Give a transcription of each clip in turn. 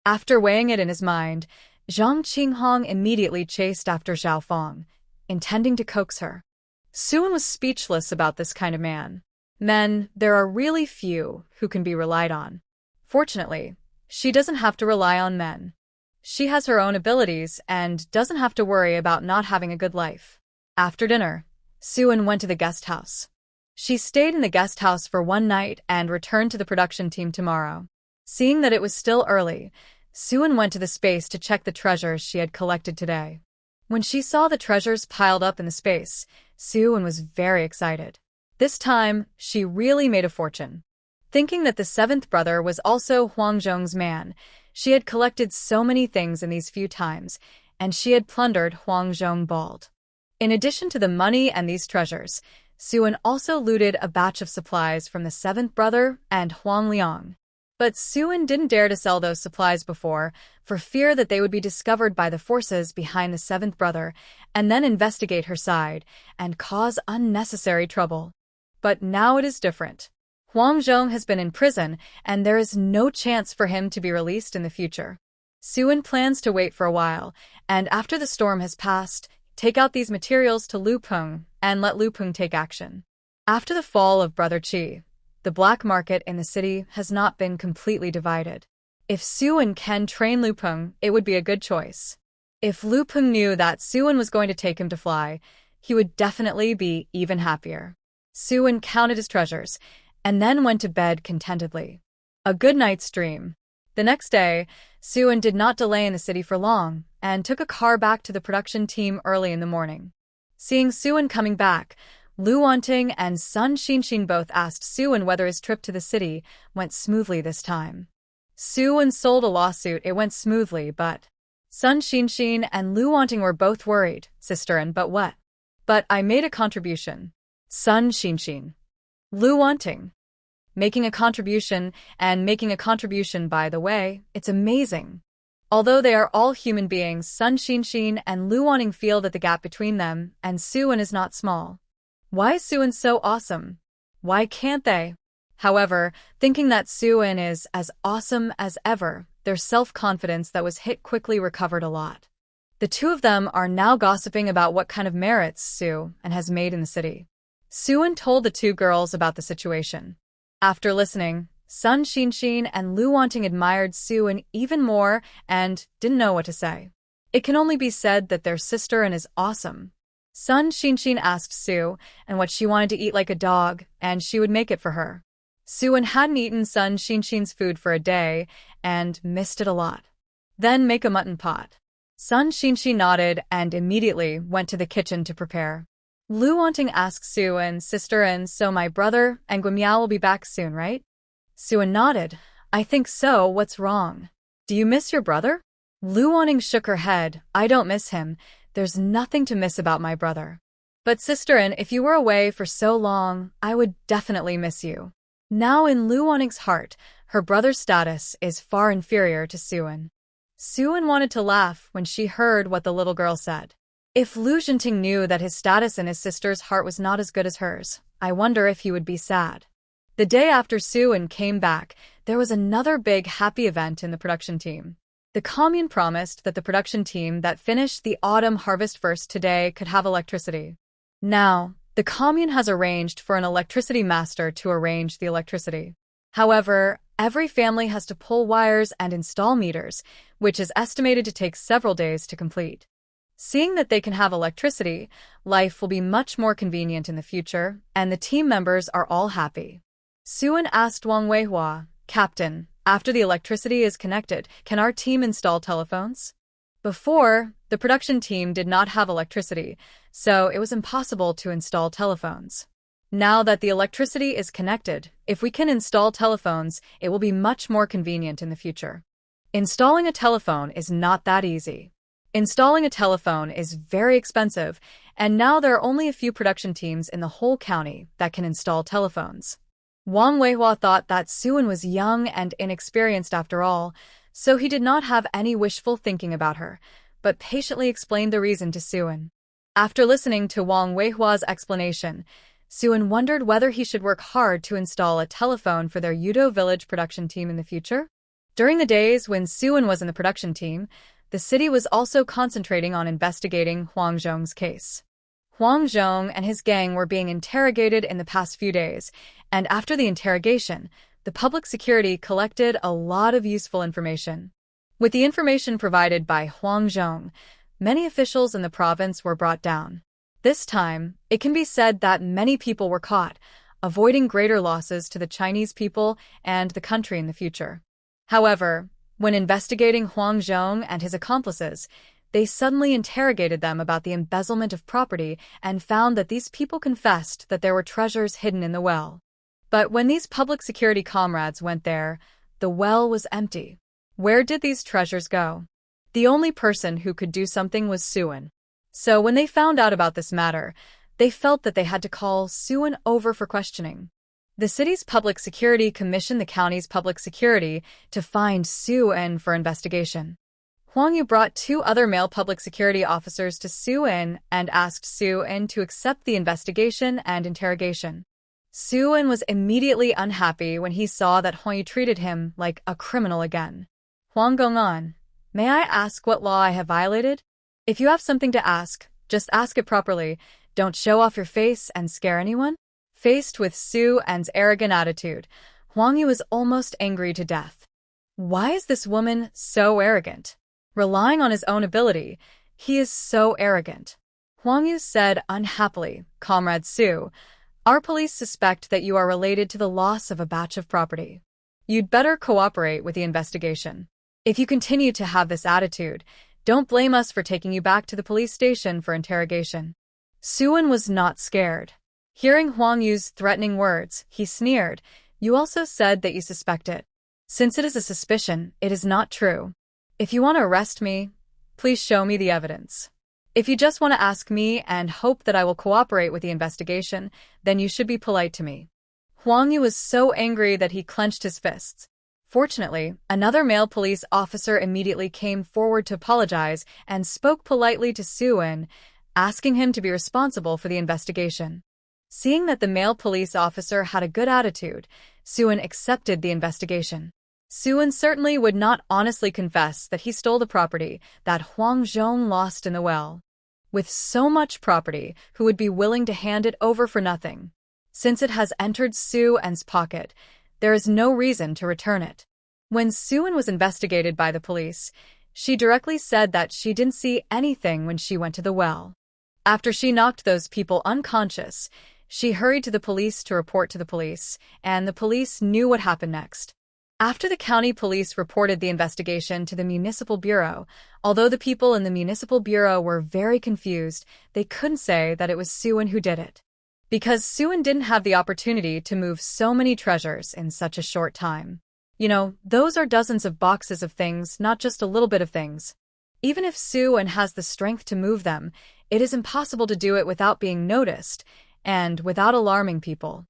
After weighing it in his mind, Zhang Qinghong immediately chased after Zhao Feng, intending to coax her. Suan was speechless about this kind of man. Men, there are really few who can be relied on. Fortunately, she doesn't have to rely on men. She has her own abilities and doesn't have to worry about not having a good life. After dinner, Suan went to the guest house. She stayed in the guest house for one night and returned to the production team tomorrow. Seeing that it was still early, Suan went to the space to check the treasures she had collected today. When she saw the treasures piled up in the space, Suan was very excited. This time, she really made a fortune. Thinking that the seventh brother was also Huang Zhong's man, she had collected so many things in these few times, and she had plundered Huang Zhong bald. In addition to the money and these treasures, Suan also looted a batch of supplies from the seventh brother and Huang Liang. But Suan didn't dare to sell those supplies before, for fear that they would be discovered by the forces behind the seventh brother, and then investigate her side, and cause unnecessary trouble. But now it is different. Huang Zhong has been in prison, and there is no chance for him to be released in the future. Suan plans to wait for a while, and after the storm has passed, take out these materials to Lu Peng, and let Lu Peng take action. After the fall of Brother Qi, the black market in the city has not been completely divided. If Suan can train Lu Peng, it would be a good choice. If Lu Peng knew that Suan was going to take him to fly, he would definitely be even happier. Suan counted his treasures, and then went to bed contentedly. A good night's dream. The next day, Suan did not delay in the city for long, and took a car back to the production team early in the morning. Seeing Suan coming back, Lu Wanting and Sun Xinxin both asked Suan whether his trip to the city went smoothly this time. Suan sold a lawsuit, it went smoothly, but Sun Xinxin and Lu Wanting were both worried. Sister, and but what? But I made a contribution. Sun Xinxin. Lu Wanting. Making a contribution, by the way, it's amazing. Although they are all human beings, Sun Xinxin and Lu Wanting feel that the gap between them and Suan is not small. Why is Suan so awesome? Why can't they? However, thinking that Suan is as awesome as ever, their self-confidence that was hit quickly recovered a lot. The two of them are now gossiping about what kind of merits Suan has made in the city. Suan told the two girls about the situation. After listening, Sun Xinxin and Lu Wanting admired Suan even more and didn't know what to say. It can only be said that their sister is awesome. Sun Xinxin asked Suan what she wanted to eat like a dog, and she would make it for her. Suan hadn't eaten Sun Xinxin's food for a day and missed it a lot. Then make a mutton pot. Sun Xinxin nodded and immediately went to the kitchen to prepare. Lu Wanting asked Suan, sister, and so my brother and Guimiao will be back soon, right? Suan nodded. I think so, what's wrong? Do you miss your brother? Lu Wanting shook her head. I don't miss him. There's nothing to miss about my brother. But sister, and if you were away for so long, I would definitely miss you. Now in Lu Wanting's heart, her brother's status is far inferior to Suan. Suan wanted to laugh when she heard what the little girl said. If Lu Jinting knew that his status in his sister's heart was not as good as hers, I wonder if he would be sad. The day after Suan came back, there was another big happy event in the production team. The commune promised that the production team that finished the autumn harvest first today could have electricity. Now, the commune has arranged for an electricity master to arrange the electricity. However, every family has to pull wires and install meters, which is estimated to take several days to complete. Seeing that they can have electricity, life will be much more convenient in the future, and the team members are all happy. Suan asked Wang Weihua, Captain, after the electricity is connected, can our team install telephones? Before, the production team did not have electricity, so it was impossible to install telephones. Now that the electricity is connected, if we can install telephones, it will be much more convenient in the future. Installing a telephone is not that easy. Installing a telephone is very expensive, and now there are only a few production teams in the whole county that can install telephones. Wang Weihua thought that Suan was young and inexperienced after all, so he did not have any wishful thinking about her, but patiently explained the reason to Suan. After listening to Wang Weihua's explanation, Suan wondered whether he should work hard to install a telephone for their Yudo village production team in the future. During the days when Suan was in the production team, the city was also concentrating on investigating Huang Zhong's case. Huang Zhong and his gang were being interrogated in the past few days, and after the interrogation, the public security collected a lot of useful information. With the information provided by Huang Zhong, many officials in the province were brought down. This time, it can be said that many people were caught, avoiding greater losses to the Chinese people and the country in the future. However, when investigating Huang Zhong and his accomplices, they suddenly interrogated them about the embezzlement of property and found that these people confessed that there were treasures hidden in the well. But when these public security comrades went there, the well was empty. Where did these treasures go? The only person who could do something was Suan. So when they found out about this matter, they felt that they had to call Suan over for questioning. The city's public security commissioned the county's public security to find Suan for investigation. Huang Yu brought 2 other male public security officers to Suan and asked Suan to accept the investigation and interrogation. Suan was immediately unhappy when he saw that Huang Yu treated him like a criminal again. Huang Gong'an, may I ask what law I have violated? If you have something to ask, just ask it properly. Don't show off your face and scare anyone. Faced with Suan's arrogant attitude, Huang Yu was almost angry to death. Why is this woman so arrogant? Relying on his own ability, he is so arrogant. Huang Yu said unhappily, Comrade Su, our police suspect that you are related to the loss of a batch of property. You'd better cooperate with the investigation. If you continue to have this attitude, don't blame us for taking you back to the police station for interrogation. Suan was not scared. Hearing Huang Yu's threatening words, he sneered, You also said that you suspect it. Since it is a suspicion, it is not true. If you want to arrest me, please show me the evidence. If you just want to ask me and hope that I will cooperate with the investigation, then you should be polite to me. Huang Yu was so angry that he clenched his fists. Fortunately, another male police officer immediately came forward to apologize and spoke politely to Suan, asking him to be responsible for the investigation. Seeing that the male police officer had a good attitude, Suan accepted the investigation. Suan certainly would not honestly confess that he stole the property that Huang Zhong lost in the well. With so much property, who would be willing to hand it over for nothing? Since it has entered Suan's pocket, there is no reason to return it. When Suan was investigated by the police, she directly said that she didn't see anything when she went to the well. After she knocked those people unconscious, she hurried to the police to report to the police, and the police knew what happened next. After the county police reported the investigation to the municipal bureau, although the people in the municipal bureau were very confused, they couldn't say that it was Suan who did it. Because Suan didn't have the opportunity to move so many treasures in such a short time. You know, those are dozens of boxes of things, not just a little bit of things. Even if Suan has the strength to move them, it is impossible to do it without being noticed and without alarming people.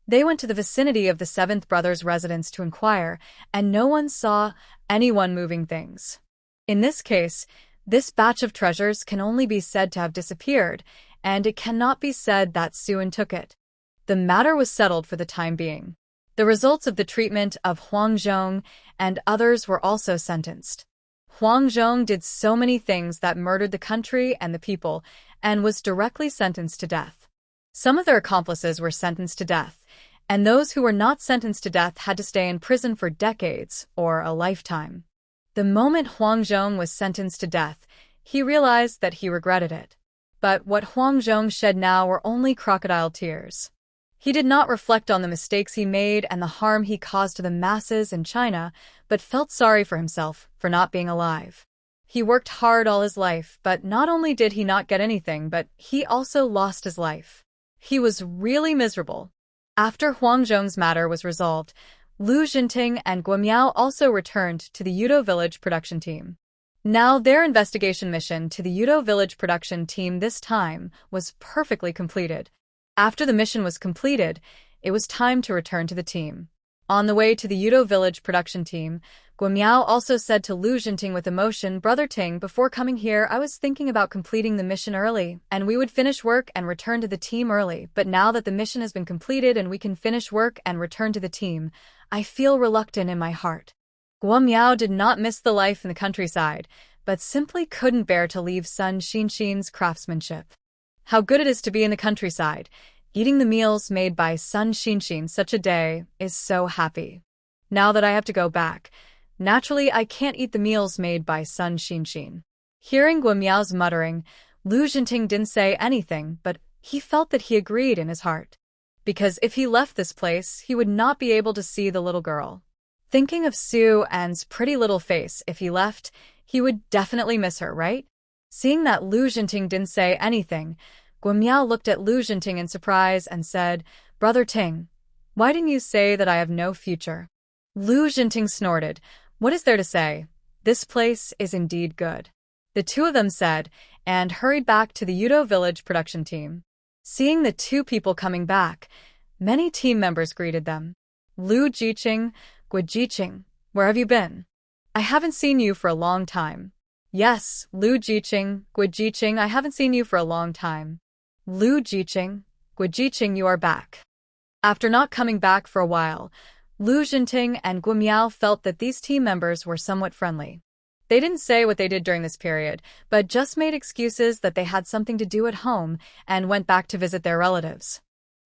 They went to the vicinity of the seventh brother's residence to inquire, and no one saw anyone moving things. In this case, this batch of treasures can only be said to have disappeared, and it cannot be said that Suan took it. The matter was settled for the time being. The results of the treatment of Huang Zhong and others were also sentenced. Huang Zhong did so many things that murdered the country and the people, and was directly sentenced to death. Some of their accomplices were sentenced to death, and those who were not sentenced to death had to stay in prison for decades or a lifetime. The moment Huang Zhong was sentenced to death, he realized that he regretted it. But what Huang Zhong shed now were only crocodile tears. He did not reflect on the mistakes he made and the harm he caused to the masses in China, but felt sorry for himself for not being alive. He worked hard all his life, but not only did he not get anything, but he also lost his life. He was really miserable. After Huang Zhong's matter was resolved, Lu Jinting and Guamiao also returned to the Yudo Village production team. Now their investigation mission to the Yudo Village production team this time was perfectly completed. After the mission was completed, it was time to return to the team. On the way to the Yudo Village production team, Guamiao also said to Lu Jinting with emotion, "Brother Ting, before coming here, I was thinking about completing the mission early, and we would finish work and return to the team early. But now that the mission has been completed and we can finish work and return to the team, I feel reluctant in my heart." Guo Miao did not miss the life in the countryside, but simply couldn't bear to leave Sun Xinxin's craftsmanship. How good it is to be in the countryside. Eating the meals made by Sun Xinxin such a day is so happy. Now that I have to go back, naturally I can't eat the meals made by Sun Xinxin. Hearing Guo Miao's muttering, Lu Jinting didn't say anything, but he felt that he agreed in his heart. Because if he left this place, he would not be able to see the little girl. Thinking of Su An's pretty little face, if he left, he would definitely miss her, right? Seeing that Lu Jinting didn't say anything, Guo Miao looked at Lu Jinting in surprise and said, "Brother Ting, why didn't you say that I have no future?" Lu Jinting snorted. "What is there to say? This place is indeed good." The two of them said, and hurried back to the Yudo village production team. Seeing the two people coming back, many team members greeted them. "Lu Jiqing, Guo Jiqing, where have you been? I haven't seen you for a long time." "Yes, Lu Jiqing, Guo Jiqing, I haven't seen you for a long time." "Lu Jiqing, Guo Jiqing, you are back." After not coming back for a while, Lu Jinting and Guo Miao felt that these team members were somewhat friendly. They didn't say what they did during this period, but just made excuses that they had something to do at home and went back to visit their relatives.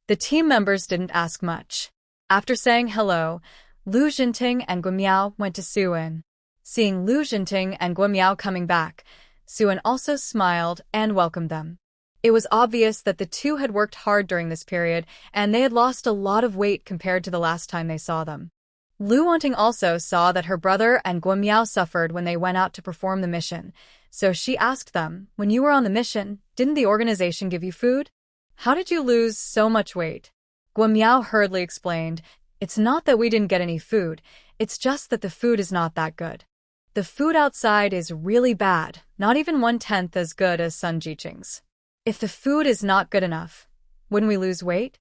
The team members didn't ask much. After saying hello, Lu Jinting and Guo Miao went to Suan. Seeing Lu Jinting and Guo Miao coming back, Suan also smiled and welcomed them. It was obvious that the two had worked hard during this period, and they had lost a lot of weight compared to the last time they saw them. Lu Wanting also saw that her brother and Guo Miao suffered when they went out to perform the mission, so she asked them, "When you were on the mission, didn't the organization give you food? How did you lose so much weight?" Guo Miao hurriedly explained, "It's not that we didn't get any food, it's just that the food is not that good. The food outside is really bad, not even 1/10 as good as Sun Jiqing's. If the food is not good enough, wouldn't we lose weight?"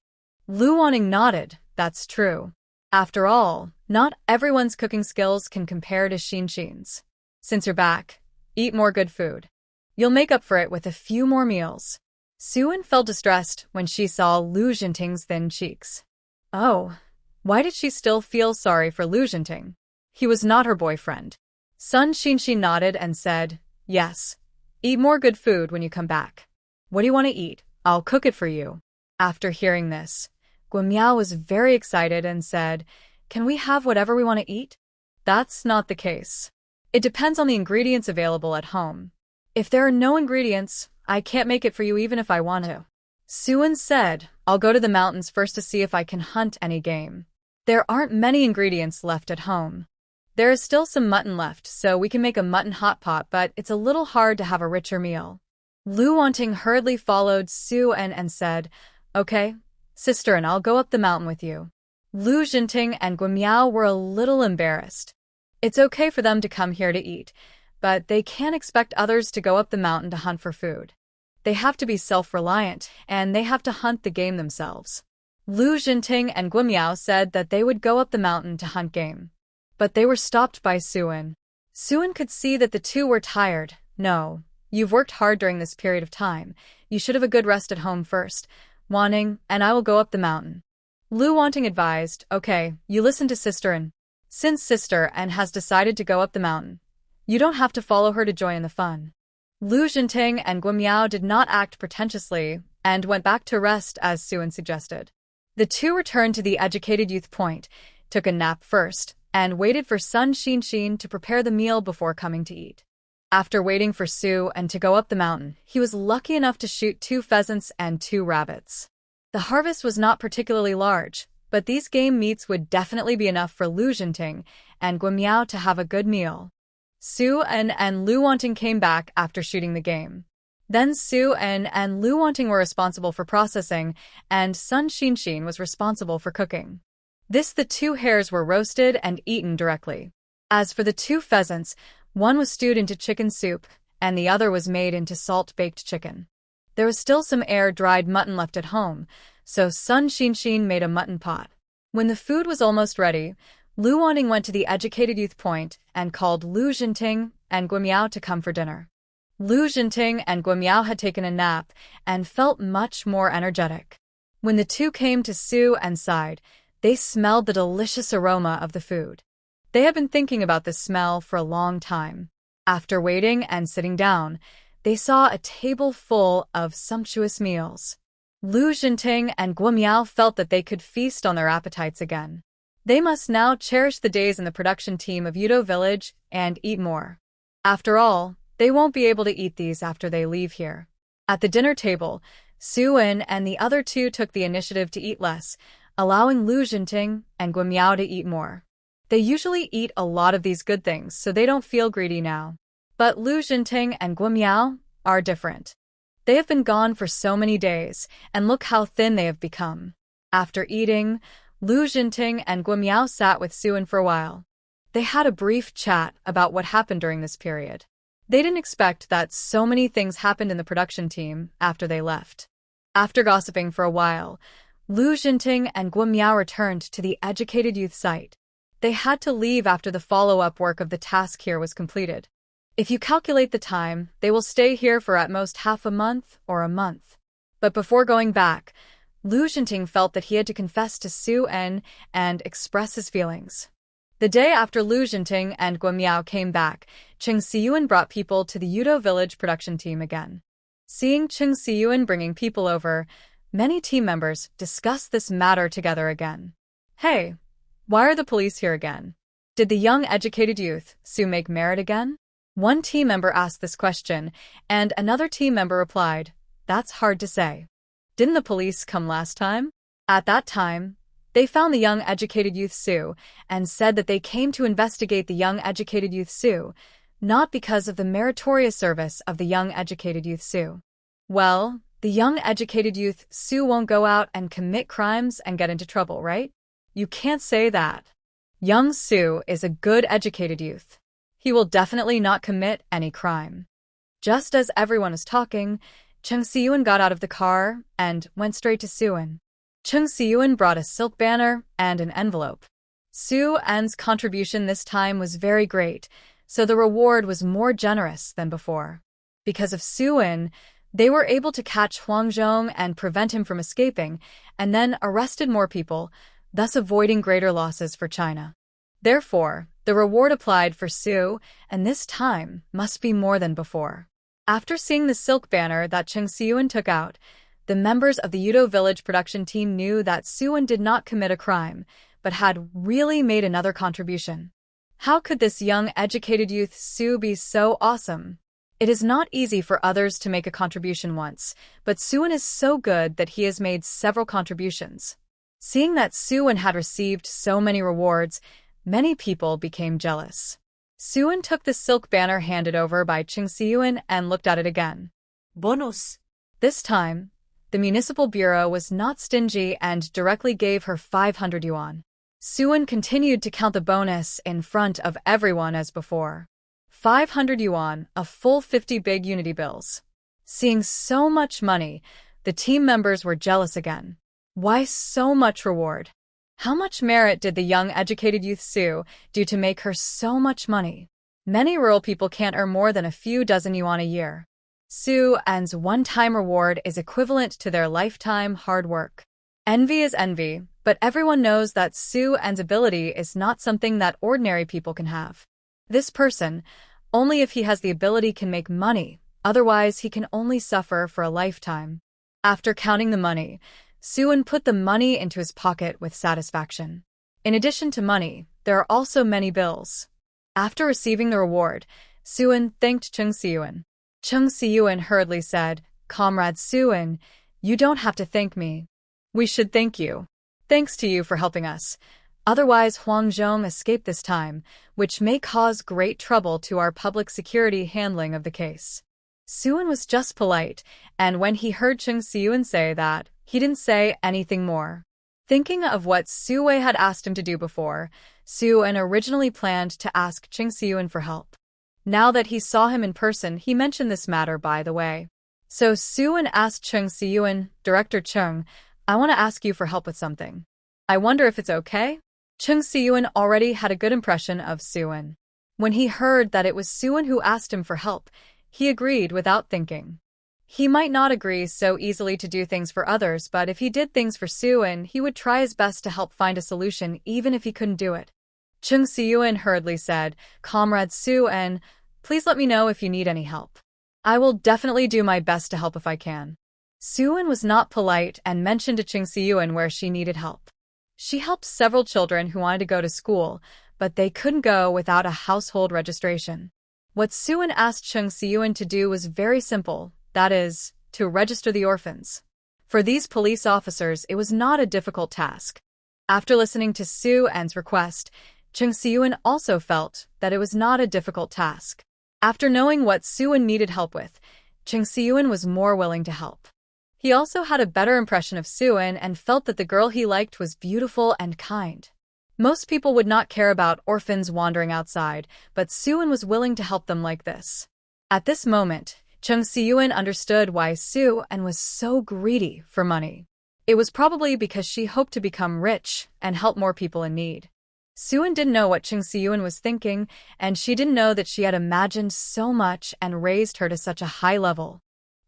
Lu Wanting nodded. That's true. After all, not everyone's cooking skills can compare to Xinxin's. Since you're back, eat more good food. You'll make up for it with a few more meals. Suan felt distressed when she saw Lu Jinting's thin cheeks. Oh, why did she still feel sorry for Lu Jinting? He was not her boyfriend. Sun Xinxin nodded and said, "Yes, eat more good food when you come back. What do you want to eat? I'll cook it for you." After hearing this, Guo Miao was very excited and said, "Can we have whatever we want to eat?" "That's not the case. It depends on the ingredients available at home. If there are no ingredients, I can't make it for you even if I want to." Suan said, "I'll go to the mountains first to see if I can hunt any game. There aren't many ingredients left at home. There is still some mutton left, so we can make a mutton hot pot, but it's a little hard to have a richer meal." Lu Wanting hurriedly followed Suan and said, "Okay, sister, and I'll go up the mountain with you." Lu Jinting and Guo Miao were a little embarrassed. It's okay for them to come here to eat, but they can't expect others to go up the mountain to hunt for food. They have to be self-reliant, and they have to hunt the game themselves. Lu Jinting and Guo Miao said that they would go up the mountain to hunt game. But they were stopped by Suan. Suan could see that the two were tired. "No, you've worked hard during this period of time. You should have a good rest at home first. Wanting, and I will go up the mountain." Lu Wanting advised, "Okay, you listen to Sister An. Since Sister An has decided to go up the mountain, you don't have to follow her to join in the fun." Lu Jinting and Guo Miao did not act pretentiously and went back to rest as Suan suggested. The two returned to the Educated Youth Point, took a nap first, and waited for Sun Xinxin to prepare the meal before coming to eat. After waiting for Suan to go up the mountain, he was lucky enough to shoot 2 pheasants and 2 rabbits. The harvest was not particularly large, but these game meats would definitely be enough for Lu Jinting and Guo Miao to have a good meal. Suan and Lu Wanting came back after shooting the game. Then Suan and Lu Wanting were responsible for processing, and Sun Xinxin was responsible for cooking. The 2 hares were roasted and eaten directly. As for the 2 pheasants, one was stewed into chicken soup, and the other was made into salt-baked chicken. There was still some air-dried mutton left at home, so Sun Xinxin made a mutton pot. When the food was almost ready, Lu Wanting went to the Educated Youth Point and called Lu Jinting and Guo Miao to come for dinner. Lu Jinting and Guo Miao had taken a nap and felt much more energetic. When the two came to Suan's side, they smelled the delicious aroma of the food. They had been thinking about this smell for a long time. After waiting and sitting down, they saw a table full of sumptuous meals. Lu Jinting and Guo Miao felt that they could feast on their appetites again. They must now cherish the days in the production team of Yudo Village and eat more. After all, they won't be able to eat these after they leave here. At the dinner table, Su En and the other two took the initiative to eat less, allowing Lu Jinting and Guo Miao to eat more. They usually eat a lot of these good things, so they don't feel greedy now. But Lu Jinting and Guo Miao are different. They have been gone for so many days, and look how thin they have become. After eating, Lu Jinting and Guo Miao sat with Su En for a while. They had a brief chat about what happened during this period. They didn't expect that so many things happened in the production team after they left. After gossiping for a while, Lu Jinting and Guo Miao returned to the educated youth site. They had to leave after the follow-up work of the task here was completed. If you calculate the time, they will stay here for at most half a month or a month. But before going back, Lu Jinting felt that he had to confess to Su En and express his feelings. The day after Lu Jinting and Guo Miao came back, Cheng Siyuan brought people to the Yudo Village production team again. Seeing Cheng Siyuan bringing people over, many team members discussed this matter together again. Hey, why are the police here again? Did the young educated youth, Su, make merit again? One team member asked this question, and another team member replied, that's hard to say. Didn't the police come last time? At that time, they found the young educated youth Su and said that they came to investigate the young educated youth Su, not because of the meritorious service of the young educated youth Su. Well, the young educated youth Su won't go out and commit crimes and get into trouble, right? You can't say that. Young Su is a good educated youth. He will definitely not commit any crime. Just as everyone was talking, Cheng Siyuan got out of the car and went straight to Su En. Cheng Siyuan brought a silk banner and an envelope. Su En's contribution this time was very great, so the reward was more generous than before. Because of Su En, they were able to catch Huang Zhong and prevent him from escaping, and then arrested more people, thus avoiding greater losses for China. Therefore, the reward applied for Su, and this time must be more than before. After seeing the silk banner that Cheng Siyuan took out, the members of the Yudo Village production team knew that Su En did not commit a crime, but had really made another contribution. How could this young educated youth Su be so awesome? It is not easy for others to make a contribution once, but Su En is so good that he has made several contributions. Seeing that Su En had received so many rewards, many people became jealous. Su En took the silk banner handed over by Cheng Siyuan and looked at it again. Bonus. This time, the municipal bureau was not stingy and directly gave her 500 yuan. Su En continued to count the bonus in front of everyone as before. 500 yuan, a full 50 big unity bills. Seeing so much money, the team members were jealous again. Why so much reward? How much merit did the young educated youth Su do to make her so much money? Many rural people can't earn more than a few dozen yuan a year. Su En's one-time reward is equivalent to their lifetime hard work. Envy is envy, but everyone knows that Su En's ability is not something that ordinary people can have. This person, only if he has the ability, can make money, otherwise he can only suffer for a lifetime. After counting the money, Su En put the money into his pocket with satisfaction. In addition to money, there are also many bills. After receiving the reward, Su En thanked Cheng Siyuan. Cheng Siyuan hurriedly said, Comrade Su En, you don't have to thank me. We should thank you. Thanks to you for helping us. Otherwise Huang Zhong escaped this time, which may cause great trouble to our public security handling of the case. Su En was just polite, and when he heard Cheng Siyuan say that, he didn't say anything more. Thinking of what Su Wei had asked him to do before, Su En originally planned to ask Cheng Siyuan for help. Now that he saw him in person, he mentioned this matter by the way. So Su En asked Cheng Siyuan, Director Cheng, I want to ask you for help with something. I wonder if it's okay? Cheng Siyuan already had a good impression of Su En. When he heard that it was Su En who asked him for help, he agreed without thinking. He might not agree so easily to do things for others, but if he did things for Su En, he would try his best to help find a solution even if he couldn't do it. Chung Si-yuen hurriedly said, "Comrade Su-en, please let me know if you need any help. I will definitely do my best to help if I can." Su-en was not polite and mentioned to Chung Si-yuen where she needed help. She helped several children who wanted to go to school, but they couldn't go without a household registration. What Su-en asked Chung Si-yuen to do was very simple, that is, to register the orphans. For these police officers, it was not a difficult task. After listening to Su-en's request, Chung Si-yuen also felt that it was not a difficult task. After knowing what Su-en needed help with, Chung Si-yuen was more willing to help. He also had a better impression of Su-en and felt that the girl he liked was beautiful and kind. Most people would not care about orphans wandering outside, but Su-en was willing to help them like this. At this moment, Chung Si-yuen understood why Su-en was so greedy for money. It was probably because she hoped to become rich and help more people in need. Su-en didn't know what Chung Si-yuen was thinking, and she didn't know that she had imagined so much and raised her to such a high level.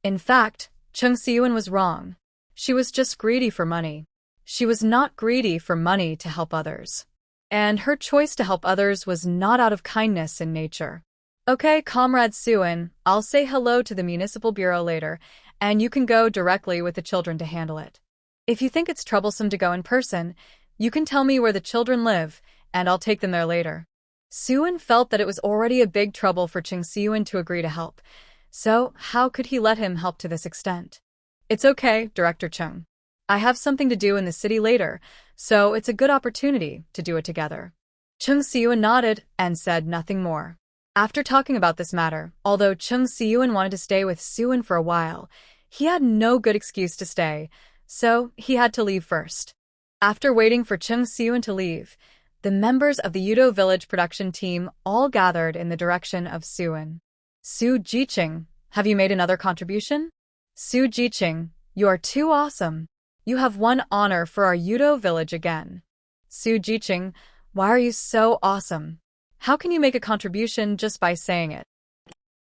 In fact, Chung Si-yuen was wrong. She was just greedy for money. She was not greedy for money to help others. And her choice to help others was not out of kindness in nature. "Okay, Comrade Su-en, I'll say hello to the municipal bureau later, and you can go directly with the children to handle it. If you think it's troublesome to go in person, you can tell me where the children live, and I'll take them there later." Su-en felt that it was already a big trouble for Chung Si-yuen to agree to help, so how could he let him help to this extent? "It's okay, Director Chung. I have something to do in the city later, so it's a good opportunity to do it together." Chung Si-yuen nodded and said nothing more. After talking about this matter, although Chung Si-yuen wanted to stay with Su-en for a while, he had no good excuse to stay, so he had to leave first. After waiting for Chung Si-yuen to leave, the members of the Yudo Village production team all gathered in the direction of Su-en. "Su Jiqing, have you made another contribution?" "Su Jiqing, you are too awesome. You have won honor for our Yudo Village again." "Su Jiqing, why are you so awesome? How can you make a contribution just by saying it?"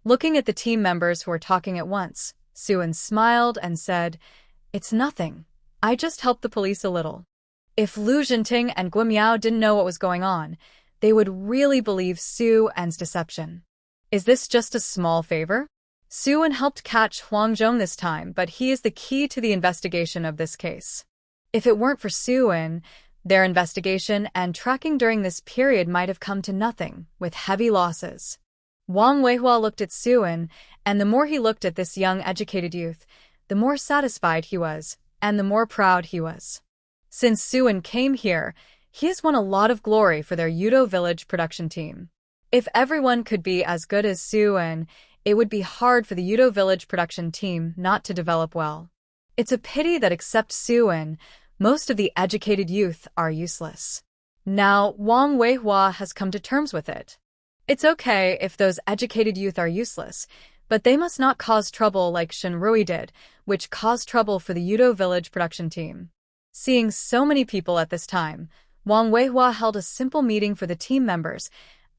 Looking at the team members who were talking at once, Su-en smiled and said, "It's nothing. I just helped the police a little." If Lu Jinting and Guo Miao didn't know what was going on, they would really believe Su-en's deception. Is this just a small favor? Su-en helped catch Huang Zhong this time, but he is the key to the investigation of this case. If it weren't for Su-en, their investigation and tracking during this period might have come to nothing, with heavy losses. Wang Weihua looked at Su-en, and the more he looked at this young educated youth, the more satisfied he was, and the more proud he was. Since Su-en came here, he has won a lot of glory for their Yudo Village production team. If everyone could be as good as Su-en, it would be hard for the Yudo Village production team not to develop well. It's a pity that except Su-en, most of the educated youth are useless. Now, Wang Weihua has come to terms with it. It's okay if those educated youth are useless, but they must not cause trouble like Shen Rui did, which caused trouble for the Yudo Village production team. Seeing so many people at this time, Wang Weihua held a simple meeting for the team members,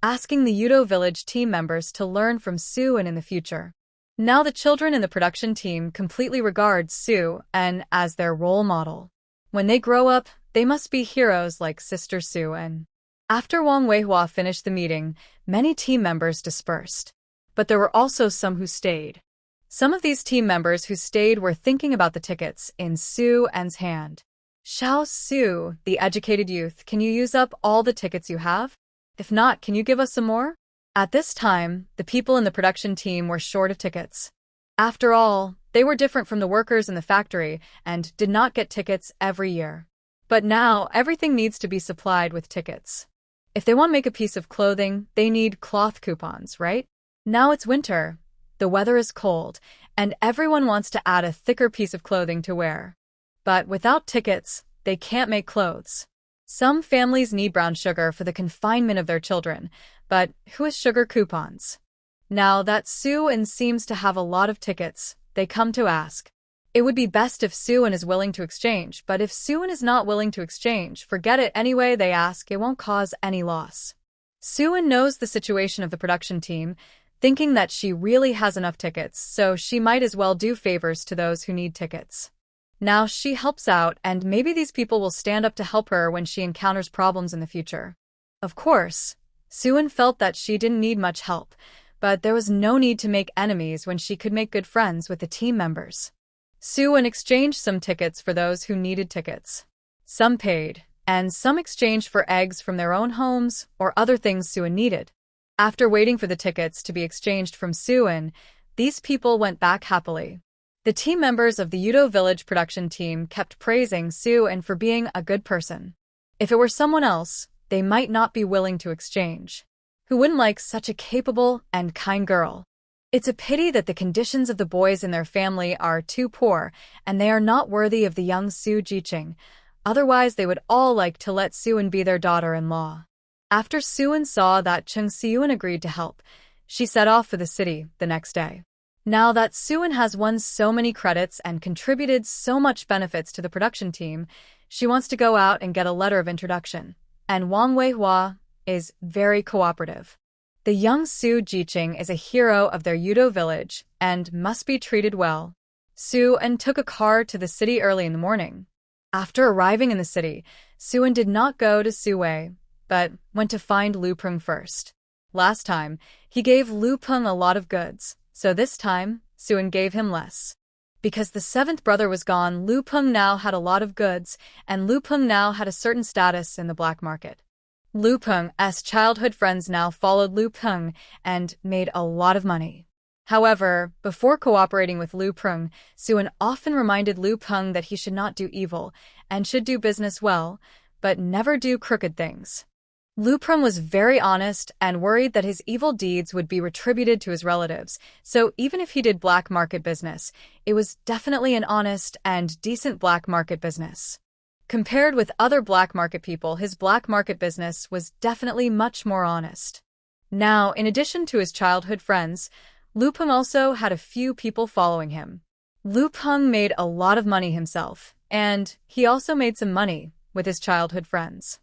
asking the Yudo Village team members to learn from Su-en in the future. Now the children in the production team completely regard Su-en as their role model. When they grow up, they must be heroes like Sister Su-en. After Wang Weihua finished the meeting, many team members dispersed. But there were also some who stayed. Some of these team members who stayed were thinking about the tickets in Su-en's hand. "Xiao Su, the educated youth, can you use up all the tickets you have? If not, can you give us some more?" At this time, the people in the production team were short of tickets. After all, they were different from the workers in the factory and did not get tickets every year. But now, everything needs to be supplied with tickets. If they want to make a piece of clothing, they need cloth coupons, right? Now it's winter, the weather is cold, and everyone wants to add a thicker piece of clothing to wear. But without tickets, they can't make clothes. Some families need brown sugar for the confinement of their children, but who has sugar coupons? Now that Su-en seems to have a lot of tickets, they come to ask. It would be best if Su-en is willing to exchange, but if Su-en is not willing to exchange, forget it anyway, they ask, it won't cause any loss. Su-en knows the situation of the production team, thinking that she really has enough tickets, so she might as well do favors to those who need tickets. Now she helps out, and maybe these people will stand up to help her when she encounters problems in the future. Of course, Suan felt that she didn't need much help, but there was no need to make enemies when she could make good friends with the team members. Suan exchanged some tickets for those who needed tickets. Some paid, and some exchanged for eggs from their own homes or other things Suan needed. After waiting for the tickets to be exchanged from Suan, these people went back happily. The team members of the Yudo Village production team kept praising Suan for being a good person. If it were someone else, they might not be willing to exchange. Who wouldn't like such a capable and kind girl? It's a pity that the conditions of the boys in their family are too poor, and they are not worthy of the young Su Jiqing. Otherwise, they would all like to let Suan be their daughter-in-law. After Suan saw that Chung Siyun agreed to help, she set off for the city the next day. Now that Suan has won so many credits and contributed so much benefits to the production team, she wants to go out and get a letter of introduction. And Wang Weihua is very cooperative. The young Su Jiqing is a hero of their Yudo village and must be treated well. Suan took a car to the city early in the morning. After arriving in the city, Suan did not go to Suwei, but went to find Lu Peng first. Last time, he gave Lu Peng a lot of goods, so this time, Suan gave him less. Because the seventh brother was gone, Lu Peng now had a lot of goods, and Lu Peng now had a certain status in the black market. Lu Peng's childhood friends now followed Lu Peng and made a lot of money. However, before cooperating with Lu Peng, Suan often reminded Lu Peng that he should not do evil and should do business well, but never do crooked things. Lu Peng was very honest and worried that his evil deeds would be retributed to his relatives, so even if he did black market business, it was definitely an honest and decent black market business. Compared with other black market people, his black market business was definitely much more honest. Now, in addition to his childhood friends, Lu Peng also had a few people following him. Lu Peng made a lot of money himself, and he also made some money with his childhood friends.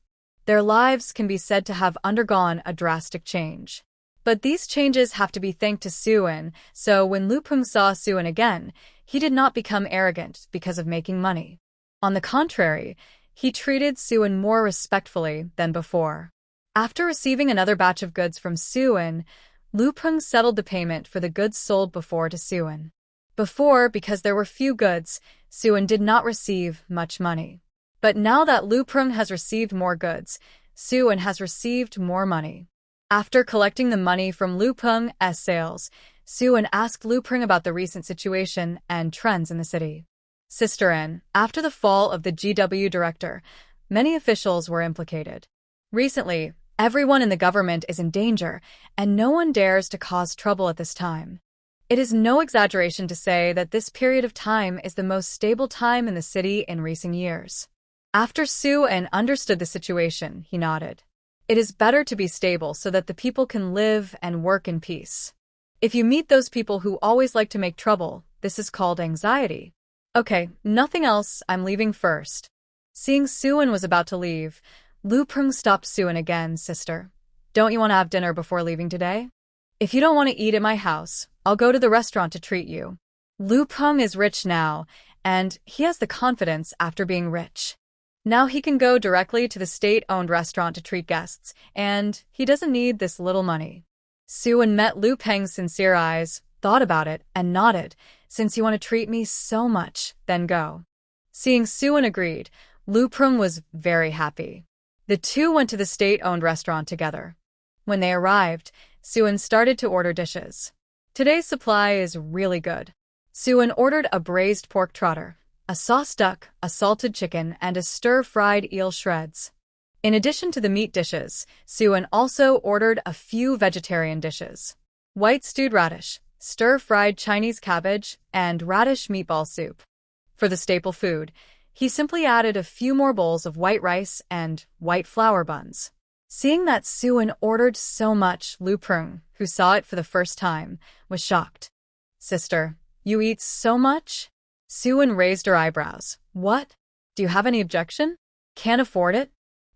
Their lives can be said to have undergone a drastic change. But these changes have to be thanked to Suan, so when Lu Peng saw Suan again, he did not become arrogant because of making money. On the contrary, he treated Suan more respectfully than before. After receiving another batch of goods from Suan, Lu Peng settled the payment for the goods sold before to Suan. Before, because there were few goods, Suan did not receive much money. But now that Lu Peng has received more goods, Suan has received more money. After collecting the money from Lu Peng's sales, Suan asked Lu Peng about the recent situation and trends in the city. Sister N, after the fall of the GW director, many officials were implicated. Recently, everyone in the government is in danger, and no one dares to cause trouble at this time. It is no exaggeration to say that this period of time is the most stable time in the city in recent years. After Suan understood the situation, he nodded. It is better to be stable so that the people can live and work in peace. If you meet those people who always like to make trouble, this is called anxiety. Okay, nothing else, I'm leaving first. Seeing Suan was about to leave, Lu Peng stopped Suan again. Sister, don't you want to have dinner before leaving today? If you don't want to eat at my house, I'll go to the restaurant to treat you. Lu Peng is rich now, and he has the confidence after being rich. Now he can go directly to the state-owned restaurant to treat guests, and he doesn't need this little money. Suan met Lu Peng's sincere eyes, thought about it, and nodded. Since you want to treat me so much, then go. Seeing Suan agreed, Lu Peng was very happy. The two went to the state-owned restaurant together. When they arrived, Suan started to order dishes. Today's supply is really good. Suan ordered a braised pork trotter, a sauce duck, a salted chicken, and a stir-fried eel shreds. In addition to the meat dishes, Suan also ordered a few vegetarian dishes. White stewed radish, stir-fried Chinese cabbage, and radish meatball soup. For the staple food, he simply added a few more bowls of white rice and white flour buns. Seeing that Suan ordered so much, Lu Peng, who saw it for the first time, was shocked. Sister, you eat so much? Suan raised her eyebrows. What? Do you have any objection? Can't afford it?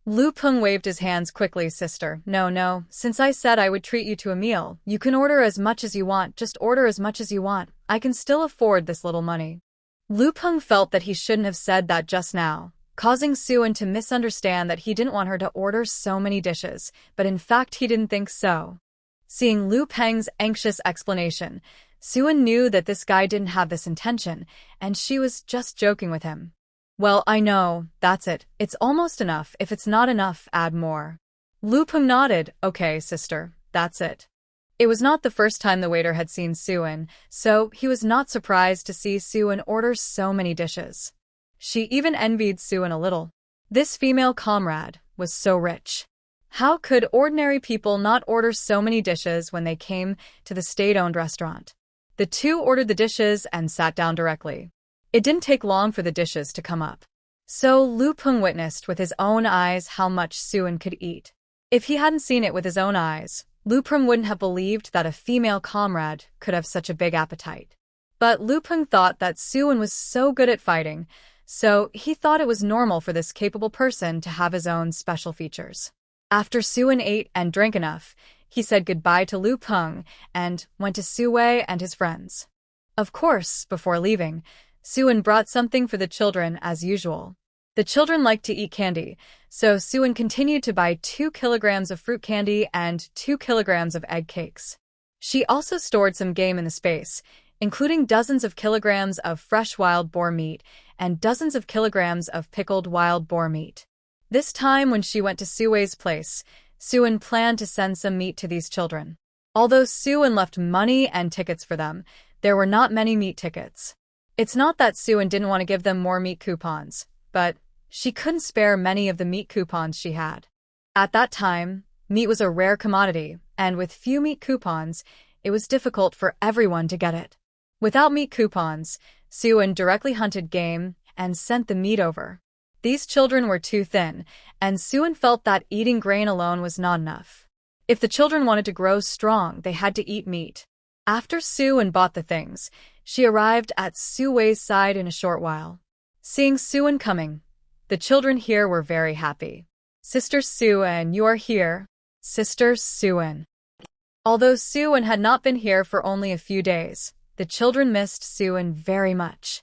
Lu Peng waved his hands quickly. Sister, no, since I said I would treat you to a meal, you can order as much as you want, just order as much as you want. I can still afford this little money. Lu Peng felt that he shouldn't have said that just now, causing Suan to misunderstand that he didn't want her to order so many dishes, but in fact he didn't think so. Seeing Lu Peng's anxious explanation, Suan knew that this guy didn't have this intention, and she was just joking with him. Well, I know, that's it. It's almost enough. If it's not enough, add more. Lu Peng nodded. Okay, sister, that's it. It was not the first time the waiter had seen Suan, so he was not surprised to see Suan order so many dishes. She even envied Suan a little. This female comrade was so rich. How could ordinary people not order so many dishes when they came to the state-owned restaurant? The two ordered the dishes and sat down directly. It didn't take long for the dishes to come up. So Lu Peng witnessed with his own eyes how much Suan could eat. If he hadn't seen it with his own eyes, Lu Peng wouldn't have believed that a female comrade could have such a big appetite. But Lu Peng thought that Suan was so good at fighting, so he thought it was normal for this capable person to have his own special features. After Suan ate and drank enough, he said goodbye to Lu Peng and went to Su Wei and his friends. Of course, before leaving, Suan brought something for the children as usual. The children liked to eat candy, so Suan continued to buy 2 kilograms of fruit candy and 2 kilograms of egg cakes. She also stored some game in the space, including dozens of kilograms of fresh wild boar meat and dozens of kilograms of pickled wild boar meat. This time when she went to Su Wei's place, Suan planned to send some meat to these children. Although Suan left money and tickets for them, there were not many meat tickets. It's not that Suan didn't want to give them more meat coupons, but she couldn't spare many of the meat coupons she had. At that time, meat was a rare commodity, and with few meat coupons, it was difficult for everyone to get it. Without meat coupons, Suan directly hunted game and sent the meat over. These children were too thin, and Suan felt that eating grain alone was not enough. If the children wanted to grow strong, they had to eat meat. After Suan bought the things, she arrived at Su Wei's side in a short while. Seeing Suan coming, the children here were very happy. Sister Suan, you are here. Sister Suan. Although Suan had not been here for only a few days, the children missed Suan very much.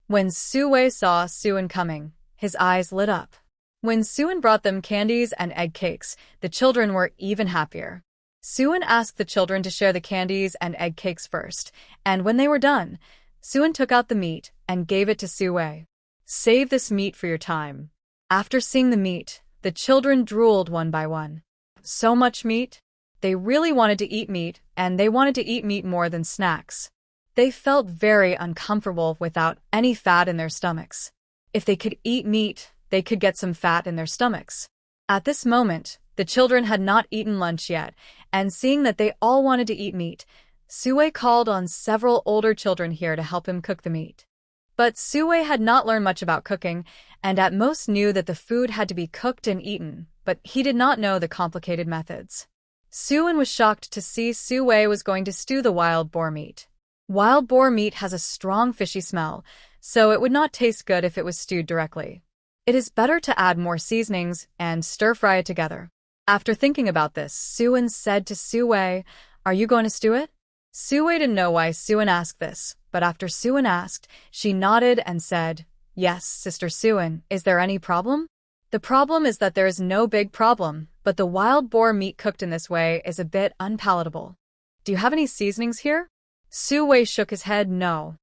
When Su Wei saw Suan coming, his eyes lit up. When Suan brought them candies and egg cakes, the children were even happier. Suan asked the children to share the candies and egg cakes first, and when they were done, Suan took out the meat and gave it to Su Wei. Save this meat for your time. After seeing the meat, the children drooled one by one. So much meat? They really wanted to eat meat, and they wanted to eat meat more than snacks. They felt very uncomfortable without any fat in their stomachs. If they could eat meat, they could get some fat in their stomachs. At this moment, the children had not eaten lunch yet, and seeing that they all wanted to eat meat, Su Wei called on several older children here to help him cook the meat. But Su Wei had not learned much about cooking, and at most knew that the food had to be cooked and eaten, but he did not know the complicated methods. Suan was shocked to see Su Wei was going to stew the wild boar meat. Wild boar meat has a strong fishy smell, so it would not taste good if it was stewed directly. It is better to add more seasonings and stir-fry it together. After thinking about this, Suan said to Su Wei, "Are you going to stew it?" Su Wei didn't know why Suan asked this, but after Suan asked, she nodded and said, "Yes, Sister Suan, is there any problem?" The problem is that there is no big problem, but the wild boar meat cooked in this way is a bit unpalatable. Do you have any seasonings here? Su Wei shook his head no.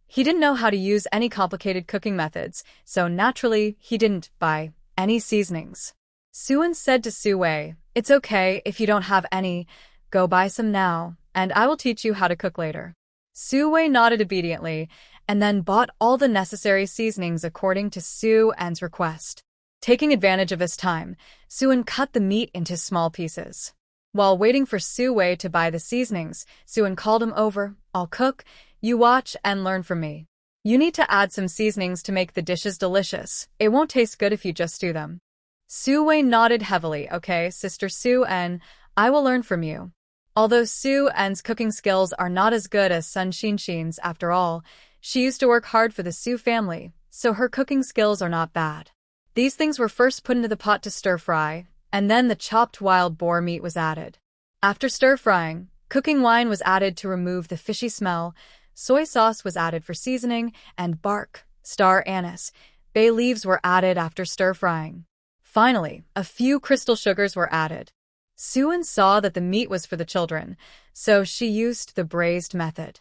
He didn't know how to use any complicated cooking methods, so naturally he didn't buy any seasonings. Suan said to Su Wei, "It's okay if you don't have any, go buy some now, and I will teach you how to cook later." Su Wei nodded obediently, and then bought all the necessary seasonings according to Suan's request. Taking advantage of his time, Suan cut the meat into small pieces. While waiting for Su Wei to buy the seasonings, Suan called him over. "I'll cook, you watch and learn from me. You need to add some seasonings to make the dishes delicious. It won't taste good if you just stew them." Su Wei nodded heavily. "Okay, Sister Suan, I will learn from you." Although Suan's cooking skills are not as good as Sun Xinshin's after all, she used to work hard for the Su family, so her cooking skills are not bad. These things were first put into the pot to stir-fry, and then the chopped wild boar meat was added. After stir-frying, cooking wine was added to remove the fishy smell, soy sauce was added for seasoning, and bark, star anise, Bay leaves were added after stir-frying. Finally, a few crystal sugars were added. Suan saw that the meat was for the children, so she used the braised method.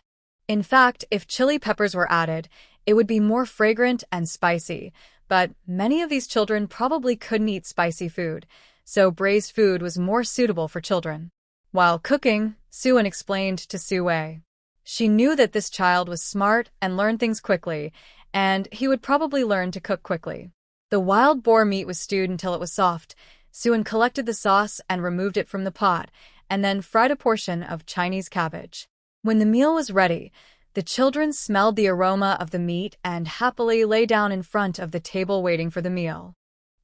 In fact, if chili peppers were added, it would be more fragrant and spicy, but many of these children probably couldn't eat spicy food, so braised food was more suitable for children. While cooking, Suan explained to Sue. She knew that this child was smart and learned things quickly, and he would probably learn to cook quickly. The wild boar meat was stewed until it was soft. Suan collected the sauce and removed it from the pot, and then fried a portion of Chinese cabbage. When the meal was ready, the children smelled the aroma of the meat and happily lay down in front of the table waiting for the meal.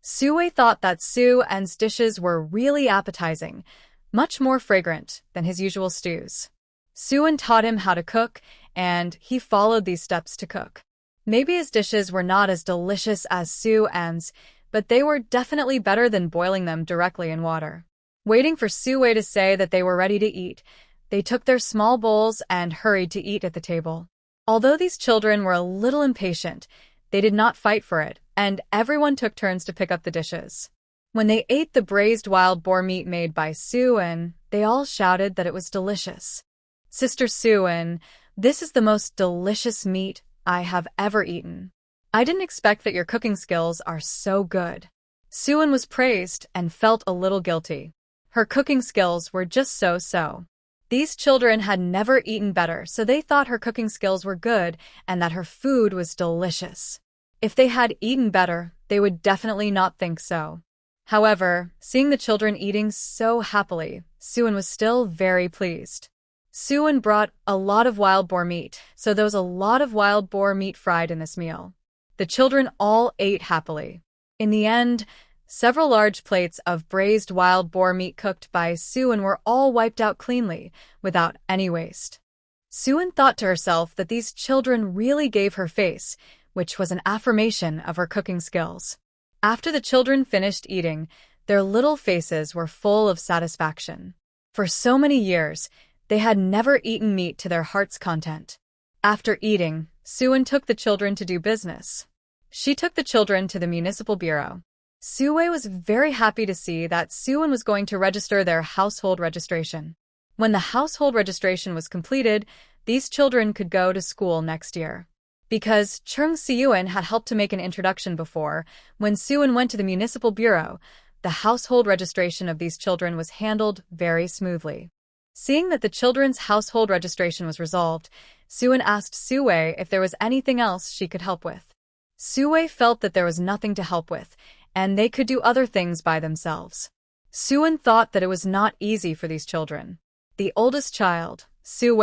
Sue thought that Suan's dishes were really appetizing, much more fragrant than his usual stews. Suan taught him how to cook, and he followed these steps to cook. Maybe his dishes were not as delicious as Suan's, but they were definitely better than boiling them directly in water. Waiting for Sue to say that they were ready to eat, they took their small bowls and hurried to eat at the table. Although these children were a little impatient, they did not fight for it, and everyone took turns to pick up the dishes. When they ate the braised wild boar meat made by Suan, they all shouted that it was delicious. "Sister Suan, this is the most delicious meat I have ever eaten. I didn't expect that your cooking skills are so good." Suan was praised and felt a little guilty. Her cooking skills were just so-so. These children had never eaten better, so they thought her cooking skills were good and that her food was delicious. If they had eaten better, they would definitely not think so. However, seeing the children eating so happily, Suan was still very pleased. Suan brought a lot of wild boar meat, so there was a lot of wild boar meat fried in this meal. The children all ate happily. In the end, several large plates of braised wild boar meat cooked by Suan were all wiped out cleanly, without any waste. Suan thought to herself that these children really gave her face, which was an affirmation of her cooking skills. After the children finished eating, their little faces were full of satisfaction. For so many years, they had never eaten meat to their heart's content. After eating, Suan took the children to do business. She took the children to the municipal bureau. Sue was very happy to see that Suan was going to register their household registration. When the household registration was completed, these children could go to school next year. Because Chung Siyuan had helped to make an introduction before, when Suan went to the municipal bureau, the household registration of these children was handled very smoothly. Seeing that the children's household registration was resolved, Suan asked Sue if there was anything else she could help with. Sue felt that there was nothing to help with, and they could do other things by themselves. Suan thought that it was not easy for these children. The oldest child, Sue,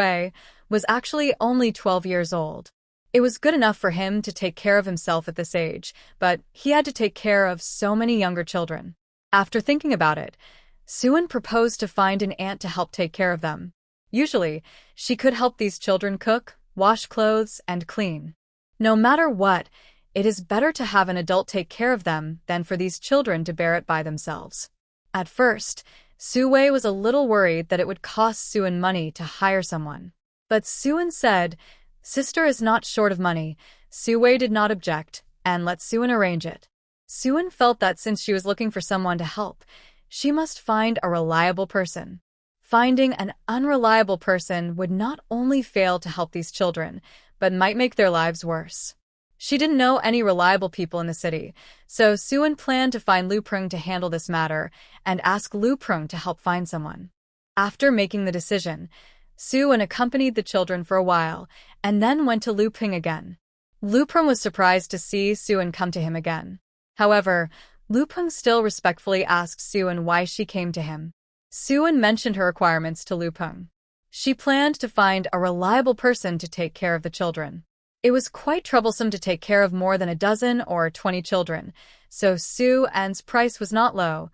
was actually only 12 years old. It was good enough for him to take care of himself at this age, but he had to take care of so many younger children. After thinking about it, Suan proposed to find an aunt to help take care of them. Usually, she could help these children cook, wash clothes, and clean. No matter what, it is better to have an adult take care of them than for these children to bear it by themselves. At first, Sue was a little worried that it would cost Suan money to hire someone. But Suan said, "Sister is not short of money." Sue did not object, and let Suan arrange it. Suan felt that since she was looking for someone to help, she must find a reliable person. Finding an unreliable person would not only fail to help these children, but might make their lives worse. She didn't know any reliable people in the city, so Suan planned to find Lu Prung to handle this matter and ask Lu Prung to help find someone. After making the decision, Suan accompanied the children for a while and then went to Lu Prung again. Lu Prung was surprised to see Suan come to him again. However, Lu Prung still respectfully asked Suan why she came to him. Suan mentioned her requirements to Lu Prung. She planned to find a reliable person to take care of the children. It was quite troublesome to take care of more than a dozen or 20 children, so Suan's price was not low,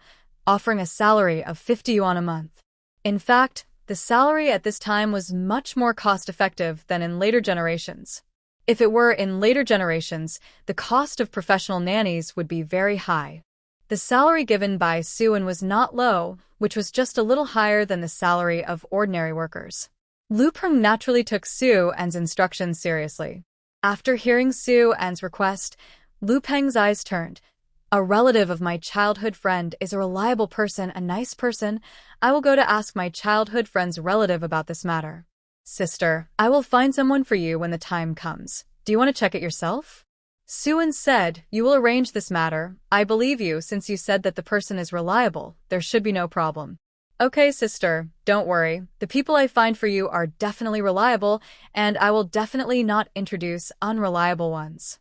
offering a salary of 50 yuan a month. In fact, the salary at this time was much more cost-effective than in later generations. If it were in later generations, the cost of professional nannies would be very high. The salary given by Suan was not low, which was just a little higher than the salary of ordinary workers. Lu Prung naturally took Suan's instructions seriously. After hearing Suan's request, Lu Peng's eyes turned. A relative of my childhood friend is a reliable person, a nice person. I will go to ask my childhood friend's relative about this matter. Sister, I will find someone for you when the time comes. Do you want to check it yourself? Suin said, you will arrange this matter. I believe you since you said that the person is reliable. There should be no problem. Okay, sister, don't worry. The people I find for you are definitely reliable, and I will definitely not introduce unreliable ones.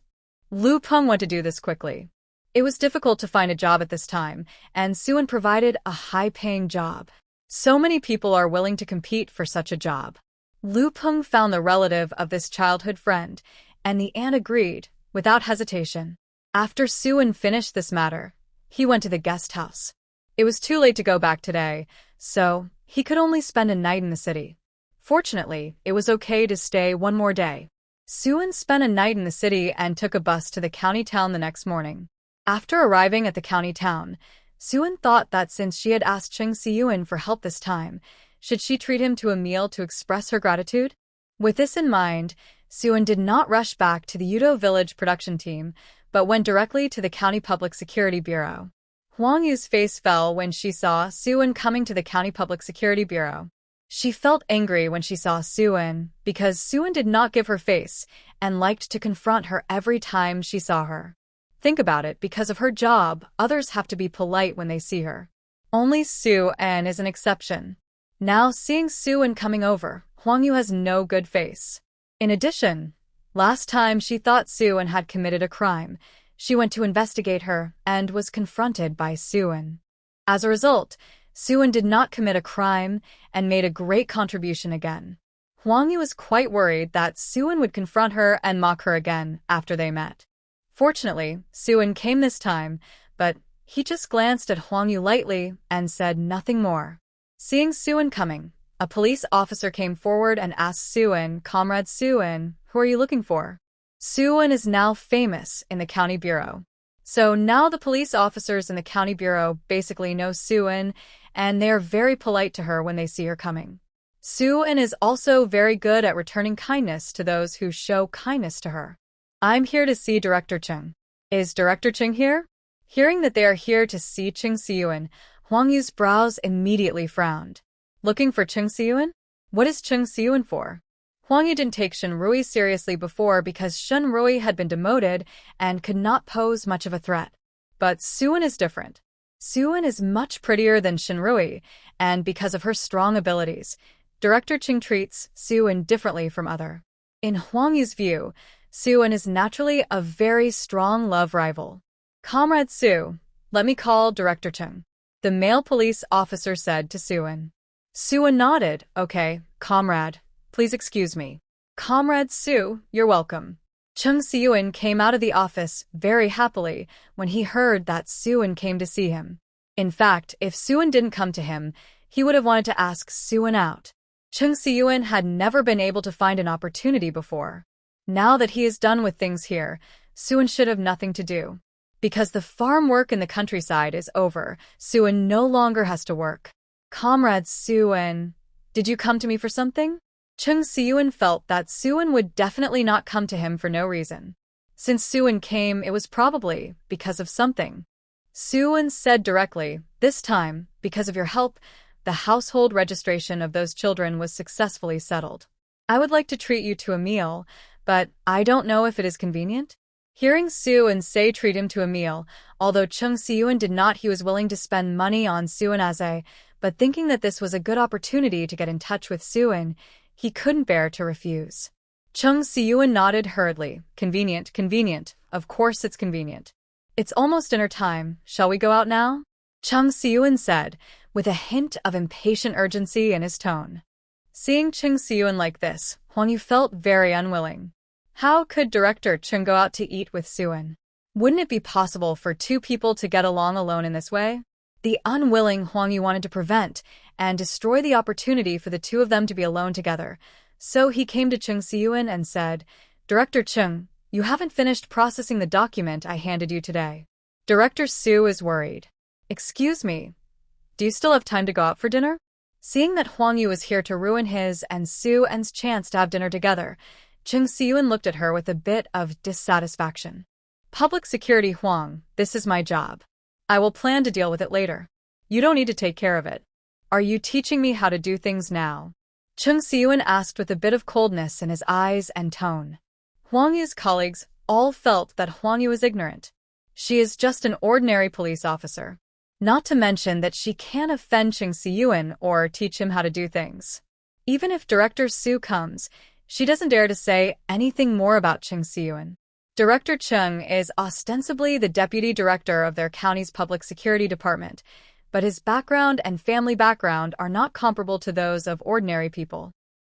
Lu Peng went to do this quickly. It was difficult to find a job at this time, and Suin provided a high-paying job. So many people are willing to compete for such a job. Lu Peng found the relative of this childhood friend, and the aunt agreed, without hesitation. After Suin finished this matter, he went to the guest house. It was too late to go back today, so he could only spend a night in the city. Fortunately, it was okay to stay one more day. Suin spent a night in the city and took a bus to the county town the next morning. After arriving at the county town, Suin thought that since she had asked Cheng Siyuan for help this time, should she treat him to a meal to express her gratitude? With this in mind, Suin did not rush back to the Udo Village production team, but went directly to the County Public Security Bureau. Huang Yu's face fell when she saw Suin coming to the County Public Security Bureau. She felt angry when she saw Suin, because Suin did not give her face and liked to confront her every time she saw her. Think about it, because of her job, others have to be polite when they see her. Only Suin is an exception. Now seeing Suin coming over, Huang Yu has no good face. In addition, last time she thought Suin had committed a crime, she went to investigate her and was confronted by Suin. As a result, Suin did not commit a crime and made a great contribution again. Huang Yu was quite worried that Suin would confront her and mock her again after they met. Fortunately, Suin came this time, but he just glanced at Huang Yu lightly and said nothing more. Seeing Suin coming, a police officer came forward and asked Suin, Comrade Suin, who are you looking for? Suin is now famous in the county bureau. So now the police officers in the county bureau basically know Suin, and they are very polite to her when they see her coming. Suin is also very good at returning kindness to those who show kindness to her. I'm here to see Director Cheng. Is Director Cheng here? Hearing that they are here to see Cheng Siyuan, Huang Yu's brows immediately frowned. Looking for Cheng Siyuan? What is Cheng Siyuan for? Huang Yu didn't take Shen Rui seriously before because Shen Rui had been demoted and could not pose much of a threat. But Suin is different. Suin is much prettier than Shen Rui, and because of her strong abilities, Director Cheng treats Suin differently from other. In Huang Yu's view, Suin is naturally a very strong love rival. Comrade Su, let me call Director Cheng, the male police officer said to Suin. Suin nodded. Okay, comrade, please excuse me. Comrade Su, you're welcome. Cheng Siyuan came out of the office very happily when he heard that Suin came to see him. In fact, if Suin didn't come to him, he would have wanted to ask Suin out. Cheng Siyuan had never been able to find an opportunity before. Now that he is done with things here, Suin should have nothing to do. Because the farm work in the countryside is over, Suin no longer has to work. Comrade Suin, did you come to me for something? Cheng Siyuan felt that Suin would definitely not come to him for no reason. Since Suin came, it was probably because of something. Suin said directly, this time, because of your help, the household registration of those children was successfully settled. I would like to treat you to a meal, but I don't know if it is convenient. Hearing Suin say treat him to a meal, although Cheng Siyuan did not, he was willing to spend money on Suin Aze, but thinking that this was a good opportunity to get in touch with Suin, he couldn't bear to refuse. Cheng Siyuan nodded hurriedly. Convenient, convenient. Of course it's convenient. It's almost dinner time. Shall we go out now? Cheng Siyuan said, with a hint of impatient urgency in his tone. Seeing Cheng Siyuan like this, Huang Yu felt very unwilling. How could Director Cheng go out to eat with Suin? Wouldn't it be possible for two people to get along alone in this way? The unwilling Huang Yu wanted to prevent and destroy the opportunity for the two of them to be alone together. So he came to Cheng Siyuan and said, Director Cheng, you haven't finished processing the document I handed you today. Director Su is worried. Excuse me, do you still have time to go out for dinner? Seeing that Huang Yu was here to ruin his and Suin's chance to have dinner together, Cheng Siyuan looked at her with a bit of dissatisfaction. Public Security Huang, this is my job. I will plan to deal with it later. You don't need to take care of it. Are you teaching me how to do things now? Chung Siyun asked with a bit of coldness in his eyes and tone. Huang Yu's colleagues all felt that Huang Yu was ignorant. She is just an ordinary police officer. Not to mention that she can't offend Chung Siyun or teach him how to do things. Even if Director Su comes, she doesn't dare to say anything more about Chung Siyun. Director Chung is ostensibly the deputy director of their county's public security department, but his background and family background are not comparable to those of ordinary people.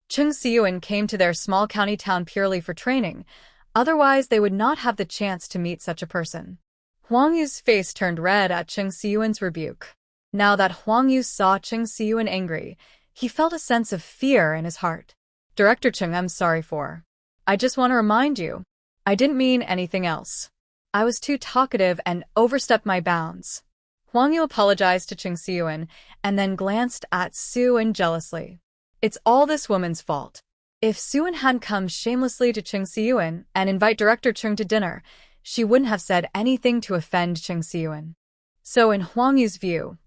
Chung Siyun came to their small county town purely for training, otherwise they would not have the chance to meet such a person. Huang Yu's face turned red at Chung Siyun's rebuke. Now that Huang Yu saw Chung Siyun angry, he felt a sense of fear in his heart. Director Chung, I'm sorry for. I just want to remind you, I didn't mean anything else. I was too talkative and overstepped my bounds. Huang Yu apologized to Chung Siyun and then glanced at Suyun jealously. It's all this woman's fault. If Suyun hadn't come shamelessly to Chung Siyun and invite Director Chung to dinner, she wouldn't have said anything to offend Chung Siyun. So in Huang Yu's view,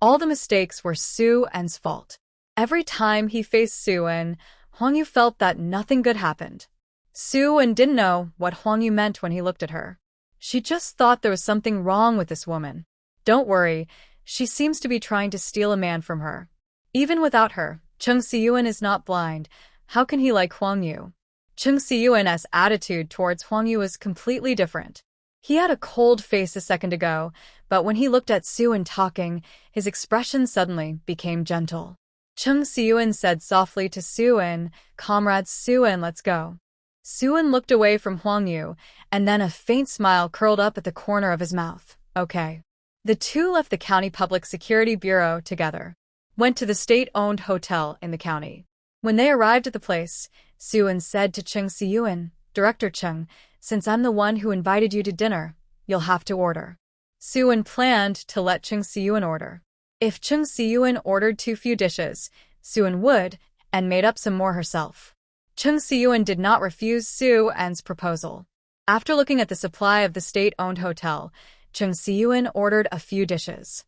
all the mistakes were Suyun's fault. Every time he faced Suyun, Huang Yu felt that nothing good happened. Suyun didn't know what Huang Yu meant when he looked at her. She just thought there was something wrong with this woman. Don't worry, she seems to be trying to steal a man from her. Even without her, Chung Siyun is not blind. How can he like Huang Yu? Chung Siyun's attitude towards Huang Yu was completely different. He had a cold face a second ago, but when he looked at Suyun talking, his expression suddenly became gentle. Chung Siyun said softly to Suyun, "Comrade Suyun, let's go." Suyun looked away from Huang Yu, and then a faint smile curled up at the corner of his mouth. Okay. The two left the county public security bureau together, went to the state-owned hotel in the county. When they arrived at the place, Suyun said to Chung Siyun, "Director Chung, since I'm the one who invited you to dinner, you'll have to order." Suyun planned to let Chung Siyun order. If Chung Siyun ordered too few dishes, Suyun would, and made up some more herself. Chung Siyun did not refuse Suyun's proposal. After looking at the supply of the state-owned hotel, Chung Siyun ordered a few dishes.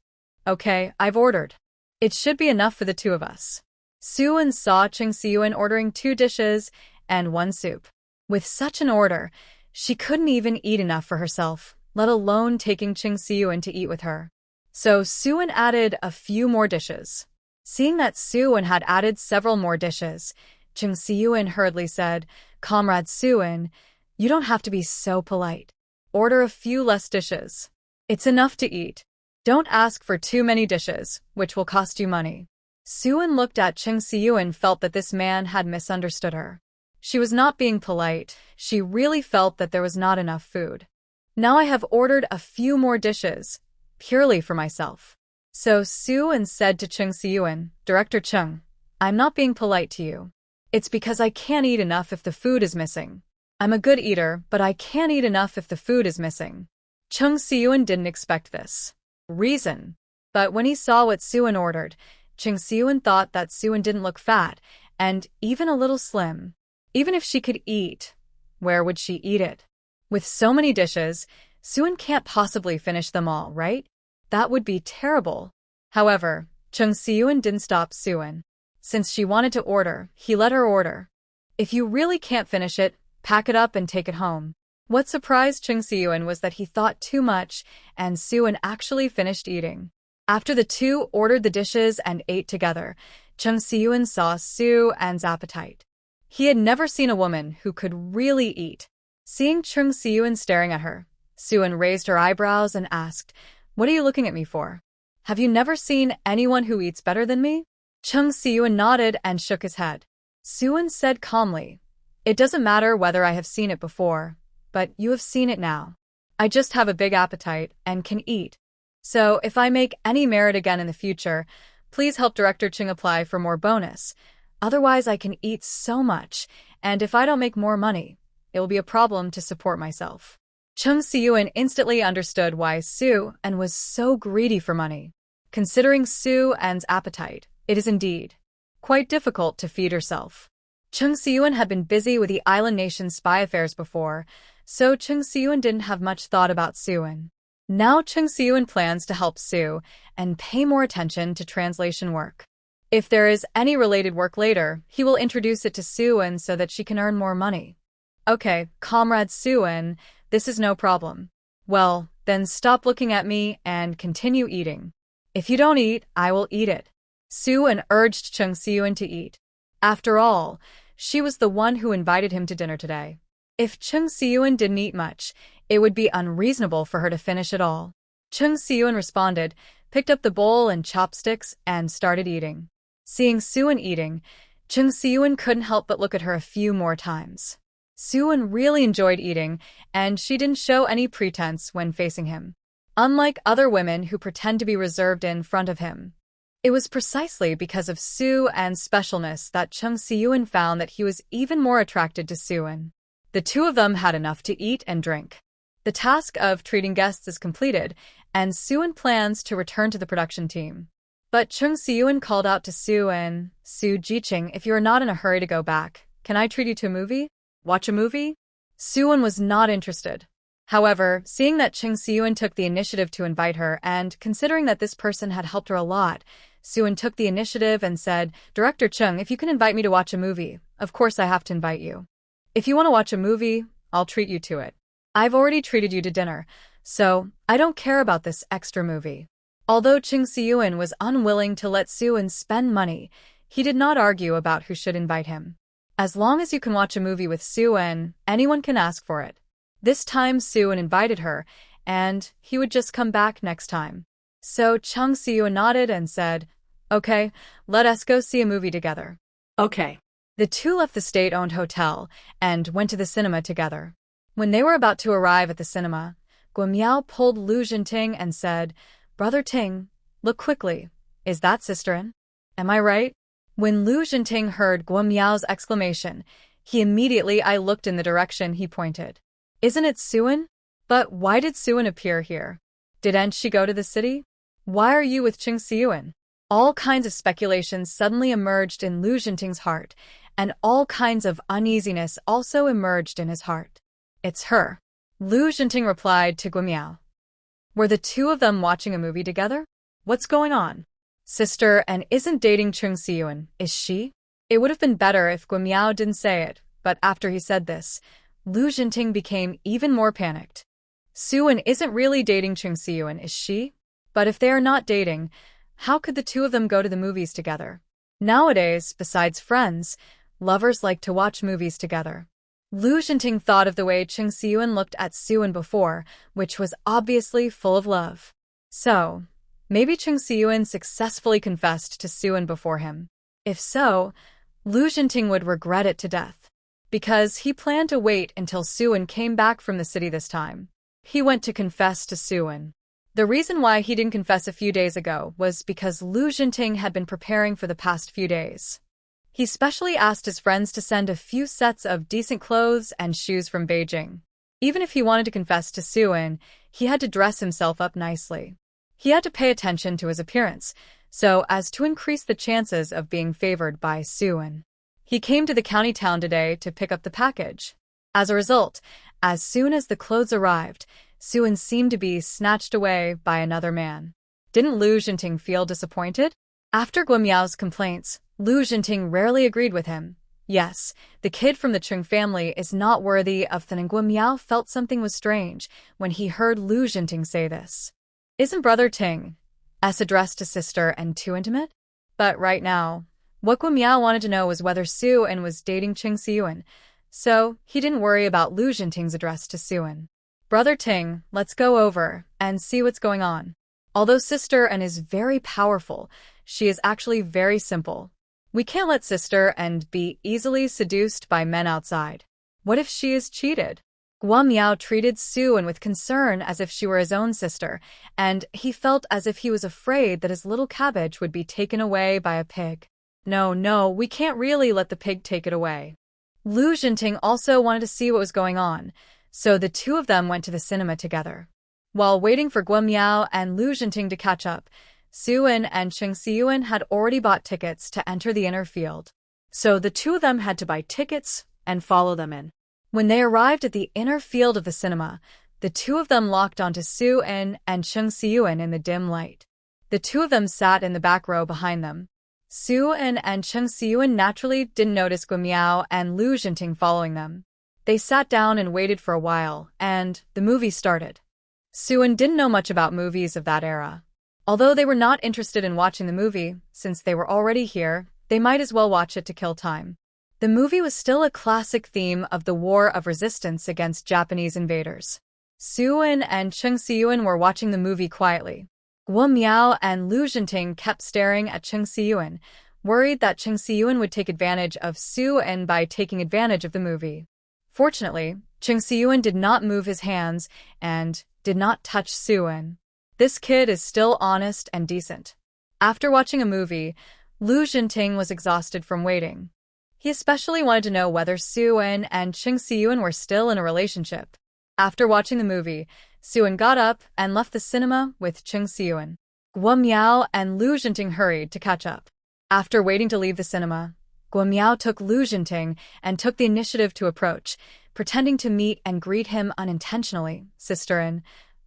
Okay, I've ordered. It should be enough for the two of us. Suyun saw Chung Siyun ordering 2 dishes and 1 soup. With such an order, she couldn't even eat enough for herself, let alone taking Chung Siyun to eat with her. So Suyun added a few more dishes. Seeing that Suyun had added several more dishes, Chung Siyun hurriedly said, "Comrade Suyun, you don't have to be so polite. Order a few less dishes. It's enough to eat. Don't ask for too many dishes, which will cost you money." Suyun looked at Chung Siyun and felt that this man had misunderstood her. She was not being polite, she really felt that there was not enough food. Now I have ordered a few more dishes, purely for myself. So Suyun said to Chung Siyun, "Director Chung, I'm not being polite to you. It's because I can't eat enough if the food is missing. I'm a good eater, but I can't eat enough if the food is missing." Chung Siyun didn't expect this reason, but when he saw what Suyun ordered, Chung Siyun thought that Suyun didn't look fat, and even a little slim. Even if she could eat, where would she eat it? With so many dishes, Suyun can't possibly finish them all, right? That would be terrible. However, Chung Siyun didn't stop Suyun. Since she wanted to order, he let her order. If you really can't finish it, pack it up and take it home. What surprised Chung Siyun was that he thought too much, and Suyun actually finished eating. After the two ordered the dishes and ate together, Chung Siyun saw Suyun's appetite. He had never seen a woman who could really eat. Seeing Chung Siyun staring at her, Suyun raised her eyebrows and asked, "What are you looking at me for? Have you never seen anyone who eats better than me?" Chung Siyun nodded and shook his head. Suyun said calmly, "It doesn't matter whether I have seen it before, but you have seen it now. I just have a big appetite and can eat. So if I make any merit again in the future, please help Director Chung apply for more bonus. Otherwise I can eat so much, and if I don't make more money, it will be a problem to support myself." Chung Siyun instantly understood why Suyun was so greedy for money. Considering Suyun's appetite, it is indeed quite difficult to feed herself. Chung Siyun had been busy with the island nation's spy affairs before, So Chung Siyun didn't have much thought about Suin. Now Chung Siyun plans to help Sue and pay more attention to translation work. If there is any related work later, he will introduce it to Suin so that she can earn more money. Okay, comrade Suin, this is no problem. Well, then stop looking at me and continue eating. If you don't eat, I will eat it. Suin urged Chung Siyun to eat. After all, she was the one who invited him to dinner today. If Chung Siyun didn't eat much, it would be unreasonable for her to finish it all. Chung Siyun responded, picked up the bowl and chopsticks, and started eating. Seeing Suin eating, Chung Siyun couldn't help but look at her a few more times. Suin really enjoyed eating, and she didn't show any pretense when facing him. Unlike other women who pretend to be reserved in front of him. It was precisely because of Suin's specialness that Chung Siyun found that he was even more attracted to Suin. The two of them had enough to eat and drink. The task of treating guests is completed, and Suin plans to return to the production team. But Chung Siyun called out to Suin, Su Jiqing, if you are not in a hurry to go back, can I treat you to a movie? Watch a movie? Suin was not interested. However, seeing that Chung Siyun took the initiative to invite her and considering that this person had helped her a lot, Suin took the initiative and said, Director Chung, if you can invite me to watch a movie, of course I have to invite you. If you want to watch a movie, I'll treat you to it. I've already treated you to dinner, so I don't care about this extra movie. Although Chung Siyun was unwilling to let Suin spend money, he did not argue about who should invite him. As long as you can watch a movie with Suin, anyone can ask for it. This time Suin invited her, and he would just come back next time. So Chung Siyun nodded and said, Okay, let us go see a movie together. Okay. The two left the state-owned hotel and went to the cinema together. When they were about to arrive at the cinema, Guamiao pulled Lu Jinting and said, Brother Ting, look quickly. Is that sister-in? Am I right? When Lu Jinting heard Guamiao's exclamation, he immediately looked in the direction he pointed. Isn't it Suin? But why did Suin appear here? Didn't she go to the city? Why are you with Chung Siyun? All kinds of speculations suddenly emerged in Lu Jinting's heart, and all kinds of uneasiness also emerged in his heart. It's her. Lu Jinting replied to Guamiao. Were the two of them watching a movie together? What's going on? Sister and isn't dating Chung Siyun, is she? It would have been better if Guamiao didn't say it, but after he said this, Lu Jinting became even more panicked. Suin isn't really dating Chung Siyun, is she? But if they are not dating, how could the two of them go to the movies together? Nowadays, besides friends, lovers like to watch movies together. Lu Jinting thought of the way Chung Siyun looked at Suin before, which was obviously full of love. So, maybe Chung Siyun successfully confessed to Suin before him. If so, Lu Jinting would regret it to death. Because he planned to wait until Suin came back from the city this time. He went to confess to Suin. The reason why he didn't confess a few days ago was because Lu Jinting had been preparing for the past few days. He specially asked his friends to send a few sets of decent clothes and shoes from Beijing. Even if he wanted to confess to Suin, he had to dress himself up nicely. He had to pay attention to his appearance, so as to increase the chances of being favored by Suin. He came to the county town today to pick up the package. As a result, as soon as the clothes arrived, Suin seemed to be snatched away by another man. Didn't Lu Jinting feel disappointed? After Guamiao's complaints, Lu Jinting rarely agreed with him. Yes, the kid from the Chung family is not worthy of Than, and Guamiao felt something was strange when he heard Lu Jinting say this. Isn't Brother Ting's addressed to sister and too intimate? But right now, what Guamiao wanted to know was whether Suin was dating Chung Siyun, so he didn't worry about Lu Jinting's address to Suin. Brother Ting, let's go over and see what's going on. Although Sister and is very powerful, she is actually very simple. We can't let Sister and be easily seduced by men outside. What if she is cheated? Guamiao treated Suin with concern as if she were his own sister, and he felt as if he was afraid that his little cabbage would be taken away by a pig. No, we can't really let the pig take it away. Lu Jinting also wanted to see what was going on, so the two of them went to the cinema together. While waiting for Guamiao and Lu Jinting to catch up, Suin and Chung Siyun had already bought tickets to enter the inner field. So the two of them had to buy tickets and follow them in. When they arrived at the inner field of the cinema, the two of them locked onto Soo-in and Chung Soo-in in the dim light. The two of them sat in the back row behind them. Soo-in and Chung Soo-in naturally didn't notice Guimiao and Lu Jinting following them. They sat down and waited for a while, and the movie started. Soo-in didn't know much about movies of that era. Although they were not interested in watching the movie, since they were already here, they might as well watch it to kill time. The movie was still a classic theme of the War of Resistance against Japanese invaders. Soo-in and Chung Soo-in were watching the movie quietly. Guimiao and Lu Jinting kept staring at Chung Soo-in, worried that Chung Soo-in would take advantage of Soo-in by taking advantage of the movie. Fortunately, Chung Soo-in did not move his hands and did not touch Soo-in. This kid is still honest and decent. After watching a movie, Lu Jinting was exhausted from waiting. He especially wanted to know whether Soo-in and Chung Soo-in were still in a relationship. After watching the movie, Soo-in got up and left the cinema with Chung Soo-in. Guimiao and Lu Jinting hurried to catch up. After waiting to leave the cinema, Guimiao took Lu Jinting and took the initiative to approach, pretending to meet and greet him unintentionally. "Sister-in,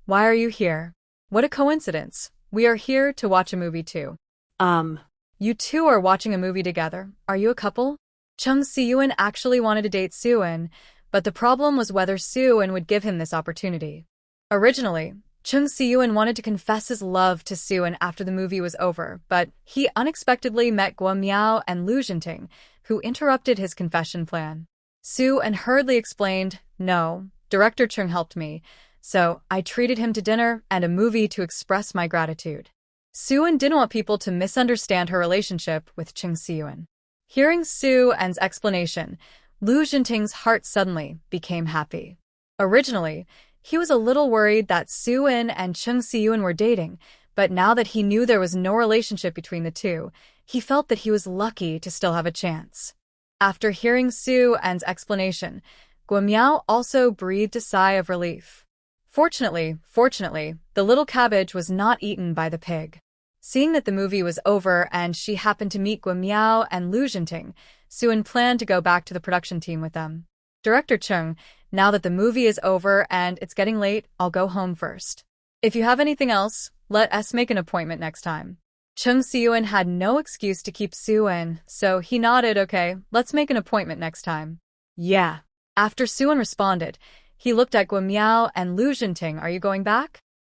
why are you here? What a coincidence. We are here to watch a movie too." You two are watching a movie together. Are you a couple? Chung Soo-in actually wanted to date Soo-in, but the problem was whether Soo-in would give him this opportunity. Originally, Chung Soo-in wanted to confess his love to Soo-in after the movie was over, but he unexpectedly met Guimiao and Lu Jinting, who interrupted his confession plan. Soo-in hurriedly explained, "No, Director Chung helped me, so I treated him to dinner and a movie to express my gratitude." Soo-in didn't want people to misunderstand her relationship with Chung Soo-in. Hearing Soo-in's explanation, Lu Jinting's heart suddenly became happy. Originally, he was a little worried that Soo-in and Chung Soo-in were dating, but now that he knew there was no relationship between the two, he felt that he was lucky to still have a chance. After hearing Soo-in's explanation, Guimiao also breathed a sigh of relief. Fortunately, the little cabbage was not eaten by the pig. Seeing that the movie was over and she happened to meet Guimiao and Lu Jinting, Soo-in planned to go back to the production team with them. "Director Chung, now that the movie is over and it's getting late, I'll go home first. If you have anything else, let us make an appointment next time." Chung Soo-in had no excuse to keep Soo-in, so he nodded, "Okay, let's make an appointment next time." "Yeah." After Soo-in responded, he looked at Guimiao and Lu Jinting. "Are you going back?"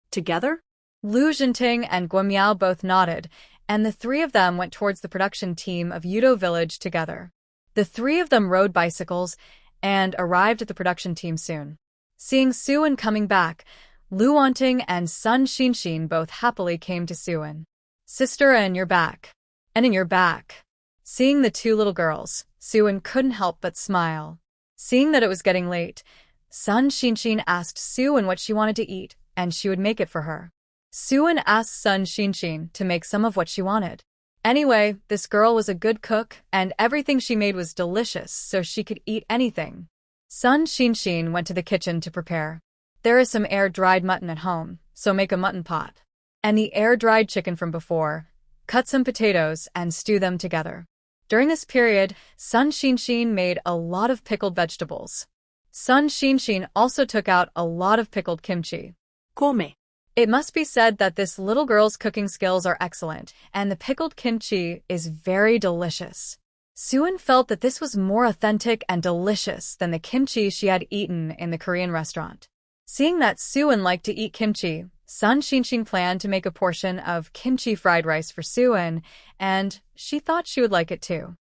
Together? Lu Jinting and Guimiao both nodded, and the three of them went towards the production team of Yudo Village together. The three of them rode bicycles and arrived at the production team soon. Seeing Soo-in coming back, Lu Wanting and Sun Xinshin both happily came to Soo-in. "Sister-in, you're back. And in your back." Seeing the two little girls, Soo-in couldn't help but smile. Seeing that it was getting late, Sun Xinshin asked Soo-in what she wanted to eat, and she would make it for her. Soo-in asked Sun Xinshin to make some of what she wanted. Anyway, this girl was a good cook, and everything she made was delicious, so she could eat anything. Sun Xinshin went to the kitchen to prepare. "There is some air-dried mutton at home, so make a mutton pot. And the air-dried chicken from before. Cut some potatoes and stew them together." During this period, Sun Xinshin made a lot of pickled vegetables. Sun Xinshin also took out a lot of pickled kimchi. Come. It must be said that this little girl's cooking skills are excellent, and the pickled kimchi is very delicious. Soo-in felt that this was more authentic and delicious than the kimchi she had eaten in the Korean restaurant. Seeing that Soo-in liked to eat kimchi, Sun Xinshin planned to make a portion of kimchi fried rice for Soo-in, and she thought she would like it too.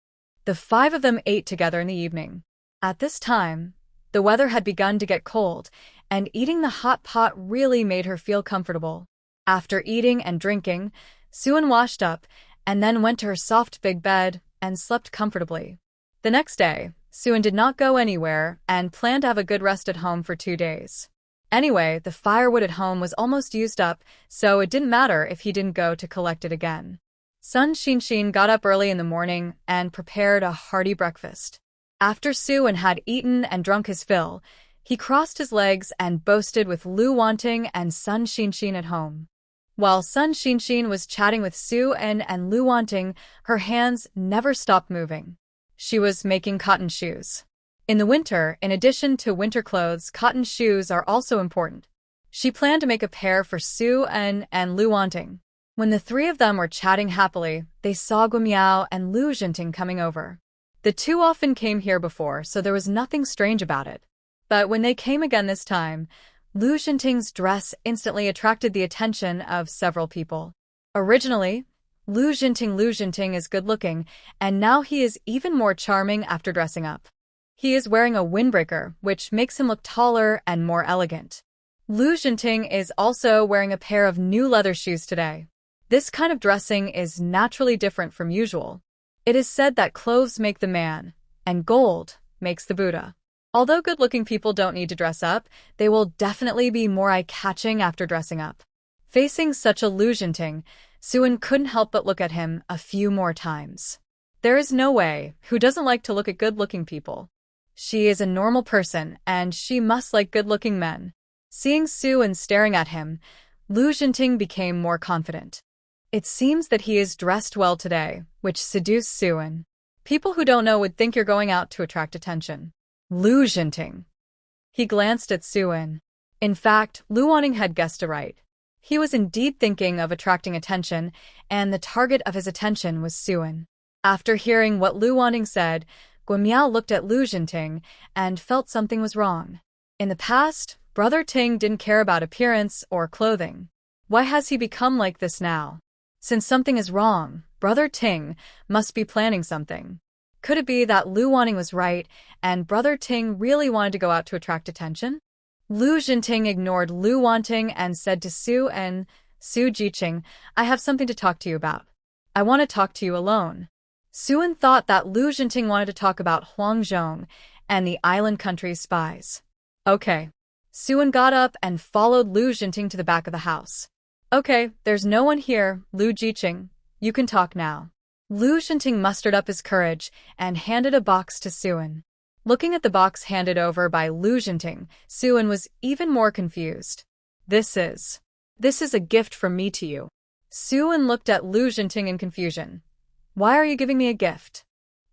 The five of them ate together in the evening. At this time, the weather had begun to get cold, and eating the hot pot really made her feel comfortable. After eating and drinking, Soo-in washed up and then went to her soft big bed and slept comfortably. The next day, Soo-in did not go anywhere and planned to have a good rest at home for 2 days. Anyway, the firewood at home was almost used up, so it didn't matter if he didn't go to collect it again. Sun Xinshin got up early in the morning and prepared a hearty breakfast. After Soo-in had eaten and drunk his fill, he crossed his legs and boasted with Lu Wanting and Sun Xinshin at home. While Sun Xinshin was chatting with Soo-in and Lu Wanting, her hands never stopped moving. She was making cotton shoes. In the winter, in addition to winter clothes, cotton shoes are also important. She planned to make a pair for Su-eun and Lu Wanting. When the three of them were chatting happily, they saw Guimiao and Lu Jinting coming over. The two often came here before, so there was nothing strange about it. But when they came again this time, Lu Jinting's dress instantly attracted the attention of several people. Originally, Lu Jinting is good-looking, and now he is even more charming after dressing up. He is wearing a windbreaker, which makes him look taller and more elegant. Lu Jinting is also wearing a pair of new leather shoes today. This kind of dressing is naturally different from usual. It is said that clothes make the man, and gold makes the Buddha. Although good-looking people don't need to dress up, they will definitely be more eye-catching after dressing up. Facing such a Lu Jinting, Su-eun couldn't help but look at him a few more times. There is no way who doesn't like to look at good-looking people. She is a normal person, and she must like good-looking men. Seeing Su-eun staring at him, Lu Jinting became more confident. It seems that he is dressed well today, which seduced Su-eun. People who don't know would think you're going out to attract attention. Lu Jinting. He glanced at Su-eun. In fact, Lu Wanting had guessed aright. He was indeed thinking of attracting attention, and the target of his attention was Su-eun. After hearing what Lu Wanting said, Guimiao looked at Lu Jinting and felt something was wrong. In the past, Brother Ting didn't care about appearance or clothing. Why has he become like this now? Since something is wrong, Brother Ting must be planning something. Could it be that Lu Wanting was right, and Brother Ting really wanted to go out to attract attention? Lu Jinting ignored Lu Wanting and said to Su-eun, Su Jiqing, I have something to talk to you about. I want to talk to you alone. Su-eun thought that Lu Jinting wanted to talk about Huangzhong and the island country's spies. Okay. Su-eun got up and followed Lu Jinting to the back of the house. Okay, there's no one here, Lu Jiqing. You can talk now. Lu Jinting mustered up his courage and handed a box to Su-eun. Looking at the box handed over by Lu Jinting, Su-eun was even more confused. This is a gift from me to you. Su-eun looked at Lu Jinting in confusion. Why are you giving me a gift?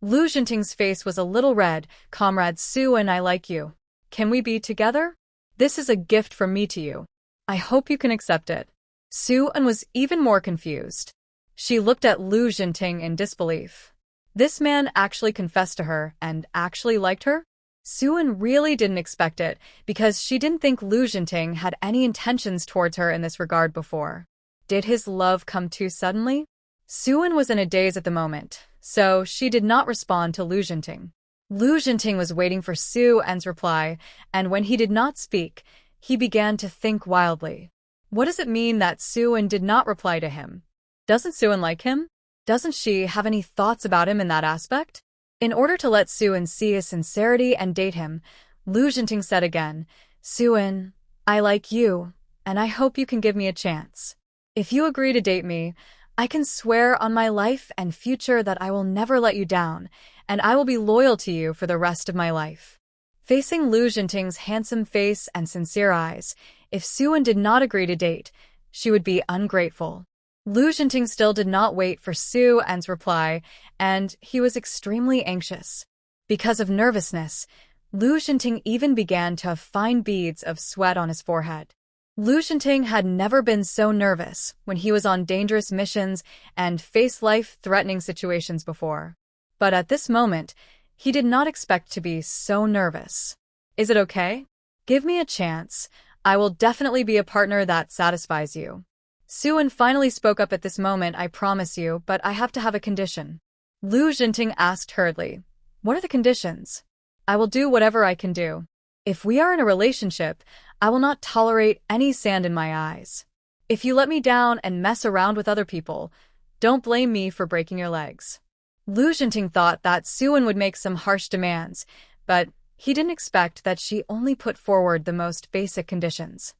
Lu Jinting's face was a little red. Comrade Su-eun, I like you. Can we be together? This is a gift from me to you. I hope you can accept it. Su-eun was even more confused. She looked at Lu Jinting in disbelief. This man actually confessed to her and actually liked her? Su-eun really didn't expect it because she didn't think Lu Jinting had any intentions towards her in this regard before. Did his love come too suddenly? Su-eun was in a daze at the moment, so she did not respond to Lu Jinting. Lu Jinting was waiting for Su-eun's reply, and when he did not speak, he began to think wildly. What does it mean that Su-eun did not reply to him? Doesn't Su-eun like him? Doesn't she have any thoughts about him in that aspect? In order to let Su-eun see his sincerity and date him, Lu Jinting said again, Su-eun, I like you, and I hope you can give me a chance. If you agree to date me, I can swear on my life and future that I will never let you down, and I will be loyal to you for the rest of my life. Facing Lu Jinting's handsome face and sincere eyes, if Su-eun did not agree to date, she would be ungrateful. Lu Jinting still did not wait for Su-eun's reply, and he was extremely anxious. Because of nervousness, Lu Jinting even began to have fine beads of sweat on his forehead. Lu Jinting had never been so nervous when he was on dangerous missions and faced life-threatening situations before. But at this moment, he did not expect to be so nervous. Is it okay? Give me a chance. I will definitely be a partner that satisfies you. Su-eun finally spoke up at this moment, I promise you, but I have to have a condition. Lu Jinting asked hurriedly, What are the conditions? I will do whatever I can do. If we are in a relationship, I will not tolerate any sand in my eyes. If you let me down and mess around with other people, don't blame me for breaking your legs. Lu Jinting thought that Su-eun would make some harsh demands, but he didn't expect that she only put forward the most basic conditions.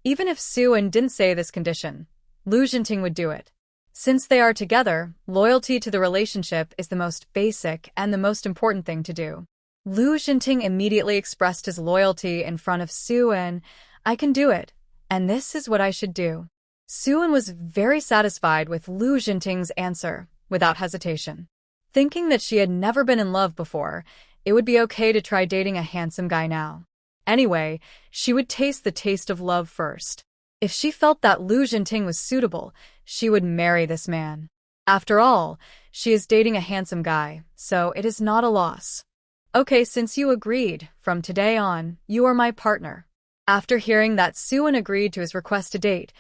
Even if Su-eun didn't say this condition, Lu Jinting would do it. Since they are together, loyalty to the relationship is the most basic and the most important thing to do. Lu Jinting immediately expressed his loyalty in front of Su-eun. I can do it, and this is what I should do. Su-eun was very satisfied with Lu Jinting's answer, without hesitation. Thinking that she had never been in love before, It would be okay to try dating a handsome guy now. Anyway, she would taste the taste of love first. If she felt that Lu Jinting was suitable, she would marry this man. After all, she is dating a handsome guy, so it is not a loss. Okay, since you agreed, from today on, you are my partner. After hearing that Suan agreed to his request to date,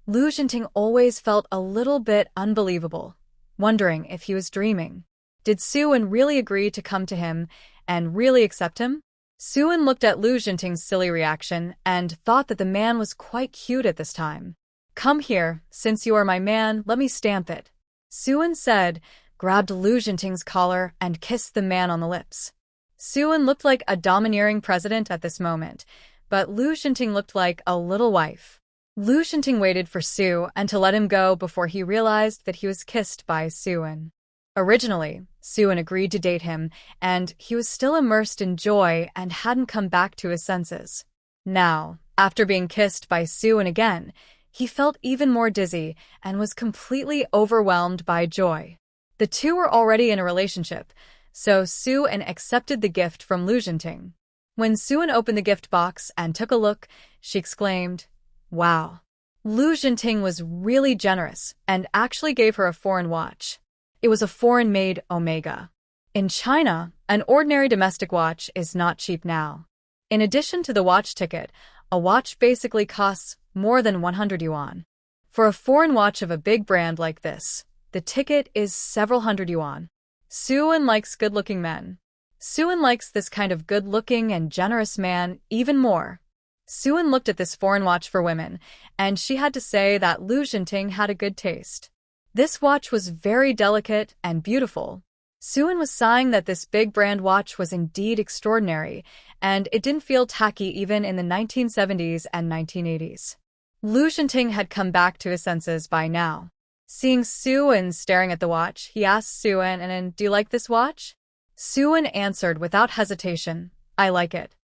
Lu Jinting always felt a little bit unbelievable, wondering if he was dreaming. Did Suan really agree to come to him and really accept him? Suan looked at Lu Jinting's silly reaction and thought that the man was quite cute at this time. Come here, since you are my man, let me stamp it. Suan said, grabbed Lu Jinting's collar and kissed the man on the lips. Suan looked like a domineering president at this moment, but Lu Jinting looked like a little wife. Lu Jinting waited for Suan to let him go before he realized that he was kissed by Suan. Originally, Suan agreed to date him, and he was still immersed in joy and hadn't come back to his senses. Now, after being kissed by Suan again, he felt even more dizzy and was completely overwhelmed by joy. The two were already in a relationship, so Suan accepted the gift from Lu Jinting. When Suan opened the gift box and took a look, she exclaimed, "Wow." Lu Jinting was really generous and actually gave her a foreign watch. It was a foreign-made Omega. In China, an ordinary domestic watch is not cheap now. In addition to the watch ticket, a watch basically costs more than 100 yuan. For a foreign watch of a big brand like this, the ticket is several hundred yuan. Suan likes good-looking men. Suan likes this kind of good-looking and generous man even more. Suan looked at this foreign watch for women, and she had to say that Lu Jinting had a good taste. This watch was very delicate and beautiful. Suan was sighing that this big brand watch was indeed extraordinary, and it didn't feel tacky even in the 1970s and 1980s. Lu Jinting had come back to his senses by now. Seeing Suan staring at the watch, he asked Suan, "And do you like this watch?" Suan answered without hesitation, "I like it."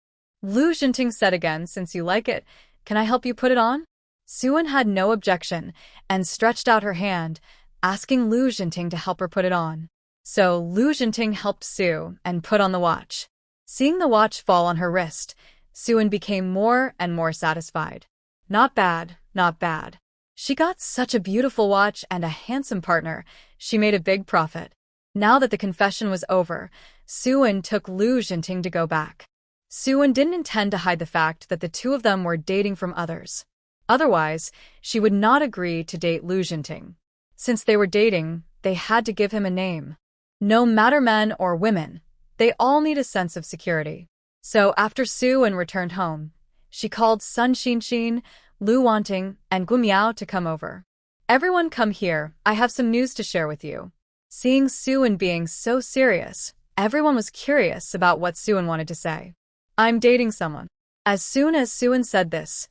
Lu Jinting said again, "Since you like it, can I help you put it on?" Suan had no objection and stretched out her hand, asking Lu Jinting to help her put it on. So Lu Jinting helped Suan and put on the watch. Seeing the watch fall on her wrist, Suan became more and more satisfied. Not bad, not bad. She got such a beautiful watch and a handsome partner. She made a big profit. Now that the confession was over, Suan took Lu Jinting to go back. Suan didn't intend to hide the fact that the two of them were dating from others. Otherwise, she would not agree to date Lu Jinting. Since they were dating, they had to give him a name. No matter men or women, they all need a sense of security. So after Suan returned home, she called Sun Xinxin, Lu Wanting, and Guimiao to come over. "Everyone come here, I have some news to share with you." Seeing Suan being so serious, everyone was curious about what Suan wanted to say. "I'm dating someone." As soon as Suan said this,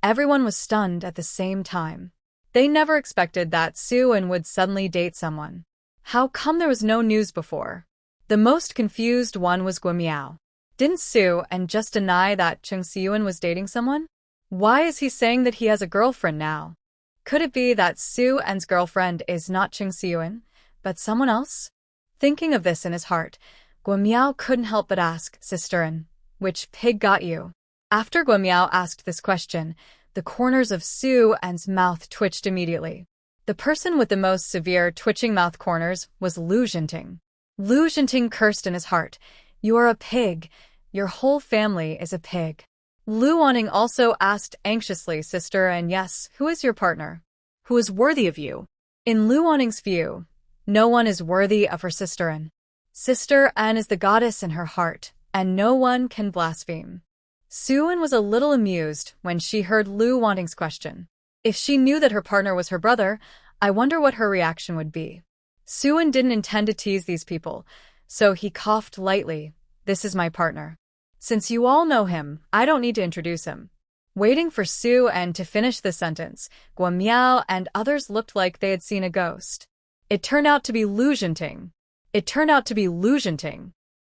everyone was stunned at the same time. They never expected that Suan would suddenly date someone. How come there was no news before? The most confused one was Guimiao. Didn't Suan just deny that Cheng Siyuan was dating someone? Why is he saying that he has a girlfriend now? Could it be that Suan's girlfriend is not Cheng Siyuan, but someone else? Thinking of this in his heart, Guimiao couldn't help but ask, "Sisterin, which pig got you?" After Guimiao asked this question, the corners of Suan's mouth twitched immediately. The person with the most severe twitching mouth corners was Lu Jinting. Lu Jinting cursed in his heart, "You are a pig. Your whole family is a pig." Lu Wanting also asked anxiously, "Sister, and yes, who is your partner? Who is worthy of you?" In Lu Wanting's view, no one is worthy of her Sister An. Sister An is the goddess in her heart, and no one can blaspheme. Suan was a little amused when she heard Lu Wanting's question. If she knew that her partner was her brother, I wonder what her reaction would be. Suan didn't intend to tease these people, so he coughed lightly. "This is my partner. Since you all know him, I don't need to introduce him." Waiting for Suan to finish the sentence, Guimiao and others looked like they had seen a ghost. It turned out to be Lu Jinting.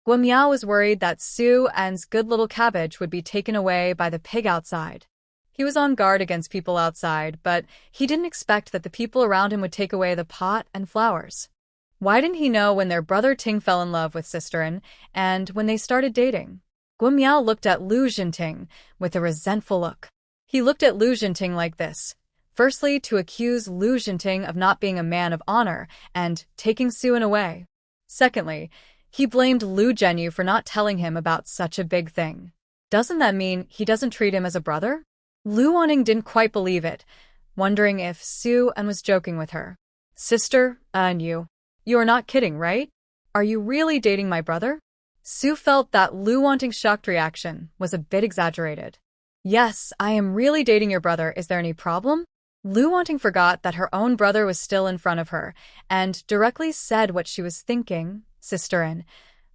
Guimiao was worried that Suan's good little cabbage would be taken away by the pig outside. He was on guard against people outside, but he didn't expect that the people around him would take away the pot and flowers. Why didn't he know when their brother Ting fell in love with Sister An and when they started dating? Guo Miao looked at Lu Jinting with a resentful look. He looked at Lu Jinting like this. Firstly, to accuse Lu Jinting of not being a man of honor and taking Suan away. Secondly, he blamed Lu Zhenyu for not telling him about such a big thing. Doesn't that mean he doesn't treat him as a brother? Lu Wanning didn't quite believe it, wondering if Su An was joking with her. Sister An, you are not kidding, right? Are you really dating my brother? Su felt that Lu Wanting's shocked reaction was a bit exaggerated. Yes, I am really dating your brother. Is there any problem? Lu Wanting forgot that her own brother was still in front of her and directly said what she was thinking. Sister An,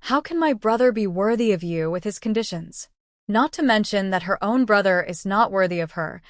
how can my brother be worthy of you with his conditions? Not to mention that her own brother is not worthy of her.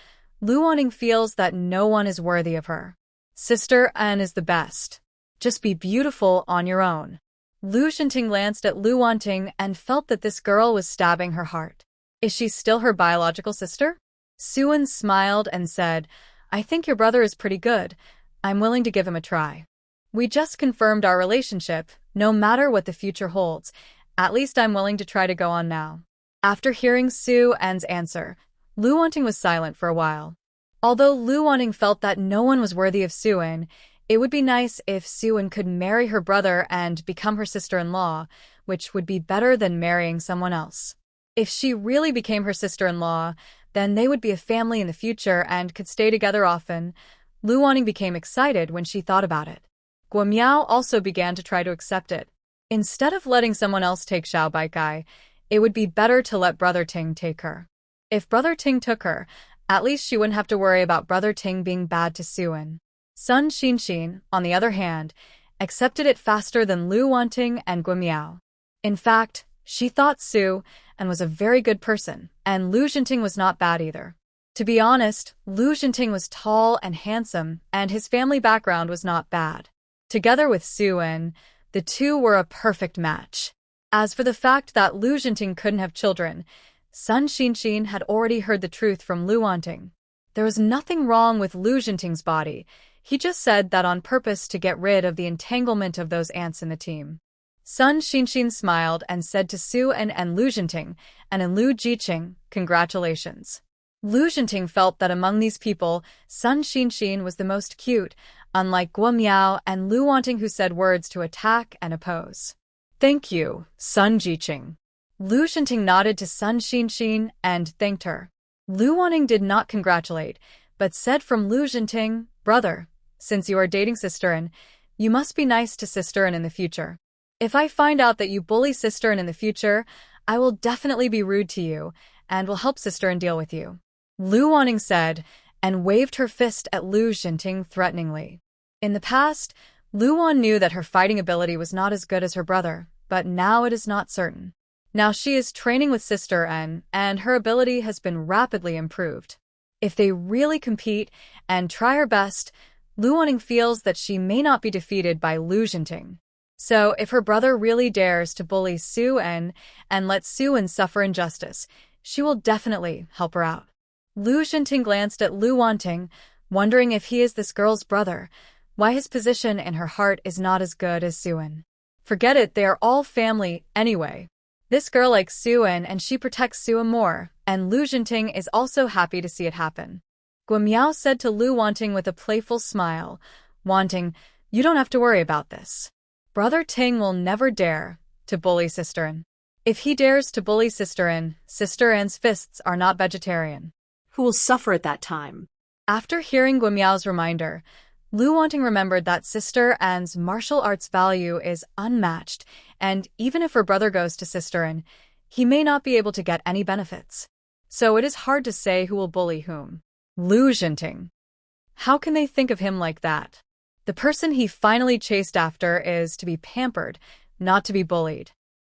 Lu Wanting feels that no one is worthy of her. Sister An is the best. Just be beautiful on your own. Lu Jinting glanced at Lu Wanting and felt that this girl was stabbing her heart. Is she still her biological sister? Suan smiled and said, I think your brother is pretty good. I'm willing to give him a try. We just confirmed our relationship, no matter what the future holds. At least I'm willing to try to go on now. After hearing Su An's answer, Lu Wanting was silent for a while. Although Lu Wanting felt that no one was worthy of Su An, it would be nice if Su An could marry her brother and become her sister-in-law, which would be better than marrying someone else. If she really became her sister-in-law, then they would be a family in the future and could stay together often. Lu Wanting became excited when she thought about it. Guo Miao also began to try to accept it. Instead of letting someone else take Xiao Baikai, it would be better to let Brother Ting take her. If Brother Ting took her, at least she wouldn't have to worry about Brother Ting being bad to Su An. Sun Xinxin, on the other hand, accepted it faster than Lu Wanting and Guo Miao. In fact, she thought Su An was a very good person, and Lu Jinting was not bad either. To be honest, Lu Jinting was tall and handsome, and his family background was not bad. Together with Su An, the two were a perfect match. As for the fact that Lu Jinting couldn't have children, Sun Xinxin had already heard the truth from Lu Wanting. There was nothing wrong with Lu Jinting's body. He just said that on purpose to get rid of the entanglement of those ants in the team. Sun Xinxin smiled and said to Su An and Lu Jinting, and Lu Jiqing, congratulations. Lu Jinting felt that among these people, Sun Xinxin was the most cute, unlike Guo Miao and Lu Wanting, who said words to attack and oppose. Thank you, Sun Jiqing. Lu Jinting nodded to Sun Xinxin and thanked her. Lu Wanting did not congratulate, but said from Lu Jinting, brother, since you are dating Sister An, you must be nice to Sister An in the future. If I find out that you bully Sister An in the future, I will definitely be rude to you and will help Sister An deal with you. Lu Wanting said, and waved her fist at Lu Jinting threateningly. In the past, Lu Wan knew that her fighting ability was not as good as her brother, but now it is not certain. Now she is training with Sister An, and her ability has been rapidly improved. If they really compete and try her best, Lu Wanning feels that she may not be defeated by Lu Jinting. So if her brother really dares to bully Su An and let Su An suffer injustice, she will definitely help her out. Lu Jinting glanced at Lu Wanting, wondering if he is this girl's brother, why his position in her heart is not as good as Su An. Forget it, they are all family anyway. This girl likes Su An and she protects Su An more, and Lu Jinting is also happy to see it happen. Guo Miao said to Lu Wanting with a playful smile, Wanting, you don't have to worry about this. Brother Ting will never dare to bully Sister An. If he dares to bully Sister An's fists are not vegetarian. Who will suffer at that time? After hearing Guo Miao's reminder, Lu Wanting remembered that Sister An's martial arts value is unmatched, and even if her brother goes to Sister An, he may not be able to get any benefits. So it is hard to say who will bully whom. Lu Jinting. How can they think of him like that? The person he finally chased after is to be pampered, not to be bullied.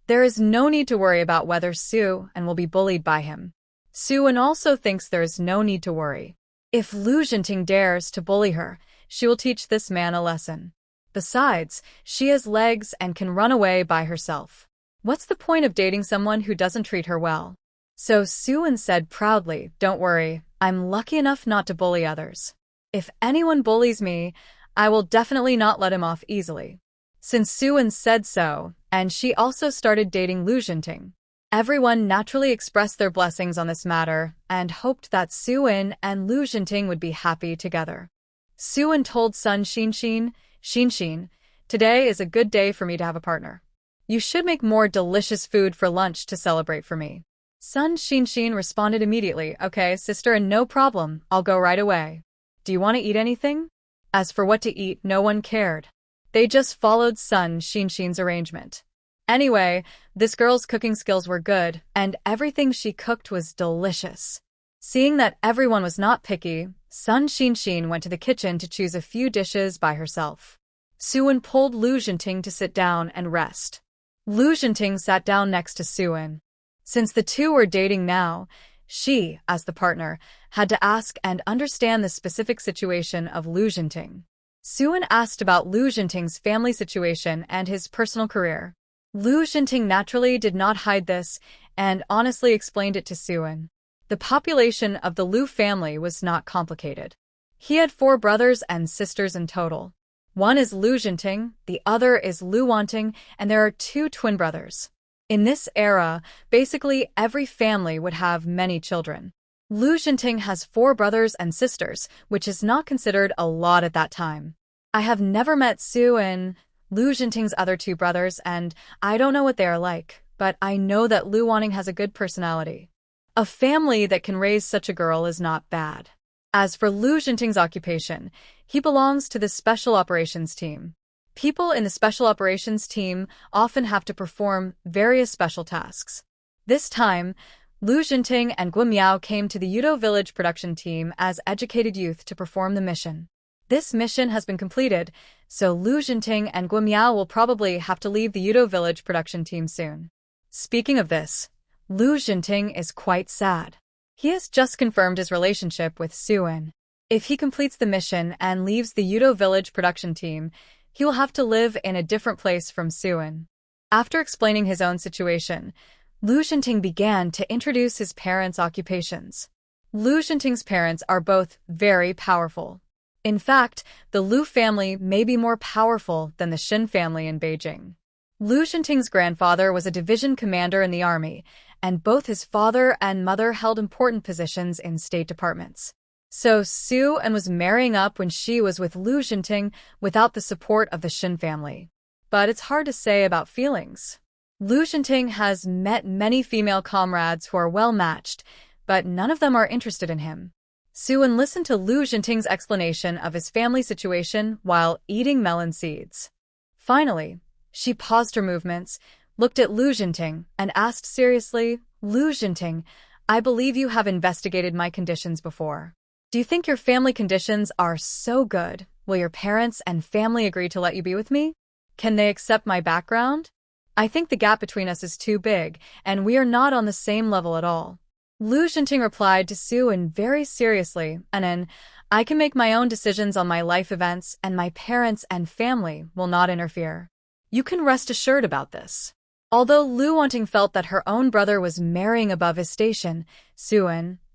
There is no need to worry about whether Su An will be bullied by him. Su An also thinks there is no need to worry. If Lu Jinting dares to bully her, she will teach this man a lesson. Besides, she has legs and can run away by herself. What's the point of dating someone who doesn't treat her well? So Su An said proudly, don't worry, I'm lucky enough not to bully others. If anyone bullies me, I will definitely not let him off easily. since Suan said so, and she also started dating Lu Jinting. Everyone naturally expressed their blessings on this matter and hoped that Suan and Lu Jinting would be happy together. Suan told Sun Xin, today is a good day for me to have a partner. You should make more delicious food for lunch to celebrate for me. Sun Xin responded immediately, okay, sister, and no problem, I'll go right away. Do you want to eat anything? As for what to eat, no one cared. They just followed Sun Xin's arrangement. Anyway, this girl's cooking skills were good, and everything she cooked was delicious. Seeing that everyone was not picky, Sun Xin went to the kitchen to choose a few dishes by herself. Suan pulled Lu Jinting to sit down and rest. Lu Jinting sat down next to Suan. Since the two were dating now, she, as the partner, had to ask and understand the specific situation of Lu Jinting. Suan asked about Lu Jinting's family situation and his personal career. Lu Jinting naturally did not hide this and honestly explained it to Suan. The population of the Lu family was not complicated. He had 4 brothers and sisters in total. One is Lu Jinting, the other is Lu Wanting, and there are 2 twin brothers. In this era, basically every family would have many children. Lu Jinting has 4 brothers and sisters, which is not considered a lot at that time. I have never met Suan, Lu Jinting's other 2 brothers, and I don't know what they are like, but I know that Lu Wanting has a good personality. A family that can raise such a girl is not bad. As for Lu Jinting's occupation, he belongs to the Special Operations Team. People in the Special Operations Team often have to perform various special tasks. This time, Lu Jinting and Guo Miao came to the Yudo Village production team as educated youth to perform the mission. This mission has been completed, so Lu Jinting and Guo Miao will probably have to leave the Yudo Village production team soon. Speaking of this, Lu Jinting is quite sad. He has just confirmed his relationship with Suan. If he completes the mission and leaves the Yudo Village production team, he will have to live in a different place from Suan. After explaining his own situation, Lu Jinting began to introduce his parents' occupations. Lu Jinting's parents are both very powerful. In fact, the Lu family may be more powerful than the Xin family in Beijing. Lu Jinting's grandfather was a division commander in the army, and both his father and mother held important positions in state departments. So Suan was marrying up when she was with Lu Jinting without the support of the Xin family. But it's hard to say about feelings. Lu Jinting has met many female comrades who are well-matched, but none of them are interested in him. Suan listened to Lu Jinting's explanation of his family situation while eating melon seeds. Finally, she paused her movements, looked at Lu Jinting, and asked seriously, Lu Jinting, I believe you have investigated my conditions before. Do you think your family conditions are so good? Will your parents and family agree to let you be with me? Can they accept my background? I think the gap between us is too big, and we are not on the same level at all. Lu Jinting replied to Suan very seriously, and I can make my own decisions on my life events, and my parents and family will not interfere. You can rest assured about this. Although Lu Wanting felt that her own brother was marrying above his station,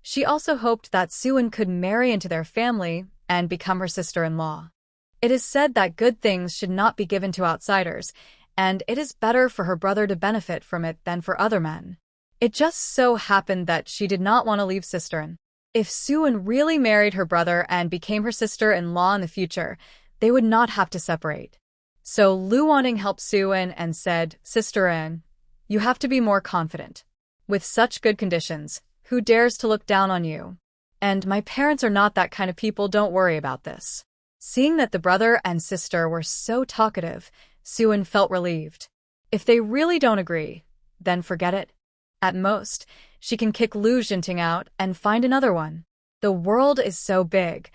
she also hoped that Suan could marry into their family and become her sister-in-law. It is said that good things should not be given to outsiders, and it is better for her brother to benefit from it than for other men. It just so happened that she did not want to leave sister-in. If Suan really married her brother and became her sister-in-law in the future, they would not have to separate. So Lu Wanting helped Suan and said, Sister-in, you have to be more confident. With such good conditions, who dares to look down on you? And my parents are not that kind of people, don't worry about this. Seeing that the brother and sister were so talkative, Suan felt relieved. If they really don't agree, then forget it. At most, she can kick Lu Jinting out and find another one. The world is so big.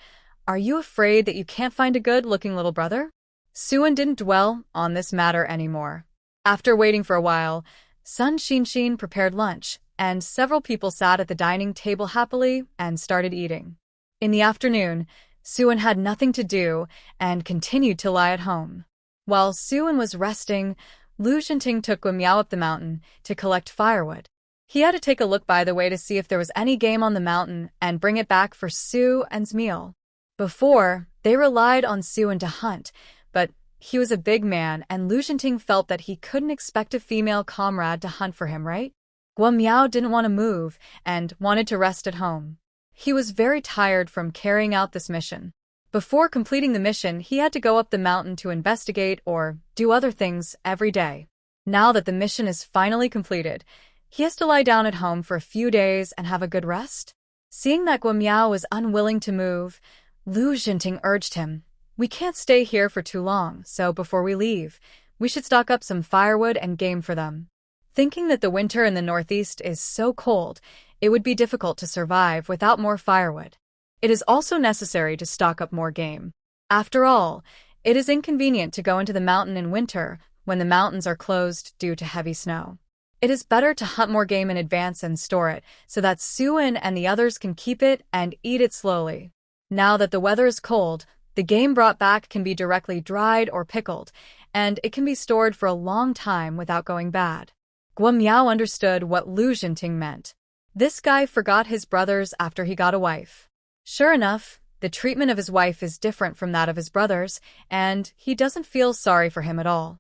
Are you afraid that you can't find a good-looking little brother? Suan didn't dwell on this matter anymore. After waiting for a while, Sun Xin prepared lunch, and several people sat at the dining table happily and started eating. In the afternoon, Suan had nothing to do and continued to lie at home. While Suan was resting, Lu Jinting took Guo Miao up the mountain to collect firewood. He had to take a look by the way to see if there was any game on the mountain and bring it back for Suan's meal. Before, they relied on Suan to hunt, but He was a big man, and Lu Jinting felt that he couldn't expect a female comrade to hunt for him, right? Guo Miao didn't want to move and wanted to rest at home. He was very tired from carrying out this mission. Before completing the mission, he had to go up the mountain to investigate or do other things every day. Now that the mission is finally completed, he has to lie down at home for a few days and have a good rest. Seeing that Guo Miao was unwilling to move, Lu Jinting urged him, "We can't stay here for too long, so before we leave, we should stock up some firewood and game for them." Thinking that the winter in the northeast is so cold, it would be difficult to survive without more firewood. It is also necessary to stock up more game. After all, it is inconvenient to go into the mountain in winter when the mountains are closed due to heavy snow. It is better to hunt more game in advance and store it so that Su-in and the others can keep it and eat it slowly. Now that the weather is cold, the game brought back can be directly dried or pickled, and it can be stored for a long time without going bad. Guo Miao understood what Lu Jinting meant. This guy forgot his brothers after he got a wife. Sure enough, the treatment of his wife is different from that of his brothers, and he doesn't feel sorry for him at all.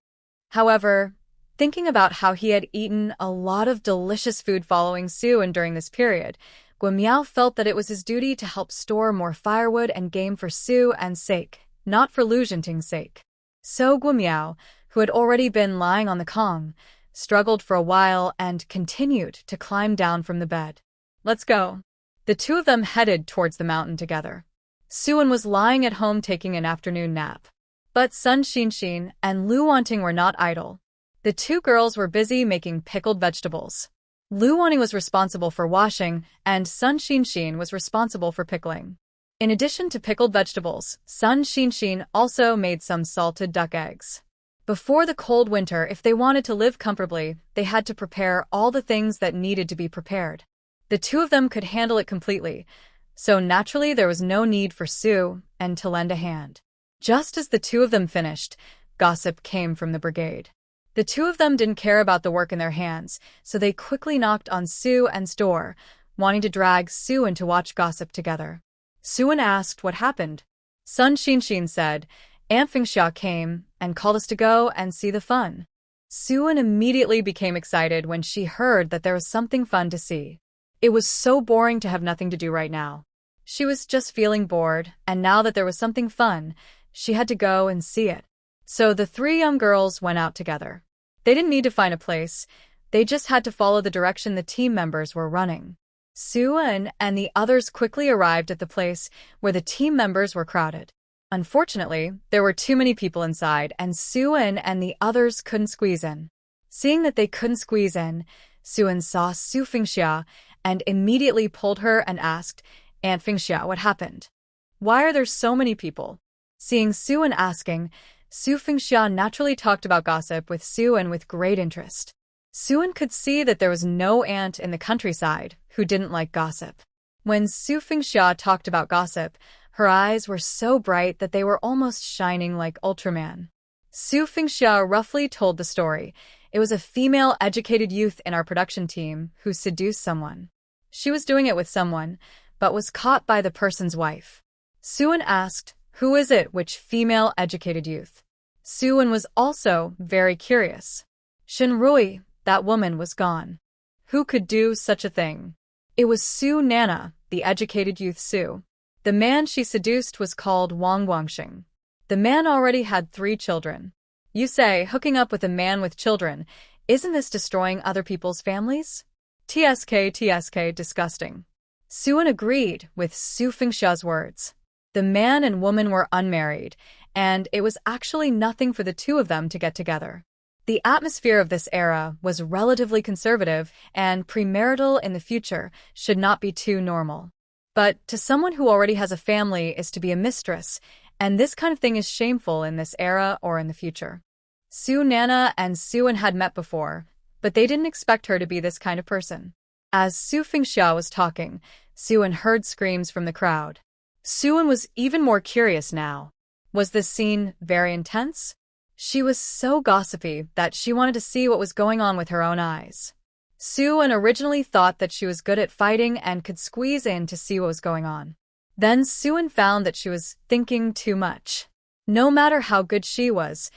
However, thinking about how he had eaten a lot of delicious food following Su-in during this period, Guo Miao felt that it was his duty to help store more firewood and game for Su-in's sake, not for Lu Jinting's sake. So Guo Miao, who had already been lying on the Kong, struggled for a while and continued to climb down from the bed. "Let's go." The two of them headed towards the mountain together. Su-in was lying at home taking an afternoon nap. But Sun Xinxin and Lu Wanting were not idle. The two girls were busy making pickled vegetables. Lu Wanting was responsible for washing, and Sun Xinxin was responsible for pickling. In addition to pickled vegetables, Sun Xinxin also made some salted duck eggs. Before the cold winter, if they wanted to live comfortably, they had to prepare all the things that needed to be prepared. The two of them could handle it completely, so naturally there was no need for Su-in to lend a hand. Just as the two of them finished, gossip came from the brigade. The two of them didn't care about the work in their hands, so they quickly knocked on Su-in's door, wanting to drag Su-in to watch gossip together. Su-in asked what happened. Sun Xinxin said, "Aunt Fengxia came and called us to go and see the fun." Su-in immediately became excited when she heard that there was something fun to see. It was so boring to have nothing to do right now. She was just feeling bored, and now that there was something fun, she had to go and see it. So the three young girls went out together. They didn't need to find a place, they just had to follow the direction the team members were running. Su-in and the others quickly arrived at the place where the team members were crowded. Unfortunately, there were too many people inside, and Su-in and the others couldn't squeeze in. Seeing that they couldn't squeeze in, Su-in saw Su Fengxia and immediately pulled her and asked, "Aunt Fengxia, what happened? Why are there so many people?" Seeing Su-in asking, Su Fengxia naturally talked about gossip with Su-in with great interest. Su-in could see that there was no aunt in the countryside who didn't like gossip. When Su Fengxia talked about gossip, her eyes were so bright that they were almost shining like Ultraman. Su Fengxia roughly told the story. It was a female educated youth in our production team who seduced someone. She was doing it with someone, but was caught by the person's wife. Su-in asked, "Who is it, which female educated youth?" Su-in was also very curious. Shinrui, that woman, was gone. Who could do such a thing? It was Su Nana, the educated youth Su. The man she seduced was called Wang Guangxing. The man already had 3 children. You say, hooking up with a man with children, isn't this destroying other people's families? TSK, disgusting. Su-in agreed with Su Fengxia's words. The man and woman were unmarried, and it was actually nothing for the two of them to get together. The atmosphere of this era was relatively conservative, and premarital in the future should not be too normal. But to someone who already has a family is to be a mistress, and this kind of thing is shameful in this era or in the future. Su Nana and Su-in had met before, but they didn't expect her to be this kind of person. As Su Fengxia was talking, Su-in heard screams from the crowd. Su-in was even more curious now. Was this scene very intense? She was so gossipy that she wanted to see what was going on with her own eyes. Su-in originally thought that she was good at fighting and could squeeze in to see what was going on. Then Su-in found that she was thinking too much. No matter how good she was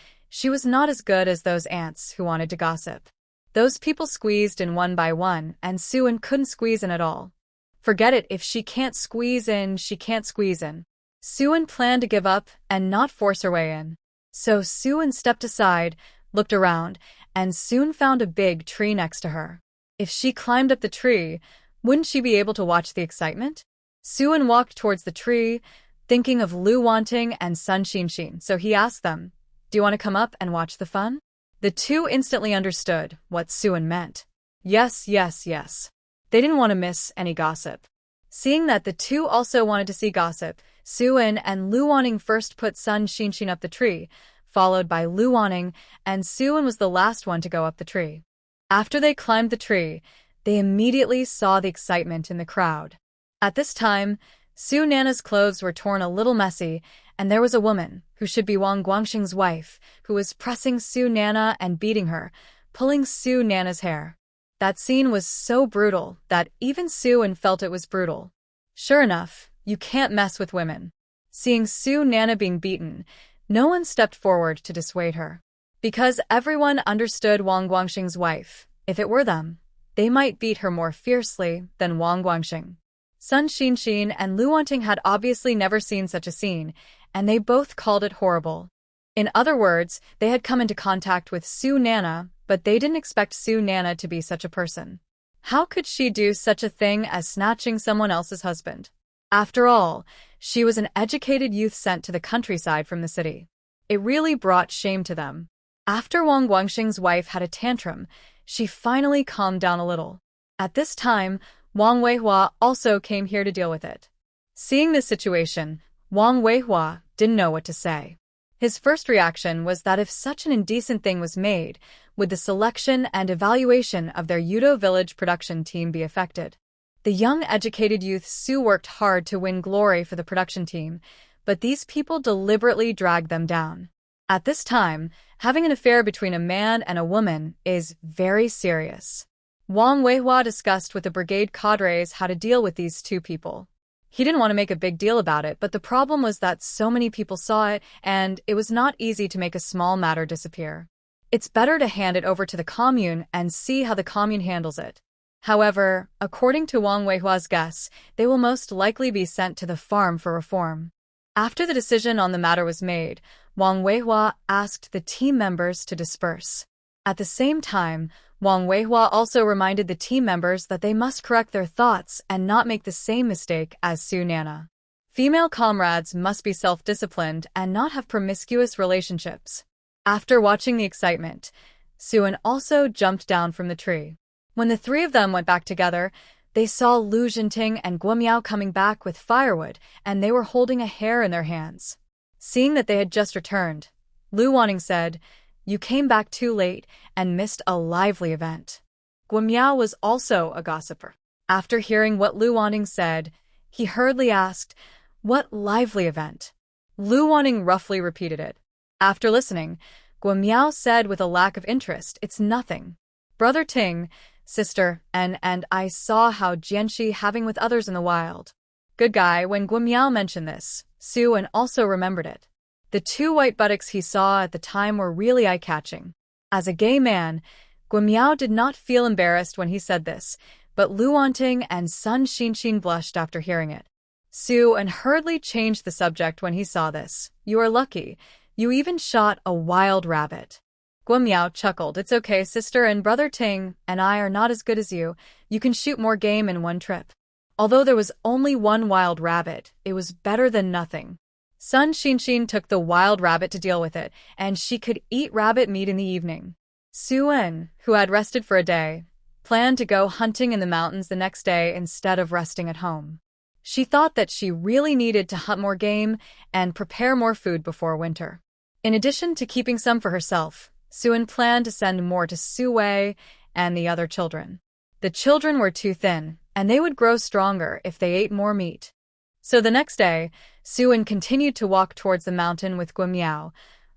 not as good as those ants who wanted to gossip. Those people squeezed in one by one, and Suin couldn't squeeze in at all. Forget it, if she can't squeeze in, she can't squeeze in. Suin planned to give up and not force her way in. So Suin stepped aside, looked around, and soon found a big tree next to her. If she climbed up the tree, wouldn't she be able to watch the excitement? Suin walked towards the tree, thinking of Lu Wanting and Sun Xinxin, so he asked them, "Do you want to come up and watch the fun?" The two instantly understood what Suin meant. Yes, yes, yes. They didn't want to miss any gossip. Seeing that the two also wanted to see gossip, Suin and Lu Wanting first put Sun Xinxin up the tree, followed by Lu Wanting, and Suin was the last one to go up the tree. After they climbed the tree, they immediately saw the excitement in the crowd. At this time, Su Nana's clothes were torn a little messy, and there was a woman, who should be Wang Guangxing's wife, who was pressing Su Nana and beating her, pulling Su Nana's hair. That scene was so brutal that even Suin felt it was brutal. Sure enough, you can't mess with women. Seeing Su Nana being beaten, no one stepped forward to dissuade her. Because everyone understood Wang Guangxing's wife, if it were them, they might beat her more fiercely than Wang Guangxing. Sun Xinxin and Lu Wanting had obviously never seen such a scene, and they both called it horrible. In other words, they had come into contact with Su Nana, but they didn't expect Su Nana to be such a person. How could she do such a thing as snatching someone else's husband? After all, she was an educated youth sent to the countryside from the city. It really brought shame to them. After Wang Guangxing's wife had a tantrum, she finally calmed down a little. At this time, Wang Weihua also came here to deal with it. Seeing this situation, Wang Weihua didn't know what to say. His first reaction was that if such an indecent thing was made, would the selection and evaluation of their Yudo village production team be affected? The young educated youth Su worked hard to win glory for the production team, but these people deliberately dragged them down. At this time, having an affair between a man and a woman is very serious. Wang Weihua discussed with the brigade cadres how to deal with these two people. He didn't want to make a big deal about it, but the problem was that so many people saw it, and it was not easy to make a small matter disappear. It's better to hand it over to the commune and see how the commune handles it. However, according to Wang Weihua's guess, they will most likely be sent to the farm for reform. After the decision on the matter was made, Wang Weihua asked the team members to disperse. At the same time, Wang Weihua also reminded the team members that they must correct their thoughts and not make the same mistake as Su Nana. Female comrades must be self-disciplined and not have promiscuous relationships. After watching the excitement, Suin also jumped down from the tree. When the three of them went back together, they saw Lu Jinting and Guomiao coming back with firewood, and they were holding a hare in their hands. Seeing that they had just returned, Lu Wanting said, "You came back too late and missed a lively event." Guomiao was also a gossiper. After hearing what Lu Wanting said, he hurriedly asked, "What lively event?" Lu Wanting roughly repeated it. After listening, Guomiao said with a lack of interest, "It's nothing. Brother Ting, sister, and I saw how Jianxi having with others in the wild." Good guy. When Guomiao mentioned this, Suin also remembered it. The two white buttocks he saw at the time were really eye-catching. As a gay man, Guomiao did not feel embarrassed when he said this, but Lu Wanting and Sun Xinxin blushed after hearing it. Suin hurriedly changed the subject when he saw this. "You are lucky. You even shot a wild rabbit." Guomiao chuckled. "It's okay, sister, and Brother Ting and I are not as good as you. You can shoot more game in one trip." Although there was only one wild rabbit, it was better than nothing. Sun Xinxin took the wild rabbit to deal with it, and she could eat rabbit meat in the evening. Suin, who had rested for a day, planned to go hunting in the mountains the next day instead of resting at home. She thought that she really needed to hunt more game and prepare more food before winter. In addition to keeping some for herself, Suin planned to send more to Su Wei and the other children. The children were too thin, and they would grow stronger if they ate more meat. So the next day, Suin continued to walk towards the mountain with Guomiao,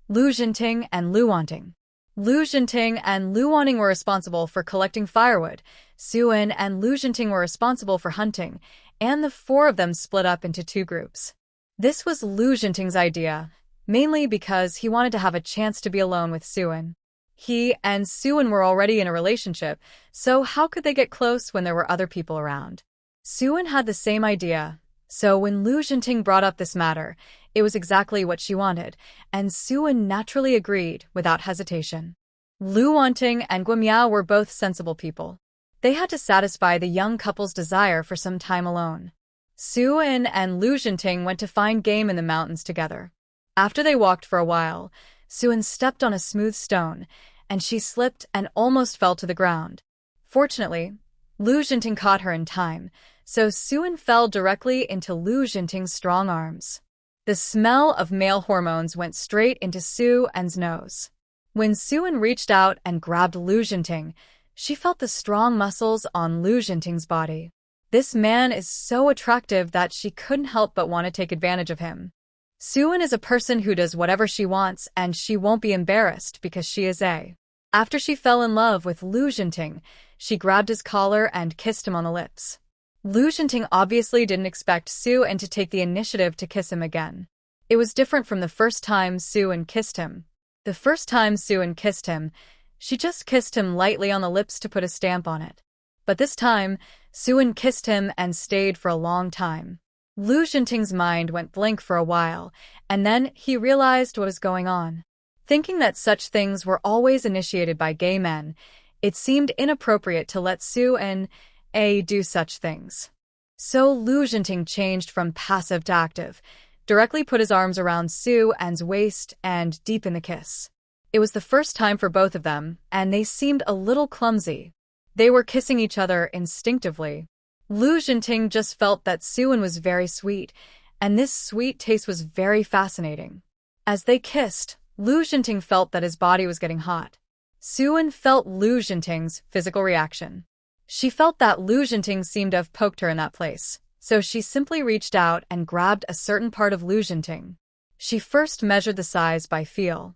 Lu Jinting, and Lu Wanting. Lu Jinting and Lu Wanting were responsible for collecting firewood, Suin and Lu Jinting were responsible for hunting, and the four of them split up into two groups. This was Lu Jinting's idea, mainly because he wanted to have a chance to be alone with Suin. He and Suin were already in a relationship, so how could they get close when there were other people around? Suin had the same idea, so when Lu Jinting brought up this matter, it was exactly what she wanted, and Suin naturally agreed without hesitation. Lu Wanting and Guimiao were both sensible people. They had to satisfy the young couple's desire for some time alone. Suin and Lu Jinting went to find game in the mountains together. After they walked for a while, Suin stepped on a smooth stone, and she slipped and almost fell to the ground. Fortunately, Lu Jinting caught her in time, so Suin fell directly into Lu Jinting's strong arms. The smell of male hormones went straight into Suin's nose. When Suin reached out and grabbed Lu Jinting, she felt the strong muscles on Lu Jinting's body. This man is so attractive that she couldn't help but want to take advantage of him. Suin is a person who does whatever she wants and she won't be embarrassed because she is a. After she fell in love with Lu Jinting, she grabbed his collar and kissed him on the lips. Lu Jinting obviously didn't expect Suin to take the initiative to kiss him again. It was different from the first time Suin kissed him. The first time Suin kissed him, she just kissed him lightly on the lips to put a stamp on it. But this time, Suin kissed him and stayed for a long time. Lu Jinting's mind went blank for a while, and then he realized what was going on. Thinking that such things were always initiated by gay men, it seemed inappropriate to let Suin do such things. So Lu Jinting changed from passive to active, directly put his arms around Suin's waist and deepened the kiss. It was the first time for both of them, and they seemed a little clumsy. They were kissing each other instinctively. Lu Jinting just felt that Suin was very sweet, and this sweet taste was very fascinating. As they kissed, Lu Jinting felt that his body was getting hot. Suin felt Lu Jinting's physical reaction. She felt that Lu Jinting seemed to have poked her in that place, so she simply reached out and grabbed a certain part of Lu Jinting. She first measured the size by feel.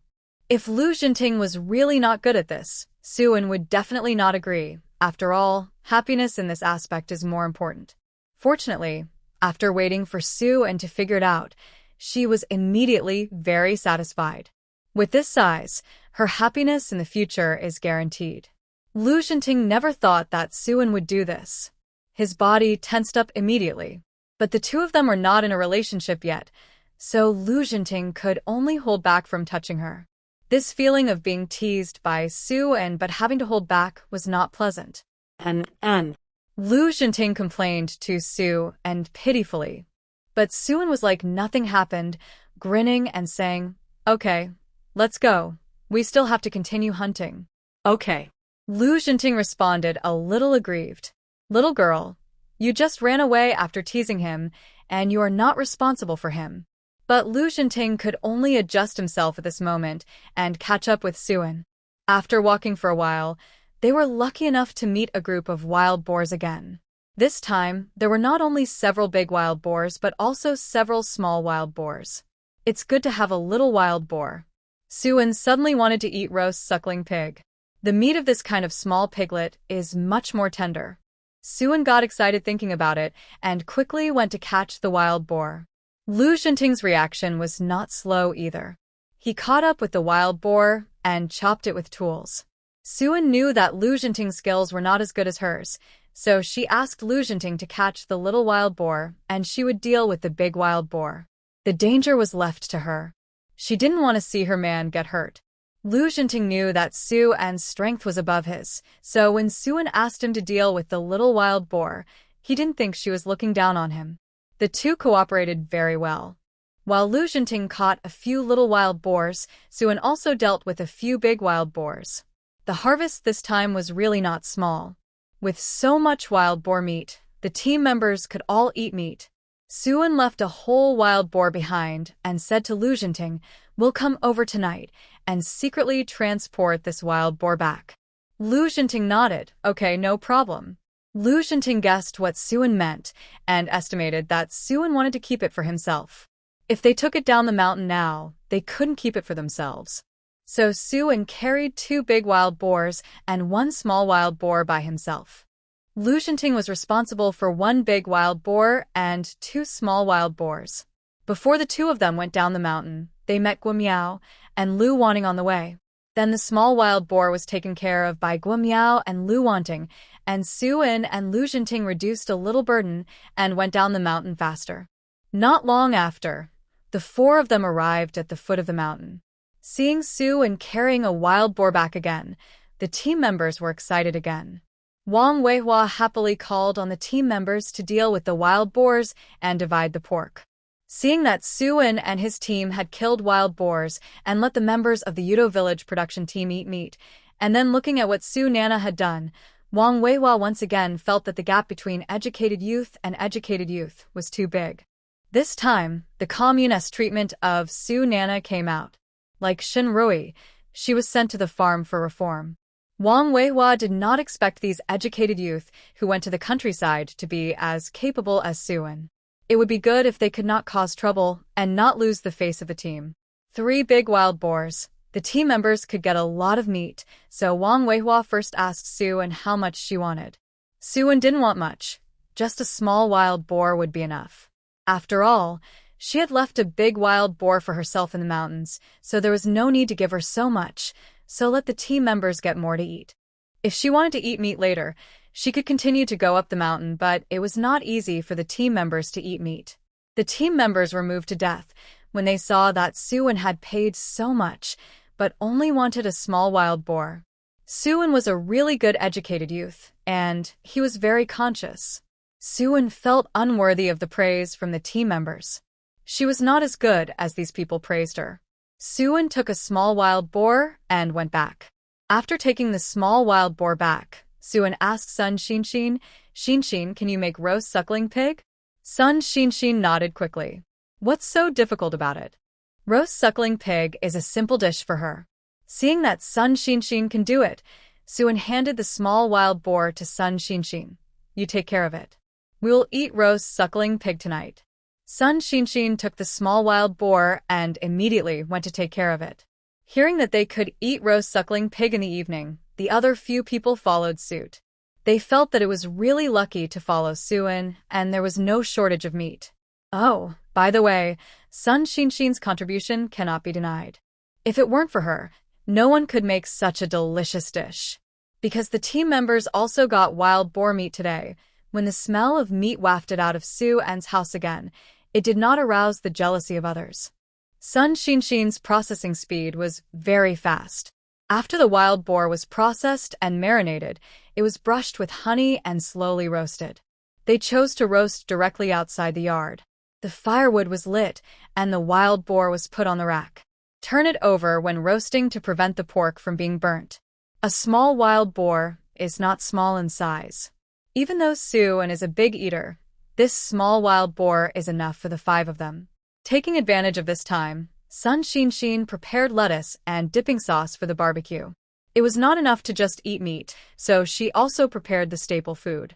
If Lu Jinting was really not good at this, Suin would definitely not agree. After all, happiness in this aspect is more important. Fortunately, after waiting for Suin to figure it out, she was immediately very satisfied. With this size, her happiness in the future is guaranteed. Lu Jinting never thought that Suin would do this. His body tensed up immediately. But the two of them were not in a relationship yet, so Lu Jinting could only hold back from touching her. This feeling of being teased by Suin but having to hold back was not pleasant. Lu Jinting complained to Suin pitifully. But Suin was like nothing happened, grinning and saying, "Okay, let's go. We still have to continue hunting." Okay. Lu Jinting responded a little aggrieved. "Little girl, you just ran away after teasing him, and you are not responsible for him." But Lu Jinting could only adjust himself at this moment and catch up with Suin. After walking for a while, they were lucky enough to meet a group of wild boars again. This time, there were not only several big wild boars but also several small wild boars. It's good to have a little wild boar. Suin suddenly wanted to eat roast suckling pig. The meat of this kind of small piglet is much more tender. Suin got excited thinking about it and quickly went to catch the wild boar. Lu Jinting's reaction was not slow either. He caught up with the wild boar and chopped it with tools. Suin knew that Lu Jinting's skills were not as good as hers, so she asked Lu Jinting to catch the little wild boar and she would deal with the big wild boar. The danger was left to her. She didn't want to see her man get hurt. Lu Jinting knew that Suin's strength was above his, so when Suin asked him to deal with the little wild boar, he didn't think she was looking down on him. The two cooperated very well. While Lu Jinting caught a few little wild boars, Suin also dealt with a few big wild boars. The harvest this time was really not small. With so much wild boar meat, the team members could all eat meat. Suin left a whole wild boar behind and said to Lu Jinting, "We'll come over tonight and secretly transport this wild boar back." Lu Jinting nodded, "Okay, no problem." Lu Jinting guessed what Suin meant and estimated that Suin wanted to keep it for himself. If they took it down the mountain now, they couldn't keep it for themselves. So Suin carried 2 big wild boars and 1 small wild boar by himself. Lu Jinting was responsible for 1 big wild boar and 2 small wild boars. Before the two of them went down the mountain, they met Guamiao and Lu Wanting on the way. Then the small wild boar was taken care of by Guamiao and Lu Wanting, and Su In and Lu Jinting reduced a little burden and went down the mountain faster. Not long after, the four of them arrived at the foot of the mountain. Seeing Su In carrying a wild boar back again, the team members were excited again. Wang Weihua happily called on the team members to deal with the wild boars and divide the pork. Seeing that Su In and his team had killed wild boars and let the members of the Yudo village production team eat meat, and then looking at what Su Nana had done, Wang Weihua once again felt that the gap between educated youth and educated youth was too big. This time, the communist treatment of Su Nana came out. Like Shin Rui, she was sent to the farm for reform. Wang Weihua did not expect these educated youth who went to the countryside to be as capable as Su In. It would be good if they could not cause trouble and not lose the face of the team. 3 big wild boars. The team members could get a lot of meat, so Wang Weihua first asked Su In how much she wanted. Su In didn't want much. Just a small wild boar would be enough. After all, she had left a big wild boar for herself in the mountains, so there was no need to give her so much, so let the team members get more to eat. If she wanted to eat meat later, she could continue to go up the mountain, but it was not easy for the team members to eat meat. The team members were moved to death when they saw that Su In had paid so much, but only wanted a small wild boar. Su In was a really good educated youth, and he was very conscious. Su In felt unworthy of the praise from the team members. She was not as good as these people praised her. Su In took a small wild boar and went back. After taking the small wild boar back, Su In asked Sun Xinshin, "Xinshin, can you make roast suckling pig?" Sun Xinshin nodded quickly. What's so difficult about it? Roast suckling pig is a simple dish for her. Seeing that Sun Xinshin can do it, Su In handed the small wild boar to Sun Xinshin. You take care of it. We will eat roast suckling pig tonight. Sun Xinshin took the small wild boar and immediately went to take care of it. Hearing that they could eat roast suckling pig in the evening, the other few people followed suit. They felt that it was really lucky to follow Su In, and there was no shortage of meat. Oh, by the way, Sun Xinshin's contribution cannot be denied. If it weren't for her, no one could make such a delicious dish. Because the team members also got wild boar meat today, when the smell of meat wafted out of Su In's house again, it did not arouse the jealousy of others. Sun Xinshin's processing speed was very fast. After the wild boar was processed and marinated, it was brushed with honey and slowly roasted. They chose to roast directly outside the yard. The firewood was lit, and the wild boar was put on the rack. Turn it over when roasting to prevent the pork from being burnt. A small wild boar is not small in size. Even though Su In is a big eater, this small wild boar is enough for the 5 of them. Taking advantage of this time, Sun Xinshin prepared lettuce and dipping sauce for the barbecue. It was not enough to just eat meat, so she also prepared the staple food.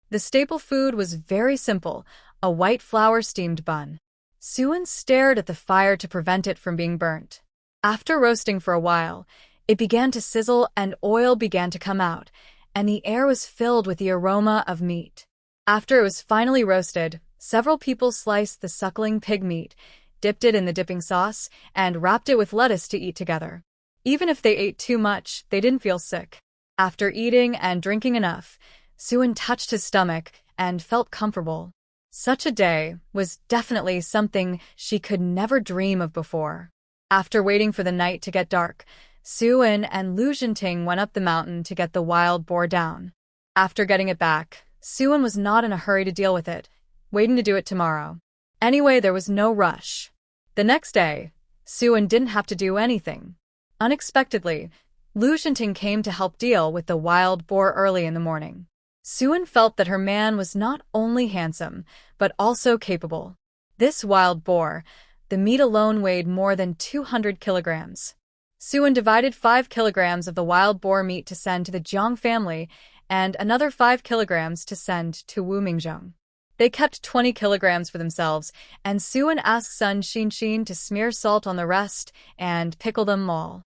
The staple food was very simple, a white flour steamed bun. Su In stared at the fire to prevent it from being burnt. After roasting for a while, it began to sizzle and oil began to come out, and the air was filled with the aroma of meat. After it was finally roasted, several people sliced the suckling pig meat, dipped it in the dipping sauce, and wrapped it with lettuce to eat together. Even if they ate too much, they didn't feel sick. After eating and drinking enough, Su In touched his stomach and felt comfortable. Such a day was definitely something she could never dream of before. After waiting for the night to get dark, Su In and Lu Jinting went up the mountain to get the wild boar down. After getting it back, Su In was not in a hurry to deal with it, waiting to do it tomorrow. Anyway, there was no rush. The next day, Su In didn't have to do anything. Unexpectedly, Lu Jinting came to help deal with the wild boar early in the morning. Su In felt that her man was not only handsome, but also capable. This wild boar, the meat alone weighed more than 200 kilograms. Su In divided 5 kilograms of the wild boar meat to send to the Jiang family and another 5 kilograms to send to Wu Mingzhong. They kept 20 kilograms for themselves, and Su In asked Sun Xinshin to smear salt on the rest and pickle them all.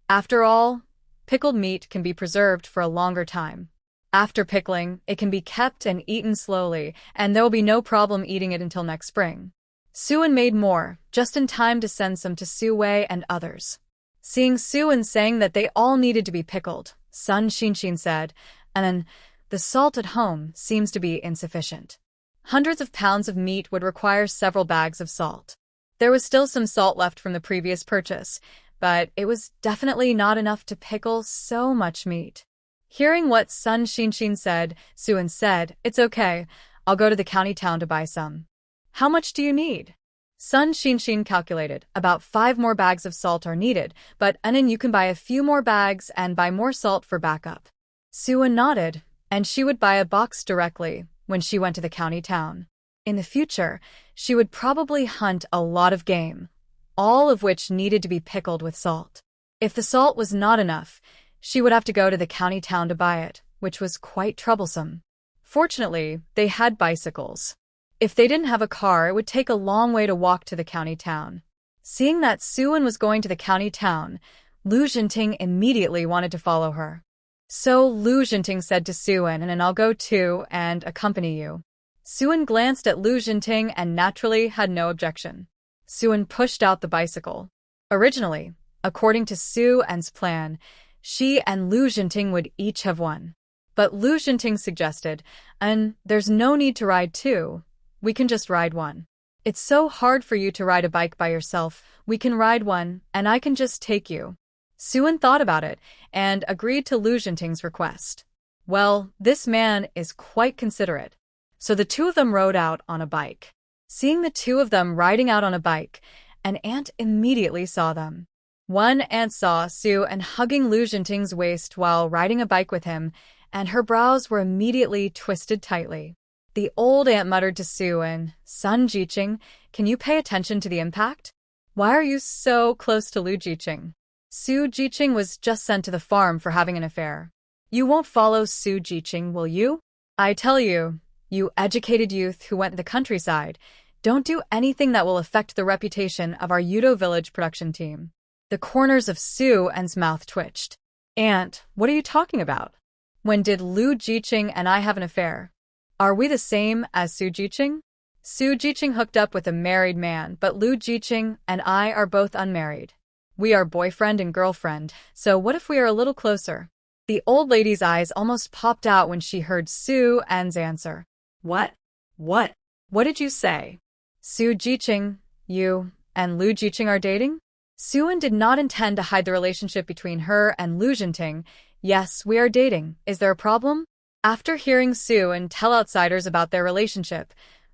After all, pickled meat can be preserved for a longer time. After pickling, it can be kept and eaten slowly, and there will be no problem eating it until next spring. Suan made more, just in time to send some to Su Wei and others. Seeing Suan saying that they all needed to be pickled, Sun Xinxin said, and the salt at home seems to be insufficient. Hundreds of pounds of meat would require several bags of salt. There was still some salt left from the previous purchase, but it was definitely not enough to pickle so much meat. Hearing what Sun Xinxin said, Suan said, "It's okay, I'll go to the county town to buy some." "How much do you need?" Sun Xinxin calculated. "About 5 more bags of salt are needed, but then you can buy a few more bags and buy more salt for backup." Suan nodded, and she would buy a box directly when she went to the county town. In the future, she would probably hunt a lot of game, all of which needed to be pickled with salt. If the salt was not enough, she would have to go to the county town to buy it, which was quite troublesome. Fortunately, they had bicycles. If they didn't have a car, it would take a long way to walk to the county town. Seeing that Suan was going to the county town, Lu Jinting immediately wanted to follow her. So Lu Jinting said to Suan, "And I'll go too and accompany you." Suan glanced at Lu Jinting and naturally had no objection. Suan pushed out the bicycle. Originally, according to Suan's plan, she and Lu Jinting would each have one. But Lu Jinting suggested, "And there's no need to ride two. We can just ride one. It's so hard for you to ride a bike by yourself. We can ride one, and I can just take you." Suan thought about it and agreed to Lu Jinting's request. Well, this man is quite considerate. So the two of them rode out on a bike. Seeing the two of them riding out on a bike, an ant immediately saw them. One ant saw Suan hugging Lu Jinting's waist while riding a bike with him, and her brows were immediately twisted tightly. The old ant muttered to Suan, "Sun Jiqing, can you pay attention to the impact? Why are you so close to Lu Jiqing?" Su Jiqing was just sent to the farm for having an affair. You won't follow Su Jiqing, will you? I tell you, you educated youth who went to the countryside, don't do anything that will affect the reputation of our Yudo village production team. The corners of Suan's mouth twitched. "Aunt, what are you talking about? When did Lu Jiqing and I have an affair? Are we the same as Su Jiqing?" Su Jiqing hooked up with a married man, but Lu Jiqing and I are both unmarried. We are boyfriend and girlfriend, so what if we are a little closer? The old lady's eyes almost popped out when she heard Suan's answer. What? What did you say? Su Jiqing, you and Lu Jiqing are dating? Suan did not intend to hide the relationship between her and Lu Jinting. "Yes, we are dating. Is there a problem?" After hearing Suan tell outsiders about their relationship,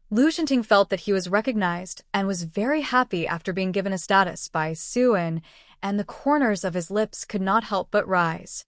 Lu Jinting felt that he was recognized and was very happy after being given a status by Suan, and the corners of his lips could not help but rise.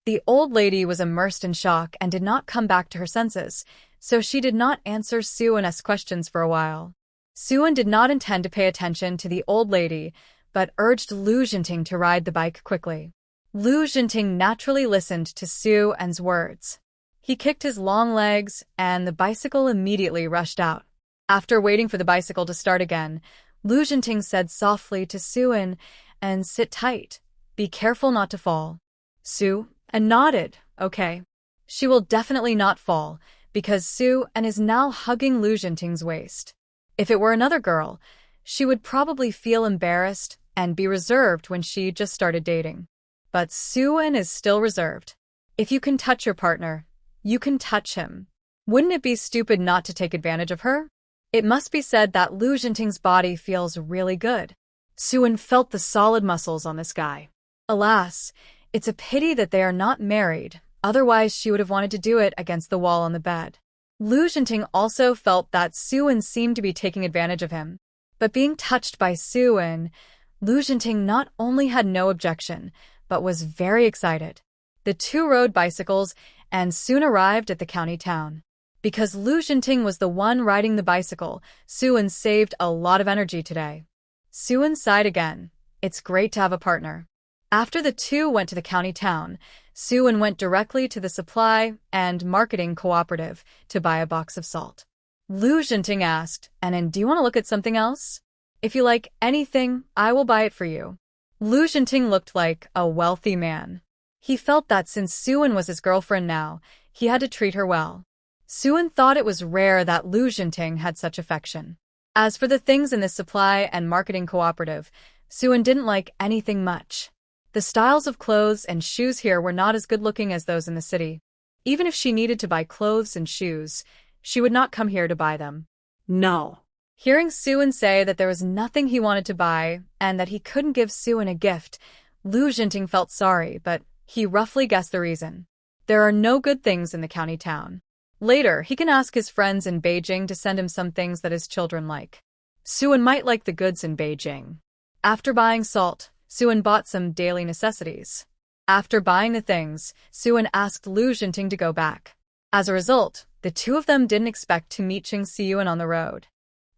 The old lady was immersed in shock and did not come back to her senses, so she did not answer Suan's questions for a while. Suan did not intend to pay attention to the old lady, but urged Lu Jinting to ride the bike quickly. Lu Jinting naturally listened to Suan's words. He kicked his long legs, and the bicycle immediately rushed out. After waiting for the bicycle to start again, Lu Jinting said softly to Suan, "And sit tight. Be careful not to fall." Suan nodded. "Okay. She will definitely not fall, because Suan is now hugging Lu Jinting's waist. If it were another girl, she would probably feel embarrassed and be reserved when she just started dating. But Suan is still reserved. If you can touch your partner, you can touch him. Wouldn't it be stupid not to take advantage of her? It must be said that Lu Jinting's body feels really good. Suan felt the solid muscles on this guy. Alas, it's a pity that they are not married, otherwise she would have wanted to do it against the wall on the bed. Lu Jinting also felt that Suan seemed to be taking advantage of him. But being touched by Suan, Lu Jinting not only had no objection, but was very excited. The two rode bicycles and soon arrived at the county town. Because Lu Jinting was the one riding the bicycle, Suan saved a lot of energy today. Suan sighed again. It's great to have a partner. After the two went to the county town, Suan went directly to the supply and marketing cooperative to buy a box of salt. Lu Jinting asked, "And do you want to look at something else? If you like anything, I will buy it for you." Lu Jinting looked like a wealthy man. He felt that since Suan was his girlfriend now, he had to treat her well. Suan thought it was rare that Lu Jinting had such affection. As for the things in this supply and marketing cooperative, Suan didn't like anything much. The styles of clothes and shoes here were not as good-looking as those in the city. Even if she needed to buy clothes and shoes, she would not come here to buy them. No. Hearing Suan say that there was nothing he wanted to buy and that he couldn't give Suan a gift, Lu Jinting felt sorry, but he roughly guessed the reason. There are no good things in the county town. Later, he can ask his friends in Beijing to send him some things that his children like. Suan might like the goods in Beijing. After buying salt, Suan bought some daily necessities. After buying the things, Suan asked Lu Jinting to go back. As a result, the two of them didn't expect to meet Cheng Siyuan on the road.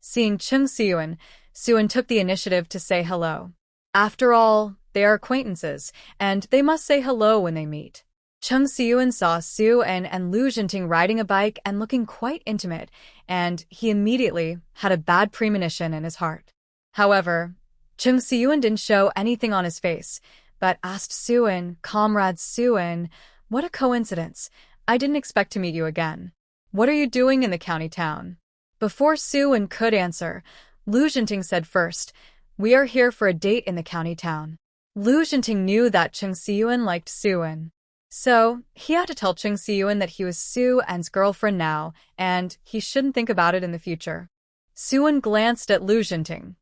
Seeing Cheng Siyuan, Suan took the initiative to say hello. After all, they are acquaintances, and they must say hello when they meet. Cheng Siyuan saw Suan and Lu Jinting riding a bike and looking quite intimate, and he immediately had a bad premonition in his heart. However, Cheng Siyuan didn't show anything on his face, but asked Suan, "Comrade Suan, what a coincidence. I didn't expect to meet you again. What are you doing in the county town?" Before Suan could answer, Lu Jinting said first, "We are here for a date in the county town." Lu Jinting knew that Cheng Siyuan liked Suan. So, he had to tell Cheng Siyuan that he was Suan's girlfriend now, and he shouldn't think about it in the future. Suan glanced at Lu Jinting.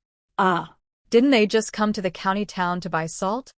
Didn't they just come to the county town to buy salt?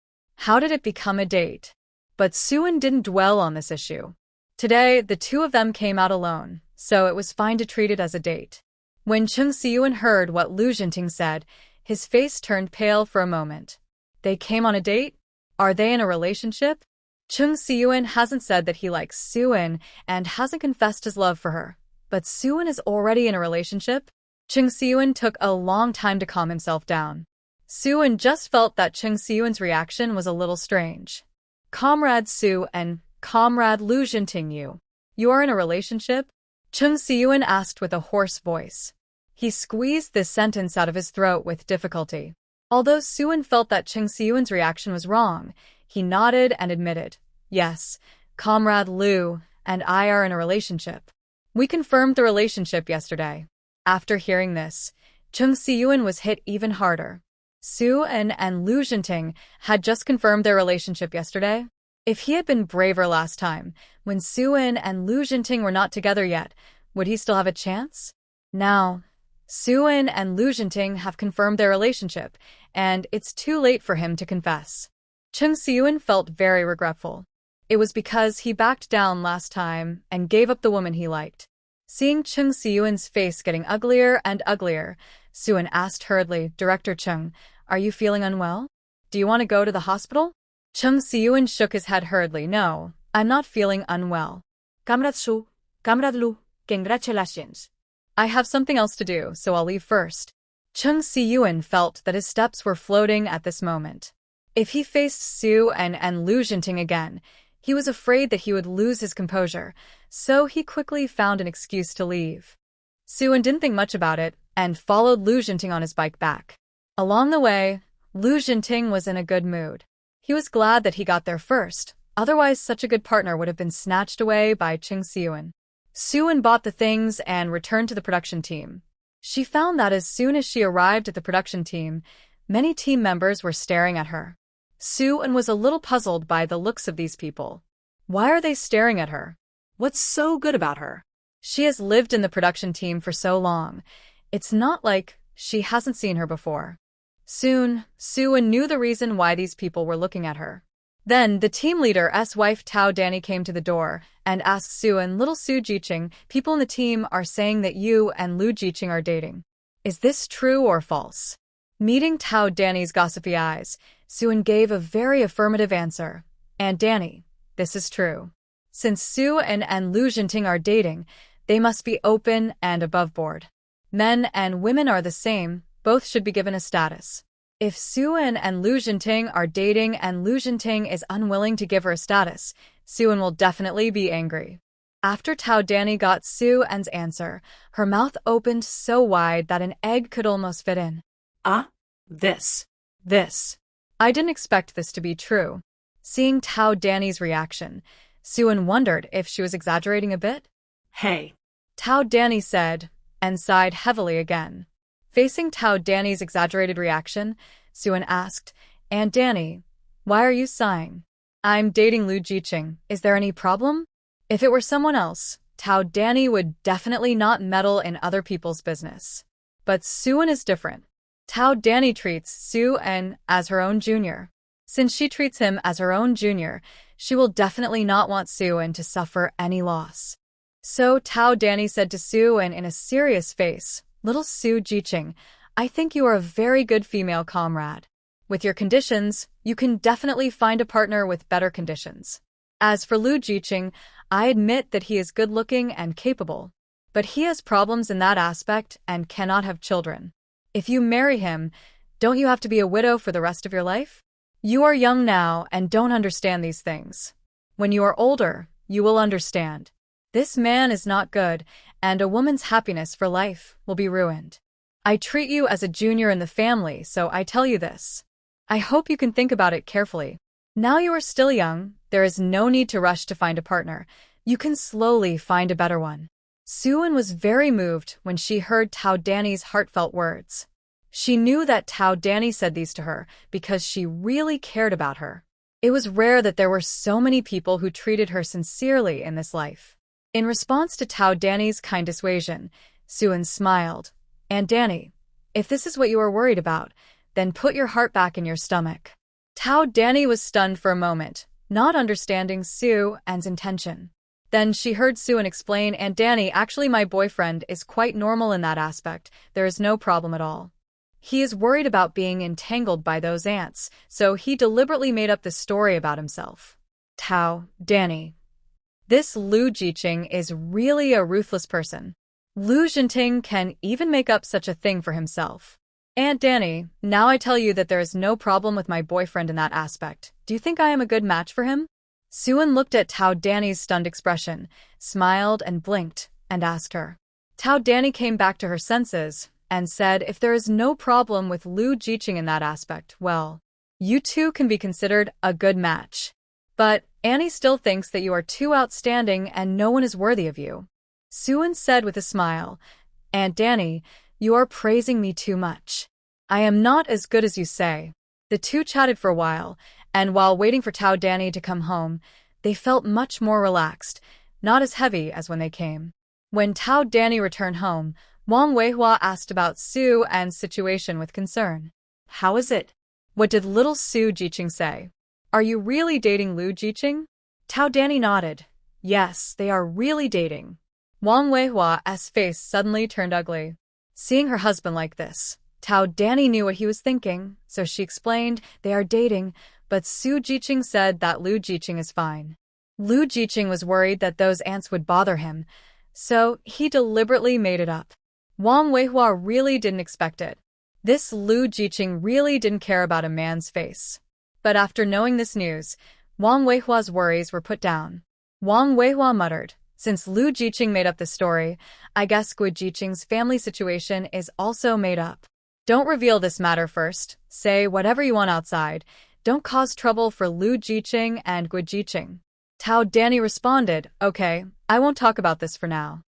How did it become a date? But Suan didn't dwell on this issue. Today, the two of them came out alone, so it was fine to treat it as a date. When Cheng Siyuan heard what Lu Jinting said, his face turned pale for a moment. They came on a date? Are they in a relationship? Cheng Siyuan hasn't said that he likes Suan and hasn't confessed his love for her. But Suan is already in a relationship? Cheng Siyuan took a long time to calm himself down. Suan just felt that Cheng Siyuan's reaction was a little strange. "Comrade Su and Comrade Lu Jinting, you are in a relationship?" Cheng Siyuan asked with a hoarse voice. He squeezed this sentence out of his throat with difficulty. Although Suan felt that Cheng Siyuan's reaction was wrong, he nodded and admitted, "Yes, Comrade Lu and I are in a relationship. We confirmed the relationship yesterday." After hearing this, Cheng Siyuan was hit even harder. Suan and Lu Jinting had just confirmed their relationship yesterday. If he had been braver last time, when Suan and Lu Jinting were not together yet, would he still have a chance? Now, Suan and Lu Jinting have confirmed their relationship, and it's too late for him to confess. Cheng Siyuan felt very regretful. It was because he backed down last time and gave up the woman he liked. Seeing Cheng Siyuan's face getting uglier and uglier, Suan asked hurriedly, "Director Cheng, are you feeling unwell? Do you want to go to the hospital?" Cheng Siyuan shook his head hurriedly. "No, I'm not feeling unwell. Comrade Su, Comrade Lu, congratulations. I have something else to do, so I'll leave first." Cheng Siyuan felt that his steps were floating at this moment. If he faced Suan and Lu Jinting again, he was afraid that he would lose his composure, so he quickly found an excuse to leave. Suan didn't think much about it and followed Lu Jinting on his bike back. Along the way, Lu Jinting was in a good mood. He was glad that he got there first, otherwise such a good partner would have been snatched away by Cheng Siyuan. Suan bought the things and returned to the production team. She found that as soon as she arrived at the production team, many team members were staring at her. Suan was a little puzzled by the looks of these people. Why are they staring at her? What's so good about her? She has lived in the production team for so long. It's not like she hasn't seen her before. Soon, Suan knew the reason why these people were looking at her. Then, the team leader's wife Tao Danny came to the door and asked Suan, "Little Su Jiqing, people in the team are saying that you and Lu Jiqing are dating. Is this true or false?" Meeting Tao Danny's gossipy eyes, Suan gave a very affirmative answer. "And Danny, this is true. Since Suan and Lu Jinting are dating, they must be open and above board. Men and women are the same, both should be given a status. If Suan and Lu Jinting are dating and Lu Jinting is unwilling to give her a status, Suan will definitely be angry." After Tao Danny got Suan's answer, her mouth opened so wide that an egg could almost fit in. This. I didn't expect this to be true. Seeing Tao Danny's reaction, Suan wondered if she was exaggerating a bit. "Hey," Tao Danny said, and sighed heavily again. Facing Tao Danny's exaggerated reaction, Suan asked, "And Danny, why are you sighing?" "I'm dating Lu Jiqing. Is there any problem?" If it were someone else, Tao Danny would definitely not meddle in other people's business. But Suan is different. Tao Danny treats Suan as her own junior. Since she treats him as her own junior, she will definitely not want Suan to suffer any loss. So Tao Danny said to Suan in a serious face, "Little Su Jiqing, I think you are a very good female comrade. With your conditions, you can definitely find a partner with better conditions. As for Lu Jiqing, I admit that he is good-looking and capable, but he has problems in that aspect and cannot have children. If you marry him, don't you have to be a widow for the rest of your life? You are young now and don't understand these things. When you are older, you will understand. This man is not good, and a woman's happiness for life will be ruined. I treat you as a junior in the family, so I tell you this. I hope you can think about it carefully. Now you are still young, there is no need to rush to find a partner. You can slowly find a better one." Suan was very moved when she heard Tao Danny's heartfelt words. She knew that Tao Danny said these to her because she really cared about her. It was rare that there were so many people who treated her sincerely in this life. In response to Tao Danny's kind dissuasion, Suan smiled. "And Danny, if this is what you are worried about, then put your heart back in your stomach." Tao Danny was stunned for a moment, not understanding Suan's intention. Then she heard Suan explain, "And Danny, actually my boyfriend is quite normal in that aspect, there is no problem at all. He is worried about being entangled by those ants, so he deliberately made up this story about himself." Tao Danny. This Lu Jiqing is really a ruthless person. Lu Jinting can even make up such a thing for himself. "Aunt Danny, now I tell you that there is no problem with my boyfriend in that aspect. Do you think I am a good match for him?" Suan looked at Tao Danny's stunned expression, smiled and blinked, and asked her. Tao Danny came back to her senses and said, "If there is no problem with Lu Jiqing in that aspect, well, you two can be considered a good match. But Annie still thinks that you are too outstanding and no one is worthy of you." Suan said with a smile, "Aunt Danny, you are praising me too much. I am not as good as you say." The two chatted for a while, and while waiting for Tao Danny to come home, they felt much more relaxed, not as heavy as when they came. When Tao Danny returned home, Wang Weihua asked about Suan's situation with concern. "How is it? What did little Su Jiqing say? Are you really dating Lu Jiqing?" Tao Danny nodded. "Yes, they are really dating." Wang Weihua's face suddenly turned ugly. Seeing her husband like this, Tao Danny knew what he was thinking, so she explained, "They are dating, but Su Jiqing said that Lu Jiqing is fine." Lu Jiqing was worried that those ants would bother him, so he deliberately made it up. Wang Weihua really didn't expect it. This Lu Jiqing really didn't care about a man's face. But after knowing this news, Wang Weihua's worries were put down. Wang Weihua muttered, "Since Lu Jiqing made up the story, I guess Gui Jiqing's family situation is also made up. Don't reveal this matter first. Say whatever you want outside. Don't cause trouble for Lu Jiqing and Gui Jiqing." Tao Danny responded, "Okay, I won't talk about this for now."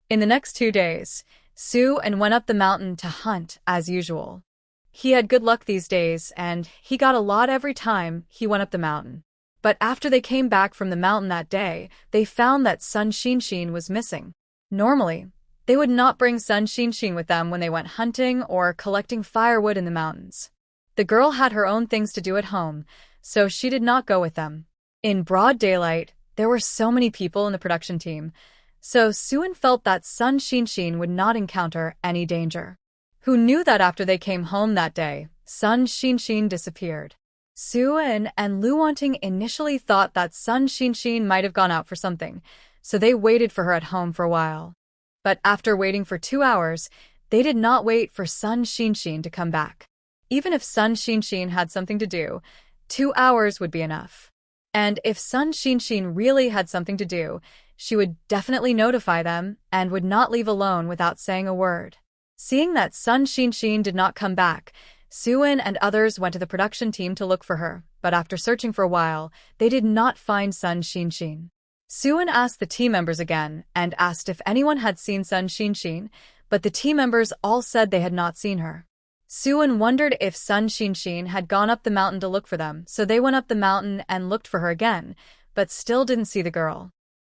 In the next 2 days, Suan went up the mountain to hunt as usual. He had good luck these days, and he got a lot every time he went up the mountain. But after they came back from the mountain that day, they found that Sun Xinshin was missing. Normally, they would not bring Sun Xinshin with them when they went hunting or collecting firewood in the mountains. The girl had her own things to do at home, so she did not go with them. In broad daylight, there were so many people in the production team, so Suan felt that Sun Xinshin would not encounter any danger. Who knew that after they came home that day, Sun Xinshin disappeared. Suan and Lu Wanting initially thought that Sun Xinshin might have gone out for something, so they waited for her at home for a while. But after waiting for 2 hours, they did not wait for Sun Xinshin to come back. Even if Sun Xinshin had something to do, 2 hours would be enough. And if Sun Xinshin really had something to do, she would definitely notify them and would not leave alone without saying a word. Seeing that Sun Xinshin did not come back, Suan and others went to the production team to look for her, but after searching for a while, they did not find Sun Xinshin. Suan asked the team members again and asked if anyone had seen Sun Xinshin, but the team members all said they had not seen her. Suwon wondered if Sun Shinshin had gone up the mountain to look for them, so they went up the mountain and looked for her again, but still didn't see the girl.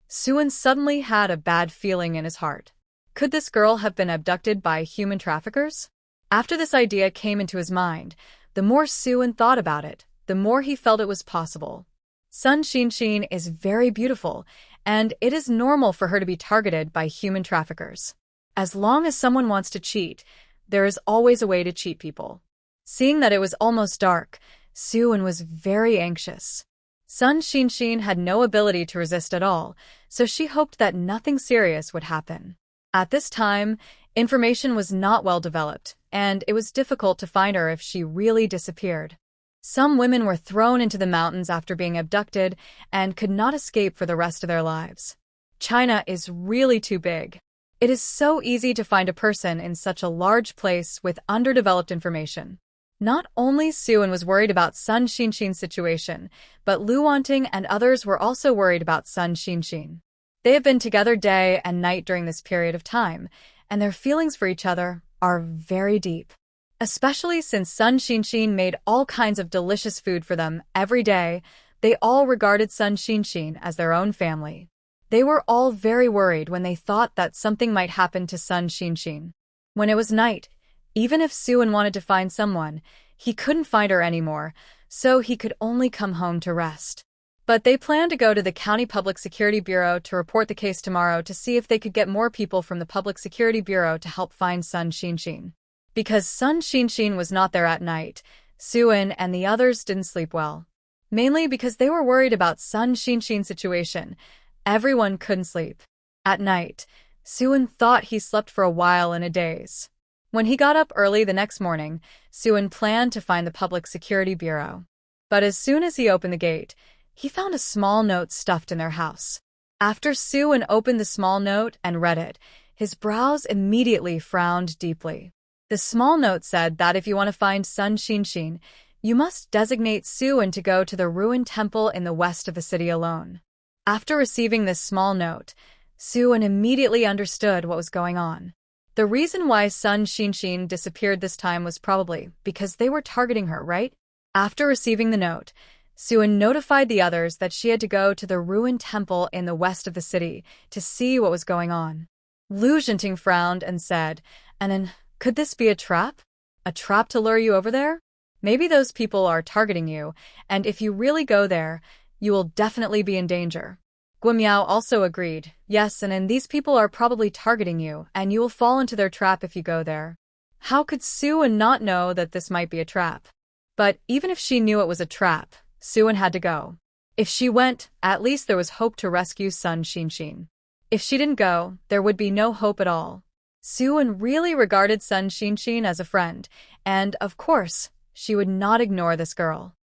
Suwon suddenly had a bad feeling in his heart. Could this girl have been abducted by human traffickers? After this idea came into his mind, the more Suwon thought about it, the more he felt it was possible. Sun Shinshin is very beautiful, and it is normal for her to be targeted by human traffickers. As long as someone wants to cheat, there is always a way to cheat people. Seeing that it was almost dark, Suwon was very anxious. Sun Shinshin had no ability to resist at all, so she hoped that nothing serious would happen. At this time, information was not well developed, and it was difficult to find her if she really disappeared. Some women were thrown into the mountains after being abducted and could not escape for the rest of their lives. China is really too big. It is so easy to find a person in such a large place with underdeveloped information. Not only Suwon was worried about Sun Shinshin's situation, but Lu Wanting and others were also worried about Sun Shinshin. They have been together day and night during this period of time, and their feelings for each other are very deep. Especially since Sun Shinshin made all kinds of delicious food for them every day, they all regarded Sun Shinshin as their own family. They were all very worried when they thought that something might happen to Sun Shinshin. When it was night, even if Suwon wanted to find someone, he couldn't find her anymore, so he could only come home to rest. But they planned to go to the County Public Security Bureau to report the case tomorrow to see if they could get more people from the Public Security Bureau to help find Sun Shinshin. Because Sun Shinshin was not there at night, Suwon and the others didn't sleep well. Mainly because they were worried about Sun Shinshin's situation. Everyone couldn't sleep. At night, Suwon thought he slept for a while in a daze. When he got up early the next morning, Suwon planned to find the Public Security Bureau. But as soon as he opened the gate, he found a small note stuffed in their house. After Suwon opened the small note and read it, his brows immediately frowned deeply. The small note said that if you want to find Sun Shinshin, you must designate Suwon to go to the ruined temple in the west of the city alone. After receiving this small note, Suwon immediately understood what was going on. The reason why Sun Shinshin disappeared this time was probably because they were targeting her, right? After receiving the note, Suwon notified the others that she had to go to the ruined temple in the west of the city to see what was going on. Lu Jinting frowned and said, "And could this be a trap? A trap to lure you over there? Maybe those people are targeting you, and if you really go there, you will definitely be in danger." Guimiao also agreed, "Yes, and these people are probably targeting you, and you will fall into their trap if you go there." How could Suwon not know that this might be a trap? But even if she knew it was a trap, Suwon had to go. If she went, at least there was hope to rescue Sun Shinshin. If she didn't go, there would be no hope at all. Suwon really regarded Sun Shinshin as a friend, and, of course, she would not ignore this girl.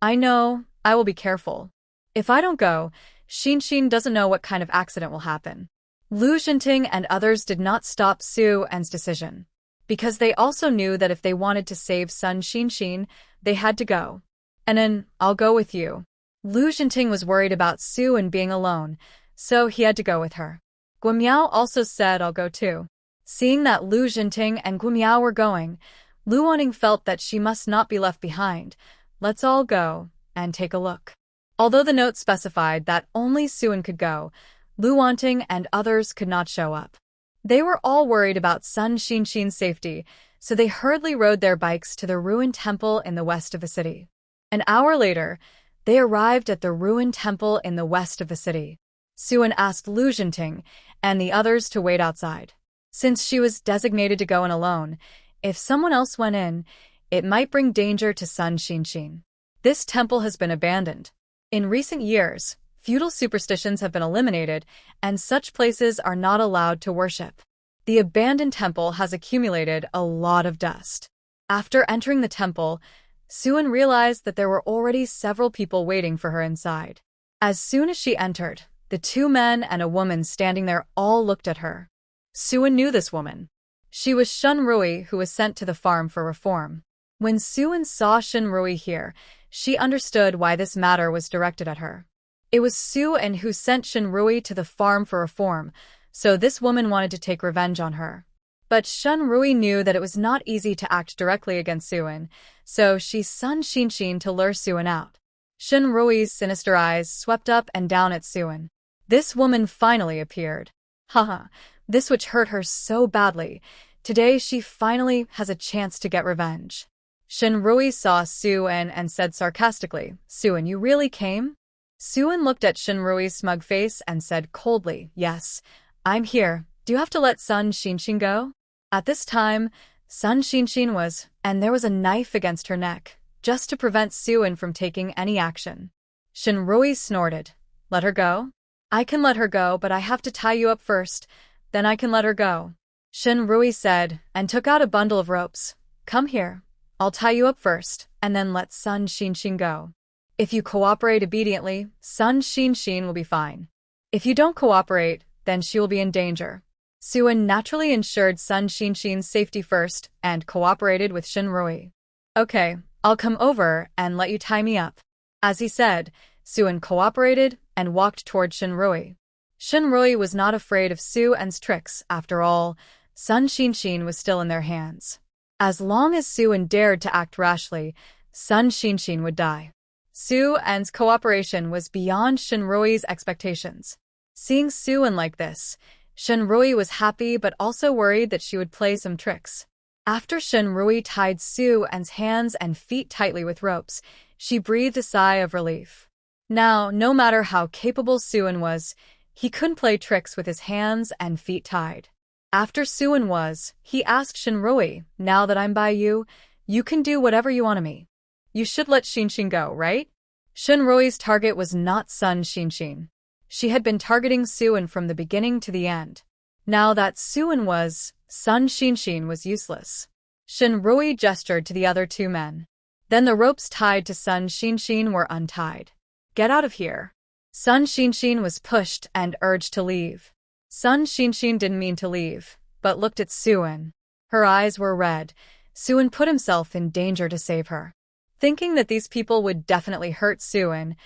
"I know, I will be careful. If I don't go, Shinshin doesn't know what kind of accident will happen." Lu Jinting and others did not stop Suwon's decision, because they also knew that if they wanted to save Sun Shinshin, they had to go. "And then, I'll go with you." Lu Jinting was worried about Suwon being alone, so he had to go with her. Guimiao also said, "I'll go too." Seeing that Lu Jinting and Guimiao were going, Lu Wanting felt that she must not be left behind. "Let's all go and take a look." Although the note specified that only Suwon could go, Lu Wanting and others could not show up. They were all worried about Sun Shinshin's safety, so they hurriedly rode their bikes to the ruined temple in the west of the city. An hour later, they arrived at the ruined temple in the west of the city. Suwon asked Lu Jinting and the others to wait outside. Since she was designated to go in alone, if someone else went in, it might bring danger to Sun Shinshin. This temple has been abandoned. In recent years, feudal superstitions have been eliminated, and such places are not allowed to worship. The abandoned temple has accumulated a lot of dust. After entering the temple, Suwon realized that there were already several people waiting for her inside. As soon as she entered, the two men and a woman standing there all looked at her. Suwon knew this woman. She was Shun Rui, who was sent to the farm for reform. When Suwon saw Shun Rui here, she understood why this matter was directed at her. It was Suwon who sent Shun Rui to the farm for reform, so this woman wanted to take revenge on her. But Shunrui knew that it was not easy to act directly against Suin, so she summoned Shinshin to lure Suin out. Shunrui's sinister eyes swept up and down at Suin. This woman finally appeared. Haha, this which hurt her so badly. Today she finally has a chance to get revenge. Shunrui saw Suin and said sarcastically, Suin, you really came? Suin looked at Shunrui's smug face and said coldly, yes, I'm here. Do you have to let Sun Shinshin go? At this time, Sun Shinshin was, and there was a knife against her neck, just to prevent Suin from taking any action. Shunrui snorted. Let her go? I can let her go, but I have to tie you up first. Then I can let her go. Shunrui said, and took out a bundle of ropes. Come here. I'll tie you up first, and then let Sun Shinshin go. If you cooperate obediently, Sun Shinshin will be fine. If you don't cooperate, then she will be in danger. Suin naturally ensured Sun Shinshin's safety first and cooperated with Shunrui. Okay, I'll come over and let you tie me up. As he said, Suin cooperated and walked toward Shunrui. Shunrui was not afraid of Suin's tricks. After all, Sun Shinshin was still in their hands. As long as Suin dared to act rashly, Sun Shinshin would die. Suin's cooperation was beyond Shunrui's expectations. Seeing Suin like this, Shunrui was happy but also worried that she would play some tricks. After Shunrui tied Suin's hands and feet tightly with ropes, she breathed a sigh of relief. Now, no matter how capable Suin was, he couldn't play tricks with his hands and feet tied. After Suin was, he asked Shunrui, now that I'm by you, you can do whatever you want of me. You should let Shinshin go, right? Shunrui's target was not Sun Shinshin. She had been targeting Suin from the beginning to the end. Now that Suin was, Sun Shinshin was useless. Shunrui gestured to the other two men. Then the ropes tied to Sun Shinshin were untied. Get out of here. Sun Shinshin was pushed and urged to leave. Sun Shinshin didn't mean to leave, but looked at Suin. Her eyes were red. Suin put himself in danger to save her. Thinking that these people would definitely hurt Suin,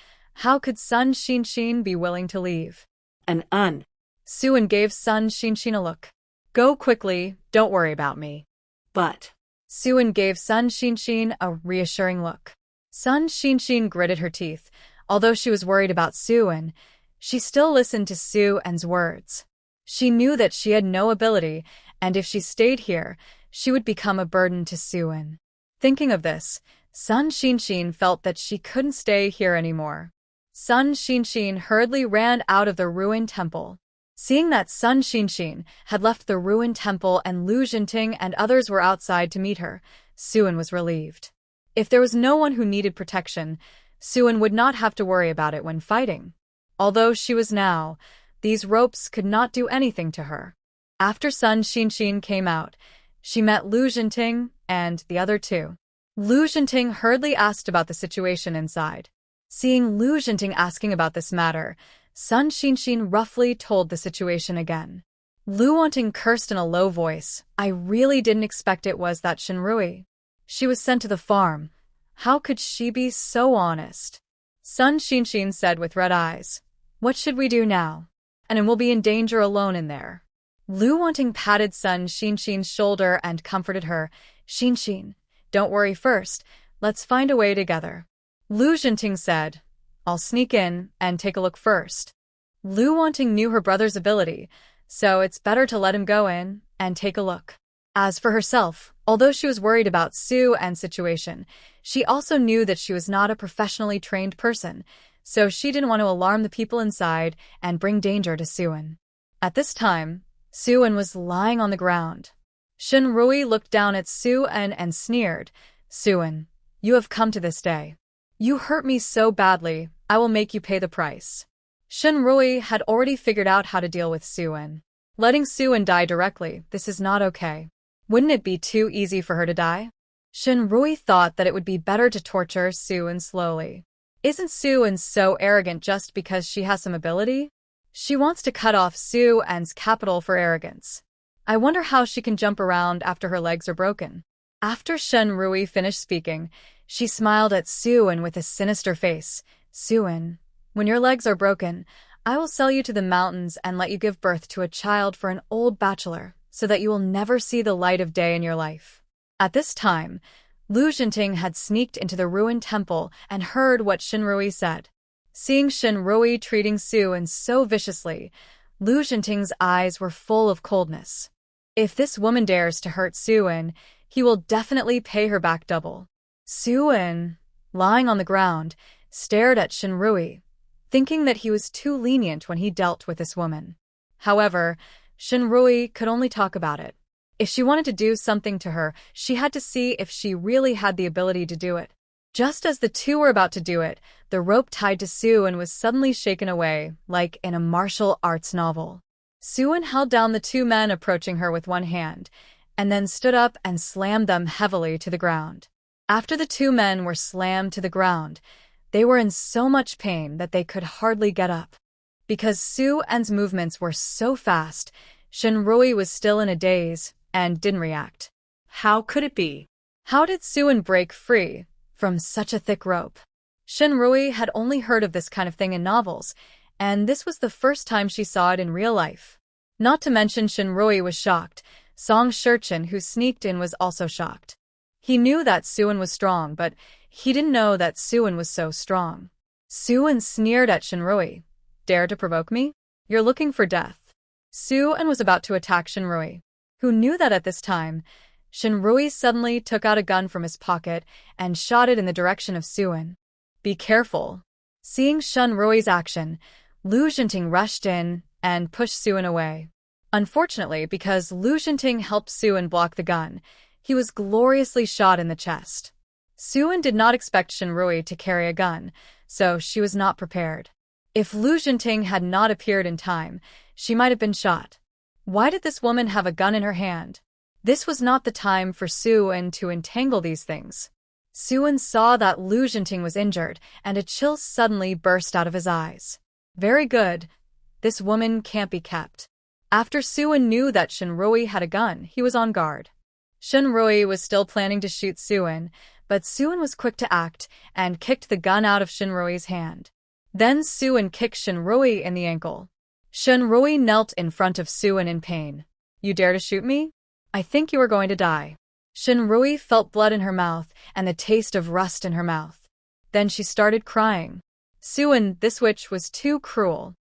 how could Sun Shinshin be willing to leave? Suin gave Sun Shinshin a look. Go quickly, don't worry about me. But Suin gave Sun Shinshin a reassuring look. Sun Shinshin gritted her teeth. Although she was worried about Suin, she still listened to Suin's words. She knew that she had no ability, and if she stayed here, she would become a burden to Suin. Thinking of this, Sun Shinshin felt that she couldn't stay here anymore. Sun Shinshin hurriedly ran out of the ruined temple. Seeing that Sun Shinshin had left the ruined temple and Lu Jinting and others were outside to meet her, Suin was relieved. If there was no one who needed protection, Suin would not have to worry about it when fighting. Although she was now, these ropes could not do anything to her. After Sun Shinshin came out, she met Lu Jinting and the other two. Lu Jinting hurriedly asked about the situation inside. Seeing Lu Jinting asking about this matter, Sun Shinshin roughly told the situation again. Lu Wanting cursed in a low voice. I really didn't expect it was that Shunrui. She was sent to the farm. How could she be so honest? Sun Shinshin said with red eyes. What should we do now? And we'll be in danger alone in there. Lu Wanting patted Sun Shinshin's shoulder and comforted her. Shinshin, don't worry first. Let's find a way together. Lu Jinting said, I'll sneak in and take a look first. Lu Wanting knew her brother's ability, so it's better to let him go in and take a look. As for herself, although she was worried about Suin's situation, she also knew that she was not a professionally trained person, so she didn't want to alarm the people inside and bring danger to Suin. At this time, Suin was lying on the ground. Shunrui looked down at Suin and sneered, Suin, you have come to this day. You hurt me so badly, I will make you pay the price. Shunrui had already figured out how to deal with Suin. Letting Suin die directly, this is not okay. Wouldn't it be too easy for her to die? Shunrui thought that it would be better to torture Suin slowly. Isn't Suin so arrogant just because she has some ability? She wants to cut off Suin's capital for arrogance. I wonder how she can jump around after her legs are broken. After Shunrui finished speaking, she smiled at Suin with a sinister face. Suin, when your legs are broken, I will sell you to the mountains and let you give birth to a child for an old bachelor, so that you will never see the light of day in your life." At this time, Lu Jinting had sneaked into the ruined temple and heard what Shinrui said. Seeing Shinrui treating Su-in so viciously, Lu Jinting's eyes were full of coldness. If this woman dares to hurt Su-in, he will definitely pay her back double. Su-in, lying on the ground, stared at Shinrui, thinking that he was too lenient when he dealt with this woman. However, Shinrui could only talk about it. If she wanted to do something to her, she had to see if she really had the ability to do it. Just as the two were about to do it, the rope tied to Su-in was suddenly shaken away, like in a martial arts novel. Su-in held down the two men approaching her with one hand, and then stood up and slammed them heavily to the ground. After the two men were slammed to the ground, they were in so much pain that they could hardly get up. Because Su-in's movements were so fast, Shinrui was still in a daze and didn't react. How could it be? How did Su-in break free from such a thick rope? Shinrui had only heard of this kind of thing in novels, and this was the first time she saw it in real life. Not to mention Shinrui was shocked. Song Shurchin, who sneaked in, was also shocked. He knew that Su-in was strong, but he didn't know that Su-in was so strong. Su-in sneered at Shinrui. "Dare to provoke me? You're looking for death." Su-in was about to attack Shinrui, who knew that at this time, Shinrui suddenly took out a gun from his pocket and shot it in the direction of Su-in. "Be careful." Seeing Shinrui's action, Lu Jinting rushed in and pushed Su-in away. Unfortunately, because Lu Jinting helped Su-in block the gun, he was gloriously shot in the chest. Su-in did not expect Shinrui to carry a gun, so she was not prepared. If Lu Jinting had not appeared in time, she might have been shot. Why did this woman have a gun in her hand? This was not the time for Su-in to entangle these things. Su-in saw that Lu Jinting was injured, and a chill suddenly burst out of his eyes. Very good. This woman can't be kept. After Su-in knew that Shinrui had a gun, he was on guard. Shinrui was still planning to shoot Su-in, but Su-in was quick to act and kicked the gun out of Shinrui's hand. Then Su-in kicked Shinrui in the ankle. Shinrui knelt in front of Su-in in pain. "You dare to shoot me? I think you are going to die." Shinrui felt blood in her mouth and the taste of rust in her mouth. Then she started crying. Su-in, this witch, was too cruel.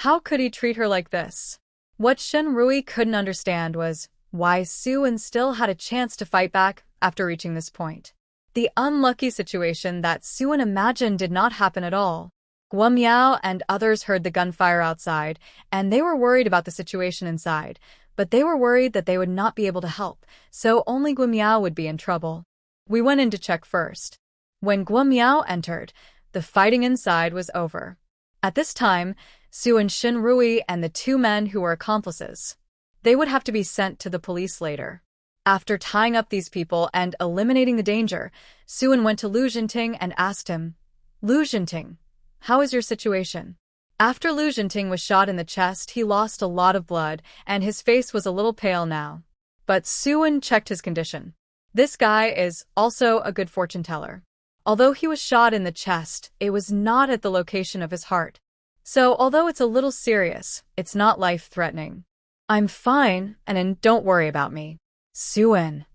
How could he treat her like this? What Shinrui couldn't understand was why Su-in still had a chance to fight back after reaching this point. The unlucky situation that Su-in imagined did not happen at all. Guo and others heard the gunfire outside, and they were worried about the situation inside, but they were worried that they would not be able to help, so only Guo would be in trouble. We went in to check first. When Guo entered, the fighting inside was over. At this time, Su-in, Shinrui, and the two men who were accomplices. They would have to be sent to the police later. After tying up these people and eliminating the danger, Su-in went to Lu Jinting and asked him, "Lu Jinting, how is your situation?" After Lu Jinting was shot in the chest, he lost a lot of blood, and his face was a little pale now. But Su-in checked his condition. This guy is also a good fortune teller. Although he was shot in the chest, it was not at the location of his heart. So although it's a little serious, it's not life-threatening. "I'm fine, and don't worry about me." Su-in.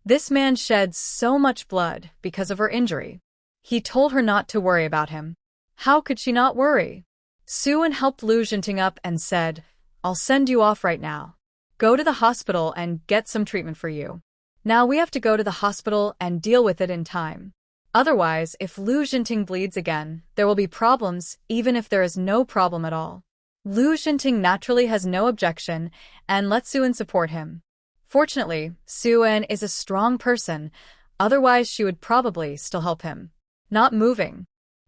This man shed so much blood because of her injury. He told her not to worry about him. How could she not worry? Su-in helped Lu Jinting up and said, "I'll send you off right now. Go to the hospital and get some treatment for you. Now we have to go to the hospital and deal with it in time. Otherwise, if Lu Jinting bleeds again, there will be problems even if there is no problem at all." Lu Jinting naturally has no objection and lets Su-in support him. Fortunately, Su-in is a strong person, otherwise she would probably still help him. Not moving.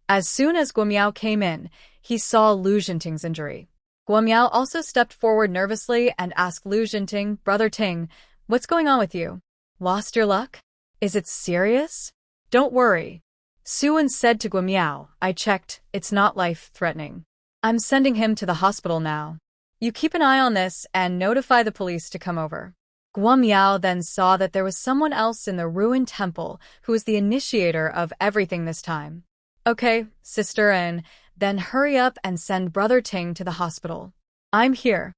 As soon as Guo came in, he saw Lu Jinting's injury. Guo also stepped forward nervously and asked Lu Jinting, "Brother Ting, what's going on with you? Lost your luck? Is it serious?" "Don't worry." Su-in said to Guo, "I checked, it's not life-threatening. I'm sending him to the hospital now. You keep an eye on this and notify the police to come over." Guo then saw that there was someone else in the ruined temple who was the initiator of everything this time. "Okay, sister, and then hurry up and send Brother Ting to the hospital." "I'm here."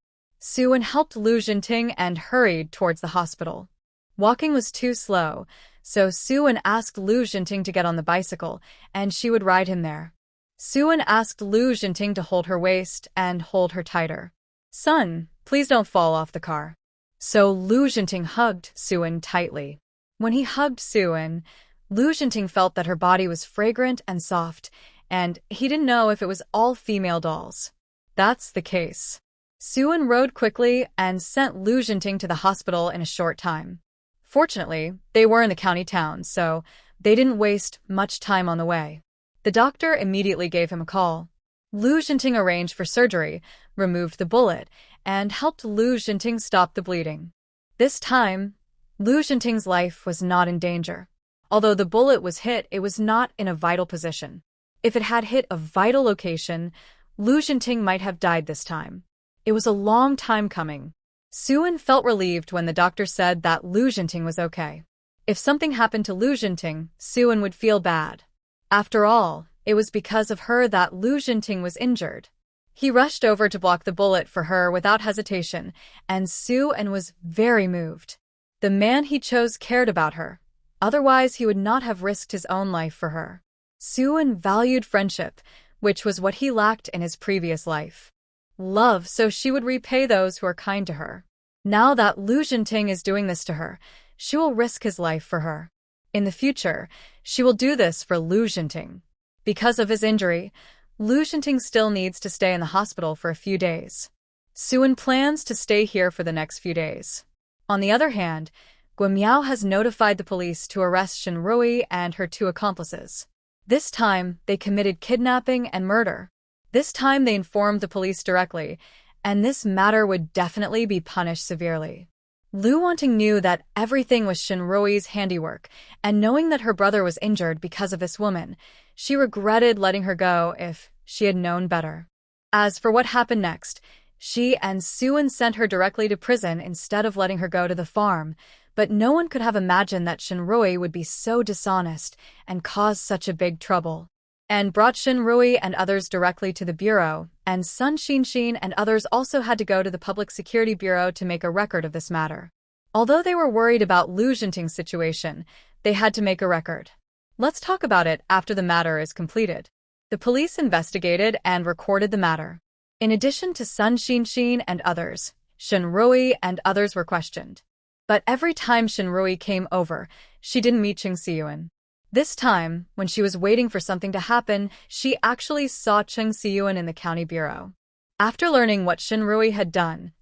Suan helped Lu Jinting and hurried towards the hospital. Walking was too slow, so Suan asked Lu Jinting to get on the bicycle, and she would ride him there. Suan asked Lu Jinting to hold her waist and hold her tighter. "Son, please don't fall off the car." So Lu Jinting hugged Suan tightly. When he hugged Suan, Lu Jinting felt that her body was fragrant and soft, and he didn't know if it was all female dolls. That's the case. Suan rode quickly and sent Lu Jinting to the hospital in a short time. Fortunately, they were in the county town, so they didn't waste much time on the way. The doctor immediately gave him a call. Lu Jinting arranged for surgery, removed the bullet, and helped Lu Jinting stop the bleeding. This time, Lu Jinting's life was not in danger. Although the bullet was hit, it was not in a vital position. If it had hit a vital location, Lu Jinting might have died this time. It was a long time coming. Suan felt relieved when the doctor said that Lu Jinting was okay. If something happened to Lu Jinting, Suan would feel bad. After all, it was because of her that Lu Jinting was injured. He rushed over to block the bullet for her without hesitation, and Suan was very moved. The man he chose cared about her. Otherwise, he would not have risked his own life for her. Suan valued friendship, which was what he lacked in his previous life. Love, so she would repay those who are kind to her. Now that Lu Jinting is doing this to her, she will risk his life for her. In the future, she will do this for Lu Jinting. Because of his injury, Lu Jinting still needs to stay in the hospital for a few days. Suan plans to stay here for the next few days. On the other hand, Guimiao has notified the police to arrest Shen Rui and her 2 accomplices. This time, they committed kidnapping and murder. This time they informed the police directly, and this matter would definitely be punished severely. Lu Wanting knew that everything was Shen Rui's handiwork, and knowing that her brother was injured because of this woman, she regretted letting her go if she had known better. As for what happened next, she and Suan sent her directly to prison instead of letting her go to the farm, but no one could have imagined that Shen Rui would be so dishonest and cause such a big trouble. And brought Shen Rui and others directly to the bureau, and Sun Xinxin and others also had to go to the Public Security Bureau to make a record of this matter. Although they were worried about Lu Jinting's situation, they had to make a record. Let's talk about it after the matter is completed. The police investigated and recorded the matter. In addition to Sun Xinxin and others, Shen Rui and others were questioned. But every time Shen Rui came over, she didn't meet Cheng Siyuan. This time, when she was waiting for something to happen, she actually saw Cheng Siyuan in the county bureau. After learning what Shen Rui had done,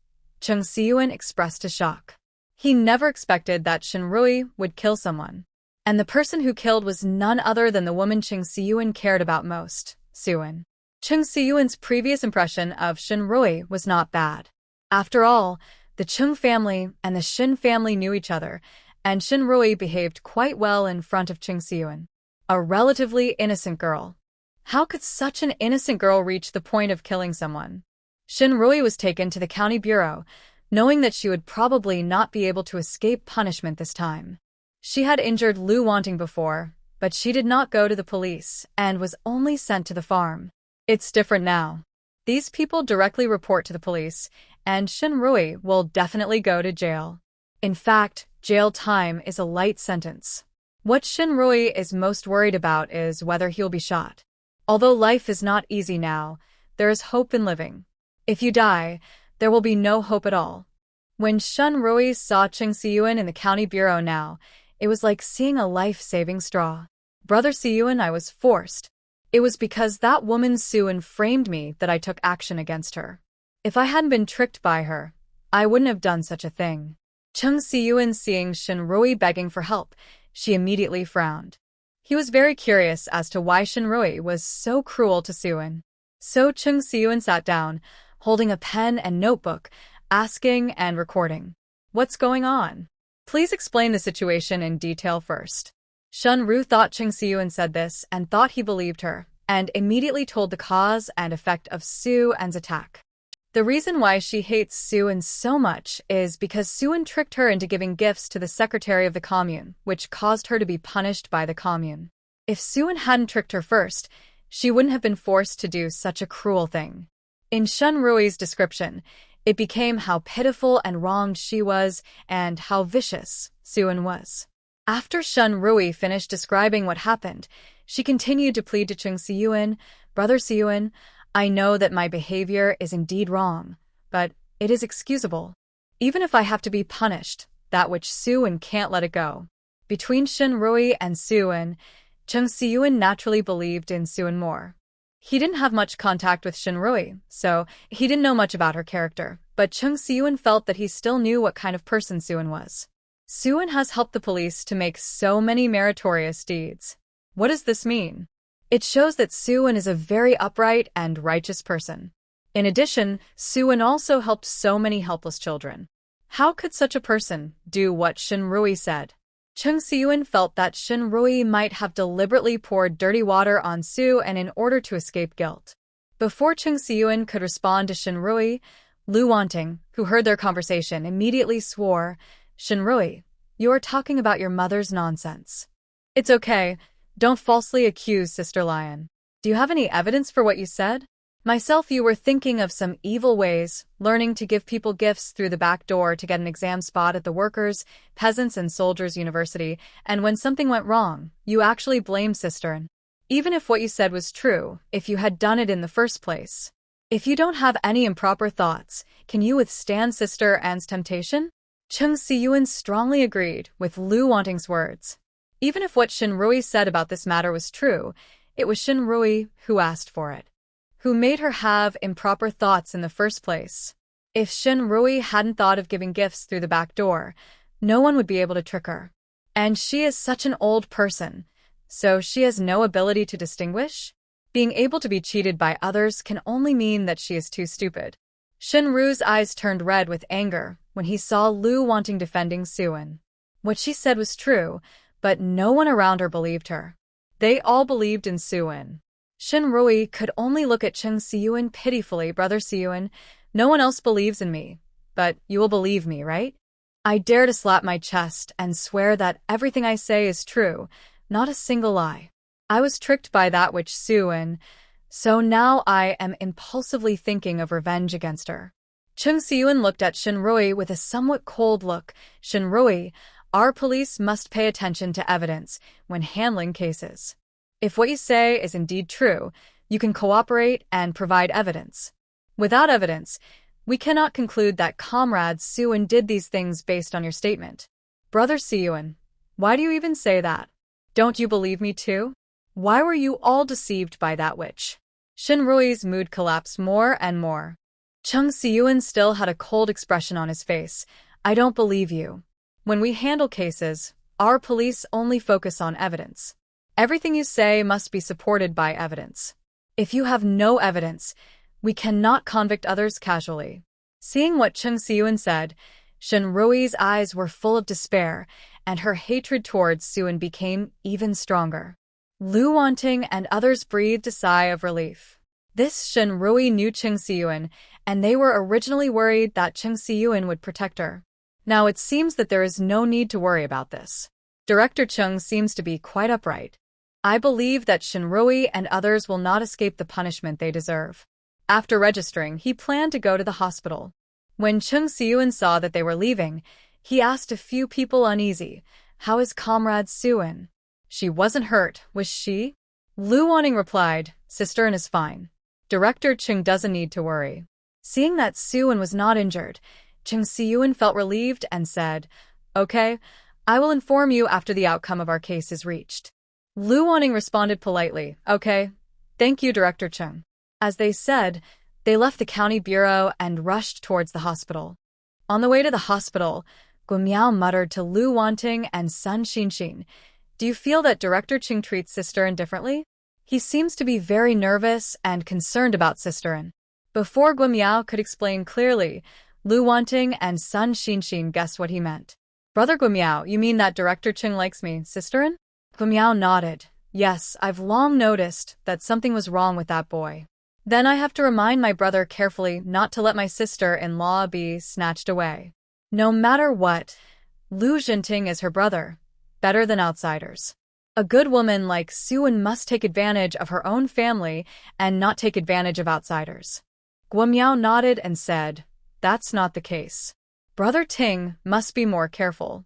Cheng Siyuan expressed his shock. He never expected that Shen Rui would kill someone. And the person who killed was none other than the woman Cheng Siyuan cared about most, Suan. Cheng Siyuan's previous impression of Shen Rui was not bad. After all, the Cheng family and the Shin family knew each other, and Shen Rui behaved quite well in front of Cheng Siyuan. A relatively innocent girl. How could such an innocent girl reach the point of killing someone? Shen Rui was taken to the county bureau, knowing that she would probably not be able to escape punishment this time. She had injured Lu Wanting before, but she did not go to the police and was only sent to the farm. It's different now. These people directly report to the police, and Shen Rui will definitely go to jail. In fact, jail time is a light sentence. What Shen Rui is most worried about is whether he'll be shot. Although life is not easy now, there is hope in living. If you die, there will be no hope at all. When Shen Rui saw Cheng Siyuan in the county bureau now, it was like seeing a life-saving straw. Brother Siyuan, I was forced. It was because that woman Suan framed me that I took action against her. If I hadn't been tricked by her, I wouldn't have done such a thing. Cheng Siyuan seeing Shen Rui begging for help, she immediately frowned. He was very curious as to why Shen Rui was so cruel to Suan. So Cheng Siyuan sat down, holding a pen and notebook, asking and recording. What's going on? Please explain the situation in detail first. Shen Rui thought Cheng Siyuan said this and thought he believed her, and immediately told the cause and effect of Suan's attack. The reason why she hates Suan so much is because Suan tricked her into giving gifts to the secretary of the commune, which caused her to be punished by the commune. If Suan hadn't tricked her first, she wouldn't have been forced to do such a cruel thing. In Shen Rui's description, It became how pitiful and wronged she was and how vicious Suan was. After Shun Rui finished describing what happened, she continued to plead to Chung Siyun, "Brother Siyun, I know that my behavior is indeed wrong, but it is excusable. Even if I have to be punished, that which Suan can't let it go." Between Shun Rui and Suan, Chung Siyun naturally believed in Suan more. He didn't have much contact with Shun Rui, so he didn't know much about her character, but Chung Siyun felt that he still knew what kind of person Suan was. Suan has helped the police to make so many meritorious deeds. What does this mean? It shows that Suan is a very upright and righteous person. In addition, Suan also helped so many helpless children. How could such a person do what Shun Rui said? Chung Siyun felt that Shun Rui might have deliberately poured dirty water on Suan in order to escape guilt. Before Chung Siyun could respond to Shun Rui, Lu Wanting, who heard their conversation, immediately swore, "Shun Rui, you are talking about your mother's nonsense. It's okay. Don't falsely accuse Sister Lion. Do you have any evidence for what you said? Myself, you were thinking of some evil ways, learning to give people gifts through the back door to get an exam spot at the workers, peasants, and soldiers' university, and when something went wrong, you actually blamed Sister. Even if what you said was true, if you had done it in the first place. If you don't have any improper thoughts, can you withstand Sister Anne's temptation?" Chung Siyun strongly agreed with Lu Wanting's words. Even if what Shun Rui said about this matter was true, it was Shun Rui who asked for it, who made her have improper thoughts in the first place. If Shun Rui hadn't thought of giving gifts through the back door, no one would be able to trick her. And she is such an old person, so she has no ability to distinguish? Being able to be cheated by others can only mean that she is too stupid. Shun Rui's eyes turned red with anger when he saw Lu Wanting defending Suan. What she said was true, but no one around her believed her. They all believed in Suan. Shun Rui could only look at Chung Siyun pitifully. "Brother Siyun, no one else believes in me, but you will believe me, right? I dare to slap my chest and swear that everything I say is true, not a single lie. I was tricked by that which Suan, so now I am impulsively thinking of revenge against her." Chung Siyun looked at Shun Rui with a somewhat cold look. "Shun Rui, our police must pay attention to evidence when handling cases. If what you say is indeed true, you can cooperate and provide evidence. Without evidence, we cannot conclude that Comrade Suan did these things based on your statement. Brother Siyun, why do you even say that? Don't you believe me too? Why were you all deceived by that witch?" Shun Rui's mood collapsed more and more. Chung Siyun still had a cold expression on his face. "I don't believe you. When we handle cases, our police only focus on evidence. Everything you say must be supported by evidence. If you have no evidence, we cannot convict others casually." Seeing what Chung Siyun said, Shun Rui's eyes were full of despair, and her hatred towards Suan became even stronger. Lu Wanting and others breathed a sigh of relief. This Shun Rui knew Chung Siyun, and they were originally worried that Chung Siyun would protect her. Now it seems that there is no need to worry about this. Director Chung seems to be quite upright. I believe that Shun Rui and others will not escape the punishment they deserve. After registering, he planned to go to the hospital. When Chung Siyun saw that they were leaving, he asked a few people uneasy, "How is Comrade Suan? She wasn't hurt, was she?" Lu Wanting replied, "Sister Anne is fine. Director Chung doesn't need to worry." Seeing that Suan was not injured, Chung Siyun felt relieved and said, "Okay, I will inform you after the outcome of our case is reached." Lu Wanting responded politely, "Okay, thank you, Director Chung." As they said, they left the county bureau and rushed towards the hospital. On the way to the hospital, Guimiao muttered to Lu Wanting and Sun Xinxin, "Do you feel that Director Chung treats Sister Anne differently? He seems to be very nervous and concerned about Sister Anne." Before Guimiao could explain clearly, Lu Wanting and Sun Xinxin guessed what he meant. "Brother Guimiao, you mean that Director Chung likes me, Sister Anne?" Guimiao nodded. "Yes, I've long noticed that something was wrong with that boy. Then I have to remind my brother carefully not to let my sister-in-law be snatched away. No matter what, Lu Jinting is her brother, better than outsiders. A good woman like Suan must take advantage of her own family and not take advantage of outsiders." Guimiao nodded and said, that's not the case. Brother Ting must be more careful.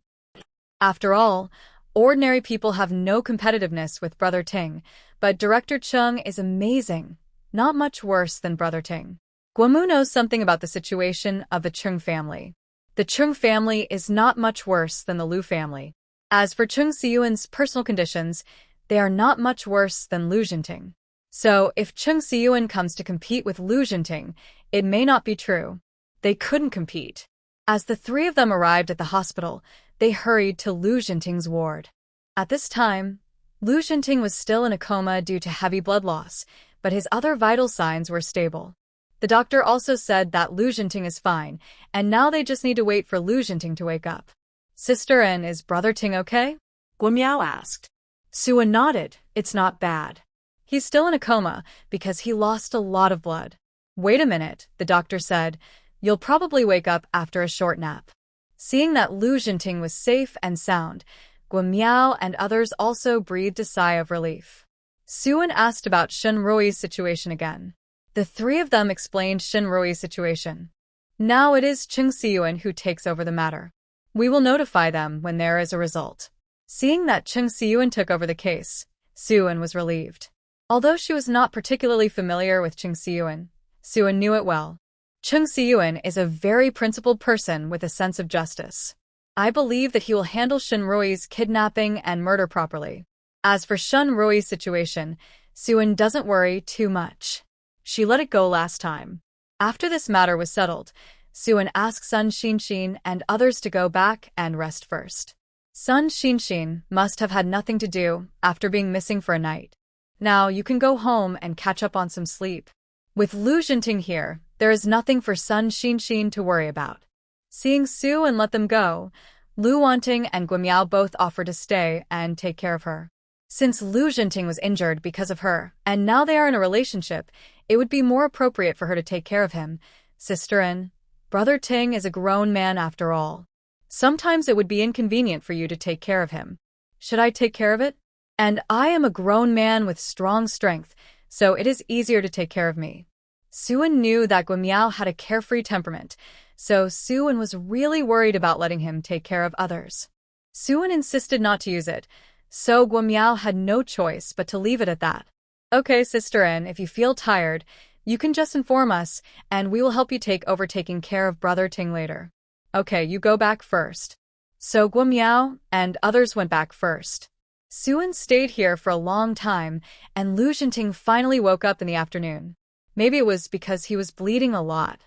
After all, ordinary people have no competitiveness with Brother Ting, but Director Chung is amazing, not much worse than Brother Ting. Guomu knows something about the situation of the Chung family. The Chung family is not much worse than the Lu family. As for Chung Siyuan's personal conditions, they are not much worse than Lu Jinting. So, if Chung Siyuan comes to compete with Lu Jinting, it may not be true. They couldn't compete. As the three of them arrived at the hospital, they hurried to Lu Jinting's ward. At this time, Lu Jinting was still in a coma due to heavy blood loss, but his other vital signs were stable. The doctor also said that Lu Jinting is fine, and now they just need to wait for Lu Jinting to wake up. Sister N, is Brother Ting okay? Guo Miao asked. Suan nodded. It's not bad. He's still in a coma because he lost a lot of blood. Wait a minute, the doctor said. You'll probably wake up after a short nap. Seeing that Lu Jinting was safe and sound, Guo Miao and others also breathed a sigh of relief. Suan asked about Shen Rui's situation again. The three of them explained Shen Rui's situation. Now it is Chung Siyuan who takes over the matter. We will notify them when there is a result. Seeing that Chung Siyuan took over the case, Suan was relieved. Although she was not particularly familiar with Chung Siyuan, Suan knew it well. Chung Siyuan is a very principled person with a sense of justice. I believe that he will handle Shen Rui's kidnapping and murder properly. As for Shen Rui's situation, Suan doesn't worry too much. She let it go last time. After this matter was settled, Suan asked Sun Xinxin and others to go back and rest first. Sun Xinxin must have had nothing to do after being missing for a night. Now you can go home and catch up on some sleep. With Lu Jinting here, there is nothing for Sun Xinxin to worry about. Seeing Suan let them go, Lu Wanting and Guo Miao both offered to stay and take care of her. Since Lu Jinting was injured because of her, and now they are in a relationship, it would be more appropriate for her to take care of him. Sister N, Brother Ting is a grown man after all. Sometimes it would be inconvenient for you to take care of him. Should I take care of it? And I am a grown man with strong strength, so it is easier to take care of me. Suan knew that Guo Miao had a carefree temperament, so Suan was really worried about letting him take care of others. Suan insisted not to use it, so Guo Miao had no choice but to leave it at that. Okay, Sister N, if you feel tired, you can just inform us, and we will help you take over taking care of Brother Ting later. Okay, you go back first. So Guo Miao and others went back first. Suan stayed here for a long time, and Lu Jinting finally woke up in the afternoon. Maybe it was because he was bleeding a lot.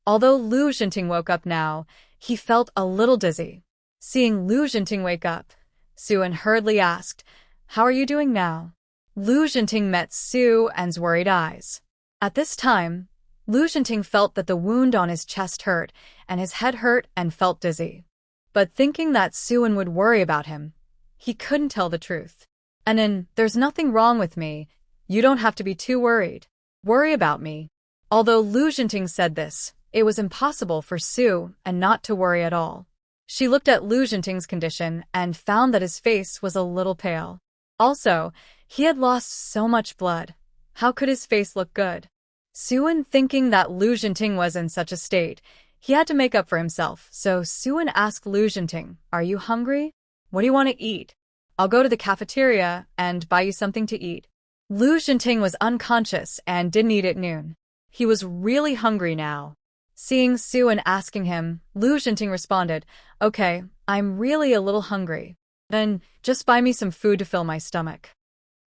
Although Lu Jinting woke up now, he felt a little dizzy. Seeing Lu Jinting wake up, Suan hurriedly asked, "How are you doing now?" Lu Jinting met Suan's worried eyes. At this time, Lu Jinting felt that the wound on his chest hurt, and his head hurt and felt dizzy. But thinking that Suan would worry about him, he couldn't tell the truth. "And then, there's nothing wrong with me. You don't have to be too worried. Worry about me." Although Lu Jinting said this, it was impossible for Suan not to worry at all. She looked at Lu Jinting's condition and found that his face was a little pale. Also, he had lost so much blood. How could his face look good? Suan, thinking that Lu Jinting was in such a state, he had to make up for himself, so Suan asked Lu Jinting, "Are you hungry? What do you want to eat? I'll go to the cafeteria and buy you something to eat." Lu Jinting was unconscious and didn't eat at noon. He was really hungry now. Seeing Suan asking him, Lu Jinting responded, "Okay, I'm really a little hungry. Then just buy me some food to fill my stomach."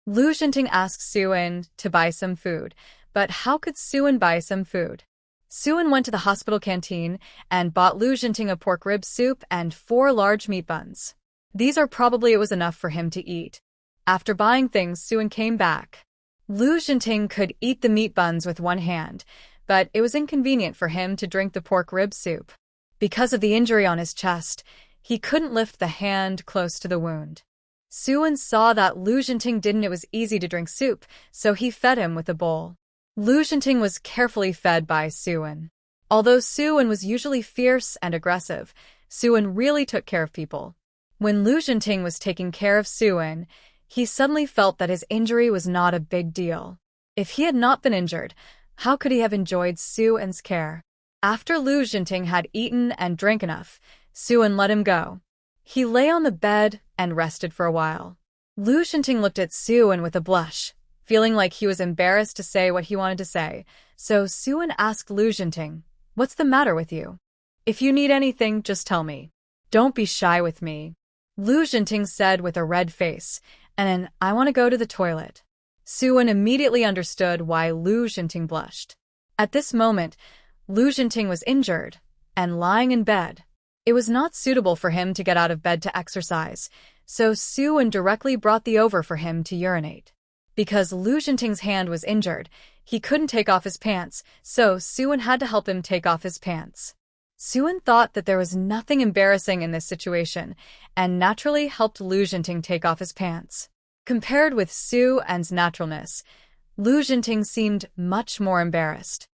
Lu Jinting asked Suan to buy some food, but how could Suan buy some food? Suan went to the hospital canteen and bought Lu Jinting a pork rib soup and 4 large meat buns. These are probably it was enough for him to eat. After buying things, Suan came back. Lu Jinting could eat the meat buns with one hand, but it was inconvenient for him to drink the pork rib soup. Because of the injury on his chest, he couldn't lift the hand close to the wound. Suan saw that Lu Jinting didn't. It was easy to drink soup, so he fed him with a bowl. Lu Jinting was carefully fed by Suan. Although Suan was usually fierce and aggressive, Suan really took care of people. When Lu Jinting was taking care of Suan, he suddenly felt that his injury was not a big deal. If he had not been injured, how could he have enjoyed Suan's care? After Lu Jinting had eaten and drank enough, Suan let him go. He lay on the bed and rested for a while. Lu Jinting looked at Suan with a blush, feeling like he was embarrassed to say what he wanted to say, so Suan asked Lu Jinting, "What's the matter with you? If you need anything, just tell me. Don't be shy with me." Lu Jinting said with a red face, "And I want to go to the toilet." Suan immediately understood why Lu Jinting blushed. At this moment, Lu Jinting was injured and lying in bed. It was not suitable for him to get out of bed to exercise, so Suan directly brought the over for him to urinate. Because Lu Jinting's hand was injured, he couldn't take off his pants, so Suan had to help him take off his pants. Suan thought that there was nothing embarrassing in this situation, and naturally helped Lu Jinting take off his pants. Compared with Suan's naturalness, Lu Jinting seemed much more embarrassed.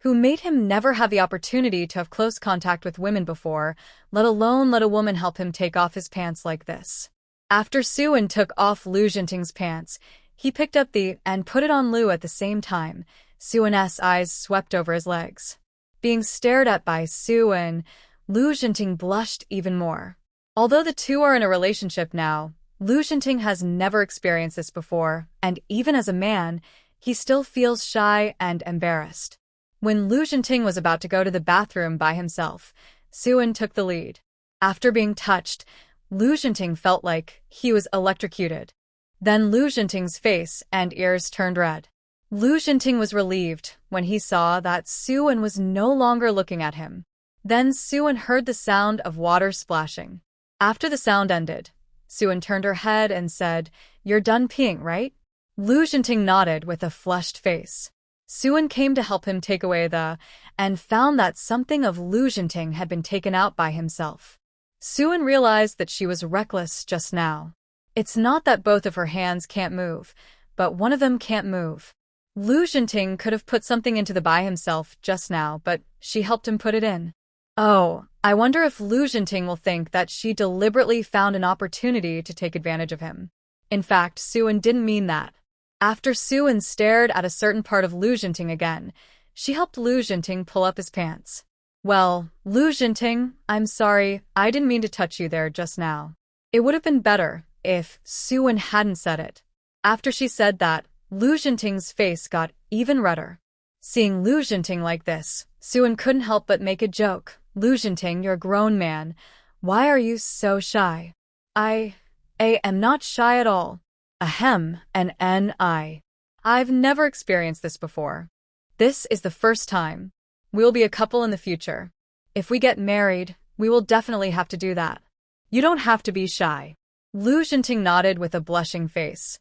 Who made him never have the opportunity to have close contact with women before, let alone let a woman help him take off his pants like this. After Suan took off Lu Jinting's pants, he picked up and put it on Lu at the same time. Suan's eyes swept over his legs. Being stared at by Suan, Lu Jinting blushed even more. Although the two are in a relationship now, Lu Jinting has never experienced this before, and even as a man, he still feels shy and embarrassed. When Lu Jinting was about to go to the bathroom by himself, Suan took the lead. After being touched, Lu Jinting felt like he was electrocuted. Then Lu Jinting's face and ears turned red. Lu Jinting was relieved when he saw that Suan was no longer looking at him. Then Suan heard the sound of water splashing. After the sound ended, Suan turned her head and said, "You're done peeing, right?" Lu Jinting nodded with a flushed face. Suan came to help him take away and found that something of Lu Jinting had been taken out by himself. Suan realized that she was reckless just now. It's not that both of her hands can't move, but one of them can't move. Lu Jinting could have put something into the by himself just now, but she helped him put it in. Oh, I wonder if Lu Jinting will think that she deliberately found an opportunity to take advantage of him. In fact, Suan didn't mean that. After Suan stared at a certain part of Lu Jinting again, she helped Lu Jinting pull up his pants. "Well, Lu Jinting, I'm sorry, I didn't mean to touch you there just now." It would have been better if Suan hadn't said it. After she said that, Lu Jinting's face got even redder. Seeing Lu Jinting like this, Suan couldn't help but make a joke. "Lu Jinting, you're a grown man. Why are you so shy?" I am not shy at all. Ahem, and I've never experienced this before. This is the first time. We'll be a couple in the future. If we get married, we will definitely have to do that. You don't have to be shy. Lu Jinting nodded with a blushing face.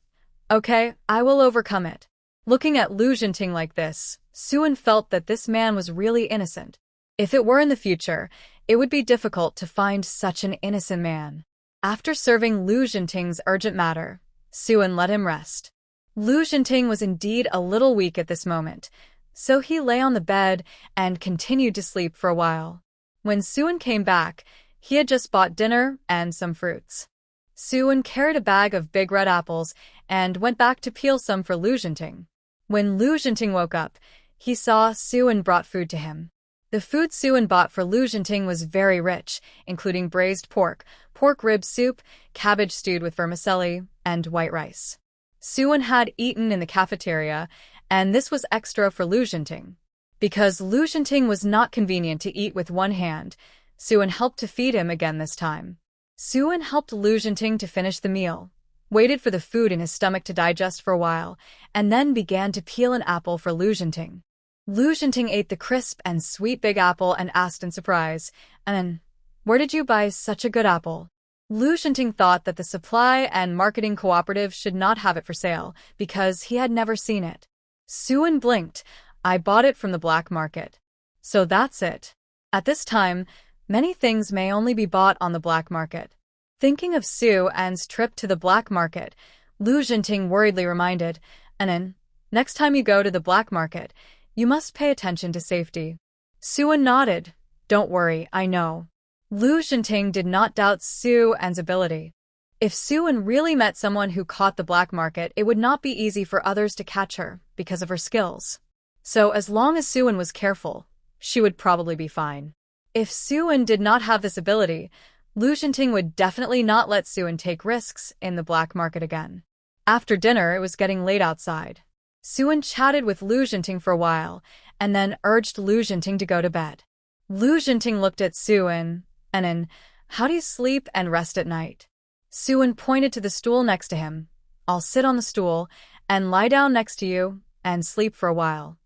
Okay, I will overcome it. Looking at Lu Jinting like this, Suan felt that this man was really innocent. If it were in the future, it would be difficult to find such an innocent man. After serving Lu Jinting's urgent matter, Suan let him rest. Lu Jinting was indeed a little weak at this moment, so he lay on the bed and continued to sleep for a while. When Suan came back, he had just bought dinner and some fruits. Suan carried a bag of big red apples and went back to peel some for Lu Jinting. When Lu Jinting woke up, he saw Suan brought food to him. The food Suan bought for Lu Jinting was very rich, including braised pork, pork rib soup, cabbage stewed with vermicelli, and white rice. Suan had eaten in the cafeteria, and this was extra for Lu Jinting. Because Lu Jinting was not convenient to eat with one hand, Suan helped to feed him again this time. Suan helped Lu Jinting to finish the meal, waited for the food in his stomach to digest for a while, and then began to peel an apple for Lu Jinting. Lu Jinting ate the crisp and sweet big apple and asked in surprise, "And where did you buy such a good apple?" Lu Jinting thought that the supply and marketing cooperative should not have it for sale because he had never seen it. Suan blinked. "I bought it from the black market." So that's it. At this time, many things may only be bought on the black market. Thinking of Suan's trip to the black market, Lu Jinting worriedly reminded, "Anan, next time you go to the black market, you must pay attention to safety." Suan nodded. "Don't worry, I know." Lu Jinting did not doubt Suan's ability. If Suan really met someone who caught the black market, it would not be easy for others to catch her because of her skills. So as long as Suan was careful, she would probably be fine. If Suan did not have this ability, Lu Xinting would definitely not let Suan take risks in the black market again. After dinner, it was getting late outside. Suan chatted with Lu Xinting for a while, and then urged Lu Xinting to go to bed. Lu Xinting looked at Suan, and how do you sleep and rest at night? Suan pointed to the stool next to him. I'll sit on the stool and lie down next to you and sleep for a while.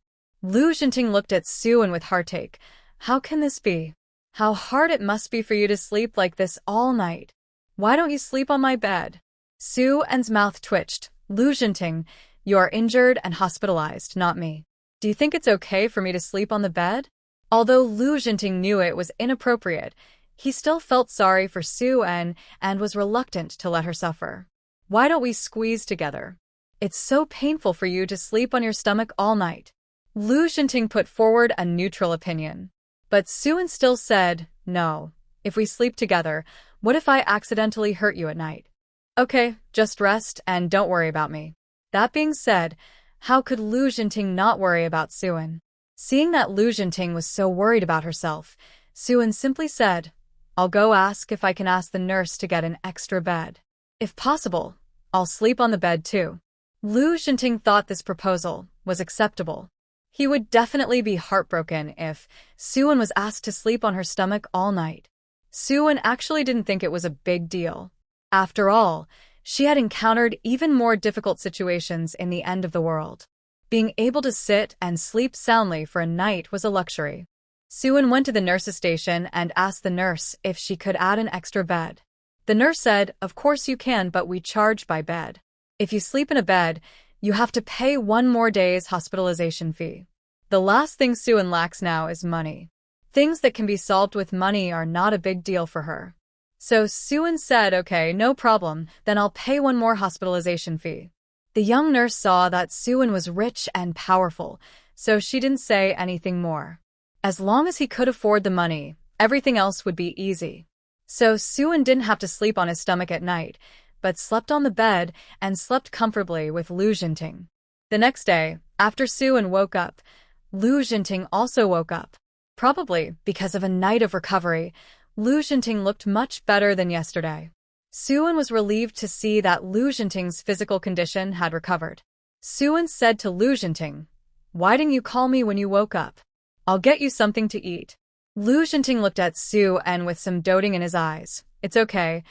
Lu Xinting looked at Suan with heartache. How can this be? How hard it must be for you to sleep like this all night. Why don't you sleep on my bed? Suan's mouth twitched. Lu Xinting, you are injured and hospitalized, not me. Do you think it's okay for me to sleep on the bed? Although Lu Xinting knew it was inappropriate, he still felt sorry for Suan and was reluctant to let her suffer. Why don't we squeeze together? It's so painful for you to sleep on your stomach all night. Lu Xinting put forward a neutral opinion. But Suan still said, no, if we sleep together, what if I accidentally hurt you at night? Okay, just rest and don't worry about me. That being said, how could Lu Xinting not worry about Suan? Seeing that Lu Xinting was so worried about herself, Suan simply said, I'll go ask if I can ask the nurse to get an extra bed. If possible, I'll sleep on the bed too. Lu Xinting thought this proposal was acceptable. He would definitely be heartbroken if Suan was asked to sleep on her stomach all night. Suan actually didn't think it was a big deal. After all, she had encountered even more difficult situations in the end of the world. Being able to sit and sleep soundly for a night was a luxury. Suan went to the nurse's station and asked the nurse if she could add an extra bed. The nurse said, of course you can, but we charge by bed. If you sleep in a bed, you have to pay 1 more day's hospitalization fee. The last thing Suan lacks now is money. Things that can be solved with money are not a big deal for her. So Suan said, okay, no problem, then I'll pay 1 more hospitalization fee. The young nurse saw that Suan was rich and powerful, so she didn't say anything more. As long as he could afford the money, everything else would be easy. So Suan didn't have to sleep on his stomach at night, but slept on the bed and slept comfortably with Lu Xinting. The next day, after Suan woke up, Lu Xinting also woke up. Probably because of a night of recovery, Lu Xinting looked much better than yesterday. Suan was relieved to see that Lu Xinting's physical condition had recovered. Suan said to Lu Xinting, why didn't you call me when you woke up? I'll get you something to eat. Lu Xinting looked at Suan with some doting in his eyes. It's okay.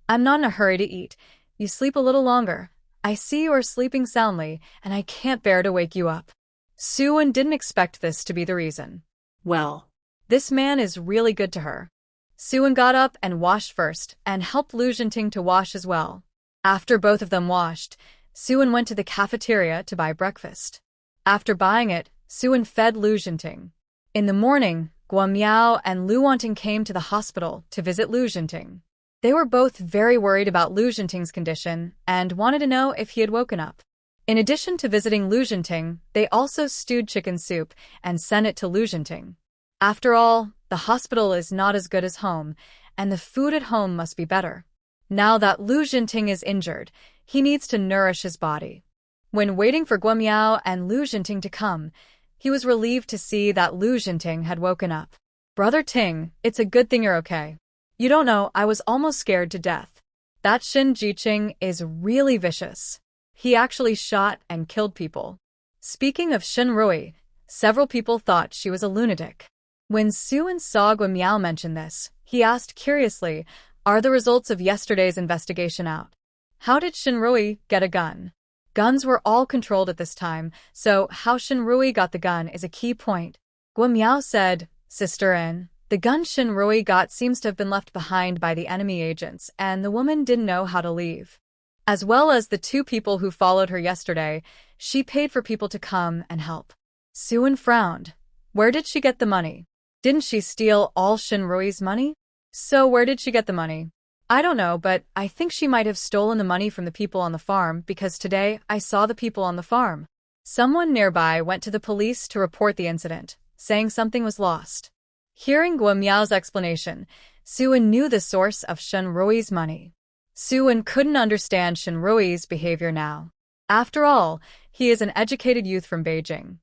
I'm not in a hurry to eat. You sleep a little longer. I see you are sleeping soundly, and I can't bear to wake you up. Suan didn't expect this to be the reason. Well, this man is really good to her. Suan got up and washed first, and helped Lu Xinting to wash as well. After both of them washed, Suan went to the cafeteria to buy breakfast. After buying it, Suan fed Lu Xinting. In the morning, Guo Miao and Lu Wanting came to the hospital to visit Lu Xinting. They were both very worried about Lu Xinting's condition and wanted to know if he had woken up. In addition to visiting Lu Xinting, they also stewed chicken soup and sent it to Lu Xinting. After all, the hospital is not as good as home, and the food at home must be better. Now that Lu Xinting is injured, he needs to nourish his body. When waiting for Guo Miao and Lu Xinting to come, he was relieved to see that Lu Xinting had woken up. Brother Ting, it's a good thing you're okay. You don't know, I was almost scared to death. That Shin Jiqing is really vicious. He actually shot and killed people. Speaking of Shin Rui, several people thought she was a lunatic. When Suan saw Guo Miao mention this, he asked curiously, are the results of yesterday's investigation out? How did Shin Rui get a gun? Guns were all controlled at this time, so how Shin Rui got the gun is a key point. Guo Miao said, Sister N, the gun Shin Rui got seems to have been left behind by the enemy agents, and the woman didn't know how to leave. As well as the 2 people who followed her yesterday, she paid for people to come and help. Suan frowned. Where did she get the money? Didn't she steal all Shin Rui's money? So where did she get the money? I don't know, but I think she might have stolen the money from the people on the farm because today I saw the people on the farm. Someone nearby went to the police to report the incident, saying something was lost. Hearing Guo Miao's explanation, Suan knew the source of Shin Rui's money. Suan couldn't understand Shin Rui's behavior now. After all, he is an educated youth from Beijing.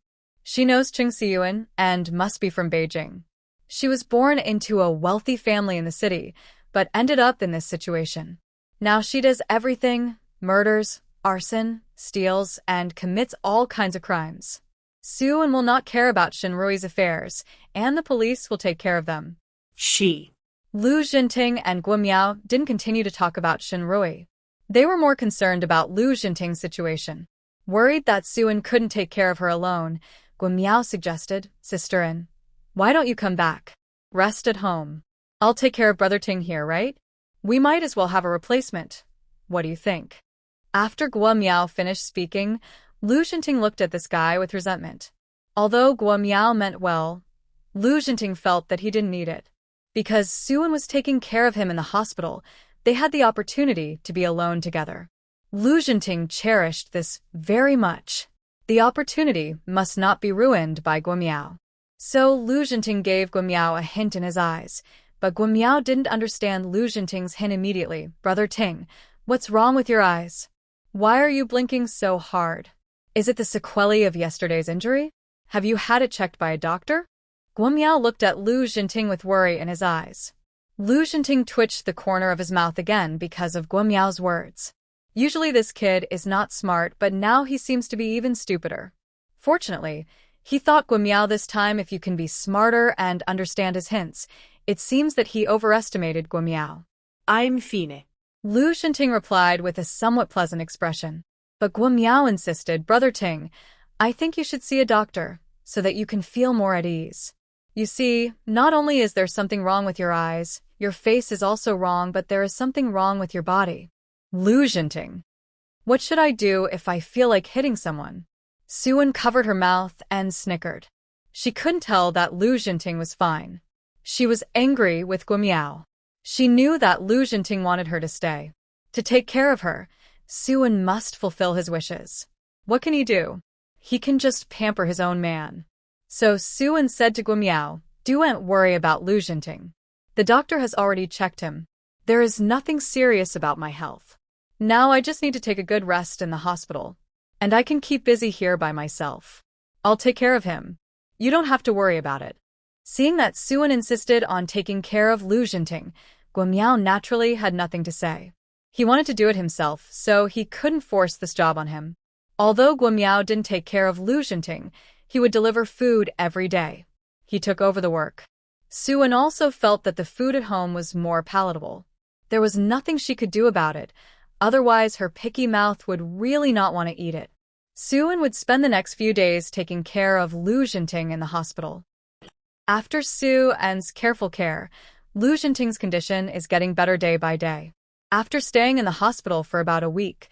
She knows Ching Siyuan and must be from Beijing. She was born into a wealthy family in the city, but ended up in this situation. Now she does everything, murders, arson, steals, and commits all kinds of crimes. Siyuan will not care about Shinrui's affairs, and the police will take care of them. Lu Jinting and Guo Miao didn't continue to talk about Shinrui. They were more concerned about Lu Jinting's situation. Worried that Siyuan couldn't take care of her alone, Guo Miao suggested, "Sister-in, why don't you come back? Rest at home. I'll take care of Brother Ting here, right? We might as well have a replacement. What do you think?" After Guo Miao finished speaking, Lu Jinting looked at this guy with resentment. Although Guo Miao meant well, Lu Jinting felt that he didn't need it. Because Siyuan was taking care of him in the hospital, they had the opportunity to be alone together. Lu Jinting cherished this very much. The opportunity must not be ruined by Guo Miao. So Lu Jinting gave Guo Miao a hint in his eyes, but Guo Miao didn't understand Lu Jinting's hint immediately. "Brother Ting, what's wrong with your eyes? Why are you blinking so hard? Is it the sequelae of yesterday's injury? Have you had it checked by a doctor?" Guo Miao looked at Lu Jinting with worry in his eyes. Lu Jinting twitched the corner of his mouth again because of Guo Miao's words. Usually this kid is not smart, but now he seems to be even stupider. Fortunately, he thought Guo Miao this time if you can be smarter and understand his hints. It seems that he overestimated Guo Miao. "I'm fine." Lu Jinting replied with a somewhat pleasant expression. But Guo Miao insisted, "Brother Ting, I think you should see a doctor, so that you can feel more at ease. You see, not only is there something wrong with your eyes, your face is also wrong, but there is something wrong with your body." Lu Jinting. "What should I do if I feel like hitting someone?" Siyuan covered her mouth and snickered. She couldn't tell that Lu Jinting was fine. She was angry with Guo Miao. She knew that Lu Jinting wanted her to stay. To take care of her, Siyuan must fulfill his wishes. What can he do? He can just pamper his own man. So Siyuan said to Guo Miao, "Don't worry about Lu Jinting. The doctor has already checked him. There is nothing serious about my health. Now I just need to take a good rest in the hospital. And I can keep busy here by myself. I'll take care of him. You don't have to worry about it." Seeing that Siyuan insisted on taking care of Lu Jinting, Guo Miao naturally had nothing to say. He wanted to do it himself, so he couldn't force this job on him. Although Guo Miao didn't take care of Lu Jinting, he would deliver food every day. He took over the work. Siyuan also felt that the food at home was more palatable. There was nothing she could do about it, otherwise her picky mouth would really not want to eat it. Siyuan would spend the next few days taking care of Lu Jinting in the hospital. After Siyuan's careful care, Lu Jinting's condition is getting better day by day. After staying in the hospital for about a week,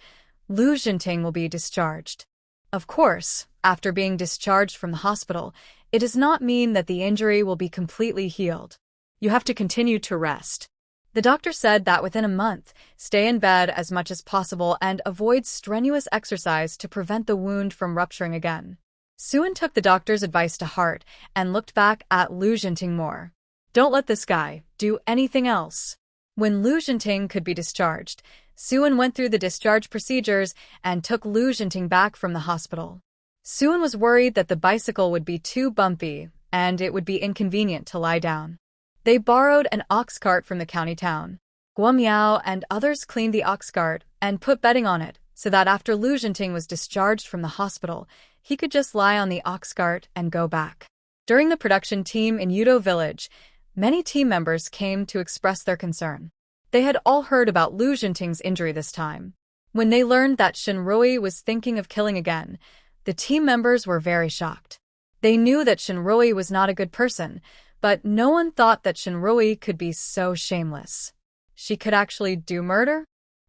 Lu Jinting will be discharged. Of course, after being discharged from the hospital, it does not mean that the injury will be completely healed. You have to continue to rest. The doctor said that within a month, stay in bed as much as possible and avoid strenuous exercise to prevent the wound from rupturing again. Siyuan took the doctor's advice to heart and looked back at Lu Jinting more. Don't let this guy do anything else. When Lu Jinting could be discharged, Siyuan went through the discharge procedures and took Lu Jinting back from the hospital. Siyuan was worried that the bicycle would be too bumpy and it would be inconvenient to lie down. They borrowed an ox cart from the county town. Guo Miao and others cleaned the ox cart and put bedding on it so that after Lu Jinting was discharged from the hospital, he could just lie on the ox cart and go back. During the production team in Yudo Village, many team members came to express their concern. They had all heard about Lu Jinting's injury this time. When they learned that Shinrui was thinking of killing again, the team members were very shocked. They knew that Shinrui was not a good person, but no one thought that Shinrui could be so shameless. She could actually do murder?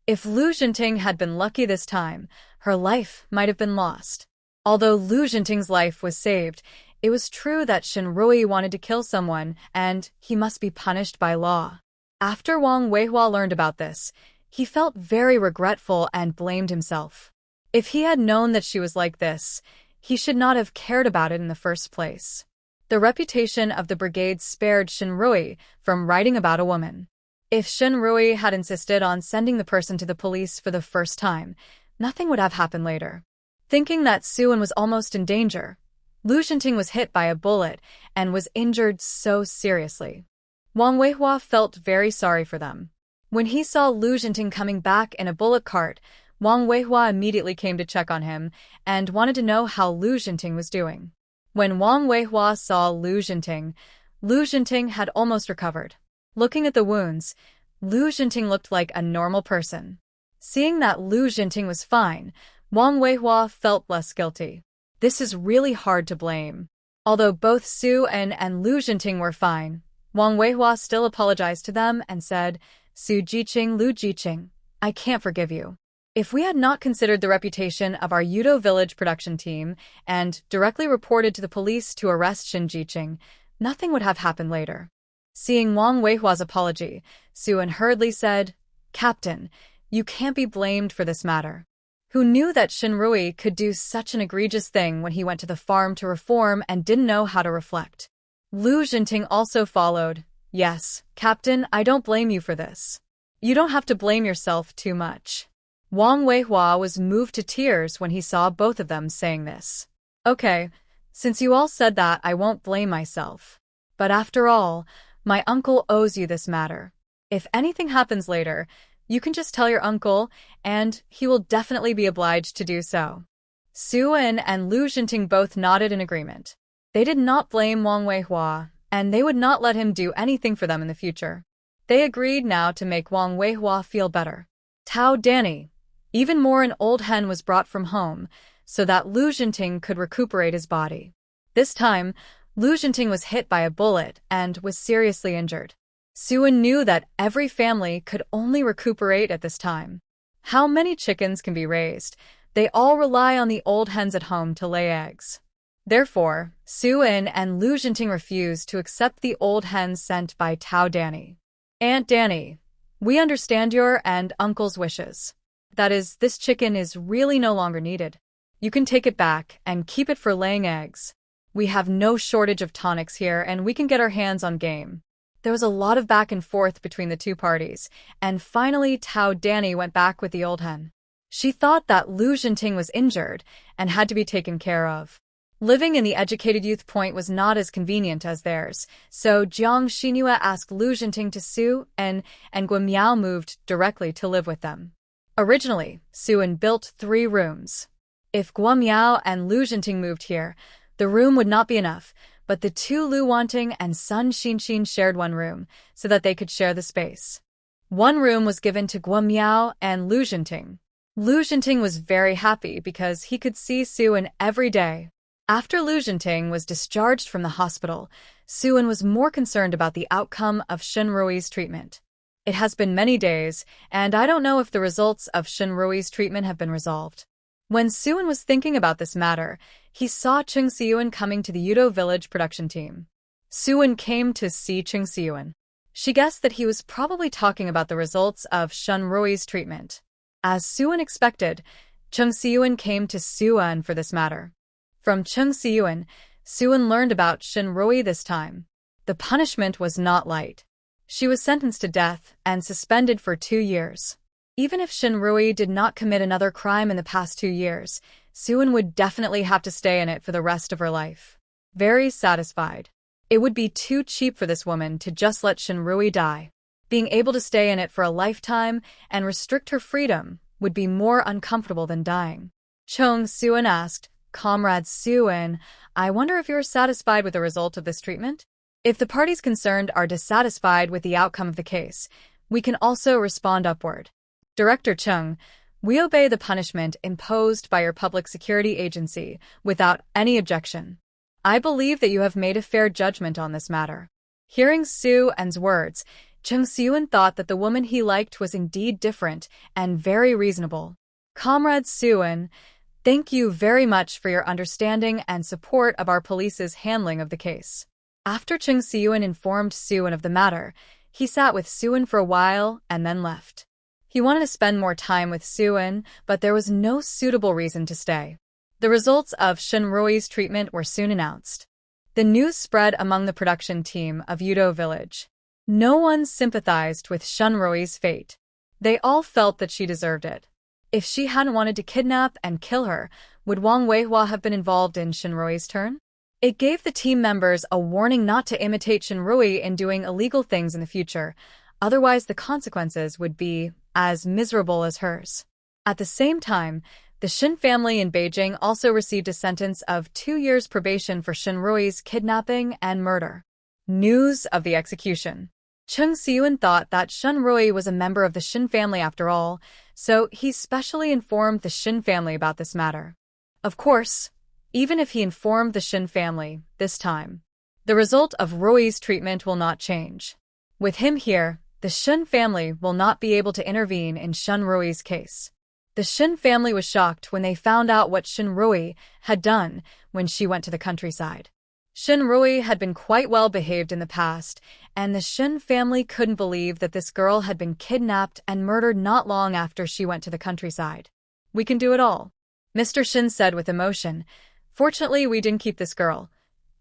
If Lu Jinting had been lucky this time, her life might have been lost. Although Lu Jinting's life was saved, it was true that Shinrui wanted to kill someone, and he must be punished by law. After Wang Weihua learned about this, he felt very regretful and blamed himself. If he had known that she was like this, he should not have cared about it in the first place. The reputation of the brigade spared Shinrui from writing about a woman. If Shinrui had insisted on sending the person to the police for the first time, nothing would have happened later. Thinking that Siyuan was almost in danger, Lu Xinting was hit by a bullet and was injured so seriously. Wang Weihua felt very sorry for them. When he saw Lu Xinting coming back in a bullet cart, Wang Weihua immediately came to check on him and wanted to know how Lu Xinting was doing. When Wang Weihua saw Lu Xinting had almost recovered. Looking at the wounds, Lu Xinting looked like a normal person. Seeing that Lu Xinting was fine, Wang Weihua felt less guilty. This is really hard to blame. Although both Su and Lu Xinting were fine, Wang Weihua still apologized to them and said, Su Jiqing, Lu Jiqing, I can't forgive you. If we had not considered the reputation of our Yudo Village production team and directly reported to the police to arrest Shin Jiqing, nothing would have happened later. Seeing Wang Weihua's apology, Su-an hurriedly said, Captain, you can't be blamed for this matter. Who knew that Shin Rui could do such an egregious thing when he went to the farm to reform and didn't know how to reflect? Lu Xinting also followed, Yes, Captain, I don't blame you for this. You don't have to blame yourself too much. Wang Weihua was moved to tears when he saw both of them saying this. Okay, since you all said that, I won't blame myself. But after all, my uncle owes you this matter. If anything happens later, you can just tell your uncle, and he will definitely be obliged to do so. Su-an and Lu Xinting both nodded in agreement. They did not blame Wang Weihua, and they would not let him do anything for them in the future. They agreed now to make Wang Weihua feel better. Tao Danny. Even more, an old hen was brought from home, so that Lu Xinting could recuperate his body. This time, Lu Xinting was hit by a bullet and was seriously injured. Su-an knew that every family could only recuperate at this time. How many chickens can be raised? They all rely on the old hens at home to lay eggs. Therefore, Su-an and Lu Xinting refused to accept the old hens sent by Tao Danny. Aunt Danny, we understand your and Uncle's wishes. That is, this chicken is really no longer needed. You can take it back and keep it for laying eggs. We have no shortage of tonics here and we can get our hands on game. There was a lot of back and forth between the two parties, and finally Tao Danny went back with the old hen. She thought that Lu Xinting was injured and had to be taken care of. Living in the educated youth point was not as convenient as theirs, so Jiang Xinhua asked Lu Xinting to Su and Guo Miao moved directly to live with them. Originally, Su-an built 3 rooms. If Guo Miao and Lu Xinting moved here, the room would not be enough, but the 2 Lu Wanting and Sun Xinxin shared 1 room, so that they could share the space. 1 room was given to Guo Miao and Lu Xinting. Lu Xinting was very happy because he could see Su-an every day. After Lu Xinting was discharged from the hospital, Su-an was more concerned about the outcome of Shin Rui's treatment. It has been many days, and I don't know if the results of Shin Rui's treatment have been resolved. When Su-an was thinking about this matter, he saw Chung Siyuan coming to the Yudo Village production team. Su-an came to see Chung Siyuan. She guessed that he was probably talking about the results of Shin Rui's treatment. As Su-an expected, Chung Siyuan came to Su-an for this matter. From Chung Siyuan, Su-an learned about Shin Rui this time. The punishment was not light. She was sentenced to death and suspended for 2 years. Even if Shin Rui did not commit another crime in the past 2 years, Su-an would definitely have to stay in it for the rest of her life. Very satisfied. It would be too cheap for this woman to just let Shin Rui die. Being able to stay in it for a lifetime and restrict her freedom would be more uncomfortable than dying. Chung Su-an asked, Comrade Su-an, I wonder if you're satisfied with the result of this treatment? If the parties concerned are dissatisfied with the outcome of the case, we can also respond upward. Director Chung, we obey the punishment imposed by your public security agency without any objection. I believe that you have made a fair judgment on this matter. Hearing Su-an's words, Chung Siyuan thought that the woman he liked was indeed different and very reasonable. Comrade Su-an, thank you very much for your understanding and support of our police's handling of the case. After Chung Siyuan informed Su-an of the matter, he sat with Su-an for a while and then left. He wanted to spend more time with Su-an, but there was no suitable reason to stay. The results of Shin Rui's treatment were soon announced. The news spread among the production team of Yudo Village. No one sympathized with Shin Rui's fate. They all felt that she deserved it. If she hadn't wanted to kidnap and kill her, would Wang Weihua have been involved in Shin Rui's turn? It gave the team members a warning not to imitate Shinrui in doing illegal things in the future, otherwise the consequences would be as miserable as hers. At the same time, the Shin family in Beijing also received a sentence of 2 years probation for Shinrui's kidnapping and murder. News of the execution. Chung Siyun thought that Shinrui was a member of the Shin family after all, so he specially informed the Shin family about this matter. Of course, even if he informed the Shin family this time, the result of Rui's treatment will not change. With him here, the Shin family will not be able to intervene in Shinrui's case. The Shin family was shocked when they found out what Shinrui had done when she went to the countryside. Shinrui had been quite well behaved in the past, and the Shin family couldn't believe that this girl had been kidnapped and murdered not long after she went to the countryside. "We can do it all," Mr. Shin said with emotion. "Fortunately, we didn't keep this girl.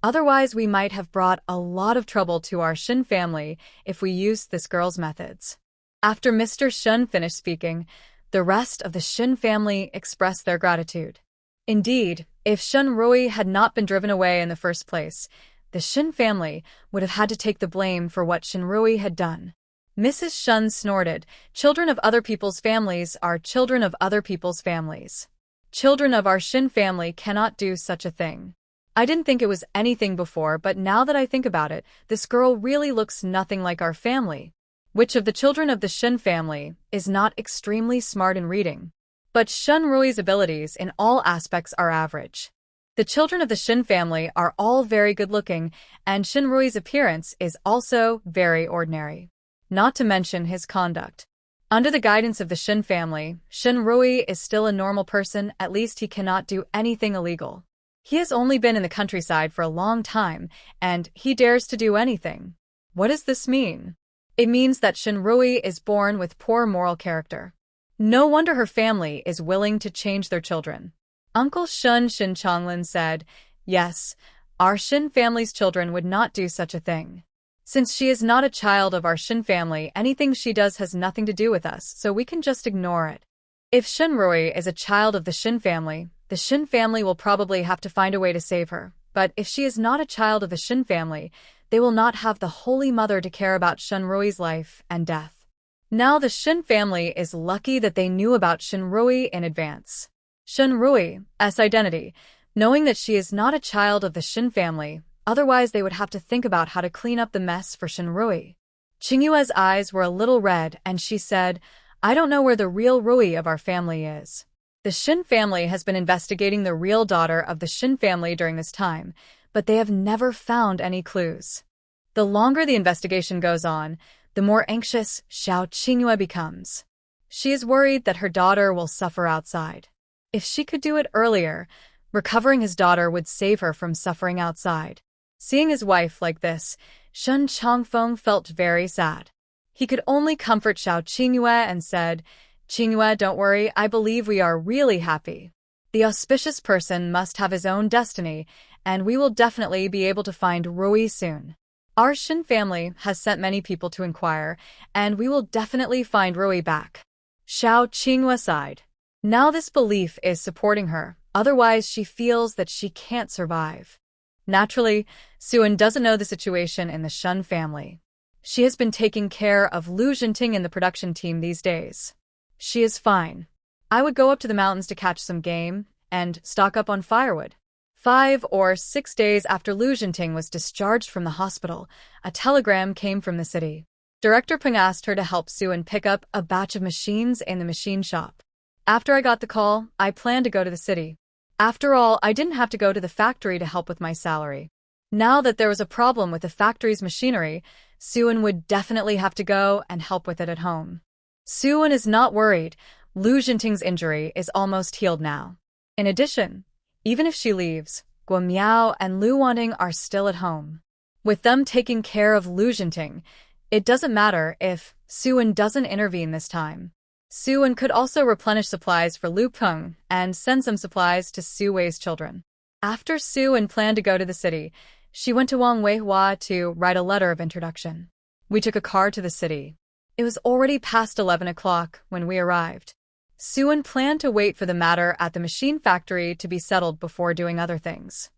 Otherwise, we might have brought a lot of trouble to our Shin family if we used this girl's methods." After Mr. Shin finished speaking, the rest of the Shin family expressed their gratitude. Indeed, if Shinrui had not been driven away in the first place, the Shin family would have had to take the blame for what Shinrui had done. Mrs. Shin snorted. "Children of other people's families are children of other people's families. Children of our Shin family cannot do such a thing. I didn't think it was anything before, but now that I think about it, this girl really looks nothing like our family. Which of the children of the Shin family is not extremely smart in reading? But Shinrui's abilities in all aspects are average. The children of the Shin family are all very good-looking, and Shinrui's appearance is also very ordinary. Not to mention his conduct. Under the guidance of the Shin family, Shinrui is still a normal person, at least he cannot do anything illegal. He has only been in the countryside for a long time, and he dares to do anything. What does this mean? It means that Shinrui is born with poor moral character. No wonder her family is willing to change their children. Uncle Shin Chonglin said, "Yes, our Shin family's children would not do such a thing. Since she is not a child of our Shin family, anything she does has nothing to do with us, so we can just ignore it. If Shinrui is a child of the Shin family will probably have to find a way to save her. But if she is not a child of the Shin family, they will not have the Holy Mother to care about Shinrui's life and death." Now the Shin family is lucky that they knew about Shinrui in advance. Shinrui's identity, knowing that she is not a child of the Shin family, otherwise they would have to think about how to clean up the mess for Shinrui. Qingyue's eyes were a little red and she said, "I don't know where the real Rui of our family is." The Shin family has been investigating the real daughter of the Shin family during this time, but they have never found any clues. The longer the investigation goes on, the more anxious Xiao Qingyue becomes. She is worried that her daughter will suffer outside. If she could do it earlier, recovering his daughter would save her from suffering outside. Seeing his wife like this, Shen Chongfeng felt very sad. He could only comfort Xiao Qingyue and said, "Qingyue, don't worry, I believe we are really happy. The auspicious person must have his own destiny, and we will definitely be able to find Rui soon. Our Shin family has sent many people to inquire, and we will definitely find Rui back." Xiao Qingyue sighed. Now this belief is supporting her, otherwise she feels that she can't survive. Naturally, Suan doesn't know the situation in the Shin family. She has been taking care of Lu Jinting in the production team these days. She is fine. I would go up to the mountains to catch some game and stock up on firewood. 5 or 6 days after Lu Jinting was discharged from the hospital, a telegram came from the city. Director Peng asked her to help Suan pick up a batch of machines in the machine shop. After I got the call, I planned to go to the city. After all, I didn't have to go to the factory to help with my salary. Now that there was a problem with the factory's machinery, Suan would definitely have to go and help with it at home. Suan is not worried. Lu Jinting's injury is almost healed now. In addition, even if she leaves, Guo Miao and Lu Wanting are still at home. With them taking care of Lu Jinting, it doesn't matter if Suan doesn't intervene this time. Suan could also replenish supplies for Lu Peng and send some supplies to Su Wei's children. After Suan planned to go to the city, she went to Wang Weihua to write a letter of introduction. We took a car to the city. It was already past 11 o'clock when we arrived. Suan planned to wait for the matter at the machine factory to be settled before doing other things.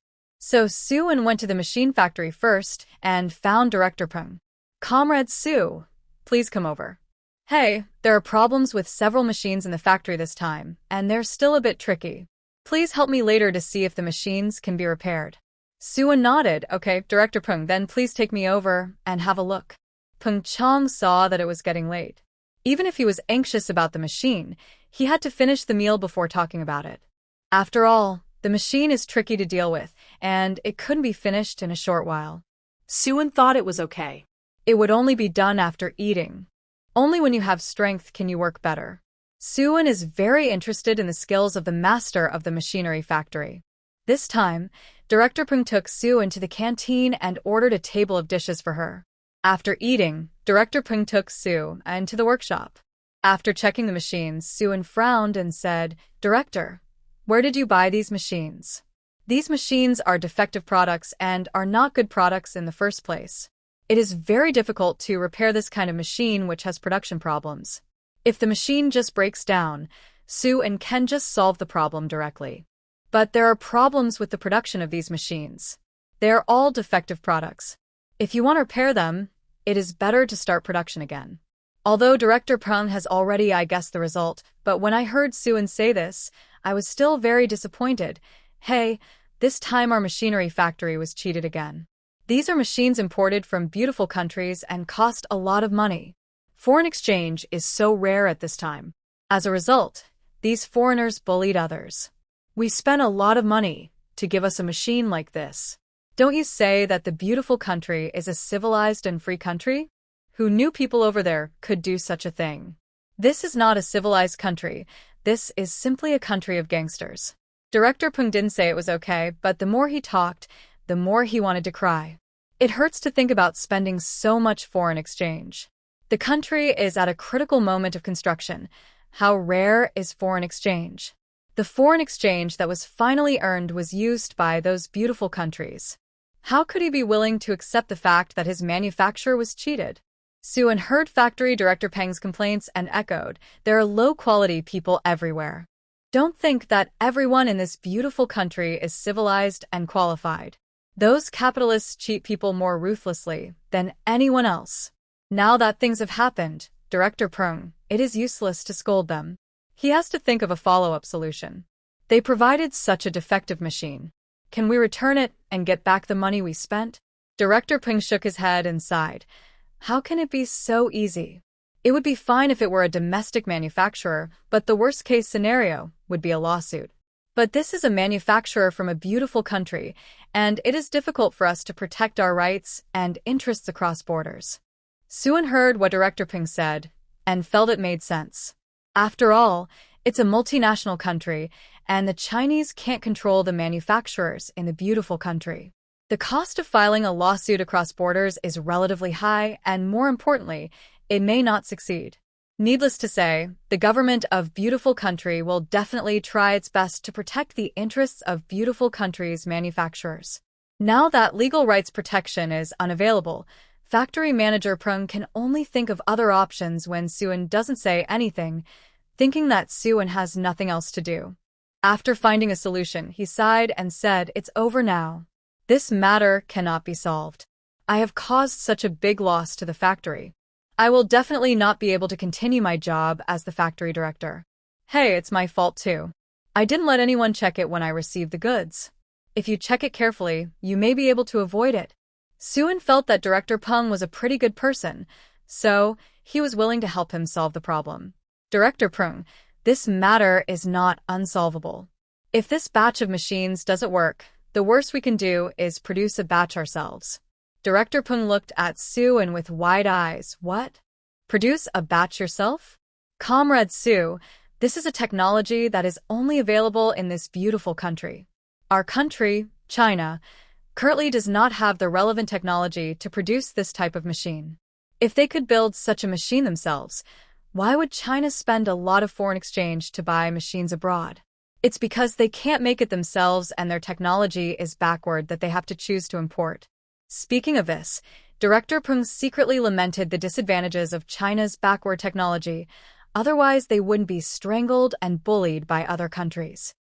So Soo-in went to the machine factory first and found Director Peng. Comrade Soo, please come over. Hey, there are problems with several machines in the factory this time, and they're still a bit tricky. Please help me later to see if the machines can be repaired. Soo-in nodded. Okay, Director Peng, then please take me over and have a look. Peng Chong saw that it was getting late. Even if he was anxious about the machine, he had to finish the meal before talking about it. After all, the machine is tricky to deal with, and it couldn't be finished in a short while. Soo-in thought it was okay. It would only be done after eating. Only when you have strength can you work better. Soo-in is very interested in the skills of the master of the machinery factory. This time, Director Peng took Soo-in to the canteen and ordered a table of dishes for her. After eating, Director Peng took Soo-in to the workshop. After checking the machines, Soo-in frowned and said, Director, where did you buy these machines? These machines are defective products and are not good products in the first place. It is very difficult to repair this kind of machine which has production problems. If the machine just breaks down, Soo-in can just solve the problem directly. But there are problems with the production of these machines. They are all defective products. If you want to repair them, it is better to start production again. Although Director Peng has already guessed the result, but when I heard Soo-in say this, I was still very disappointed. Hey, this time our machinery factory was cheated again. These are machines imported from beautiful countries and cost a lot of money. Foreign exchange is so rare at this time. As a result, these foreigners bullied others. We spent a lot of money to give us a machine like this. Don't you say that the beautiful country is a civilized and free country? Who knew people over there could do such a thing? This is not a civilized country. This is simply a country of gangsters. Director Peng didn't say it was okay, but the more he talked, the more he wanted to cry. It hurts to think about spending so much foreign exchange. The country is at a critical moment of construction. How rare is foreign exchange? The foreign exchange that was finally earned was used by those beautiful countries. How could he be willing to accept the fact that his manufacturer was cheated? Soo-in heard factory director Peng's complaints and echoed, there are low-quality people everywhere. Don't think that everyone in this beautiful country is civilized and qualified. Those capitalists cheat people more ruthlessly than anyone else. Now that things have happened, Director Peng, it is useless to scold them. He has to think of a follow-up solution. They provided such a defective machine. Can we return it and get back the money we spent? Director Peng shook his head and sighed. How can it be so easy? It would be fine if it were a domestic manufacturer, but the worst-case scenario would be a lawsuit. But this is a manufacturer from a beautiful country, and it is difficult for us to protect our rights and interests across borders. Soo-in heard what Director Peng said and felt it made sense. After all, it's a multinational country, and the Chinese can't control the manufacturers in the beautiful country. The cost of filing a lawsuit across borders is relatively high, and more importantly, it may not succeed. Needless to say, the government of beautiful country will definitely try its best to protect the interests of beautiful country's manufacturers. Now that legal rights protection is unavailable, factory manager Peng can only think of other options when Soo-in doesn't say anything, thinking that Soo-in has nothing else to do. After finding a solution, he sighed and said, it's over now. This matter cannot be solved. I have caused such a big loss to the factory. I will definitely not be able to continue my job as the factory director. Hey, it's my fault too. I didn't let anyone check it when I received the goods. If you check it carefully, you may be able to avoid it. Soo-in felt that Director Peng was a pretty good person, so he was willing to help him solve the problem. Director Peng, this matter is not unsolvable. If this batch of machines doesn't work, the worst we can do is produce a batch ourselves. Director Peng looked at Soo-in with wide eyes. What? Produce a batch yourself? Comrade Soo, this is a technology that is only available in this beautiful country. Our country, China, currently does not have the relevant technology to produce this type of machine. If they could build such a machine themselves, why would China spend a lot of foreign exchange to buy machines abroad? It's because they can't make it themselves and their technology is backward that they have to choose to import. Speaking of this, Director Peng secretly lamented the disadvantages of China's backward technology, otherwise they wouldn't be strangled and bullied by other countries.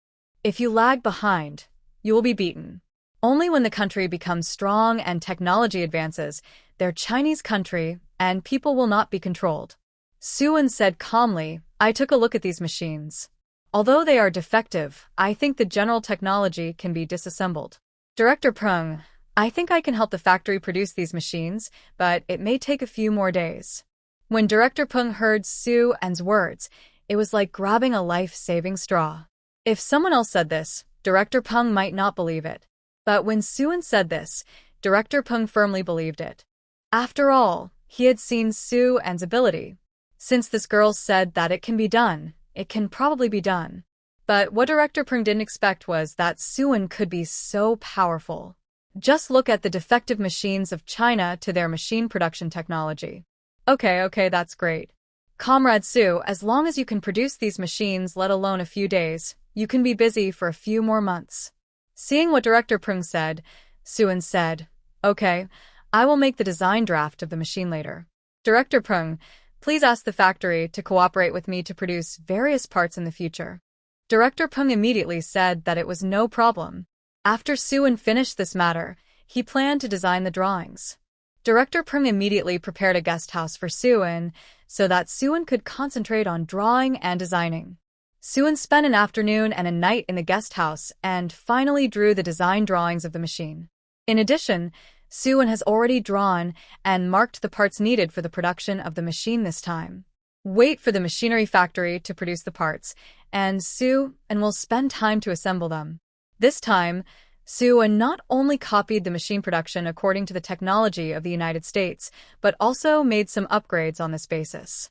If you lag behind, you will be beaten. Only when the country becomes strong and technology advances, their Chinese country, and people will not be controlled. Suan said calmly, I took a look at these machines. Although they are defective, I think the general technology can be disassembled. Director Peng, I think I can help the factory produce these machines, but it may take a few more days. When Director Peng heard Suan's words, it was like grabbing a life-saving straw. If someone else said this, Director Peng might not believe it. But when Suan said this, Director Peng firmly believed it. After all, he had seen Suan's ability. Since this girl said that it can be done, it can probably be done. But what Director Peng didn't expect was that Suan could be so powerful. Just look at the defective machines of China to their machine production technology. Okay, that's great. Comrade Su, as long as you can produce these machines, let alone a few days, you can be busy for a few more months. Seeing what Director Peng said, Suan said, Okay, I will make the design draft of the machine later. Director Peng, please ask the factory to cooperate with me to produce various parts in the future. Director Peng immediately said that it was no problem. After Suan finished this matter, he planned to design the drawings. Director Peng immediately prepared a guest house for Suan so that Suan could concentrate on drawing and designing. Suan spent an afternoon and a night in the guest house and finally drew the design drawings of the machine. In addition, Suan has already drawn and marked the parts needed for the production of the machine this time. Wait for the machinery factory to produce the parts, and Suan will spend time to assemble them. This time, Suan not only copied the machine production according to the technology of the United States, but also made some upgrades on this basis.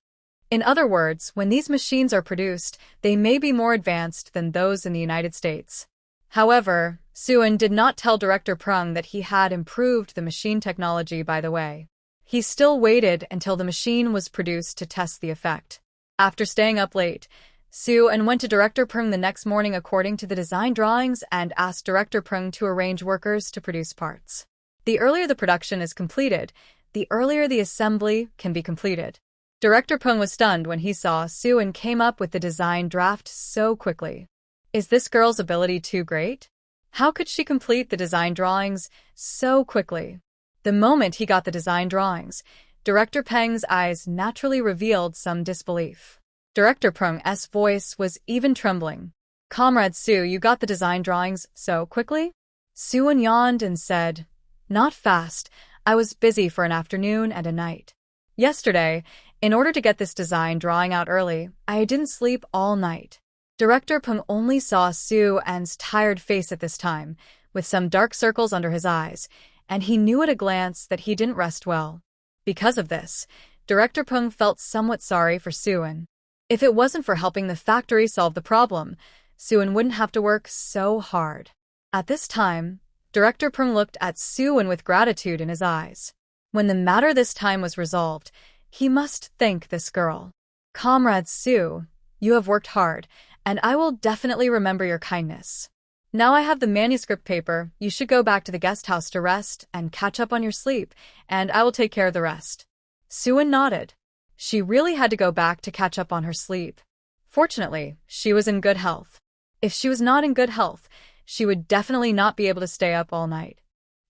In other words, when these machines are produced, they may be more advanced than those in the United States. However, Suan did not tell Director Peng that he had improved the machine technology by the way. He still waited until the machine was produced to test the effect. After staying up late, Suan went to Director Peng the next morning according to the design drawings and asked Director Peng to arrange workers to produce parts. The earlier the production is completed, the earlier the assembly can be completed. Director Peng was stunned when he saw Suan came up with the design draft so quickly. Is this girl's ability too great? How could she complete the design drawings so quickly? The moment he got the design drawings, Director Peng's eyes naturally revealed some disbelief. Director Peng's voice was even trembling. Comrade Su, you got the design drawings so quickly? Suan yawned and said, Not fast. I was busy for an afternoon and a night. Yesterday, in order to get this design drawing out early, I didn't sleep all night. Director Peng only saw Suan's tired face at this time, with some dark circles under his eyes, and he knew at a glance that he didn't rest well. Because of this, Director Peng felt somewhat sorry for Suan. If it wasn't for helping the factory solve the problem, Suan wouldn't have to work so hard. At this time, Director Peng looked at Suan with gratitude in his eyes. When the matter this time was resolved, he must thank this girl. Comrade Su, you have worked hard, and I will definitely remember your kindness. Now I have the manuscript paper, you should go back to the guest house to rest and catch up on your sleep, and I will take care of the rest. Suan nodded. She really had to go back to catch up on her sleep. Fortunately, she was in good health. If she was not in good health, she would definitely not be able to stay up all night.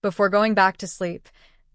Before going back to sleep,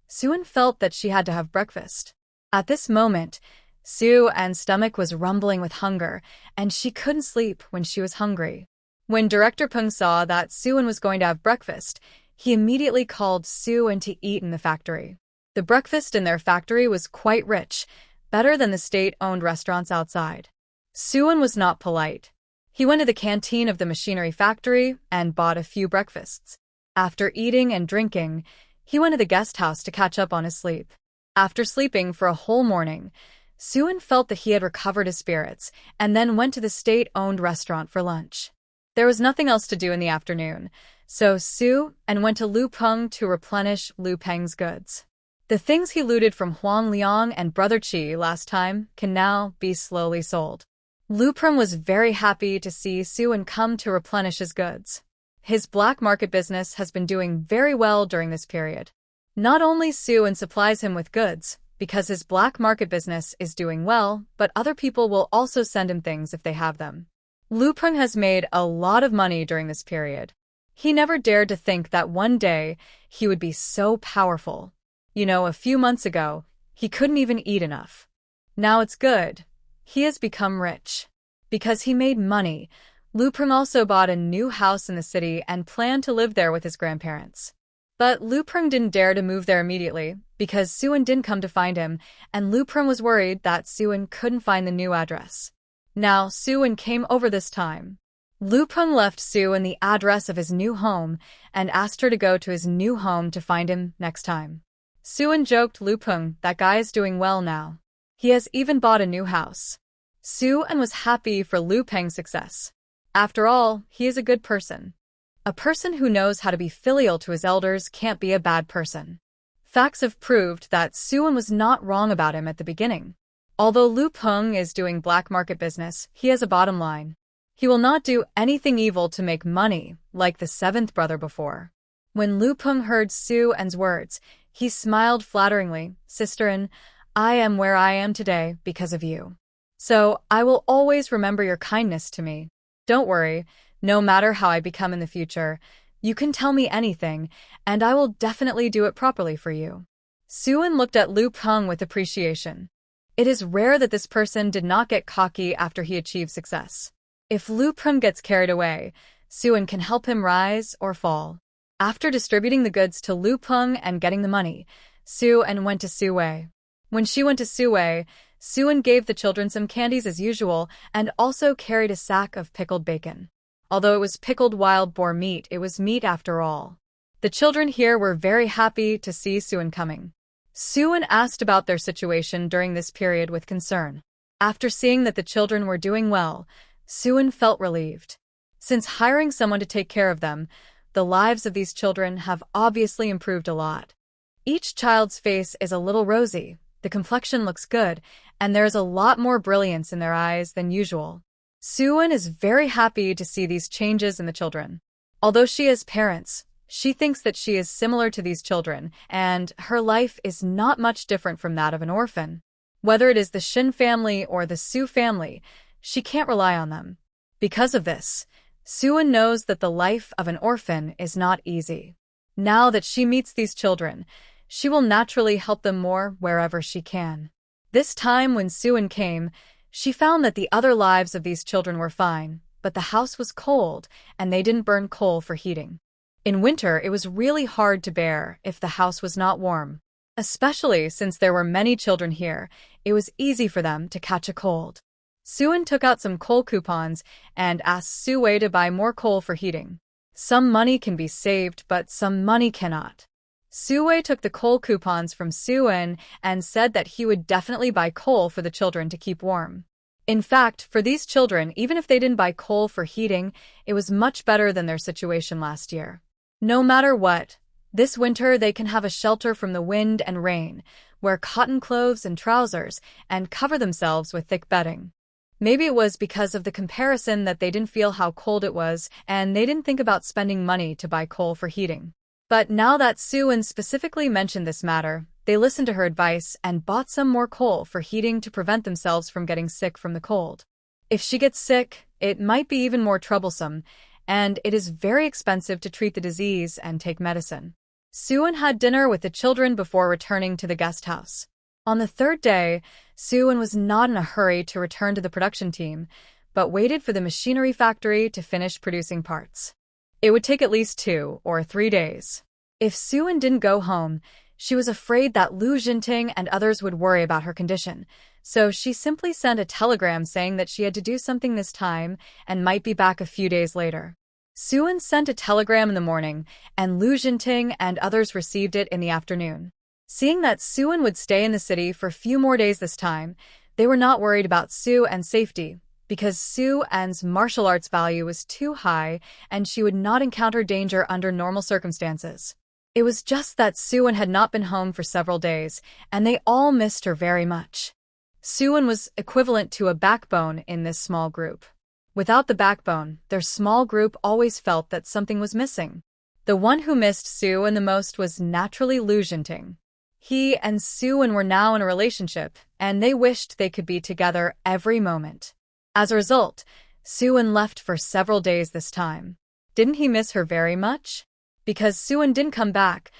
Suan felt that she had to have breakfast. At this moment, Suan's stomach was rumbling with hunger, and she couldn't sleep when she was hungry. When Director Peng saw that Suan was going to have breakfast, he immediately called Suan to eat in the factory. The breakfast in their factory was quite rich, better than the state-owned restaurants outside. Suan was not polite. He went to the canteen of the machinery factory and bought a few breakfasts. After eating and drinking, he went to the guest house to catch up on his sleep. After sleeping for a whole morning, Suan felt that he had recovered his spirits and then went to the state-owned restaurant for lunch. There was nothing else to do in the afternoon, so Suan went to Lu Peng to replenish Lu Peng's goods. The things he looted from Huang Liang and Brother Qi last time can now be slowly sold. Lu Peng was very happy to see Suan come to replenish his goods. His black market business has been doing very well during this period. Not only Suan supplies him with goods, because his black market business is doing well, but other people will also send him things if they have them. Lu Peng has made a lot of money during this period. He never dared to think that one day he would be so powerful. A few months ago, he couldn't even eat enough. Now it's good. He has become rich. Because he made money, Lu Prung also bought a new house in the city and planned to live there with his grandparents. But Lu Prung didn't dare to move there immediately because Suan didn't come to find him, and Lu Prung was worried that Suan couldn't find the new address. Now Suan came over this time. Lu Prung left Suan the address of his new home and asked her to go to his new home to find him next time. Suan joked Lu Prung that guy is doing well now. He has even bought a new house. Suan was happy for Lu Peng's success. After all, he is a good person. A person who knows how to be filial to his elders can't be a bad person. Facts have proved that Suan was not wrong about him at the beginning. Although Lu Peng is doing black market business, he has a bottom line. He will not do anything evil to make money, like the seventh brother before. When Lu Peng heard Suan's words, he smiled flatteringly. Sisterin, I am where I am today because of you. So, I will always remember your kindness to me. Don't worry, no matter how I become in the future, you can tell me anything, and I will definitely do it properly for you. Suan looked at Lu Peng with appreciation. It is rare that this person did not get cocky after he achieved success. If Lu Peng gets carried away, Suan can help him rise or fall. After distributing the goods to Lu Peng and getting the money, Suan went to Suwei. When she went to Suwei, Suan gave the children some candies as usual and also carried a sack of pickled bacon. Although it was pickled wild boar meat, it was meat after all. The children here were very happy to see Suan coming. Suan asked about their situation during this period with concern. After seeing that the children were doing well, Suan felt relieved. Since hiring someone to take care of them, the lives of these children have obviously improved a lot. Each child's face is a little rosy, the complexion looks good, and there is a lot more brilliance in their eyes than usual. Suan is very happy to see these changes in the children. Although she has parents, she thinks that she is similar to these children, and her life is not much different from that of an orphan. Whether it is the Shin family or the Su family, she can't rely on them. Because of this, Suan knows that the life of an orphan is not easy. Now that she meets these children, she will naturally help them more wherever she can. This time when Suan came, she found that the other lives of these children were fine, but the house was cold and they didn't burn coal for heating. In winter, it was really hard to bear if the house was not warm. Especially since there were many children here, it was easy for them to catch a cold. Suan took out some coal coupons and asked Suwei to buy more coal for heating. Some money can be saved, but some money cannot. Suwei took the coal coupons from Suan and said that he would definitely buy coal for the children to keep warm. In fact, for these children, even if they didn't buy coal for heating, it was much better than their situation last year. No matter what, this winter they can have a shelter from the wind and rain, wear cotton clothes and trousers, and cover themselves with thick bedding. Maybe it was because of the comparison that they didn't feel how cold it was, and they didn't think about spending money to buy coal for heating. But now that Suan specifically mentioned this matter, they listened to her advice and bought some more coal for heating to prevent themselves from getting sick from the cold. If she gets sick, it might be even more troublesome, and it is very expensive to treat the disease and take medicine. Suan had dinner with the children before returning to the guest house. On the third day, Suan was not in a hurry to return to the production team, but waited for the machinery factory to finish producing parts. It would take at least 2 or 3 days. If Suan didn't go home, she was afraid that Lu Jinting and others would worry about her condition, so she simply sent a telegram saying that she had to do something this time and might be back a few days later. Suan sent a telegram in the morning, and Lu Jinting and others received it in the afternoon. Seeing that Suan would stay in the city for a few more days this time, they were not worried about Suan's safety, because Suan's martial arts value was too high and she would not encounter danger under normal circumstances. It was just that Suan had not been home for several days, and they all missed her very much. Suan was equivalent to a backbone in this small group. Without the backbone, their small group always felt that something was missing. The one who missed Suan the most was naturally Lu Jinting. He and Suan were now in a relationship, and they wished they could be together every moment. As a result, Suan left for several days this time. Didn't he miss her very much? Because Suan didn't come back,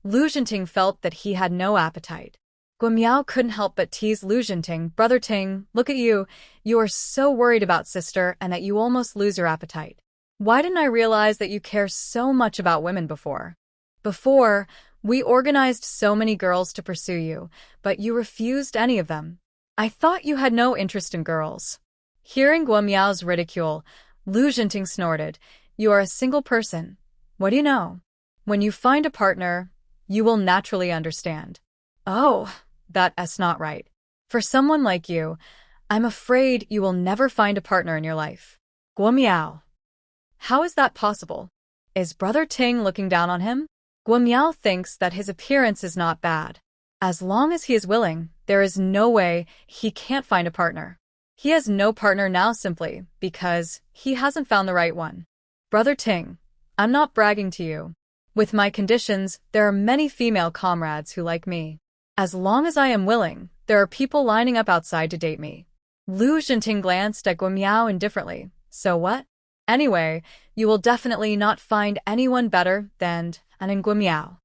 Lu Jinting felt that he had no appetite. Guo Miao couldn't help but tease Lu Jinting, "Brother Ting, look at you. You are so worried about sister and that you almost lose your appetite. Why didn't I realize that you care so much about women before? Before, we organized so many girls to pursue you, but you refused any of them. I thought you had no interest in girls." Hearing Guo Miao's ridicule, Lu Jinting snorted, "You are a single person. What do you know? When you find a partner, you will naturally understand." "Oh, that's not right. For someone like you, I'm afraid you will never find a partner in your life." Guo Miao. How is that possible? Is Brother Ting looking down on him? Guo Miao thinks that his appearance is not bad. As long as he is willing, there is no way he can't find a partner. He has no partner now simply because he hasn't found the right one. "Brother Ting, I'm not bragging to you. With my conditions, there are many female comrades who like me. As long as I am willing, there are people lining up outside to date me." Lu Jinting glanced at Guo Miao indifferently. "So what? Anyway, you will definitely not find anyone better than Guo Miao."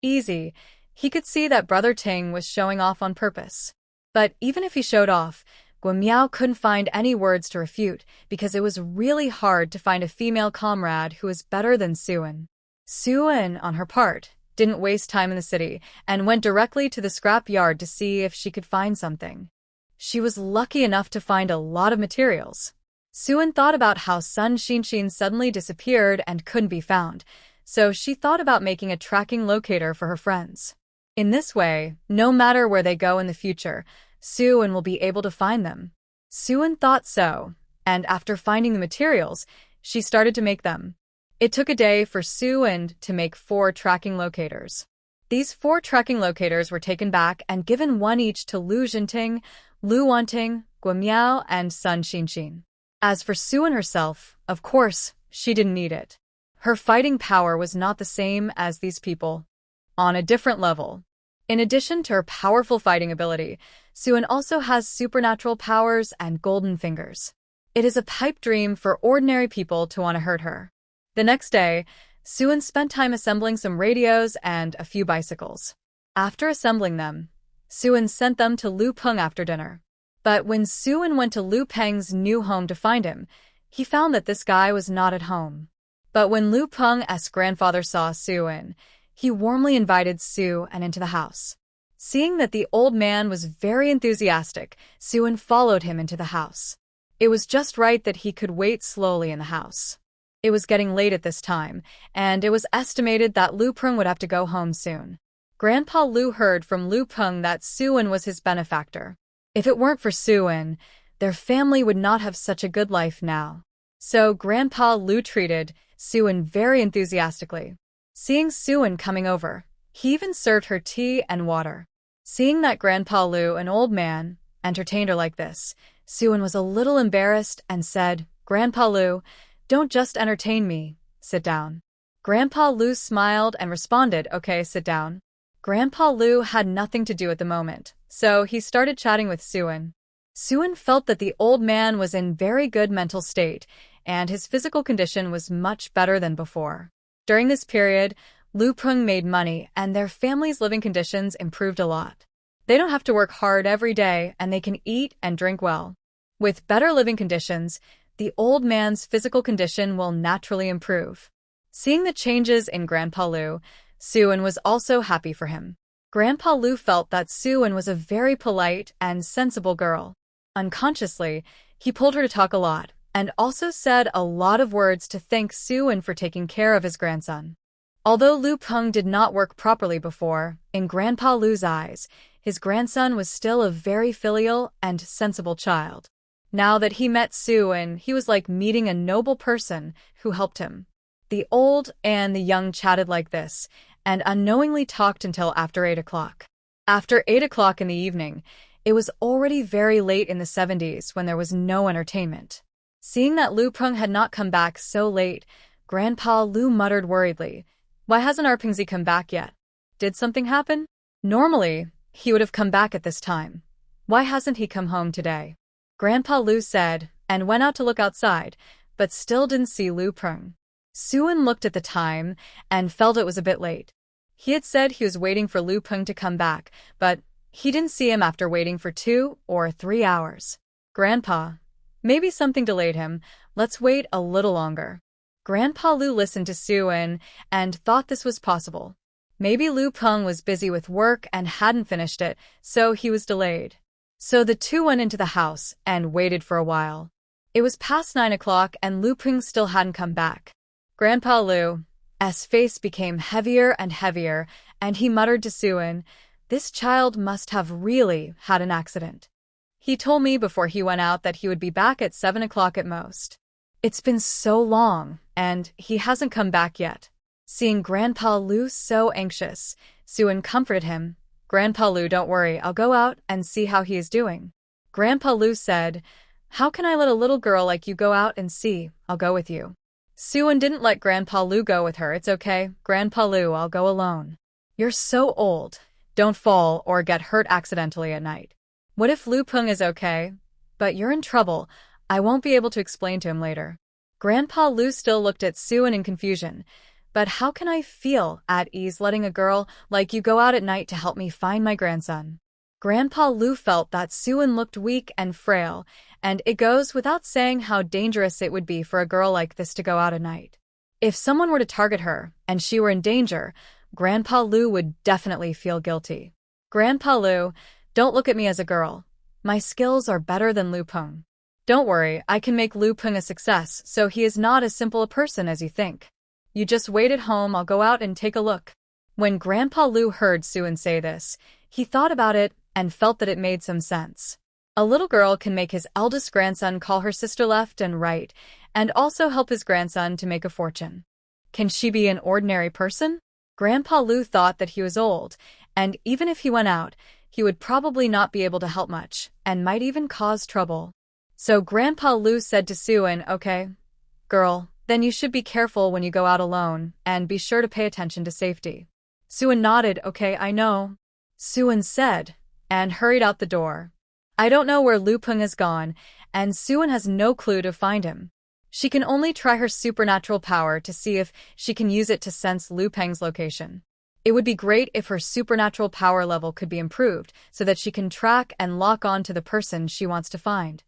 Easy. He could see that Brother Ting was showing off on purpose. But even if he showed off, Guo Miao couldn't find any words to refute because it was really hard to find a female comrade who was better than Suan. Suan, on her part, didn't waste time in the city and went directly to the scrap yard to see if she could find something. She was lucky enough to find a lot of materials. Suan thought about how Sun Xinshin suddenly disappeared and couldn't be found, so she thought about making a tracking locator for her friends. In this way, no matter where they go in the future, Suan will be able to find them. Suan thought so, and after finding the materials, she started to make them. It took a day for Suan to make 4 tracking locators. These 4 tracking locators were taken back and given one each to Lu Jinting, Lu Wanting, Guo Miao, and Sun Xinshin. As for Suan herself, of course, she didn't need it. Her fighting power was not the same as these people. On a different level. In addition to her powerful fighting ability, Suan also has supernatural powers and golden fingers. It is a pipe dream for ordinary people to want to hurt her. The next day, Suan spent time assembling some radios and a few bicycles. After assembling them, Suan sent them to Lu Peng after dinner. But when Suan went to Lu Peng's new home to find him, he found that this guy was not at home. But when Lu Peng's grandfather saw Suan, he warmly invited Suan into the house. Seeing that the old man was very enthusiastic, Suan followed him into the house. It was just right that he could wait slowly in the house. It was getting late at this time, and it was estimated that Lu Peng would have to go home soon. Grandpa Lu heard from Lu Peng that Suan was his benefactor. If it weren't for Suan, their family would not have such a good life now. So Grandpa Lu treated Suan very enthusiastically. Seeing Suan coming over, he even served her tea and water. Seeing that Grandpa Lu, an old man, entertained her like this, Suan was a little embarrassed and said, "Grandpa Lu, don't just entertain me, sit down." Grandpa Lu smiled and responded, "Okay, sit down." Grandpa Lu had nothing to do at the moment, so he started chatting with Suan. Suan felt that the old man was in very good mental state, and his physical condition was much better than before. During this period, Lu Peng made money, and their family's living conditions improved a lot. They don't have to work hard every day, and they can eat and drink well. With better living conditions, the old man's physical condition will naturally improve. Seeing the changes in Grandpa Lu, Suan was also happy for him. Grandpa Lu felt that Suan was a very polite and sensible girl. Unconsciously, he pulled her to talk a lot, and also said a lot of words to thank Suan for taking care of his grandson. Although Lu Peng did not work properly before, in Grandpa Lu's eyes, his grandson was still a very filial and sensible child. Now that he met Suan, he was like meeting a noble person who helped him. The old and the young chatted like this, and unknowingly talked until after 8 o'clock. After 8 o'clock in the evening, it was already very late in the 70s when there was no entertainment. Seeing that Lu Peng had not come back so late, Grandpa Lu muttered worriedly, "Why hasn't our Pengzi come back yet? Did something happen? Normally, he would have come back at this time. Why hasn't he come home today?" Grandpa Lu said, and went out to look outside, but still didn't see Lu Peng. Suan looked at the time and felt it was a bit late. He had said he was waiting for Lu Peng to come back, but he didn't see him after waiting for 2 or 3 hours. Grandpa, maybe something delayed him. Let's wait a little longer. Grandpa Lu listened to Suan and thought this was possible. Maybe Lu Peng was busy with work and hadn't finished it, so he was delayed. So the two went into the house and waited for a while. It was past 9 o'clock and Lu Peng still hadn't come back. Grandpa Lu's face became heavier and heavier, and he muttered to Suan, "This child must have really had an accident. He told me before he went out that he would be back at 7 o'clock at most. It's been so long, and he hasn't come back yet." Seeing Grandpa Lu so anxious, Suan comforted him. "Grandpa Lu, don't worry, I'll go out and see how he is doing." Grandpa Lu said, "How can I let a little girl like you go out and see? I'll go with you." Suan didn't let Grandpa Lu go with her. "It's okay, Grandpa Lu, I'll go alone. You're so old. Don't fall or get hurt accidentally at night. What if Lu Peng is okay? But you're in trouble. I won't be able to explain to him later." Grandpa Lu still looked at Suan in confusion. "But how can I feel at ease letting a girl like you go out at night to help me find my grandson?" Grandpa Lu felt that Suan looked weak and frail, and it goes without saying how dangerous it would be for a girl like this to go out at night. If someone were to target her, and she were in danger, Grandpa Lu would definitely feel guilty. "Grandpa Lu, don't look at me as a girl. My skills are better than Lu Peng. Don't worry, I can make Lu Peng a success, so he is not as simple a person as you think. You just wait at home, I'll go out and take a look." When Grandpa Lu heard Suan say this, he thought about it and felt that it made some sense. A little girl can make his eldest grandson call her sister left and right, and also help his grandson to make a fortune. Can she be an ordinary person? Grandpa Lu thought that he was old, and even if he went out, he would probably not be able to help much, and might even cause trouble. So Grandpa Lu said to Suan, "Okay, girl, then you should be careful when you go out alone, and be sure to pay attention to safety." Suan nodded. "Okay, I know," Suan said, and hurried out the door. I don't know where Lu Peng has gone, and Suan has no clue to find him. She can only try her supernatural power to see if she can use it to sense Lu Peng's location. It would be great if her supernatural power level could be improved so that she can track and lock on to the person she wants to find.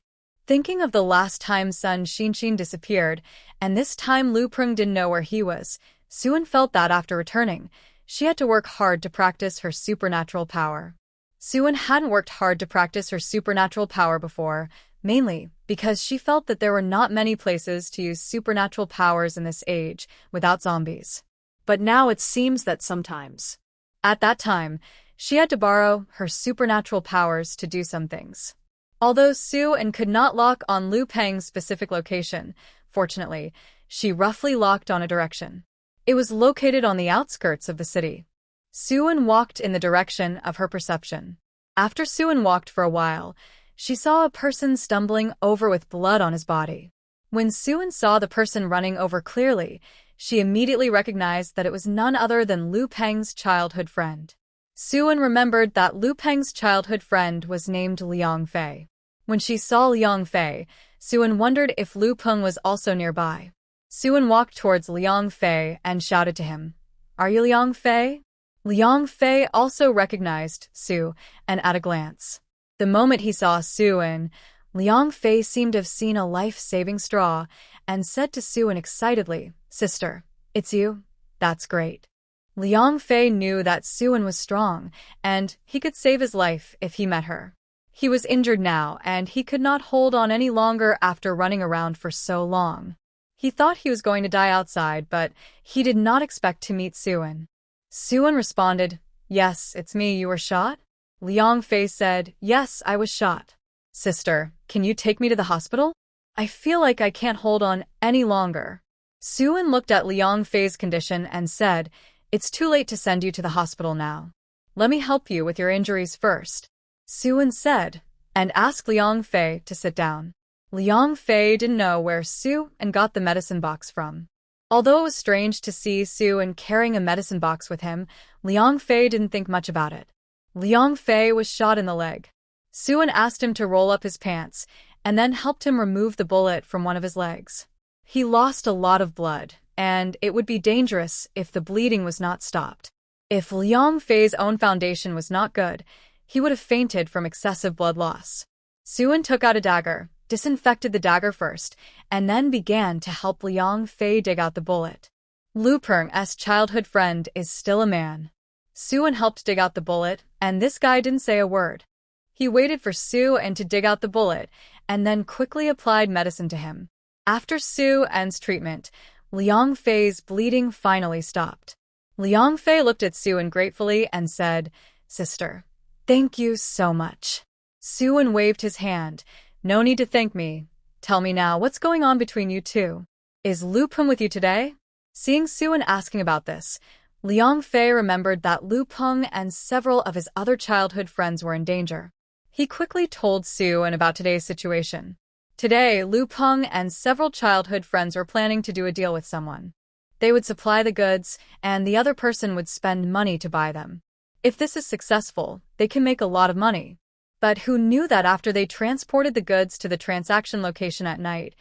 Thinking of the last time Sun Xinshin disappeared, and this time Lu Peng didn't know where he was, Suan felt that after returning, she had to work hard to practice her supernatural power. Suan hadn't worked hard to practice her supernatural power before, mainly because she felt that there were not many places to use supernatural powers in this age without zombies. But now it seems that sometimes. At that time, she had to borrow her supernatural powers to do some things. Although Suan could not lock on Lu Peng's specific location, fortunately, she roughly locked on a direction. It was located on the outskirts of the city. Suan walked in the direction of her perception. After Suan walked for a while, she saw a person stumbling over with blood on his body. When Suan saw the person running over clearly, she immediately recognized that it was none other than Lu Peng's childhood friend. Suan remembered that Lu Peng's childhood friend was named Liang Fei. When she saw Liang Fei, Suan wondered if Lu Peng was also nearby. Suan walked towards Liang Fei and shouted to him, "Are you Liang Fei?" Liang Fei also recognized Suan at a glance. The moment he saw Suan, Liang Fei seemed to have seen a life-saving straw and said to Suan excitedly, "Sister, it's you? That's great." Liang Fei knew that Suan was strong, and he could save his life if he met her. He was injured now, and he could not hold on any longer after running around for so long. He thought he was going to die outside, but he did not expect to meet Suan. Suan responded, "Yes, it's me. You were shot?" Liang Fei said, "Yes, I was shot." "Sister, can you take me to the hospital? I feel like I can't hold on any longer." Suan looked at Liang Fei's condition and said, "It's too late to send you to the hospital now. Let me help you with your injuries first," Suan said, and asked Liang Fei to sit down. Liang Fei didn't know where Suan got the medicine box from. Although it was strange to see Suan carrying a medicine box with him, Liang Fei didn't think much about it. Liang Fei was shot in the leg. Suan asked him to roll up his pants, and then helped him remove the bullet from one of his legs. He lost a lot of blood, and it would be dangerous if the bleeding was not stopped. If Liang Fei's own foundation was not good, he would have fainted from excessive blood loss. Suan took out a dagger, disinfected the dagger first, and then began to help Liang Fei dig out the bullet. Lu Peng's childhood friend is still a man. Suan helped dig out the bullet, and this guy didn't say a word. He waited for Suan to dig out the bullet, and then quickly applied medicine to him. After Suan's treatment, Liang Fei's bleeding finally stopped. Liang Fei looked at Suan gratefully and said, "Sister, thank you so much." Suan waved his hand. "No need to thank me. Tell me now, what's going on between you two? Is Lu Peng with you today?" Seeing Suan asking about this, Liang Fei remembered that Lu Peng and several of his other childhood friends were in danger. He quickly told Suan about today's situation. Today, Lu Peng and several childhood friends were planning to do a deal with someone. They would supply the goods, and the other person would spend money to buy them. If this is successful, they can make a lot of money. But who knew that after they transported the goods to the transaction location at night,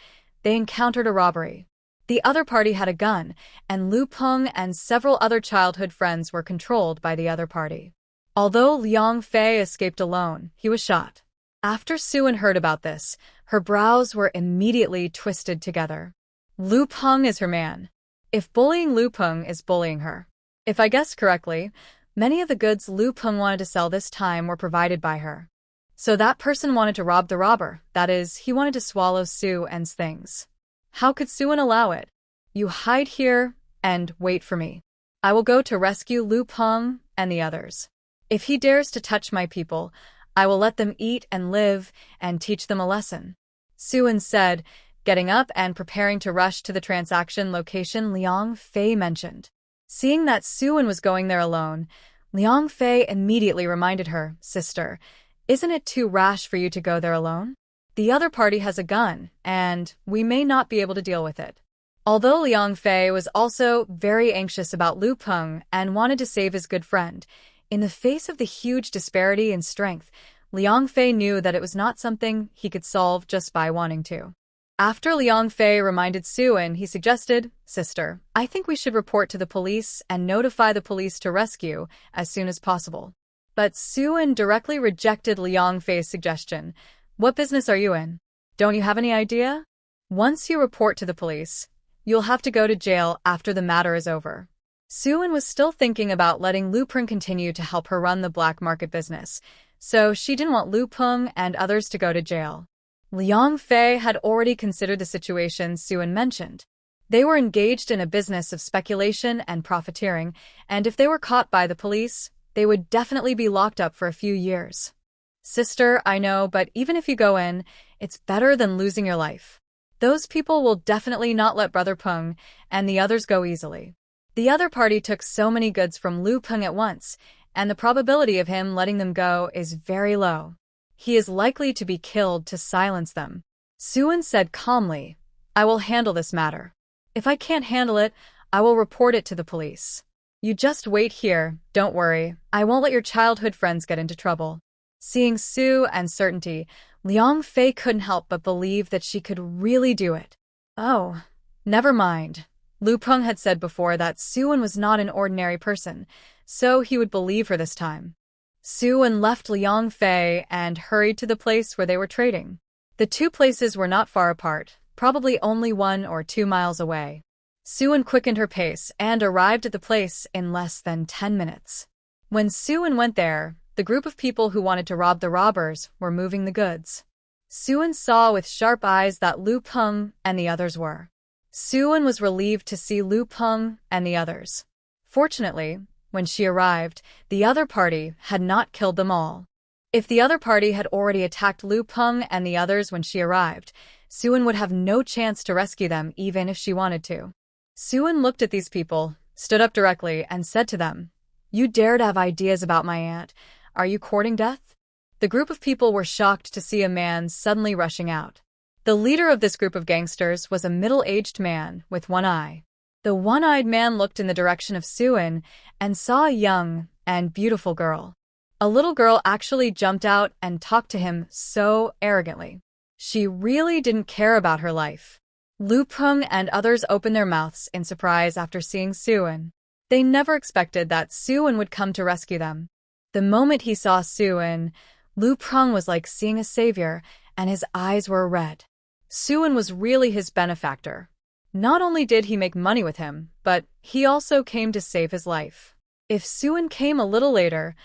they encountered a robbery. The other party had a gun, and Lu Peng and several other childhood friends were controlled by the other party. Although Liang Fei escaped alone, he was shot. After Suan heard about this, her brows were immediately twisted together. Lu Peng is her man. If bullying Lu Peng is bullying her. If I guessed correctly, many of the goods Lu Peng wanted to sell this time were provided by her. So that person wanted to rob the robber, that is, he wanted to swallow Suan's things. How could Suan allow it? "You hide here and wait for me. I will go to rescue Lu Peng and the others. If he dares to touch my people, I will let them eat and live and teach them a lesson," Suan said, getting up and preparing to rush to the transaction location Liang Fei mentioned. Seeing that Suan was going there alone, Liang Fei immediately reminded her, "Sister, isn't it too rash for you to go there alone? The other party has a gun, and we may not be able to deal with it." Although Liang Fei was also very anxious about Lu Peng and wanted to save his good friend, in the face of the huge disparity in strength, Liang Fei knew that it was not something he could solve just by wanting to. After Liang Fei reminded Suan, he suggested, "Sister, I think we should report to the police and notify the police to rescue as soon as possible." But Suan directly rejected Liang Fei's suggestion. "What business are you in? Don't you have any idea? Once you report to the police, you'll have to go to jail after the matter is over." Suan was still thinking about letting Lu Peng continue to help her run the black market business, so she didn't want Lu Peng and others to go to jail. Liang Fei had already considered the situation Suan mentioned. They were engaged in a business of speculation and profiteering, and if they were caught by the police, they would definitely be locked up for a few years. "Sister, I know, but even if you go in, it's better than losing your life. Those people will definitely not let Brother Peng and the others go easily. The other party took so many goods from Lu Peng at once, and the probability of him letting them go is very low. He is likely to be killed to silence them." Suan said calmly, "I will handle this matter. If I can't handle it, I will report it to the police. You just wait here, don't worry, I won't let your childhood friends get into trouble." Seeing Suan's certainty, Liang Fei couldn't help but believe that she could really do it. "Oh, never mind." Lu Peng had said before that Suan was not an ordinary person, so he would believe her this time. Suan left Liang Fei and hurried to the place where they were trading. The two places were not far apart, probably only 1 or 2 miles away. Suan quickened her pace and arrived at the place in less than 10 minutes. When Suan went there, the group of people who wanted to rob the robbers were moving the goods. Suan saw with sharp eyes that Lu Peng and the others were. Suan was relieved to see Lu Peng and the others. Fortunately, when she arrived, the other party had not killed them all. If the other party had already attacked Lu Peng and the others when she arrived, Suan would have no chance to rescue them even if she wanted to. Suan looked at these people, stood up directly, and said to them, "You dare to have ideas about my aunt. Are you courting death?" The group of people were shocked to see a man suddenly rushing out. The leader of this group of gangsters was a middle-aged man with one eye. The one-eyed man looked in the direction of Suan and saw a young and beautiful girl. A little girl actually jumped out and talked to him so arrogantly. She really didn't care about her life. Lu Peng and others opened their mouths in surprise after seeing Suan. They never expected that Suan would come to rescue them. The moment he saw Suan, Lu Peng was like seeing a savior, and his eyes were red. Suan was really his benefactor. Not only did he make money with him, but he also came to save his life. If Suan came a little later,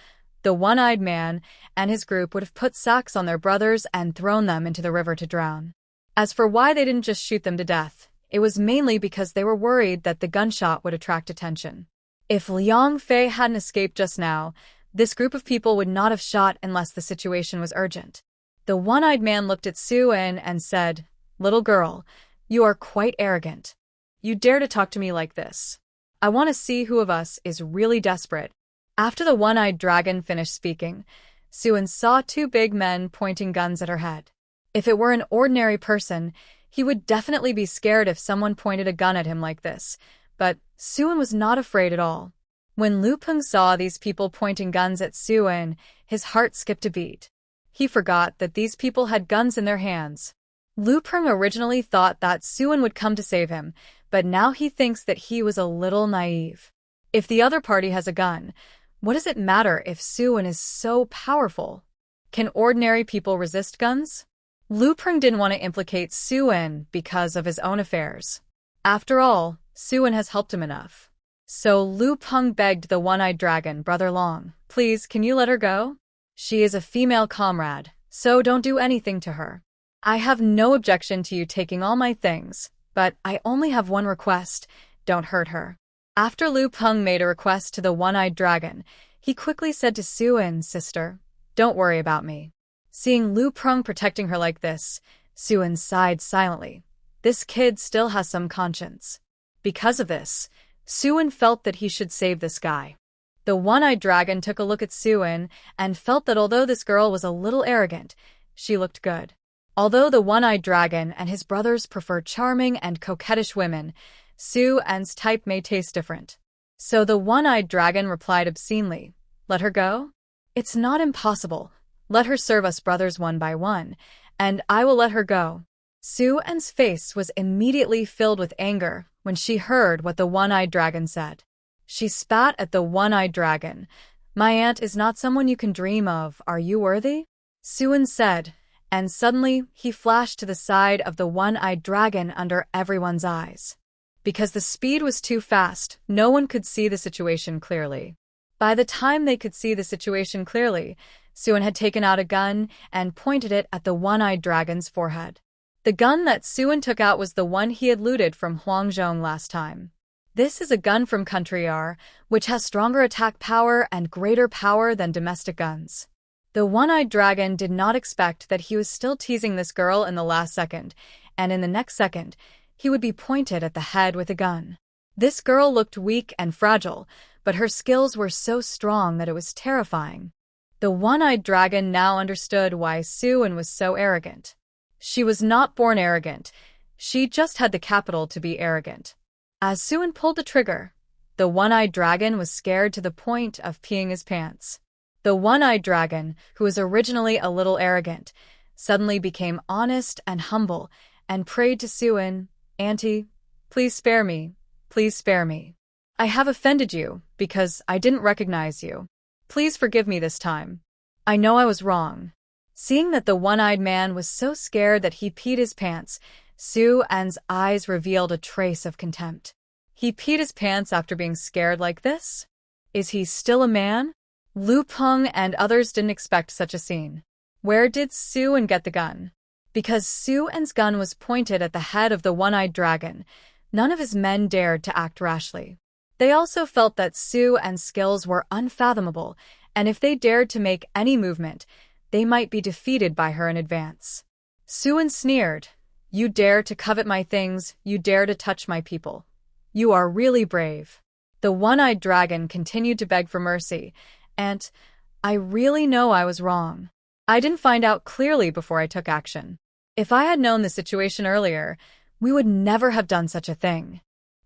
the one-eyed man and his group would have put sacks on their brothers and thrown them into the river to drown. As for why they didn't just shoot them to death, it was mainly because they were worried that the gunshot would attract attention. If Liang Fei hadn't escaped just now, this group of people would not have shot unless the situation was urgent. The one-eyed man looked at Suan and said, "Little girl, you are quite arrogant. You dare to talk to me like this. I want to see who of us is really desperate." After the one-eyed dragon finished speaking, Suan saw two big men pointing guns at her head. If it were an ordinary person, he would definitely be scared if someone pointed a gun at him like this, but Suan was not afraid at all. When Lu Peng saw these people pointing guns at Suan, his heart skipped a beat. He forgot that these people had guns in their hands. Lu Peng originally thought that Suan would come to save him, but now he thinks that he was a little naive. If the other party has a gun, what does it matter if Suan is so powerful? Can ordinary people resist guns? Lu Peng didn't want to implicate Suan because of his own affairs. After all, Suan has helped him enough. So Lu Peng begged the one-eyed dragon, "Brother Long, please, can you let her go? She is a female comrade, so don't do anything to her. I have no objection to you taking all my things, but I only have one request: don't hurt her." After Lu Peng made a request to the one-eyed dragon, he quickly said to Suan, "Sister, don't worry about me." Seeing Lu Peng protecting her like this, Suan sighed silently. This kid still has some conscience. Because of this, Suan felt that he should save this guy. The one-eyed dragon took a look at Suan and felt that although this girl was a little arrogant, she looked good. Although the one-eyed dragon and his brothers prefer charming and coquettish women, Suan's type may taste different. So the one-eyed dragon replied obscenely, "Let her go? It's not impossible. Let her serve us brothers one by one, and I will let her go." Suan's face was immediately filled with anger when she heard what the one-eyed dragon said. She spat at the one-eyed dragon. "My aunt is not someone you can dream of. Are you worthy?" Suan said, and suddenly he flashed to the side of the one-eyed dragon under everyone's eyes. Because the speed was too fast, no one could see the situation clearly. By the time they could see the situation clearly, Suan had taken out a gun and pointed it at the one-eyed dragon's forehead. The gun that Suan took out was the one he had looted from Huangzhong last time. This is a gun from Country R, which has stronger attack power and greater power than domestic guns. The one-eyed dragon did not expect that he was still teasing this girl in the last second, and in the next second, he would be pointed at the head with a gun. This girl looked weak and fragile, but her skills were so strong that it was terrifying. The one-eyed dragon now understood why Suan was so arrogant. She was not born arrogant. She just had the capital to be arrogant. As Suan pulled the trigger, the one-eyed dragon was scared to the point of peeing his pants. The one-eyed dragon, who was originally a little arrogant, suddenly became honest and humble and prayed to Suan, "Auntie, please spare me. Please spare me. I have offended you because I didn't recognize you. Please forgive me this time. I know I was wrong." Seeing that the one-eyed man was so scared that he peed his pants, Suan's eyes revealed a trace of contempt. He peed his pants after being scared like this? Is he still a man? Lu Peng and others didn't expect such a scene. Where did Suan get the gun? Because Suan's gun was pointed at the head of the one-eyed dragon, none of his men dared to act rashly. They also felt that Suan's skills were unfathomable, and if they dared to make any movement, they might be defeated by her in advance. Suan sneered, "You dare to covet my things, you dare to touch my people. You are really brave." The one-eyed dragon continued to beg for mercy, and I really know I was wrong. I didn't find out clearly before I took action. If I had known the situation earlier, we would never have done such a thing.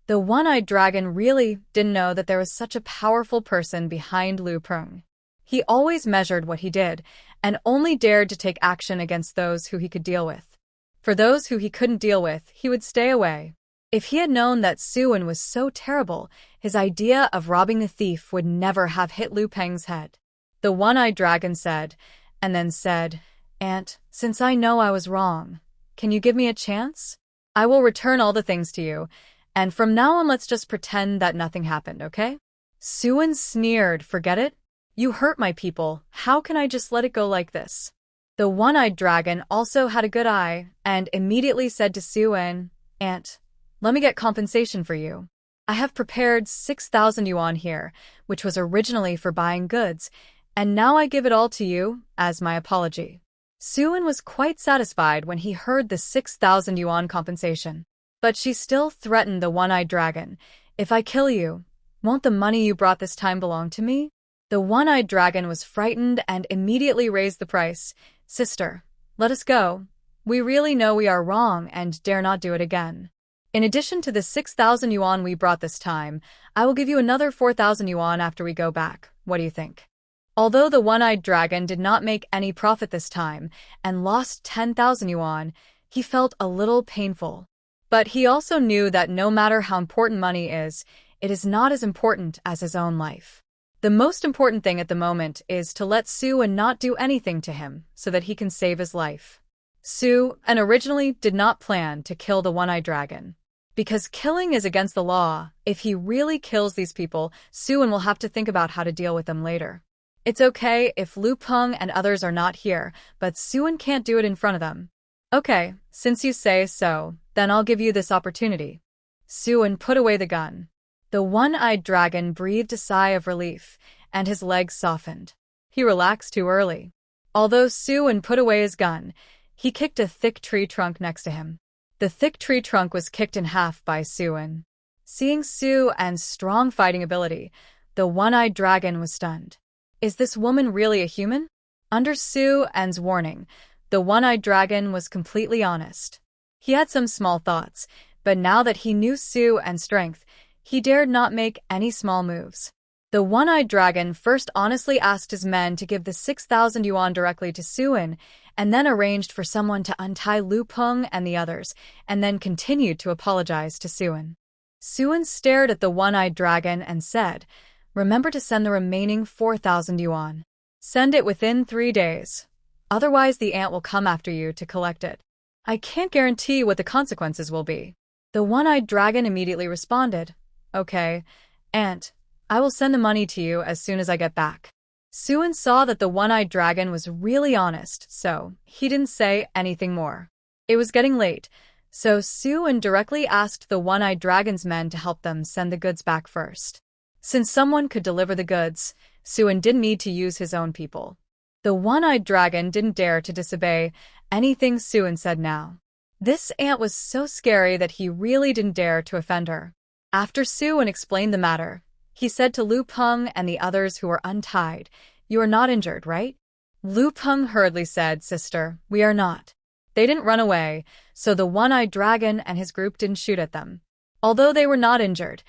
The one-eyed dragon really didn't know that there was such a powerful person behind Lu Peng. He always measured what he did, and only dared to take action against those who he could deal with. For those who he couldn't deal with, he would stay away. If he had known that Suan was so terrible, his idea of robbing the thief would never have hit Lu Peng's head. The one-eyed dragon said, and then said, "Aunt, since I know I was wrong, can you give me a chance? I will return all the things to you, and from now on let's just pretend that nothing happened, okay?" Suan sneered, "Forget it? You hurt my people, how can I just let it go like this?" The one-eyed dragon also had a good eye, and immediately said to Suan, "Aunt, let me get compensation for you. I have prepared 6,000 yuan here, which was originally for buying goods, and now I give it all to you as my apology." Suan was quite satisfied when he heard the 6,000 yuan compensation. But she still threatened the one-eyed dragon, "If I kill you, won't the money you brought this time belong to me?" The one-eyed dragon was frightened and immediately raised the price. "Sister, let us go. We really know we are wrong and dare not do it again. In addition to the 6,000 yuan we brought this time, I will give you another 4,000 yuan after we go back. What do you think?" Although the one-eyed dragon did not make any profit this time and lost 10,000 yuan, he felt a little painful. But he also knew that no matter how important money is, it is not as important as his own life. The most important thing at the moment is to let Suan not do anything to him so that he can save his life. Suan originally did not plan to kill the one-eyed dragon. Because killing is against the law, if he really kills these people, Suan will have to think about how to deal with them later. It's okay if Lu Peng and others are not here, but Suan can't do it in front of them. "Okay, since you say so, then I'll give you this opportunity." Suan put away the gun. The one-eyed dragon breathed a sigh of relief, and his legs softened. He relaxed too early. Although Suan put away his gun, he kicked a thick tree trunk next to him. The thick tree trunk was kicked in half by Suan. Seeing Suan's strong fighting ability, the one-eyed dragon was stunned. Is this woman really a human? Under Suan's warning, the one-eyed dragon was completely honest. He had some small thoughts, but now that he knew Suan's strength, he dared not make any small moves. The one-eyed dragon first honestly asked his men to give the 6,000 yuan directly to Suan, and then arranged for someone to untie Lu Peng and the others, and then continued to apologize to Suan. Suan stared at the one-eyed dragon and said, "Remember to send the remaining 4,000 yuan. Send it within 3 days. Otherwise the ant will come after you to collect it. I can't guarantee what the consequences will be." The one-eyed dragon immediately responded, "Okay, Aunt, I will send the money to you as soon as I get back." Suan saw that the one-eyed dragon was really honest, so he didn't say anything more. It was getting late, so Suan directly asked the one-eyed dragon's men to help them send the goods back first. Since someone could deliver the goods, Suan didn't need to use his own people. The one-eyed dragon didn't dare to disobey anything Suan said now. This ant was so scary that he really didn't dare to offend her. After Suan explained the matter, he said to Lu Peng and the others who were untied, "You are not injured, right?" Lu Peng hurriedly said, "Sister, we are not." They didn't run away, so the one-eyed dragon and his group didn't shoot at them. Although they were not injured,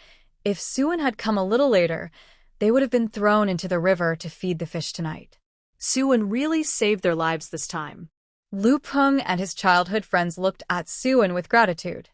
if Suan had come a little later, they would have been thrown into the river to feed the fish tonight. Suan really saved their lives this time. Lu Peng and his childhood friends looked at Suan with gratitude.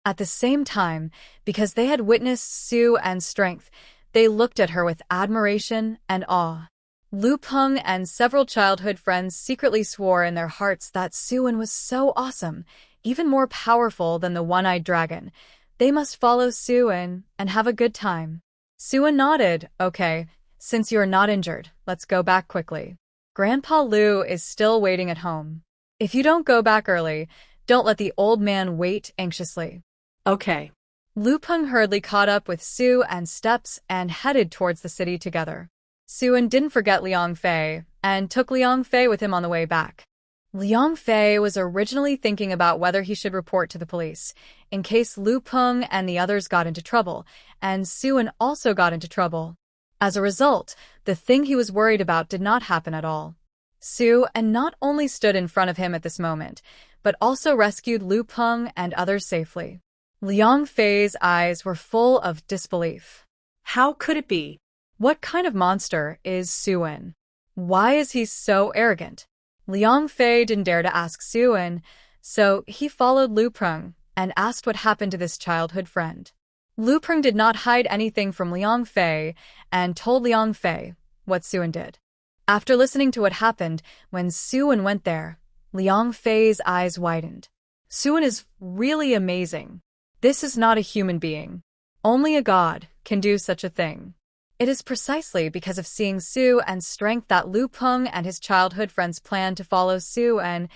At the same time, because they had witnessed Suan's strength, they looked at her with admiration and awe. Lu Peng and several childhood friends secretly swore in their hearts that Suan was so awesome, even more powerful than the one-eyed dragon. They must follow Suan and have a good time. Suan nodded. "Okay, since you are not injured, let's go back quickly. Grandpa Lu is still waiting at home. If you don't go back early, don't let the old man wait anxiously." Okay. Lu Peng hurriedly caught up with Suan's steps and headed towards the city together. Suan didn't forget Liang Fei and took Liang Fei with him on the way back. Liang Fei was originally thinking about whether he should report to the police, in case Lu Peng and the others got into trouble, and Suan also got into trouble. As a result, the thing he was worried about did not happen at all. Suan not only stood in front of him at this moment, but also rescued Lu Peng and others safely. Liang Fei's eyes were full of disbelief. How could it be? What kind of monster is Suan? Why is he so arrogant? Liang Fei didn't dare to ask Suan, So he followed Lu Prung and asked what happened to this childhood friend. Lu Prung did not hide anything from Liang Fei and told Liang Fei what Suan did. After listening to what happened when Suan went there, Liang Fei's eyes widened. Suan is really amazing. This is not a human being. Only a god can do such a thing. It is precisely because of seeing Su and strength that Lu Peng and his childhood friends plan to follow Su and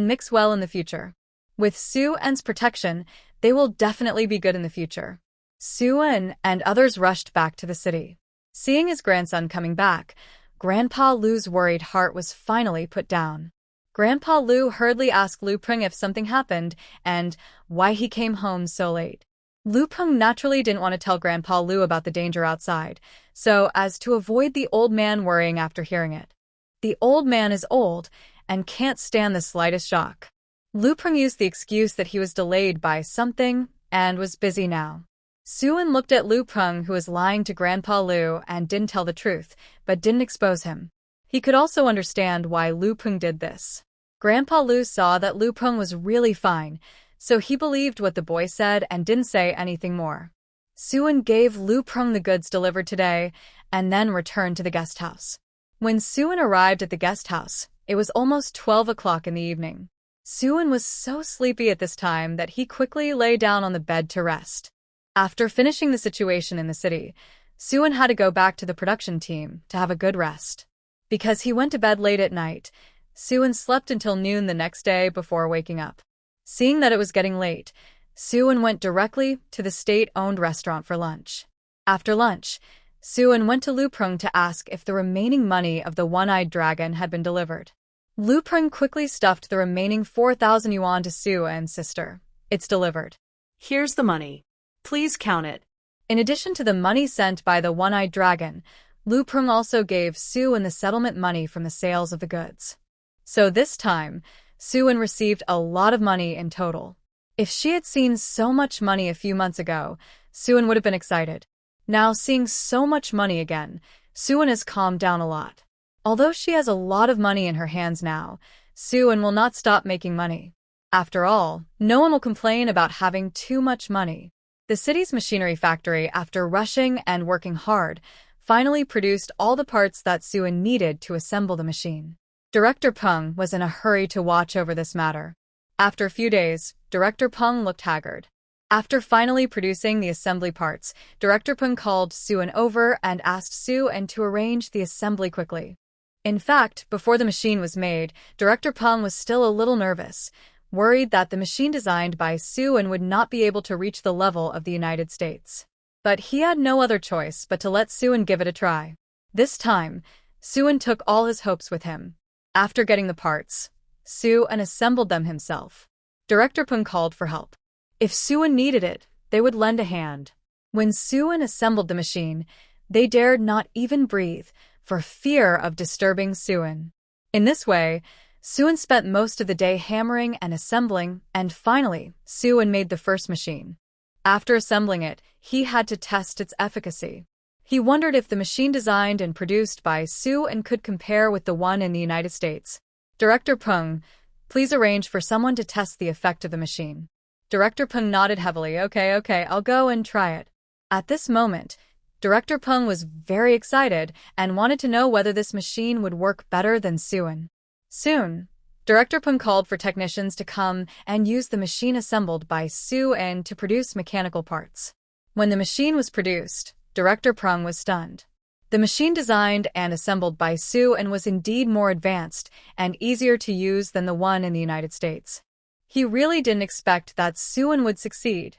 mix well in the future. With Su En's protection, they will definitely be good in the future. Su En and others rushed back to the city. Seeing his grandson coming back, Grandpa Lu's worried heart was finally put down. Grandpa Lu hurriedly asked Lu Peng if something happened and why he came home so late. Lu Peng naturally didn't want to tell Grandpa Lu about the danger outside, so as to avoid the old man worrying after hearing it. The old man is old and can't stand the slightest shock. Lu Peng used the excuse that he was delayed by something and was busy now. Suan looked at Lu Peng, who was lying to Grandpa Lu and didn't tell the truth, but didn't expose him. He could also understand why Lu Peng did this. Grandpa Lu saw that Lu Peng was really fine, so he believed what the boy said and didn't say anything more. Suan gave Lu Peng the goods delivered today and then returned to the guest house. When Suan arrived at the guest house, it was almost 12 o'clock in the evening. Suan was so sleepy at this time that he quickly lay down on the bed to rest. After finishing the situation in the city, Suan had to go back to the production team to have a good rest. Because he went to bed late at night, Suan slept until noon the next day before waking up. Seeing that it was getting late, Suan went directly to the state-owned restaurant for lunch. After lunch, Suan went to Lu Peng to ask if the remaining money of the one-eyed dragon had been delivered. Lu Peng quickly stuffed the remaining 4,000 yuan to Suan's sister. It's delivered. Here's the money. Please count it. In addition to the money sent by the one-eyed dragon, Lu Peng also gave Suan the settlement money from the sales of the goods. So this time, Suan received a lot of money in total. If she had seen so much money a few months ago, Suan would have been excited. Now seeing so much money again, Suan has calmed down a lot. Although she has a lot of money in her hands now, Suan will not stop making money. After all, no one will complain about having too much money. The city's machinery factory, after rushing and working hard, finally produced all the parts that Suan needed to assemble the machine. Director Peng was in a hurry to watch over this matter. After a few days, Director Peng looked haggard. After finally producing the assembly parts, Director Peng called Suan over and asked Suan to arrange the assembly quickly. In fact, before the machine was made, Director Peng was still a little nervous, worried that the machine designed by Suan would not be able to reach the level of the United States. But he had no other choice but to let Suan give it a try. This time, Suan took all his hopes with him. After getting the parts, Suan assembled them himself. Director Peng called for help. If Suan needed it, they would lend a hand. When Suan assembled the machine, they dared not even breathe for fear of disturbing Suan. In this way, Suan spent most of the day hammering and assembling, and finally, Suan made the first machine. After assembling it, he had to test its efficacy. He wondered if the machine designed and produced by Suan could compare with the one in the United States. Director Peng, please arrange for someone to test the effect of the machine. Director Peng nodded heavily. Okay, I'll go and try it. At this moment, Director Peng was very excited and wanted to know whether this machine would work better than Suan. Soon, Director Peng called for technicians to come and use the machine assembled by Suan to produce mechanical parts. When the machine was produced, Director Peng was stunned. The machine designed and assembled by Suan was indeed more advanced and easier to use than the one in the United States. He really didn't expect that Suan would succeed.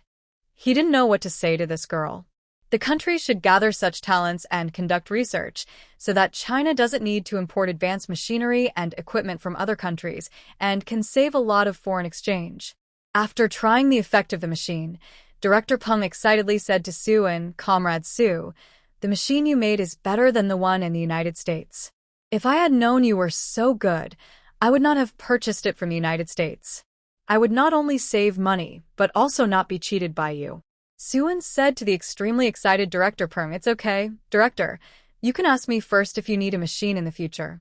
He didn't know what to say to this girl. The country should gather such talents and conduct research so that China doesn't need to import advanced machinery and equipment from other countries and can save a lot of foreign exchange. After trying the effect of the machine, Director Peng excitedly said to Suan, "Comrade Su, the machine you made is better than the one in the United States. If I had known you were so good, I would not have purchased it from the United States. I would not only save money, but also not be cheated by you." Suan said to the extremely excited Director Peng, "It's okay, Director. You can ask me first if you need a machine in the future."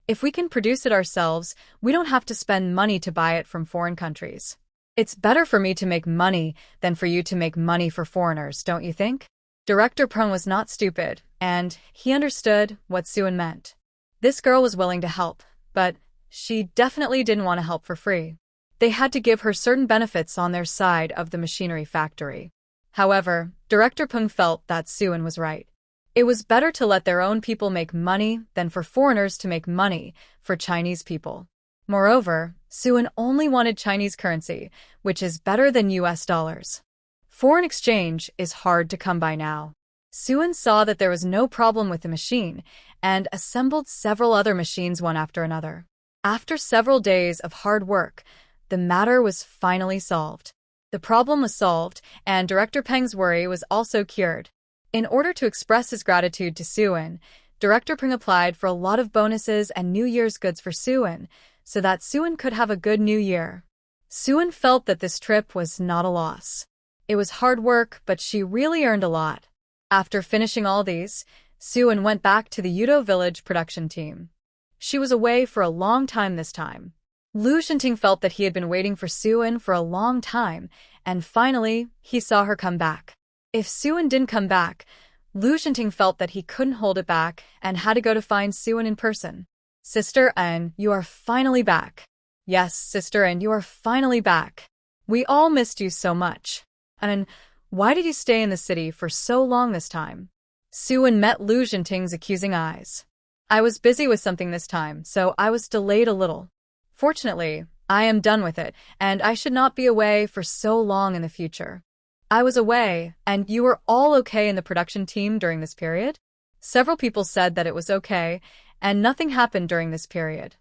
If we can produce it ourselves, we don't have to spend money to buy it from foreign countries. It's better for me to make money than for you to make money for foreigners, don't you think? Director Peng was not stupid, and he understood what Suan meant. This girl was willing to help, but she definitely didn't want to help for free. They had to give her certain benefits on their side of the machinery factory. However, Director Peng felt that Suan was right. It was better to let their own people make money than for foreigners to make money for Chinese people. Moreover, Suan only wanted Chinese currency, which is better than US dollars. Foreign exchange is hard to come by now. Suan saw that there was no problem with the machine and assembled several other machines one after another. After several days of hard work, the matter was finally solved. The problem was solved, and Director Peng's worry was also cured. In order to express his gratitude to Suan, Director Peng applied for a lot of bonuses and New Year's goods for Suan, so that Suan could have a good New Year. Suan felt that this trip was not a loss. It was hard work, but she really earned a lot. After finishing all these, Suan went back to the Udo Village production team. She was away for a long time this time. Lu Xinting felt that he had been waiting for Suan for a long time, and finally, he saw her come back. If Suan didn't come back, Lu Xinting felt that he couldn't hold it back and had to go to find Suan in person. Sister An, you are finally back. Yes, Sister An, you are finally back. We all missed you so much. And why did you stay in the city for so long this time? Suan met Lu Xinting's accusing eyes. I was busy with something this time, so I was delayed a little. Fortunately, I am done with it, and I should not be away for so long in the future. I was away, and you were all okay in the production team during this period? Several people said that it was okay, and nothing happened during this period.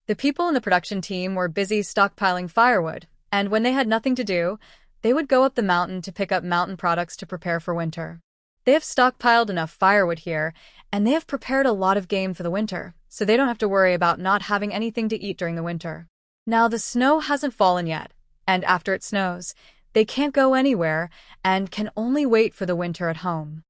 The people in the production team were busy stockpiling firewood, and when they had nothing to do, they would go up the mountain to pick up mountain products to prepare for winter. They have stockpiled enough firewood here, and they have prepared a lot of game for the winter, so they don't have to worry about not having anything to eat during the winter. Now the snow hasn't fallen yet, and after it snows, they can't go anywhere and can only wait for the winter at home.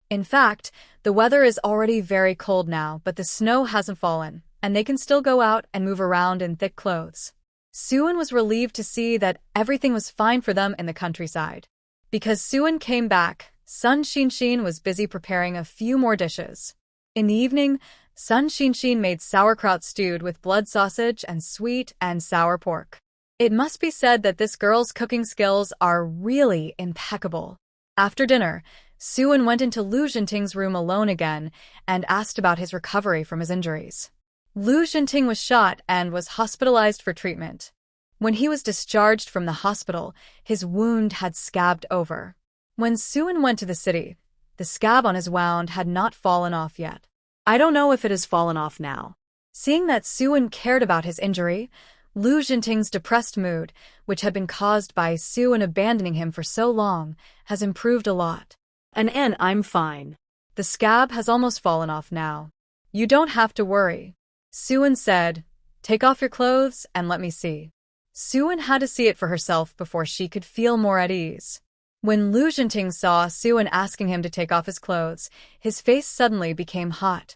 In fact, the weather is already very cold now, but the snow hasn't fallen, and they can still go out and move around in thick clothes. Suan was relieved to see that everything was fine for them in the countryside. Because Suan came back, Sun Xinxin was busy preparing a few more dishes. In the evening, Sun Xinxin made sauerkraut stewed with blood sausage and sweet and sour pork. It must be said that this girl's cooking skills are really impeccable. After dinner, Suan went into Lu Xinting's room alone again and asked about his recovery from his injuries. Lu Xinting was shot and was hospitalized for treatment. When he was discharged from the hospital, his wound had scabbed over. When Suan went to the city, the scab on his wound had not fallen off yet. I don't know if it has fallen off now. Seeing that Suan cared about his injury, Lu Xinting's depressed mood, which had been caused by Suan abandoning him for so long, has improved a lot. And I'm fine. The scab has almost fallen off now. You don't have to worry. Suan said, take off your clothes and let me see. Suan had to see it for herself before she could feel more at ease. When Lu Xinting saw Suan asking him to take off his clothes, his face suddenly became hot.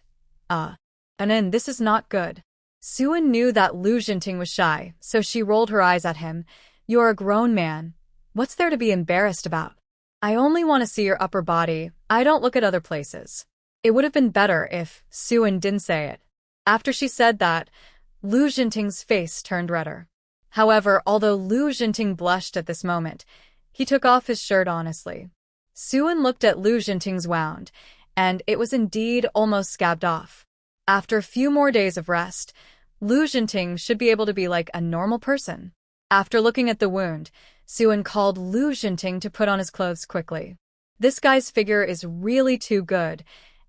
And this is not good. Suan knew that Lu Xinting was shy, so she rolled her eyes at him. You're a grown man. What's there to be embarrassed about? I only want to see your upper body. I don't look at other places. It would have been better if Suan didn't say it. After she said that, Lu Xinting's face turned redder. However, although Lu Xinting blushed at this moment, he took off his shirt honestly. Suan looked at Lu Xinting's wound, and it was indeed almost scabbed off. After a few more days of rest, Lu Xinting should be able to be like a normal person. After looking at the wound, Suan called Lu Xinting to put on his clothes quickly. This guy's figure is really too good,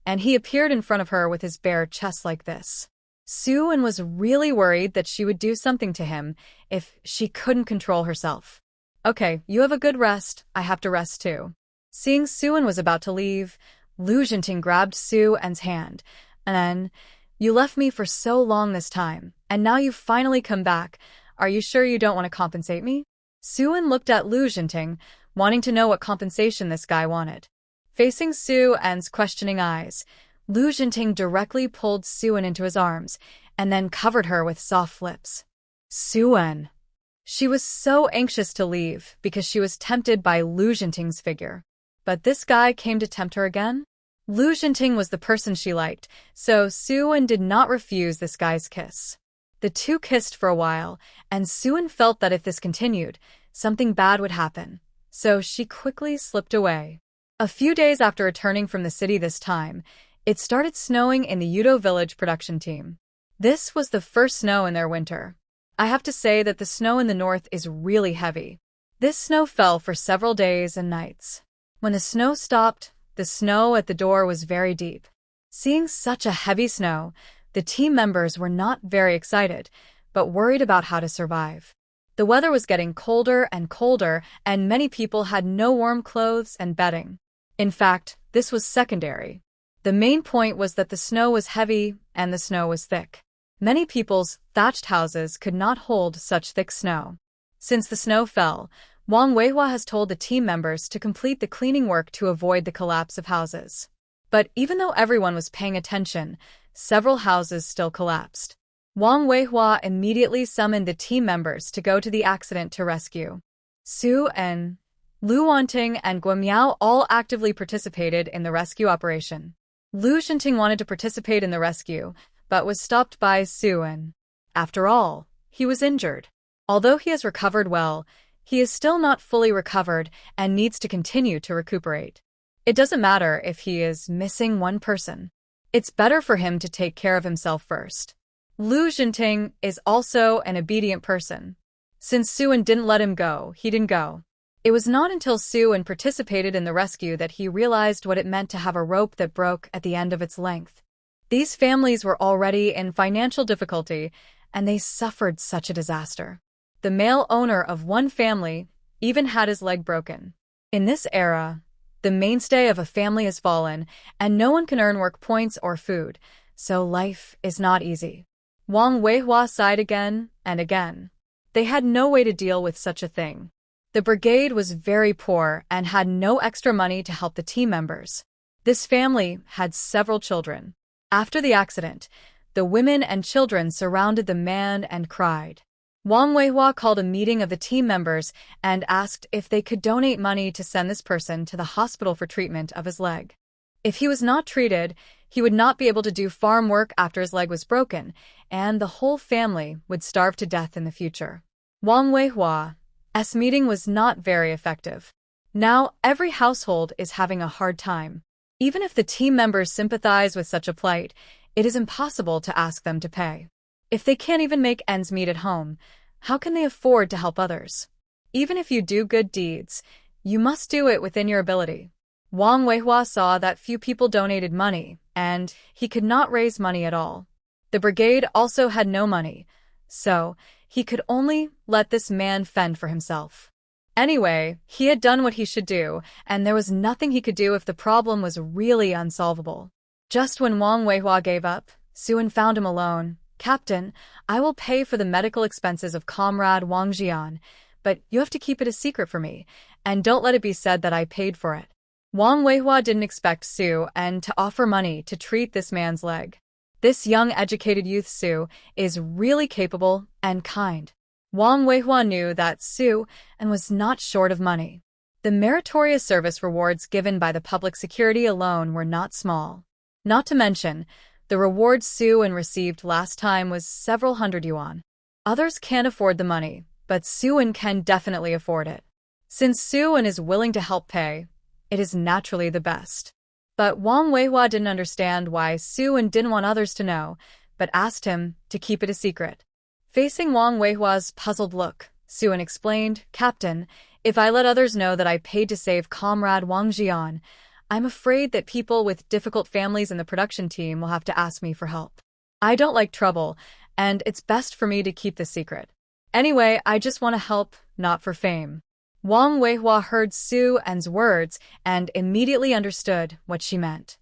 and he appeared in front of her with his bare chest like this. Suan was really worried that she would do something to him if she couldn't control herself. Okay, you have a good rest, I have to rest too. Seeing Suan was about to leave, Lu Xinting grabbed Suan's hand, and then, you left me for so long this time, and now you've finally come back. Are you sure you don't want to compensate me? Suan looked at Lu Xinting, wanting to know what compensation this guy wanted. Facing Suan's questioning eyes, Lu Xinting directly pulled Suan into his arms and then covered her with soft flips. Suen. She was so anxious to leave because she was tempted by Lu Jinting's figure. But this guy came to tempt her again? Lu Jinting was the person she liked, so Suen did not refuse this guy's kiss. The two kissed for a while, and Suen felt that if this continued, something bad would happen, so she quickly slipped away. A few days after returning from the city this time, it started snowing in the Yudo village production team. This was the first snow in their winter. I have to say that the snow in the north is really heavy. This snow fell for several days and nights. When the snow stopped, the snow at the door was very deep. Seeing such a heavy snow, the team members were not very excited, but worried about how to survive. The weather was getting colder, and many people had no warm clothes and bedding. In fact, this was secondary. The main point was that the snow was heavy and the snow was thick. Many people's thatched houses could not hold such thick snow. Since the snow fell, Wang Weihua has told the team members to complete the cleaning work to avoid the collapse of houses. But even though everyone was paying attention, several houses still collapsed. Wang Weihua immediately summoned the team members to go to the accident to rescue. Su En, Lu Wanting, and Guo Miao all actively participated in the rescue operation. Lu Jinting wanted to participate in the rescue, but was stopped by Suen. After all, he was injured. Although he has recovered well, he is still not fully recovered and needs to continue to recuperate. It doesn't matter if he is missing one person. It's better for him to take care of himself first. Lu Jinting is also an obedient person. Since Suen didn't let him go, he didn't go. It was not until Suen participated in the rescue that he realized what it meant to have a rope that broke at the end of its length. These families were already in financial difficulty, and they suffered such a disaster. The male owner of one family even had his leg broken. In this era, the mainstay of a family has fallen, and no one can earn work points or food, so life is not easy. Wang Weihua sighed again and again. They had no way to deal with such a thing. The brigade was very poor and had no extra money to help the team members. This family had several children. After the accident, the women and children surrounded the man and cried. Wang Weihua called a meeting of the team members and asked if they could donate money to send this person to the hospital for treatment of his leg. If he was not treated, he would not be able to do farm work after his leg was broken, and the whole family would starve to death in the future. Wang Weihua's meeting was not very effective. Now every household is having a hard time. Even if the team members sympathize with such a plight, it is impossible to ask them to pay. If they can't even make ends meet at home, how can they afford to help others? Even if you do good deeds, you must do it within your ability. Wang Weihua saw that few people donated money, and he could not raise money at all. The brigade also had no money, so he could only let this man fend for himself. Anyway, he had done what he should do, and there was nothing he could do if the problem was really unsolvable. Just when Wang Weihua gave up, Suen found him alone. "Captain, I will pay for the medical expenses of Comrade Wang Jian, but you have to keep it a secret for me, and don't let it be said that I paid for it." Wang Weihua didn't expect Suen to offer money to treat this man's leg. This young educated youth Suen is really capable and kind. Wang Weihua knew that Suen was not short of money. The meritorious service rewards given by the public security alone were not small. Not to mention, the reward Suen received last time was several hundred yuan. Others can't afford the money, but Suen can definitely afford it. Since Suen is willing to help pay, it is naturally the best. But Wang Weihua didn't understand why Suen didn't want others to know, but asked him to keep it a secret. Facing Wang Weihua's puzzled look, Suen explained, "Captain, if I let others know that I paid to save Comrade Wang Jian, I'm afraid that people with difficult families in the production team will have to ask me for help. I don't like trouble, and it's best for me to keep the secret. Anyway, I just want to help, not for fame." Wang Weihua heard Suen's words and immediately understood what she meant.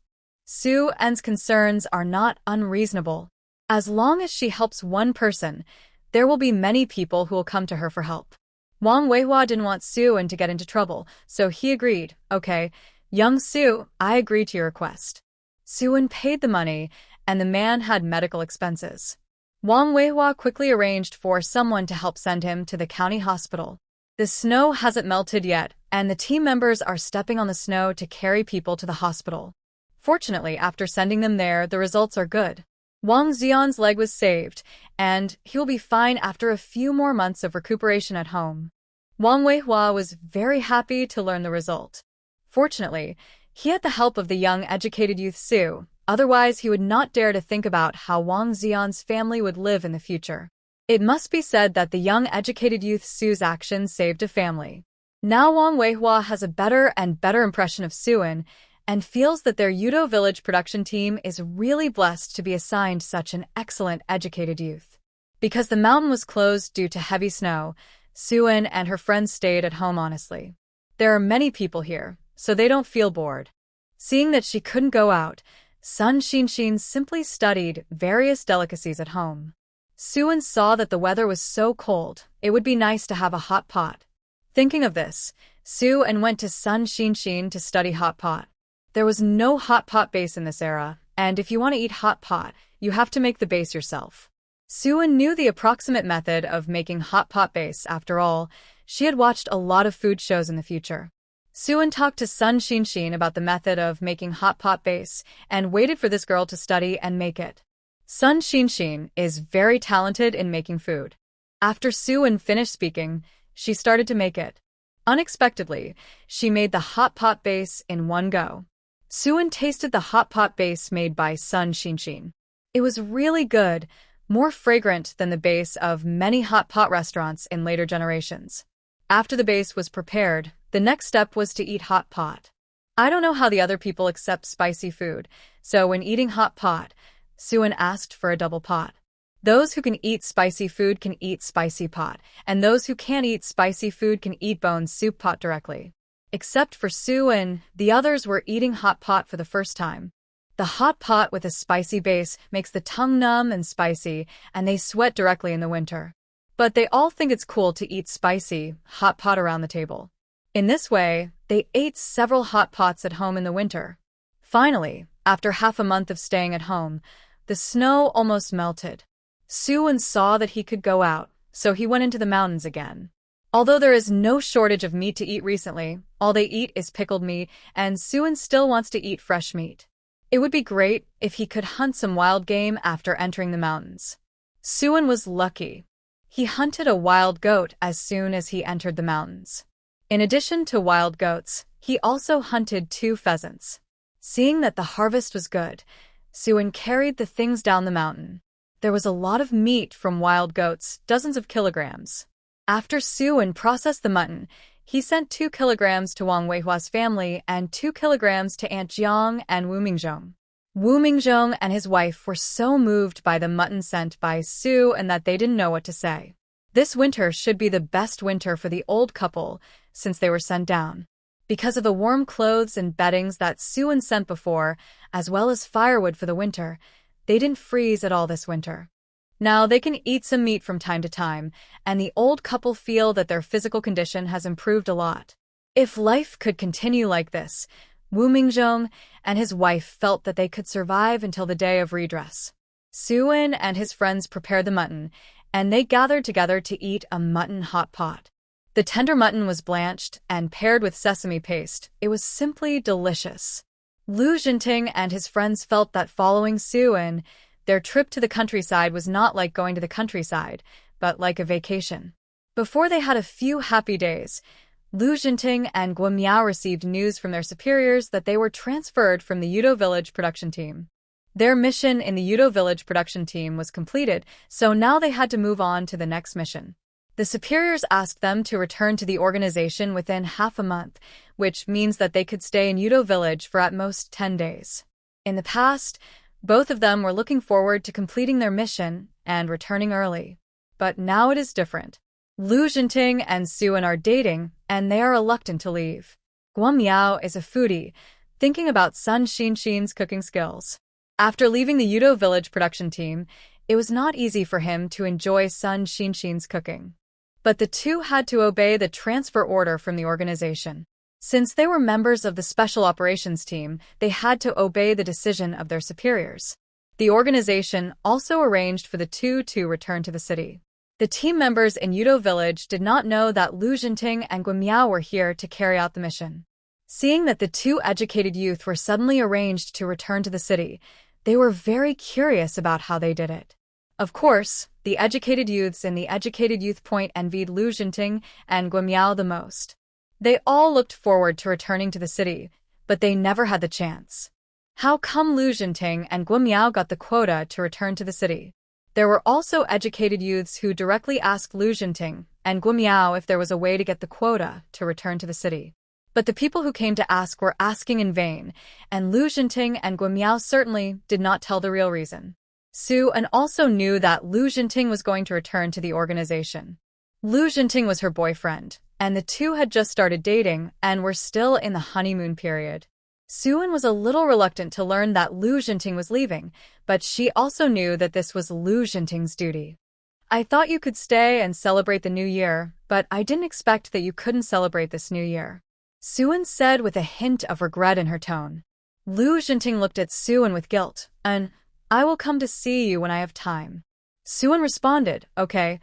Suen's concerns are not unreasonable. As long as she helps one person, there will be many people who will come to her for help. Wang Weihua didn't want Suen to get into trouble, so he agreed. "Okay, young Suen, I agree to your request." Suen paid the money, and the man had medical expenses. Wang Weihua quickly arranged for someone to help send him to the county hospital. The snow hasn't melted yet, and the team members are stepping on the snow to carry people to the hospital. Fortunately, after sending them there, the results are good. Wang Xian's leg was saved, and he will be fine after a few more months of recuperation at home. Wang Weihua was very happy to learn the result. Fortunately, he had the help of the young educated youth Su, otherwise he would not dare to think about how Wang Xian's family would live in the future. It must be said that the young educated youth Su's actions saved a family. Now Wang Weihua has a better and better impression of Suin, and feels that their Yudo Village production team is really blessed to be assigned such an excellent educated youth. Because the mountain was closed due to heavy snow, Suin and her friends stayed at home honestly. There are many people here, so they don't feel bored. Seeing that she couldn't go out, Sun Xinxin simply studied various delicacies at home. Suin saw that the weather was so cold, it would be nice to have a hot pot. Thinking of this, Suin went to Sun Xinxin to study hot pot. There was no hot pot base in this era, and if you want to eat hot pot, you have to make the base yourself. Suin knew the approximate method of making hot pot base. After all, she had watched a lot of food shows in the future. Suin talked to Sun Xinxin about the method of making hot pot base and waited for this girl to study and make it. Sun Xinxin is very talented in making food. After Suin finished speaking, she started to make it. Unexpectedly, she made the hot pot base in one go. Suin tasted the hot pot base made by Sun Xinxin. It was really good, more fragrant than the base of many hot pot restaurants in later generations. After the base was prepared, the next step was to eat hot pot. I don't know how the other people accept spicy food, so when eating hot pot, Suin asked for a double pot. Those who can eat spicy food can eat spicy pot, and those who can't eat spicy food can eat bone soup pot directly. Except for Suin, the others were eating hot pot for the first time. The hot pot with a spicy base makes the tongue numb and spicy, and they sweat directly in the winter. But they all think it's cool to eat spicy, hot pot around the table. In this way, they ate several hot pots at home in the winter. Finally, after half a month of staying at home, the snow almost melted. Suin saw that he could go out, so he went into the mountains again. Although there is no shortage of meat to eat recently, all they eat is pickled meat, and Suin still wants to eat fresh meat. It would be great if he could hunt some wild game after entering the mountains. Suin was lucky. He hunted a wild goat as soon as he entered the mountains. In addition to wild goats, he also hunted 2 pheasants. Seeing that the harvest was good, Suin carried the things down the mountain. There was a lot of meat from wild goats, dozens of kilograms. After Suin processed the mutton, he sent 2 kilograms to Wang Weihua's family and 2 kilograms to Aunt Jiang and Wu Mingzhong. Wu Mingzhong and his wife were so moved by the mutton sent by Suin that they didn't know what to say. This winter should be the best winter for the old couple, since they were sent down. Because of the warm clothes and beddings that Suin sent before, as well as firewood for the winter, they didn't freeze at all this winter. Now they can eat some meat from time to time, and the old couple feel that their physical condition has improved a lot. If life could continue like this, Wu Mingzhong and his wife felt that they could survive until the day of redress. Suin and his friends prepared the mutton, and they gathered together to eat a mutton hot pot. The tender mutton was blanched and paired with sesame paste. It was simply delicious. Lu Jinting and his friends felt that following Suin, their trip to the countryside was not like going to the countryside, but like a vacation. Before they had a few happy days, Lu Jinting and Guo Miao received news from their superiors that they were transferred from the Yudo Village production team. Their mission in the Yudo Village production team was completed, so now they had to move on to the next mission. The superiors asked them to return to the organization within half a month, which means that they could stay in Yudo Village for at most 10 days. In the past, both of them were looking forward to completing their mission and returning early. But now it is different. Lu Jinting and Suin are dating, and they are reluctant to leave. Guo Miao is a foodie, thinking about Sun Xinxin's cooking skills. After leaving the Yudo Village production team, it was not easy for him to enjoy Sun Xinxin's cooking. But the two had to obey the transfer order from the organization. Since they were members of the Special Operations Team, they had to obey the decision of their superiors. The organization also arranged for the two to return to the city. The team members in Yudo Village did not know that Lu Jinting and Guo Miao were here to carry out the mission. Seeing that the two educated youth were suddenly arranged to return to the city, they were very curious about how they did it. Of course, the educated youths in the educated youth point envied Lu Jinting and Guo Miao the most. They all looked forward to returning to the city, but they never had the chance. How come Lu Jinting and Guo Miao got the quota to return to the city? There were also educated youths who directly asked Lu Jinting and Guo Miao if there was a way to get the quota to return to the city. But the people who came to ask were asking in vain, and Lu Jinting and Guo Miao certainly did not tell the real reason. Su-an also knew that Lu Jinting was going to return to the organization. Lu Jinting was her boyfriend, and the two had just started dating and were still in the honeymoon period. Su-an was a little reluctant to learn that Lu Jinting was leaving, but she also knew that this was Lu Jinting's duty. I thought you could stay and celebrate the new year, but I didn't expect that you couldn't celebrate this new year, Su-an said with a hint of regret in her tone. Lu Jinting looked at Su-an with guilt, and, I will come to see you when I have time. Su-an responded, okay,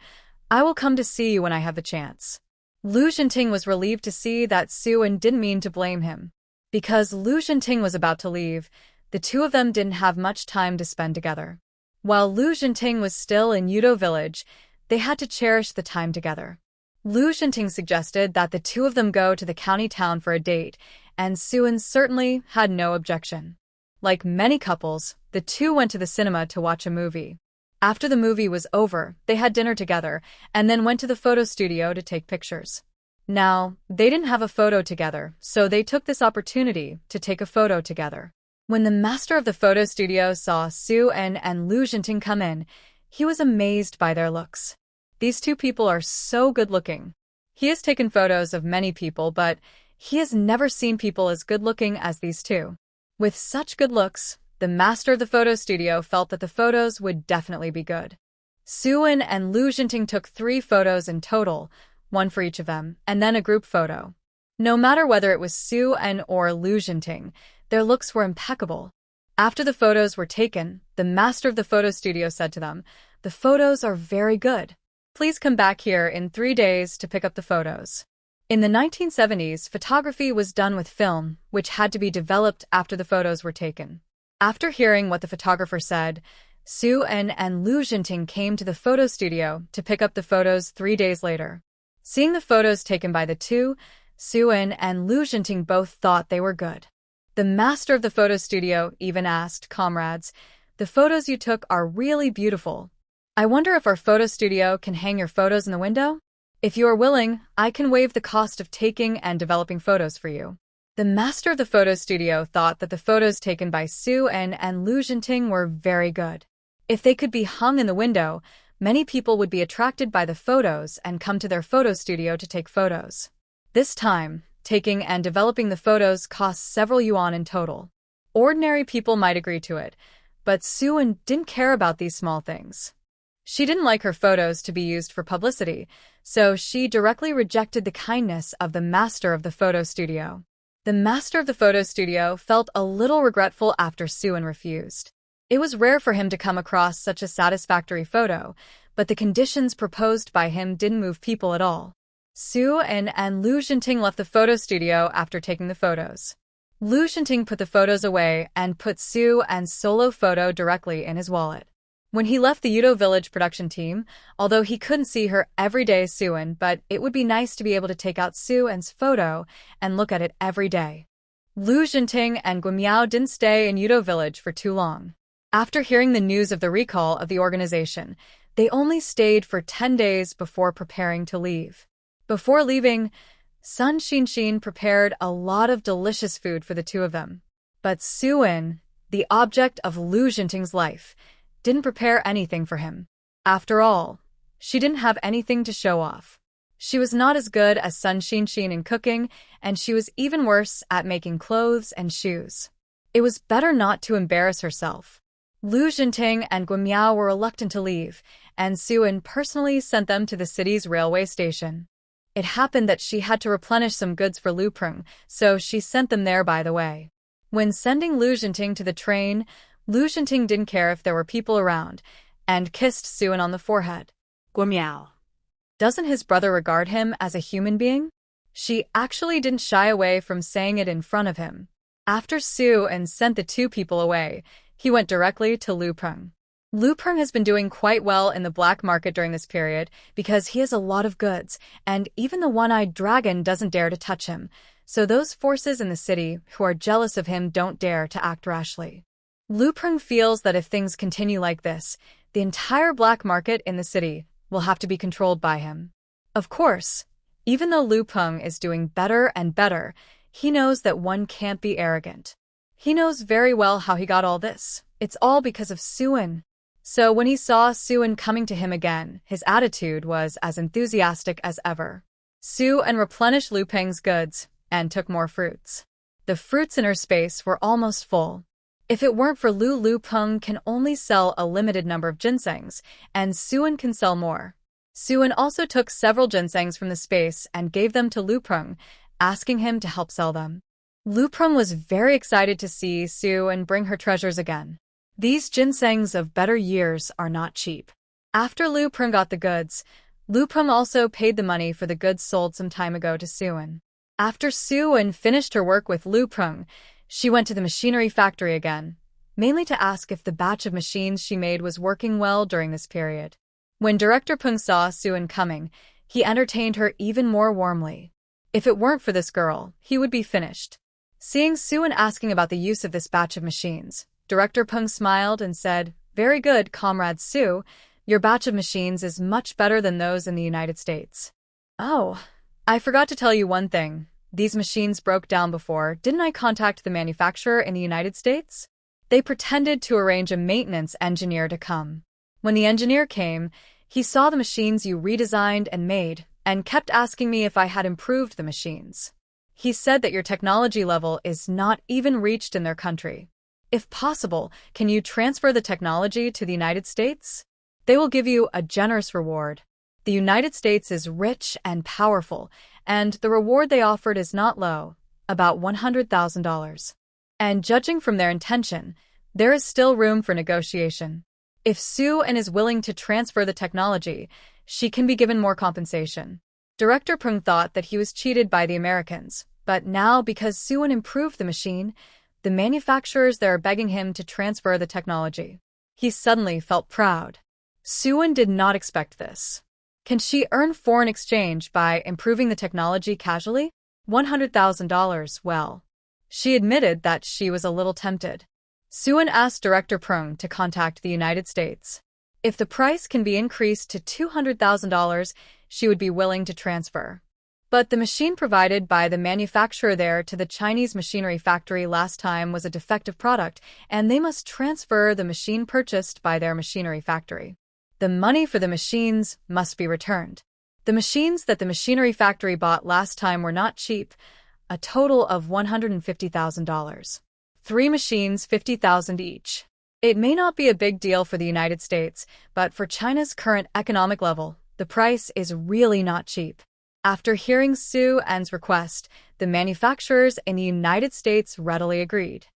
I will come to see you when I have the chance. Lu Jinting was relieved to see that Su-an didn't mean to blame him. Because Lu Jinting was about to leave, the two of them didn't have much time to spend together. While Lu Jinting was still in Yudo Village, they had to cherish the time together. Lu Jinting suggested that the two of them go to the county town for a date, and Su-an certainly had no objection. Like many couples, the two went to the cinema to watch a movie. After the movie was over, they had dinner together, and then went to the photo studio to take pictures. Now, they didn't have a photo together, so they took this opportunity to take a photo together. When the master of the photo studio saw Su-an and Lu Jinting come in, he was amazed by their looks. These two people are so good-looking. He has taken photos of many people, but he has never seen people as good-looking as these two. With such good looks, the master of the photo studio felt that the photos would definitely be good. Su-an and Lu Jinting took 3 photos in total, one for each of them, and then a group photo. No matter whether it was Su-an or Lu Jinting, their looks were impeccable. After the photos were taken, the master of the photo studio said to them, "The photos are very good. Please come back here in 3 days to pick up the photos." In the 1970s, photography was done with film, which had to be developed after the photos were taken. After hearing what the photographer said, Su-an and Lu Jinting came to the photo studio to pick up the photos 3 days later. Seeing the photos taken by the two, Su-an and Lu Jinting both thought they were good. The master of the photo studio even asked, "Comrades, the photos you took are really beautiful. I wonder if our photo studio can hang your photos in the window? If you are willing, I can waive the cost of taking and developing photos for you." The master of the photo studio thought that the photos taken by Su-an and Lu Jinting were very good. If they could be hung in the window, many people would be attracted by the photos and come to their photo studio to take photos. This time, taking and developing the photos cost several yuan in total. Ordinary people might agree to it, but Su-an didn't care about these small things. She didn't like her photos to be used for publicity, so she directly rejected the kindness of the master of the photo studio. The master of the photo studio felt a little regretful after Su-an refused. It was rare for him to come across such a satisfactory photo, but the conditions proposed by him didn't move people at all. Su-an and Lu Jinting left the photo studio after taking the photos. Lu Jinting put the photos away and put Su-an's solo photo directly in his wallet. When he left the Yudo Village production team, although he couldn't see her every day Su-an, but it would be nice to be able to take out Su-an's photo and look at it every day. Lu Jinting and Guo Miao didn't stay in Yudo Village for too long. After hearing the news of the recall of the organization, they only stayed for 10 days before preparing to leave. Before leaving, Sun Xinshin prepared a lot of delicious food for the two of them. But Su-an, the object of Lu Jinting's life, didn't prepare anything for him. After all, she didn't have anything to show off. She was not as good as Sun Xinshin in cooking, and she was even worse at making clothes and shoes. It was better not to embarrass herself. Lu Jinting and Guo Miao were reluctant to leave, and Su-an personally sent them to the city's railway station. It happened that she had to replenish some goods for Lu Prung, so she sent them there by the way. When sending Lu Jinting to the train, Lu Shinting didn't care if there were people around, and kissed Suan on the forehead. Guamiao. Doesn't his brother regard him as a human being? She actually didn't shy away from saying it in front of him. After Suan sent the two people away, he went directly to Lu Peng. Lu Peng has been doing quite well in the black market during this period because he has a lot of goods, and even the one-eyed dragon doesn't dare to touch him, so those forces in the city who are jealous of him don't dare to act rashly. Lu Peng feels that if things continue like this, the entire black market in the city will have to be controlled by him. Of course, even though Lu Peng is doing better and better, he knows that one can't be arrogant. He knows very well how he got all this. It's all because of Suan. So when he saw Suan coming to him again, his attitude was as enthusiastic as ever. Suan replenished Lu Peng's goods and took more fruits. The fruits in her space were almost full. If it weren't for Lu Peng can only sell a limited number of ginsengs, and Suan can sell more. Suan also took several ginsengs from the space and gave them to Lu Peng, asking him to help sell them. Lu Peng was very excited to see Suan bring her treasures again. These ginsengs of better years are not cheap. After Lu Peng got the goods, Lu Peng also paid the money for the goods sold some time ago to Suan. After Suan finished her work with Lu Peng, she went to the machinery factory again, mainly to ask if the batch of machines she made was working well during this period. When Director Peng saw Suan coming, he entertained her even more warmly. If it weren't for this girl, he would be finished. Seeing Suan asking about the use of this batch of machines, Director Peng smiled and said, "Very good, Comrade Su. Your batch of machines is much better than those in the United States." "Oh, I forgot to tell you one thing. These machines broke down before. Didn't I contact the manufacturer in the United States? They pretended to arrange a maintenance engineer to come. When the engineer came, he saw the machines you redesigned and made, and kept asking me if I had improved the machines. He said that your technology level is not even reached in their country. If possible, can you transfer the technology to the United States? They will give you a generous reward. The United States is rich and powerful, and the reward they offered is not low, about $100,000. And judging from their intention, there is still room for negotiation. If Suan is willing to transfer the technology, she can be given more compensation." Director Peng thought that he was cheated by the Americans, but now because Suan improved the machine, the manufacturers there are begging him to transfer the technology. He suddenly felt proud. Suan did not expect this. Can she earn foreign exchange by improving the technology casually? $100,000, well. She admitted that she was a little tempted. Suan asked Director Peng to contact the United States. If the price can be increased to $200,000, she would be willing to transfer. But the machine provided by the manufacturer there to the Chinese machinery factory last time was a defective product, and they must transfer the machine purchased by their machinery factory. The money for the machines must be returned. The machines that the machinery factory bought last time were not cheap, a total of $150,000. 3 machines, $50,000 each. It may not be a big deal for the United States, but for China's current economic level, the price is really not cheap. After hearing Suan's request, the manufacturers in the United States readily agreed.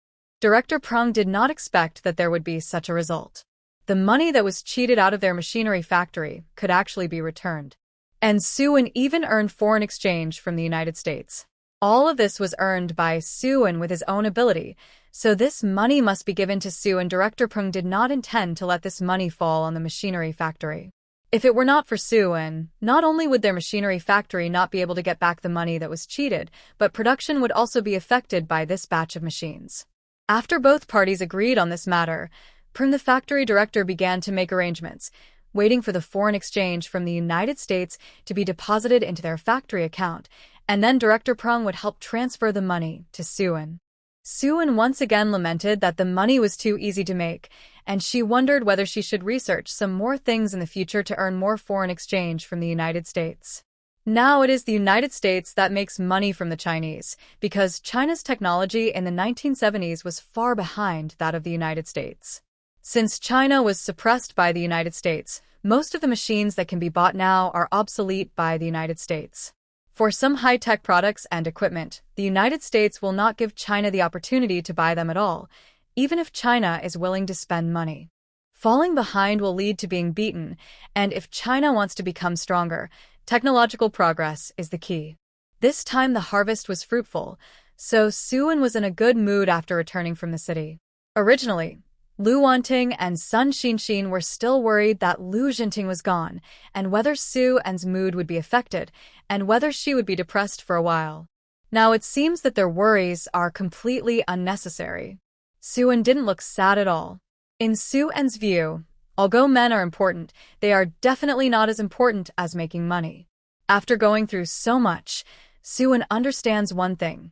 Director Peng did not expect that there would be such a result. The money that was cheated out of their machinery factory could actually be returned. And Suan even earned foreign exchange from the United States. All of this was earned by Suan with his own ability, so this money must be given to Suan. Director Peng did not intend to let this money fall on the machinery factory. If it were not for Suan, not only would their machinery factory not be able to get back the money that was cheated, but production would also be affected by this batch of machines. After both parties agreed on this matter, Peng, the factory director, began to make arrangements, waiting for the foreign exchange from the United States to be deposited into their factory account, and then Director Peng would help transfer the money to Suan. Suan once again lamented that the money was too easy to make, and she wondered whether she should research some more things in the future to earn more foreign exchange from the United States. Now it is the United States that makes money from the Chinese, because China's technology in the 1970s was far behind that of the United States. Since China was suppressed by the United States, most of the machines that can be bought now are obsolete by the United States. For some high-tech products and equipment, the United States will not give China the opportunity to buy them at all, even if China is willing to spend money. Falling behind will lead to being beaten, and if China wants to become stronger, technological progress is the key. This time the harvest was fruitful, so Suan was in a good mood after returning from the city. Originally, Lu Wanting and Sun Xinxin were still worried that Lu Jinting was gone, and whether Suan's mood would be affected, and whether she would be depressed for a while. Now it seems that their worries are completely unnecessary. Suan didn't look sad at all. In Suan's view, although men are important, they are definitely not as important as making money. After going through so much, Suan understands one thing.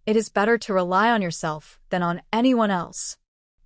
It is better to rely on yourself than on anyone else.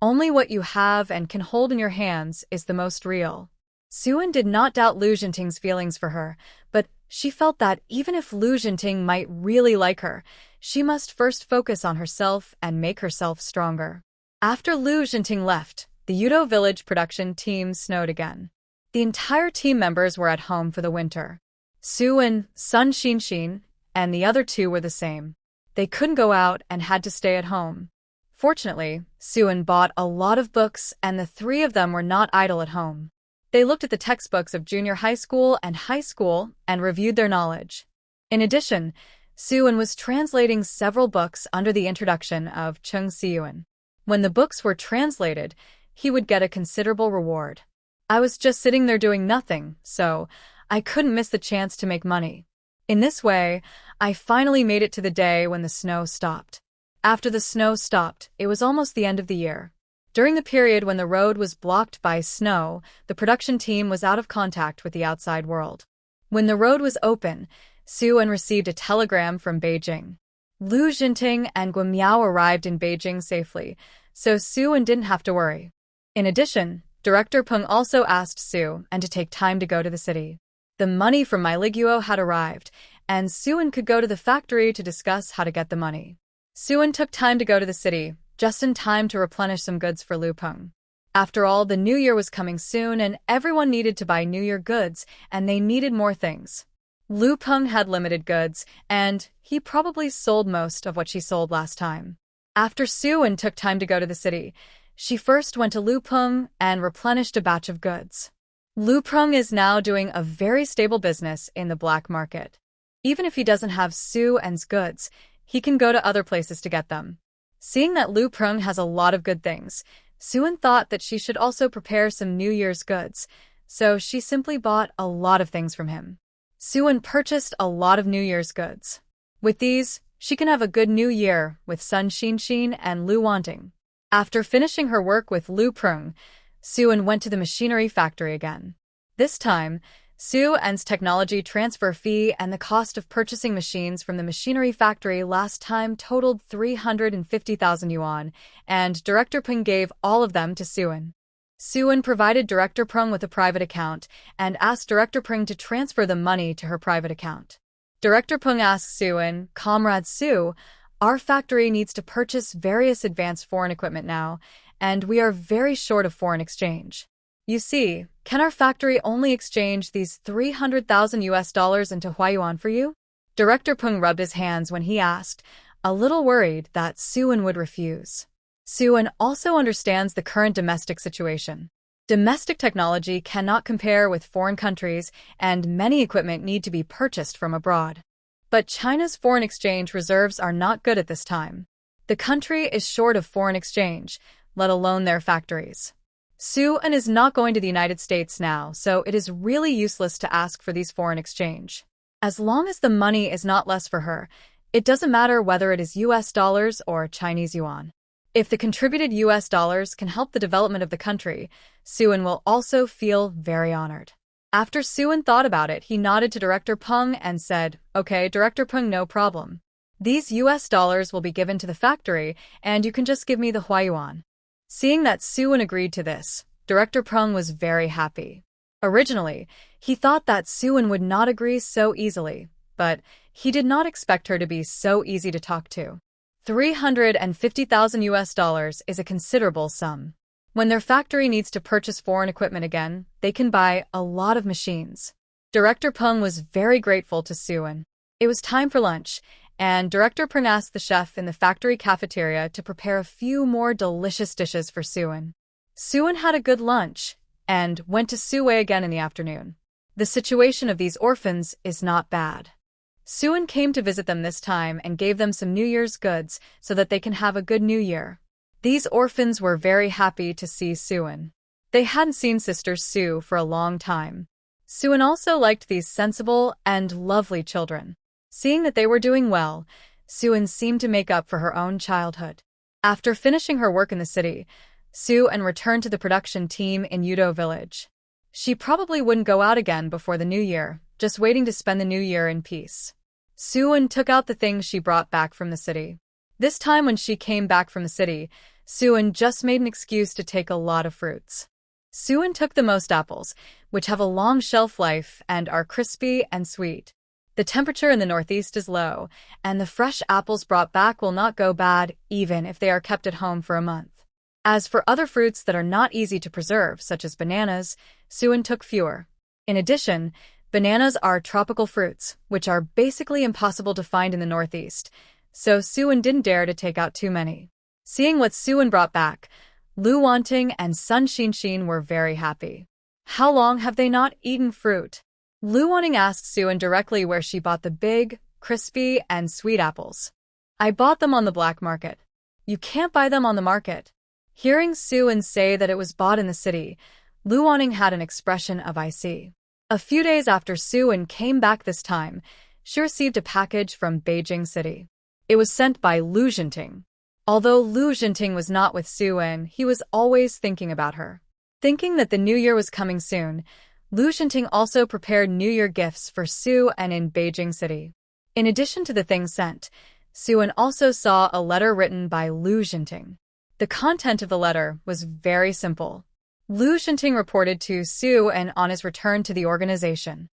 Only what you have and can hold in your hands is the most real. Suan did not doubt Lu Jinting's feelings for her, but she felt that even if Lu Jinting might really like her, she must first focus on herself and make herself stronger. After Lu Jinting left, the Yudo village production team snowed again. The entire team members were at home for the winter. Suan, Sun Xinxin, and the other two were the same. They couldn't go out and had to stay at home. Fortunately, Suan bought a lot of books and the three of them were not idle at home. They looked at the textbooks of junior high school and reviewed their knowledge. In addition, Suan was translating several books under the introduction of Chung Siyuan. When the books were translated, he would get a considerable reward. I was just sitting there doing nothing, so I couldn't miss the chance to make money. In this way, I finally made it to the day when the snow stopped. After the snow stopped, it was almost the end of the year. During the period when the road was blocked by snow, the production team was out of contact with the outside world. When the road was open, Suan received a telegram from Beijing. Lu Jinting and Guo Miao arrived in Beijing safely, so Suan didn't have to worry. In addition, Director Peng also asked Suan to take time to go to the city. The money from My Liguo had arrived, and Suan could go to the factory to discuss how to get the money. Suan took time to go to the city, just in time to replenish some goods for Lu Peng. After all, the New Year was coming soon and everyone needed to buy New Year goods, and they needed more things. Lu Peng had limited goods, and he probably sold most of what she sold last time. After Suan took time to go to the city, she first went to Lu Peng and replenished a batch of goods. Lu Peng is now doing a very stable business in the black market. Even if he doesn't have Suan's goods, he can go to other places to get them. Seeing that Lu Peng has a lot of good things, Suan thought that she should also prepare some New Year's goods, so she simply bought a lot of things from him. Suan purchased a lot of New Year's goods. With these, she can have a good New Year with Sun Xinxin and Lu Wanting. After finishing her work with Lu Peng, Suan went to the machinery factory again. This time, Suan's technology transfer fee and the cost of purchasing machines from the machinery factory last time totaled 350,000 yuan, and Director Peng gave all of them to Suan. Suan provided Director Peng with a private account and asked Director Peng to transfer the money to her private account. Director Peng asked Suan, "Comrade Su, our factory needs to purchase various advanced foreign equipment now, and we are very short of foreign exchange. You see, can our factory only exchange these 300,000 US dollars into Huayuan for you?" Director Peng rubbed his hands when he asked, a little worried that Suan would refuse. Suan also understands the current domestic situation. Domestic technology cannot compare with foreign countries, and many equipment need to be purchased from abroad. But China's foreign exchange reserves are not good at this time. The country is short of foreign exchange, let alone their factories. Suan is not going to the United States now, so it is really useless to ask for these foreign exchange. As long as the money is not less for her, it doesn't matter whether it is US dollars or Chinese yuan. If the contributed US dollars can help the development of the country, Suan will also feel very honored. After Suan thought about it, he nodded to Director Peng and said, "Okay, Director Peng, no problem. These US dollars will be given to the factory, and you can just give me the Huayuan." Seeing that Suan agreed to this, Director Peng was very happy. Originally, he thought that Suan would not agree so easily, but he did not expect her to be so easy to talk to. 350,000 US dollars is a considerable sum. When their factory needs to purchase foreign equipment again, they can buy a lot of machines. Director Peng was very grateful to Suan. It was time for lunch, and Director Pern asked the chef in the factory cafeteria to prepare a few more delicious dishes for Suin. Suin had a good lunch and went to Sue again in the afternoon. The situation of these orphans is not bad. Suin came to visit them this time and gave them some New Year's goods so that they can have a good New Year. These orphans were very happy to see Suin. They hadn't seen Sister Sue for a long time. Suin also liked these sensible and lovely children. Seeing that they were doing well, Suin seemed to make up for her own childhood. After finishing her work in the city, Suin returned to the production team in Udo Village. She probably wouldn't go out again before the New Year, just waiting to spend the New Year in peace. Suin took out the things she brought back from the city. This time when she came back from the city, Suin just made an excuse to take a lot of fruits. Suin took the most apples, which have a long shelf life and are crispy and sweet. The temperature in the northeast is low, and the fresh apples brought back will not go bad even if they are kept at home for a month. As for other fruits that are not easy to preserve, such as bananas, Suin took fewer. In addition, bananas are tropical fruits, which are basically impossible to find in the northeast, so Suin didn't dare to take out too many. Seeing what Suin brought back, Lu Wanting and Sun Xinshin were very happy. How long have they not eaten fruit? Lu Wanting asked Suin directly where she bought the big, crispy, and sweet apples. I bought them on the black market. You can't buy them on the market. Hearing Suin say that it was bought in the city, Lu Wanting had an expression of I see. A few days after Suin came back this time, she received a package from Beijing City. It was sent by Lu Jinting. Although Lu Jinting was not with Suin, he was always thinking about her. Thinking that the New Year was coming soon, Lu Jinting also prepared New Year gifts for Suin in Beijing City. In addition to the things sent, Suin also saw a letter written by Lu Jinting. The content of the letter was very simple. Lu Jinting reported to Suin on his return to the organization.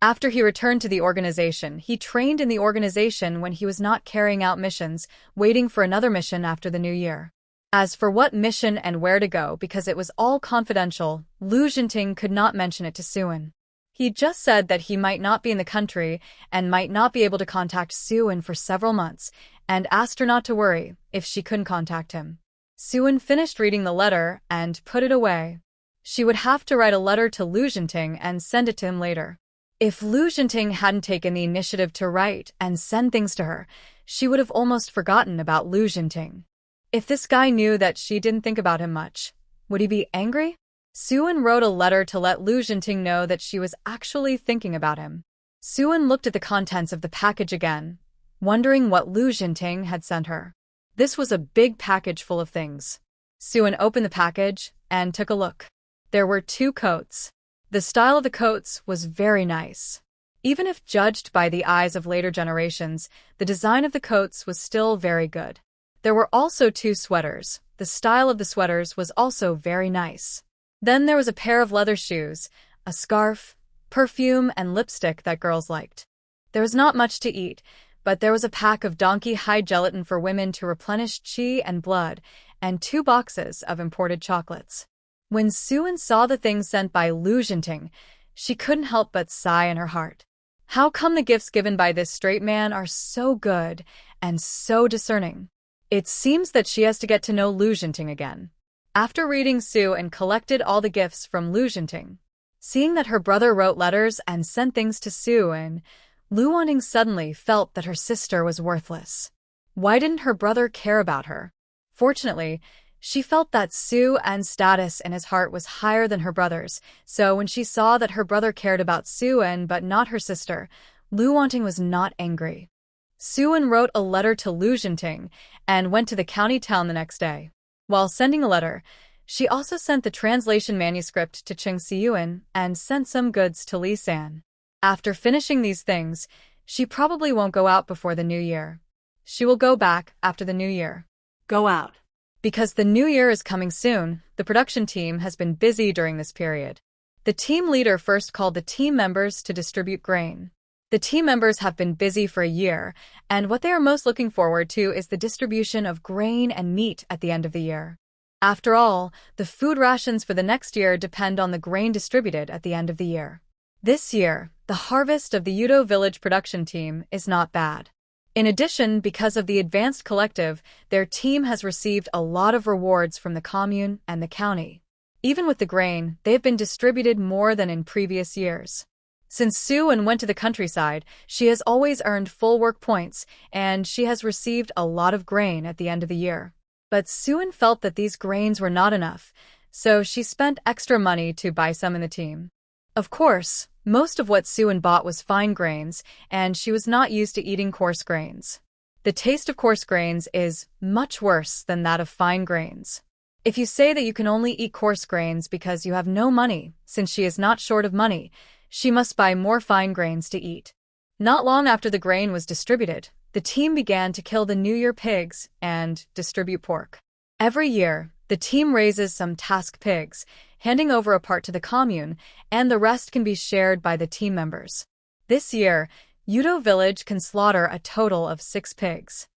After he returned to the organization, he trained in the organization when he was not carrying out missions, waiting for another mission after the New Year. As for what mission and where to go, because it was all confidential, Lu Jinting could not mention it to Suin. He just said that he might not be in the country and might not be able to contact Suin for several months, and asked her not to worry if she couldn't contact him. Suin finished reading the letter and put it away. She would have to write a letter to Lu Jinting and send it to him later. If Lu Jinting hadn't taken the initiative to write and send things to her, she would have almost forgotten about Lu Jinting. If this guy knew that she didn't think about him much, would he be angry? Suin wrote a letter to let Lu Jinting know that she was actually thinking about him. Suin looked at the contents of the package again, wondering what Lu Jinting had sent her. This was a big package full of things. Suin opened the package and took a look. There were 2 coats. The style of the coats was very nice. Even if judged by the eyes of later generations, the design of the coats was still very good. There were also 2 sweaters. The style of the sweaters was also very nice. Then there was a pair of leather shoes, a scarf, perfume, and lipstick that girls liked. There was not much to eat, but there was a pack of donkey hide gelatin for women to replenish qi and blood, and 2 boxes of imported chocolates. When Suin saw the things sent by Lu Jinting, she couldn't help but sigh in her heart. How come the gifts given by this straight man are so good and so discerning? It seems that she has to get to know Lu Jinting again. After reading Suin collected all the gifts from Lu Jinting. Seeing that her brother wrote letters and sent things to Suin, Lu Wanting suddenly felt that her sister was worthless. Why didn't her brother care about her? Fortunately, she felt that Suin's status in his heart was higher than her brother's, so when she saw that her brother cared about Suin but not her sister, Lu Wanting was not angry. Suin wrote a letter to Lu Jinting and went to the county town the next day. While sending the letter, she also sent the translation manuscript to Cheng Siyuan and sent some goods to Li San. After finishing these things, she probably won't go out before the New Year. She will go back after the New Year. Go out. Because the New Year is coming soon, the production team has been busy during this period. The team leader first called the team members to distribute grain. The team members have been busy for a year, and what they are most looking forward to is the distribution of grain and meat at the end of the year. After all, the food rations for the next year depend on the grain distributed at the end of the year. This year, the harvest of the Udo Village production team is not bad. In addition, because of the advanced collective, their team has received a lot of rewards from the commune and the county. Even with the grain, they have been distributed more than in previous years. Since Soo-eun went to the countryside, she has always earned full work points, and she has received a lot of grain at the end of the year. But Soo-eun felt that these grains were not enough, so she spent extra money to buy some in the team. Of course, most of what Soo-eun bought was fine grains, and she was not used to eating coarse grains. The taste of coarse grains is much worse than that of fine grains. If you say that you can only eat coarse grains because you have no money, since she is not short of money, she must buy more fine grains to eat. Not long after the grain was distributed, the team began to kill the New Year pigs and distribute pork. Every year, the team raises some task pigs, handing over a part to the commune, and the rest can be shared by the team members. This year, Yudo Village can slaughter a total of 6 pigs.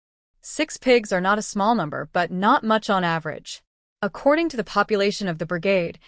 6 pigs are not a small number, but not much on average. According to the population of the brigade,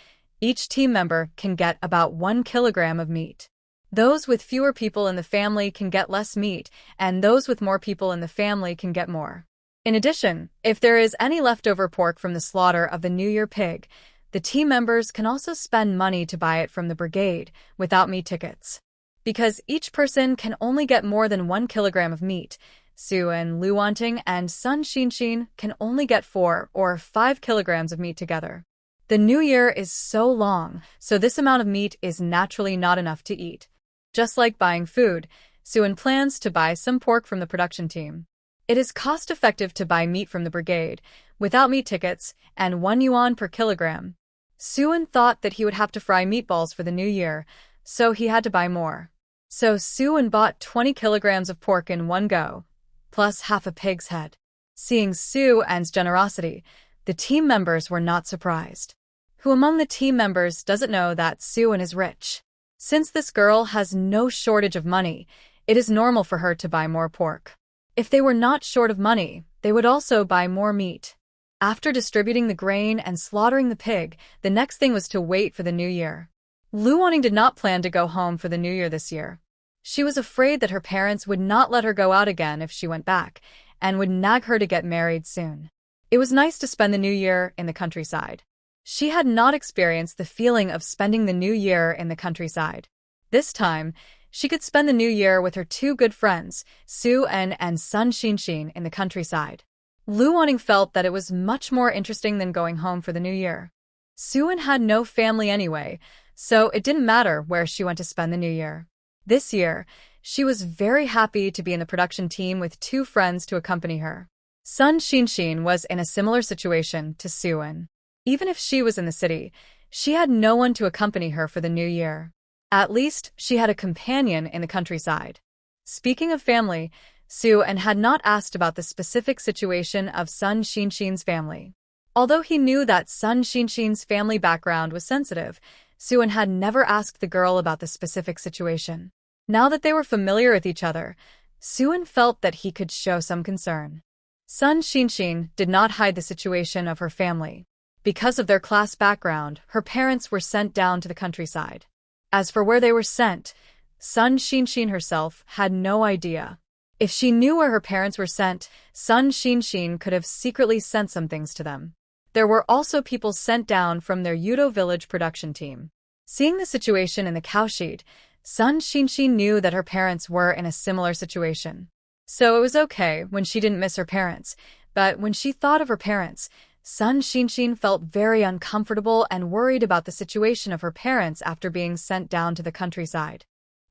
each team member can get about 1 kilogram of meat. Those with fewer people in the family can get less meat, and those with more people in the family can get more. In addition, if there is any leftover pork from the slaughter of the New Year pig, the team members can also spend money to buy it from the brigade without meat tickets. Because each person can only get more than 1 kilogram of meat, Soo-eun, Luwanting, and Sun Shinshin can only get 4 or 5 kilograms of meat together. The New Year is so long, so this amount of meat is naturally not enough to eat. Just like buying food, Soo-eun plans to buy some pork from the production team. It is cost-effective to buy meat from the brigade, without meat tickets, and 1 yuan per kilogram. Soo-eun thought that he would have to fry meatballs for the New Year, so he had to buy more. So Soo-eun bought 20 kilograms of pork in one go, plus half a pig's head. Seeing Soo-eun's generosity, the team members were not surprised. Who among the team members doesn't know that Soo-eun is rich? Since this girl has no shortage of money, it is normal for her to buy more pork. If they were not short of money, they would also buy more meat. After distributing the grain and slaughtering the pig, the next thing was to wait for the New Year. Luwanting did not plan to go home for the New Year this year. She was afraid that her parents would not let her go out again if she went back, and would nag her to get married soon. It was nice to spend the New Year in the countryside. She had not experienced the feeling of spending the New Year in the countryside. This time, she could spend the New Year with her 2 good friends, Soo-eun and Sun Shinshin, in the countryside. Luwanting felt that it was much more interesting than going home for the New Year. Soo-eun had no family anyway, so it didn't matter where she went to spend the New Year. This year, she was very happy to be in the production team with 2 friends to accompany her. Sun Shinshin was in a similar situation to Soo-eun. Even if she was in the city, she had no one to accompany her for the New Year. At least, she had a companion in the countryside. Speaking of family, Soo-eun had not asked about the specific situation of Sun Shinshin's family. Although he knew that Sun Shinshin's family background was sensitive, Soo-eun had never asked the girl about the specific situation. Now that they were familiar with each other, Soo-eun felt that he could show some concern. Sun Shinshin did not hide the situation of her family. Because of their class background, her parents were sent down to the countryside. As for where they were sent, Sun Shinshin herself had no idea. If she knew where her parents were sent, Sun Shinshin could have secretly sent some things to them. There were also people sent down from their Yudo village production team. Seeing the situation in the cowshed, Sun Shinshin knew that her parents were in a similar situation. So it was okay when she didn't miss her parents, but when she thought of her parents, Sun Shinshin felt very uncomfortable and worried about the situation of her parents after being sent down to the countryside.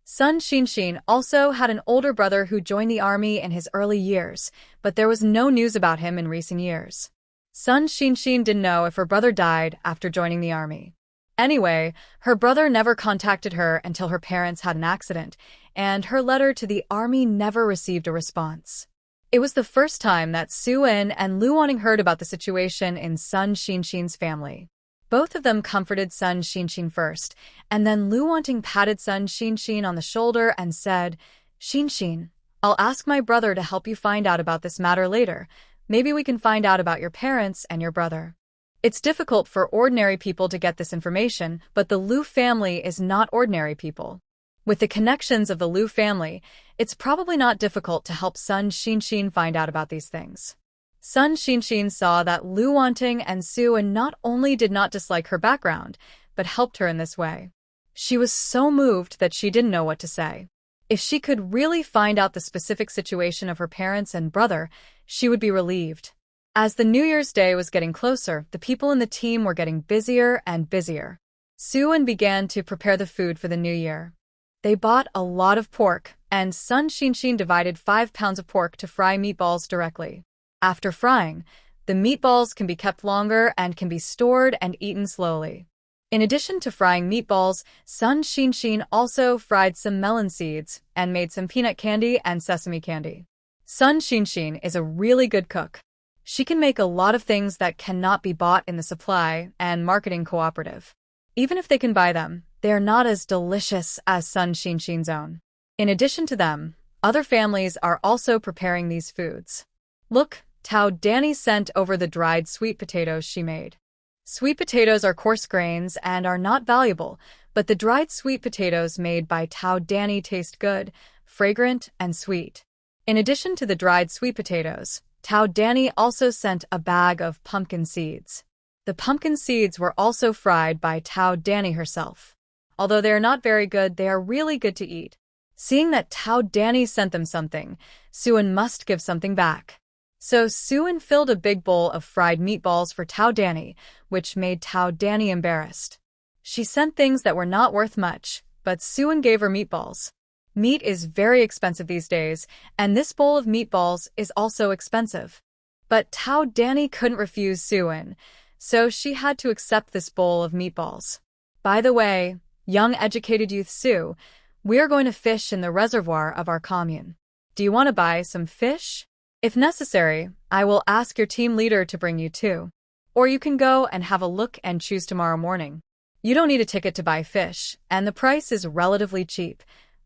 Sun Shinshin also had an older brother who joined the army in his early years, but there was no news about him in recent years. Sun Shinshin didn't know if her brother died after joining the army. Anyway, her brother never contacted her until her parents had an accident, and her letter to the army never received a response. It was the first time that Soo-eun and Luwanting heard about the situation in Sun Shinshin's family. Both of them comforted Sun Shinshin first, and then Luwanting patted Sun Shinshin on the shoulder and said, "Shinshin, I'll ask my brother to help you find out about this matter later. Maybe we can find out about your parents and your brother." It's difficult for ordinary people to get this information, but the Lu family is not ordinary people. With the connections of the Liu family, it's probably not difficult to help Sun Xinxin find out about these things. Sun Xinxin saw that Liu Wanting and Su-an not only did not dislike her background, but helped her in this way. She was so moved that she didn't know what to say. If she could really find out the specific situation of her parents and brother, she would be relieved. As the New Year's Day was getting closer, the people in the team were getting busier and busier. Su-an began to prepare the food for the new year. They bought a lot of pork, and Sun Xinxin divided 5 pounds of pork to fry meatballs directly. After frying, the meatballs can be kept longer and can be stored and eaten slowly. In addition to frying meatballs, Sun Xinxin also fried some melon seeds and made some peanut candy and sesame candy. Sun Xinxin is a really good cook. She can make a lot of things that cannot be bought in the supply and marketing cooperative. Even if they can buy them, they are not as delicious as Sun Xinxin's own. In addition to them, other families are also preparing these foods. Look, Tao Danny sent over the dried sweet potatoes she made. Sweet potatoes are coarse grains and are not valuable, but the dried sweet potatoes made by Tao Danny taste good, fragrant, and sweet. In addition to the dried sweet potatoes, Tao Danny also sent a bag of pumpkin seeds. The pumpkin seeds were also fried by Tao Danny herself. Although they are not very good, they are really good to eat. Seeing that Tao Danny sent them something, Su-an must give something back. So Su-an filled a big bowl of fried meatballs for Tao Danny, which made Tao Danny embarrassed. She sent things that were not worth much, but Su-an gave her meatballs. Meat is very expensive these days, and this bowl of meatballs is also expensive. But Tao Danny couldn't refuse Su-an, so she had to accept this bowl of meatballs. By the way, young educated youth Su, we are going to fish in the reservoir of our commune. Do you want to buy some fish? If necessary, I will ask your team leader to bring you too. Or you can go and have a look and choose tomorrow morning. You don't need a ticket to buy fish, and the price is relatively cheap,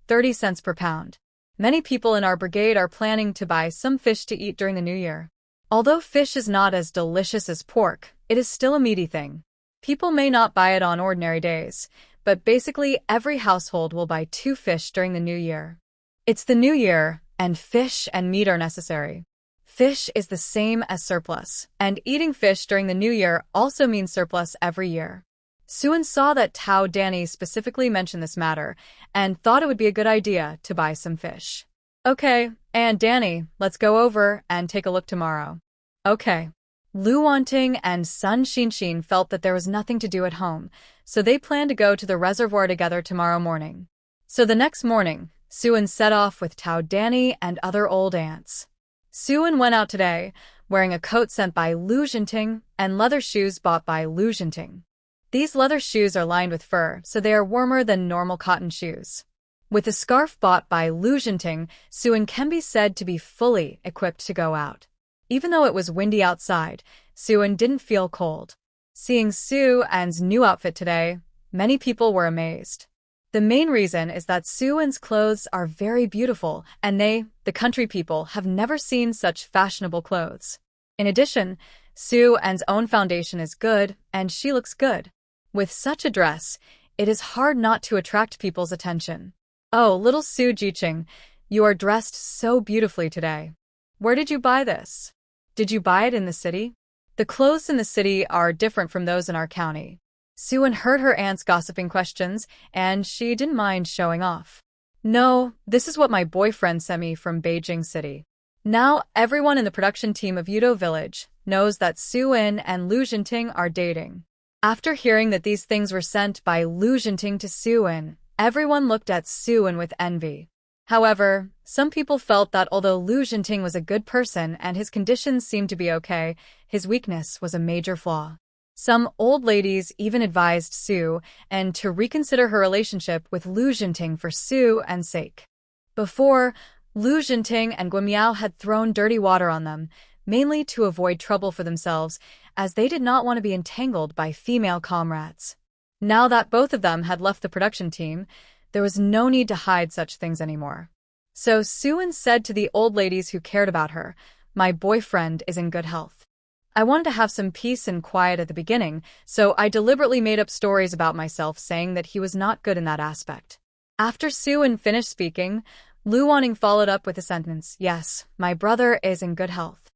30 cents per pound. Many people in our brigade are planning to buy some fish to eat during the new year. Although fish is not as delicious as pork, it is still a meaty thing. People may not buy it on ordinary days, but basically every household will buy 2 fish during the new year. It's the new year, and fish and meat are necessary. Fish is the same as surplus, and eating fish during the new year also means surplus every year. Su-an saw that Tao Danny specifically mentioned this matter, and thought it would be a good idea to buy some fish. Okay, and Danny, let's go over and take a look tomorrow. Okay. Liu Wanting and Sun Xinxin felt that there was nothing to do at home, so they planned to go to the reservoir together tomorrow morning. So the next morning, Su-an set off with Tao Danny and other old aunts. Su-an went out today, wearing a coat sent by Liu Jinting and leather shoes bought by Liu Jinting. These leather shoes are lined with fur, so they are warmer than normal cotton shoes. With a scarf bought by Liu Jinting, Su-an can be said to be fully equipped to go out. Even though it was windy outside, Su-an didn't feel cold. Seeing Su-an's new outfit today, many people were amazed. The main reason is that Su-an's clothes are very beautiful, and they, the country people, have never seen such fashionable clothes. In addition, Su-an's own foundation is good, and she looks good. With such a dress, it is hard not to attract people's attention. Oh, little Su Jiqing, you are dressed so beautifully today. Where did you buy this? Did you buy it in the city? The clothes in the city are different from those in our county. Su-an heard her aunt's gossiping questions, and she didn't mind showing off. No, this is what my boyfriend sent me from Beijing City. Now everyone in the production team of Yudo Village knows that Su-an and Liu Jinting are dating. After hearing that these things were sent by Liu Jinting to Su-an, everyone looked at Su-an with envy. However, some people felt that although Liu Jinting was a good person and his conditions seemed to be okay, his weakness was a major flaw. Some old ladies even advised Su-an to reconsider her relationship with Liu Jinting for Su-an's sake. Before, Liu Jinting and Guimiao had thrown dirty water on them, mainly to avoid trouble for themselves, as they did not want to be entangled by female comrades. Now that both of them had left the production team, there was no need to hide such things anymore. So Su-an said to the old ladies who cared about her, "My boyfriend is in good health. I wanted to have some peace and quiet at the beginning, so I deliberately made up stories about myself saying that he was not good in that aspect. After Soo-in finished speaking, Lu Wanning followed up with a sentence, "Yes, my brother is in good health."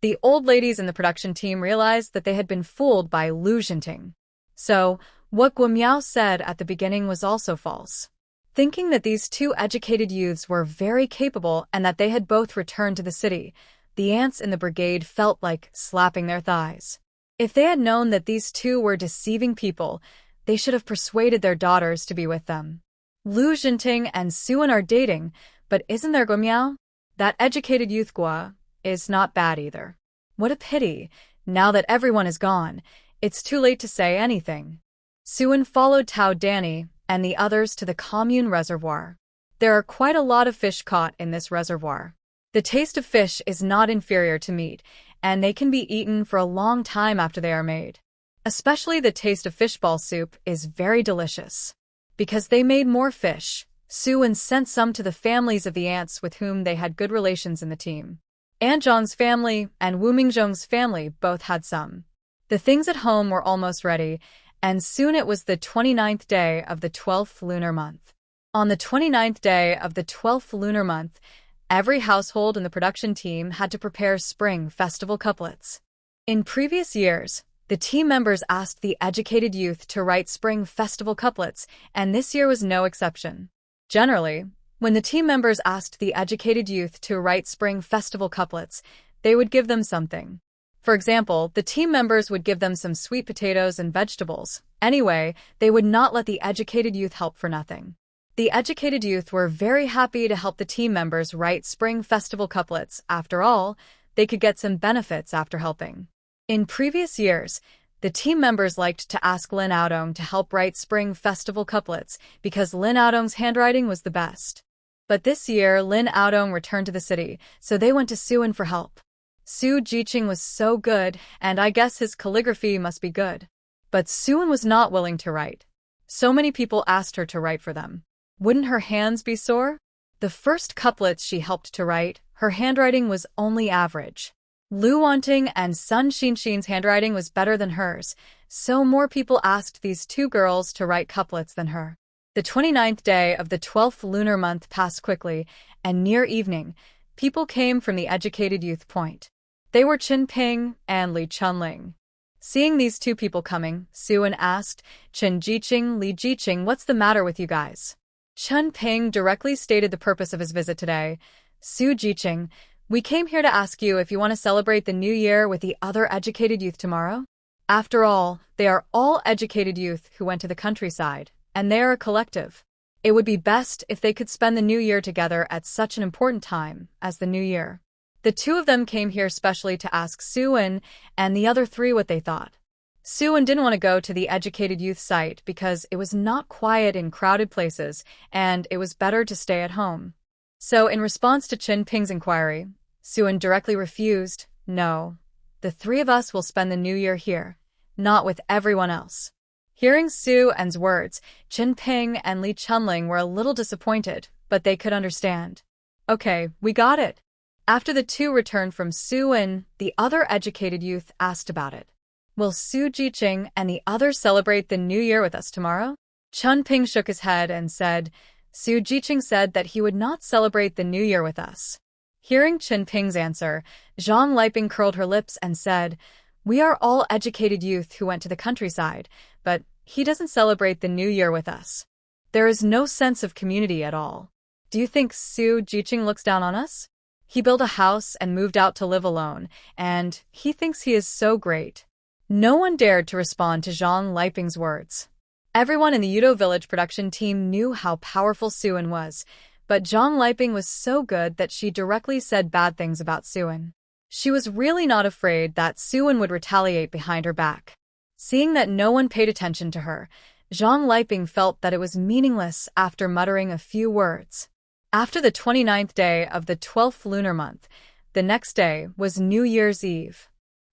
The old ladies in the production team realized that they had been fooled by Lu Jinting. So, what Guo Miao said at the beginning was also false. Thinking that these two educated youths were very capable and that they had both returned to the city, the ants in the brigade felt like slapping their thighs. If they had known that these two were deceiving people, they should have persuaded their daughters to be with them. Lu Jinting and Soo-in are dating, but isn't there Guo Miao? That educated youth Guo is not bad either. What a pity. Now that everyone is gone, it's too late to say anything. Soo-in followed Tao Danny and the others to the commune reservoir. There are quite a lot of fish caught in this reservoir. The taste of fish is not inferior to meat, and they can be eaten for a long time after they are made. Especially the taste of fishball soup is very delicious. Because they made more fish, Soo-in sent some to the families of the ants with whom they had good relations in the team. An Zhang's family and Wu Mingzhong's family both had some. The things at home were almost ready, and soon it was the 29th day of the 12th lunar month. On the 29th day of the 12th lunar month, every household in the production team had to prepare spring festival couplets. In previous years, the team members asked the educated youth to write spring festival couplets, and this year was no exception. Generally, when the team members asked the educated youth to write spring festival couplets, they would give them something. For example, the team members would give them some sweet potatoes and vegetables. Anyway, they would not let the educated youth help for nothing. The educated youth were very happy to help the team members write spring festival couplets. After all, they could get some benefits after helping. In previous years, the team members liked to ask Lin Aodong to help write spring festival couplets because Lin Aodong's handwriting was the best. But this year, Lin Aodong returned to the city, so they went to Soo-in for help. Su Jiqing was so good, and I guess his calligraphy must be good. But Soo-in was not willing to write. So many people asked her to write for them. Wouldn't her hands be sore? The first couplets she helped to write, her handwriting was only average. Lu Wanting and Sun Xinxin's handwriting was better than hers, so more people asked these two girls to write couplets than her. The 29th day of the 12th lunar month passed quickly, and near evening, people came from the educated youth point. They were Qin Ping and Li Chunling. Seeing these two people coming, Soo-in asked, "Qin Jiqing, Li Jiqing, what's the matter with you guys?" Qin Ping directly stated the purpose of his visit today. "Su Jiqing, we came here to ask you if you want to celebrate the new year with the other educated youth tomorrow. After all, they are all educated youth who went to the countryside, and they are a collective. It would be best if they could spend the new year together at such an important time as the new year." The two of them came here specially to ask Soo-in and the other three what they thought. Soo-in didn't want to go to the educated youth site because it was not quiet in crowded places, and it was better to stay at home. So in response to Qin Ping's inquiry, Soo-in directly refused, "No, the three of us will spend the new year here, not with everyone else." Hearing Soo-in's words, Qin Ping and Li Chunling were a little disappointed, but they could understand. "Okay, we got it." After the two returned from Soo-in, the other educated youth asked about it. "Will Su Jiqing and the others celebrate the new year with us tomorrow?" Qin Ping shook his head and said, "Su Jiqing said that he would not celebrate the new year with us." Hearing Qin Ping's answer, Zhang Liping curled her lips and said, "We are all educated youth who went to the countryside, but he doesn't celebrate the new year with us. There is no sense of community at all. Do you think Su Jiqing looks down on us? He built a house and moved out to live alone, and he thinks he is so great." No one dared to respond to Zhang Liping's words. Everyone in the Yudo village production team knew how powerful Soo-in was, but Zhang Liping was so good that she directly said bad things about Soo-in. She was really not afraid that Soo-in would retaliate behind her back. Seeing that no one paid attention to her, Zhang Liping felt that it was meaningless after muttering a few words. After the 29th day of the 12th lunar month, the next day was New Year's Eve.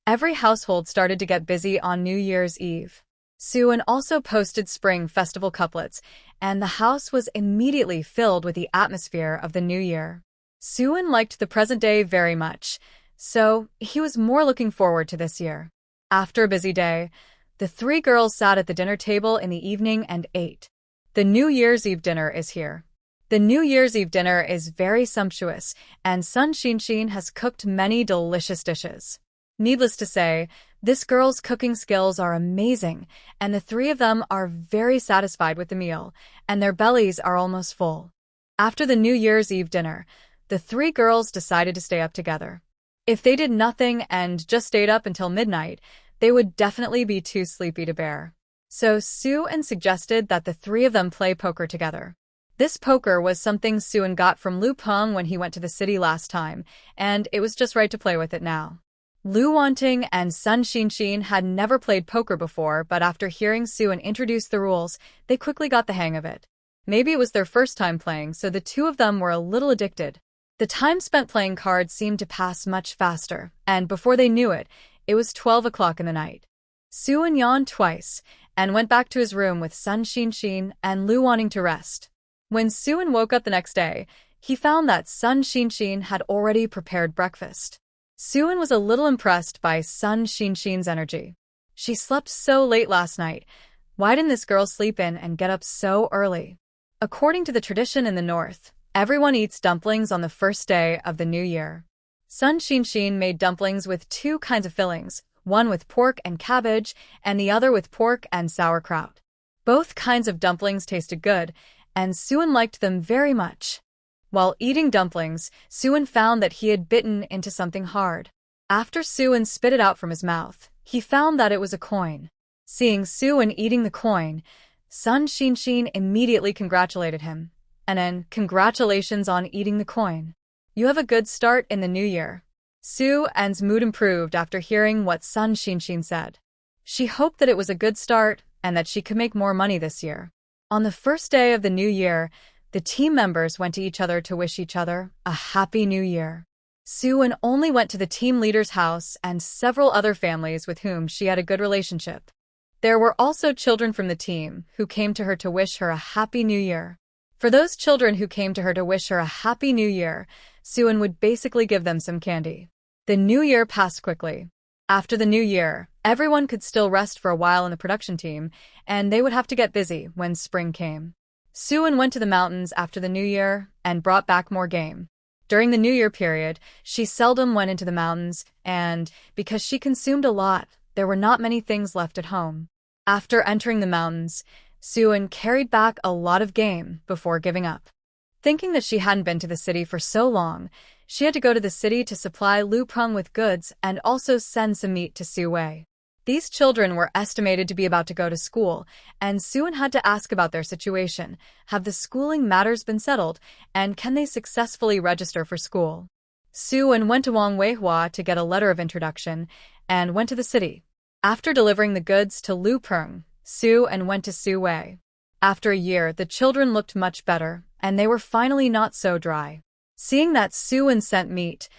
Every household started to get busy on New Year's Eve. Soo-in also posted spring festival couplets, and the house was immediately filled with the atmosphere of the new year. Soo-in liked the present day very much, so he was more looking forward to this year. After a busy day, the three girls sat at the dinner table in the evening and ate. The New Year's Eve dinner is here. The New Year's Eve dinner is very sumptuous, and Sun Xinshin has cooked many delicious dishes. Needless to say, this girl's cooking skills are amazing, and the three of them are very satisfied with the meal, and their bellies are almost full. After the New Year's Eve dinner, the three girls decided to stay up together. If they did nothing and just stayed up until midnight, they would definitely be too sleepy to bear. So Soo-eun suggested that the three of them play poker together. This poker was something Soo-eun got from Lu Peng when he went to the city last time, and it was just right to play with it now. Lu Wanting and Sun Xinshin had never played poker before, but after hearing Soo-eun introduce the rules, they quickly got the hang of it. Maybe it was their first time playing, so the two of them were a little addicted. The time spent playing cards seemed to pass much faster, and before they knew it, it was 12 o'clock in the night. Soo-eun yawned twice, and went back to his room with Sun Xinshin and Lu Wanting to rest. When Soo-eun woke up the next day, he found that Sun Xinshin had already prepared breakfast. Soo-eun was a little impressed by Sun Xinshin's energy. She slept so late last night. Why didn't this girl sleep in and get up so early? According to the tradition in the north, everyone eats dumplings on the first day of the new year. Sun Xinshin made dumplings with two kinds of fillings, one with pork and cabbage, and the other with pork and sauerkraut. Both kinds of dumplings tasted good, and Soo-eun liked them very much. While eating dumplings, Soo-eun found that he had bitten into something hard. After Soo-eun spit it out from his mouth, he found that it was a coin. Seeing Soo-eun eating the coin, Sun Xinshin immediately congratulated him. And then, congratulations on eating the coin. You have a good start in the new year. Soo-eun's mood improved after hearing what Sun Xinshin said. She hoped that it was a good start and that she could make more money this year. On the first day of the new year, the team members went to each other to wish each other a happy new year. Soo-eun only went to the team leader's house and several other families with whom she had a good relationship. There were also children from the team who came to her to wish her a happy new year. For those children who came to her to wish her a happy new year, Soo-eun would basically give them some candy. The new year passed quickly. After the new year, everyone could still rest for a while in the production team, and they would have to get busy when spring came. Soo-eun went to the mountains after the new year and brought back more game. During the new year period, she seldom went into the mountains, and because she consumed a lot, there were not many things left at home. After entering the mountains, Soo-eun carried back a lot of game before giving up. Thinking that she hadn't been to the city for so long, she had to go to the city to supply Lu Peng with goods and also send some meat to Soo-wei. These children were estimated to be about to go to school, and Soo-eun had to ask about their situation. Have the schooling matters been settled, and can they successfully register for school? Soo-eun went to Weihua to get a letter of introduction and went to the city. After delivering the goods to Lu Peng, Soo-eun went to Soo-wei. After a year, the children looked much better, and they were finally not so dry. Seeing that Soo-eun sent meat,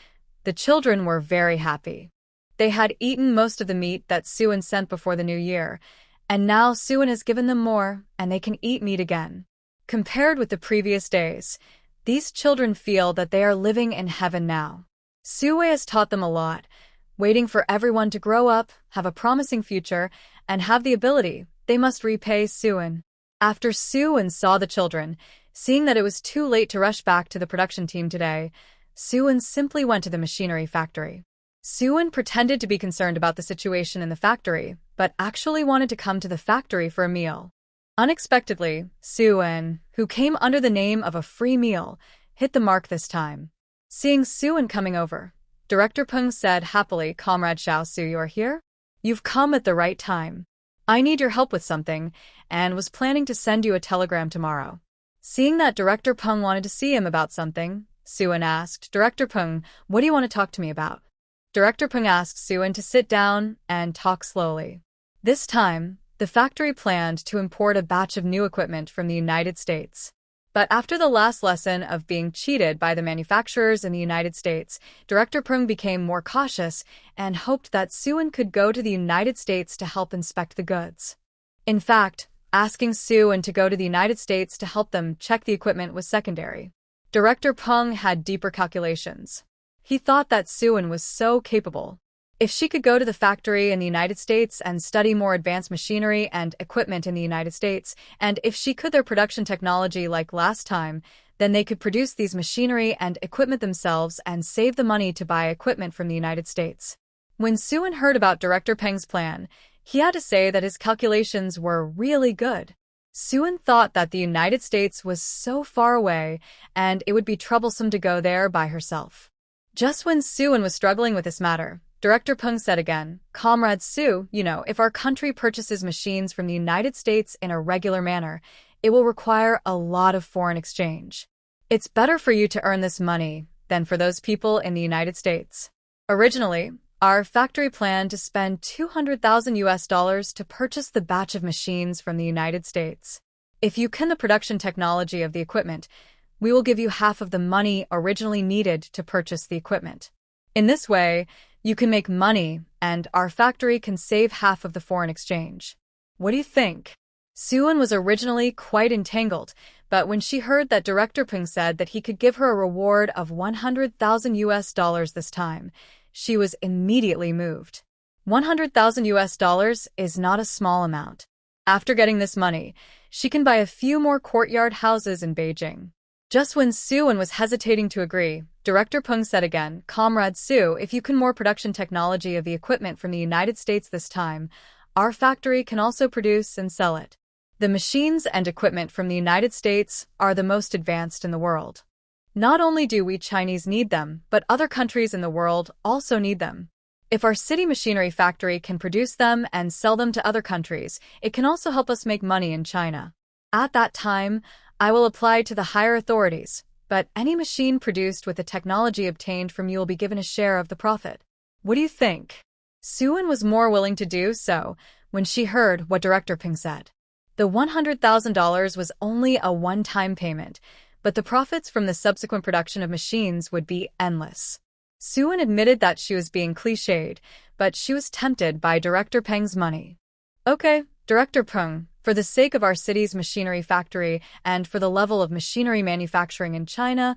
the children were very happy. They had eaten most of the meat that Soo-eun sent before the new year, and now Soo-eun has given them more, and they can eat meat again. Compared with the previous days, these children feel that they are living in heaven now. Soo-wei has taught them a lot, waiting for everyone to grow up, have a promising future, and have the ability. They must repay Soo-eun. After Soo-eun saw the children, seeing that it was too late to rush back to the production team today, Soo-eun simply went to the machinery factory. Soo-eun pretended to be concerned about the situation in the factory, but actually wanted to come to the factory for a meal. Unexpectedly, Soo-eun, who came under the name of a free meal, hit the mark this time. Seeing Soo-eun coming over, Director Peng said happily, "Comrade Xiao Su, you are here? You've come at the right time. I need your help with something, and was planning to send you a telegram tomorrow." Seeing that Director Peng wanted to see him about something, Soo-eun asked, "Director Peng, what do you want to talk to me about?" Director Peng asked Soo-eun to sit down and talk slowly. This time, the factory planned to import a batch of new equipment from the United States. But after the last lesson of being cheated by the manufacturers in the United States, Director Peng became more cautious and hoped that Soo-eun could go to the United States to help inspect the goods. In fact, asking Soo-eun to go to the United States to help them check the equipment was secondary. Director Peng had deeper calculations. He thought that Soo-eun was so capable. If she could go to the factory in the United States and study more advanced machinery and equipment in the United States, and if she could their production technology like last time, then they could produce these machinery and equipment themselves and save the money to buy equipment from the United States. When Suan heard about Director Peng's plan, he had to say that his calculations were really good. Suan thought that the United States was so far away, and it would be troublesome to go there by herself. Just when Suan was struggling with this matter, Director Peng said again, "Comrade Su, if our country purchases machines from the United States in a regular manner, it will require a lot of foreign exchange. It's better for you to earn this money than for those people in the United States." Originally, our factory planned to spend $200,000 to purchase the batch of machines from the United States. If you can the production technology of the equipment, we will give you half of the money originally needed to purchase the equipment. In this way, you can make money, and our factory can save half of the foreign exchange. What do you think? Suan was originally quite entangled, but when she heard that Director Peng said that he could give her a reward of $100,000 this time, she was immediately moved. $100,000 is not a small amount. After getting this money, she can buy a few more courtyard houses in Beijing. Just when Suan was hesitating to agree, Director Peng said again, "Comrade Su, if you can more production technology of the equipment from the United States this time, our factory can also produce and sell it. The machines and equipment from the United States are the most advanced in the world. Not only do we Chinese need them, but other countries in the world also need them. If our city machinery factory can produce them and sell them to other countries, it can also help us make money in China. At that time, I will apply to the higher authorities, but any machine produced with the technology obtained from you will be given a share of the profit. What do you think?" Suan was more willing to do so when she heard what Director Peng said. The $100,000 was only a one-time payment, but the profits from the subsequent production of machines would be endless. Suan admitted that she was being cliched, but she was tempted by Director Peng's money. "Okay, Director Peng, for the sake of our city's machinery factory and for the level of machinery manufacturing in China,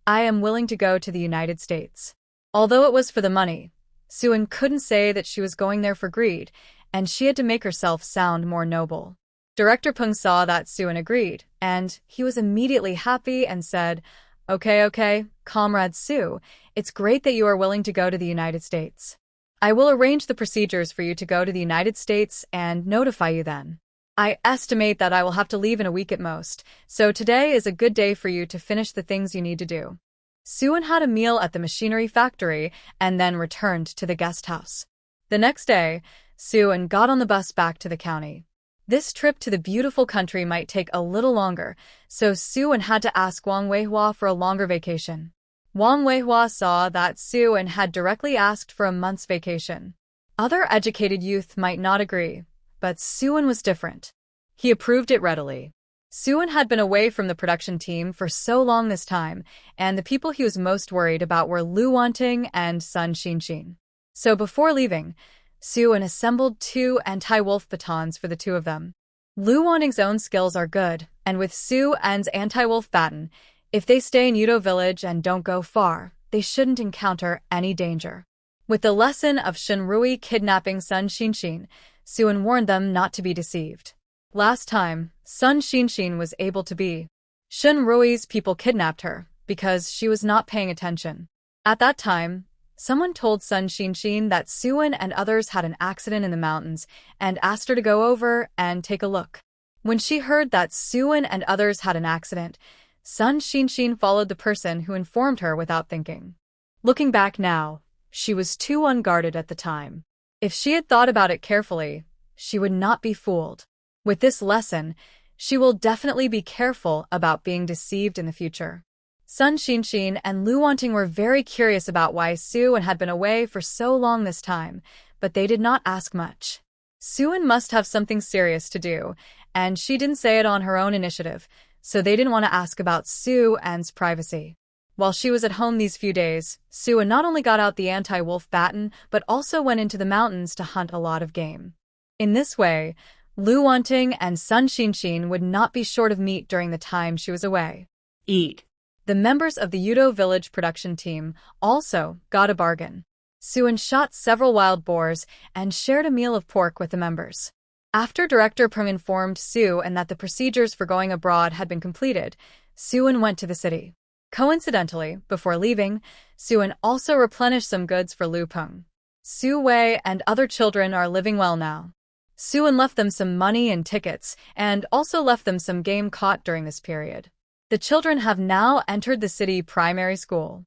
I am willing to go to the United States." Although it was for the money, Suan couldn't say that she was going there for greed, and she had to make herself sound more noble. Director Peng saw that Suan agreed, and he was immediately happy and said, Okay, Comrade Su, it's great that you are willing to go to the United States. I will arrange the procedures for you to go to the United States and notify you then. I estimate that I will have to leave in a week at most, so today is a good day for you to finish the things you need to do." Suan had a meal at the machinery factory and then returned to the guest house. The next day, Suan got on the bus back to the county. This trip to the beautiful country might take a little longer, so Suan had to ask Wang Weihua for a longer vacation. Wang Weihua saw that Suan had directly asked for a month's vacation. Other educated youth might not agree, but Suan was different. He approved it readily. Suan had been away from the production team for so long this time, and the people he was most worried about were Lu Wanting and Sun Xinxin. So before leaving, Suan assembled 2 anti-wolf batons for the 2 of them. Lu Wanting's own skills are good, and with Suan's anti-wolf baton, if they stay in Yudo village and don't go far, they shouldn't encounter any danger. With the lesson of Shen Rui kidnapping Sun Xinxin, Suan warned them not to be deceived. Last time, Sun Xinxin was able to be. Shen Rui's people kidnapped her because she was not paying attention. At that time, someone told Sun Xinxin that Suan and others had an accident in the mountains and asked her to go over and take a look. When she heard that Suan and others had an accident, Sun Xinxin followed the person who informed her without thinking. Looking back now, she was too unguarded at the time. If she had thought about it carefully, she would not be fooled. With this lesson, she will definitely be careful about being deceived in the future. Sun Xinxin and Lu Wanting were very curious about why Suan had been away for so long this time, but they did not ask much. Suan must have something serious to do, and she didn't say it on her own initiative, so they didn't want to ask about Suan's privacy. While she was at home these few days, Suan not only got out the anti-wolf baton, but also went into the mountains to hunt a lot of game. In this way, Lu Wanting and Sun Xinxin would not be short of meat during the time she was away. Eat. The members of the Yudo village production team also got a bargain. Suin shot several wild boars and shared a meal of pork with the members. After Director Peng informed Suin that the procedures for going abroad had been completed, Suin went to the city. Coincidentally, before leaving, Suin also replenished some goods for Lu Peng. Su Wei and other children are living well now. Suin left them some money and tickets, and also left them some game caught during this period. The children have now entered the city primary school.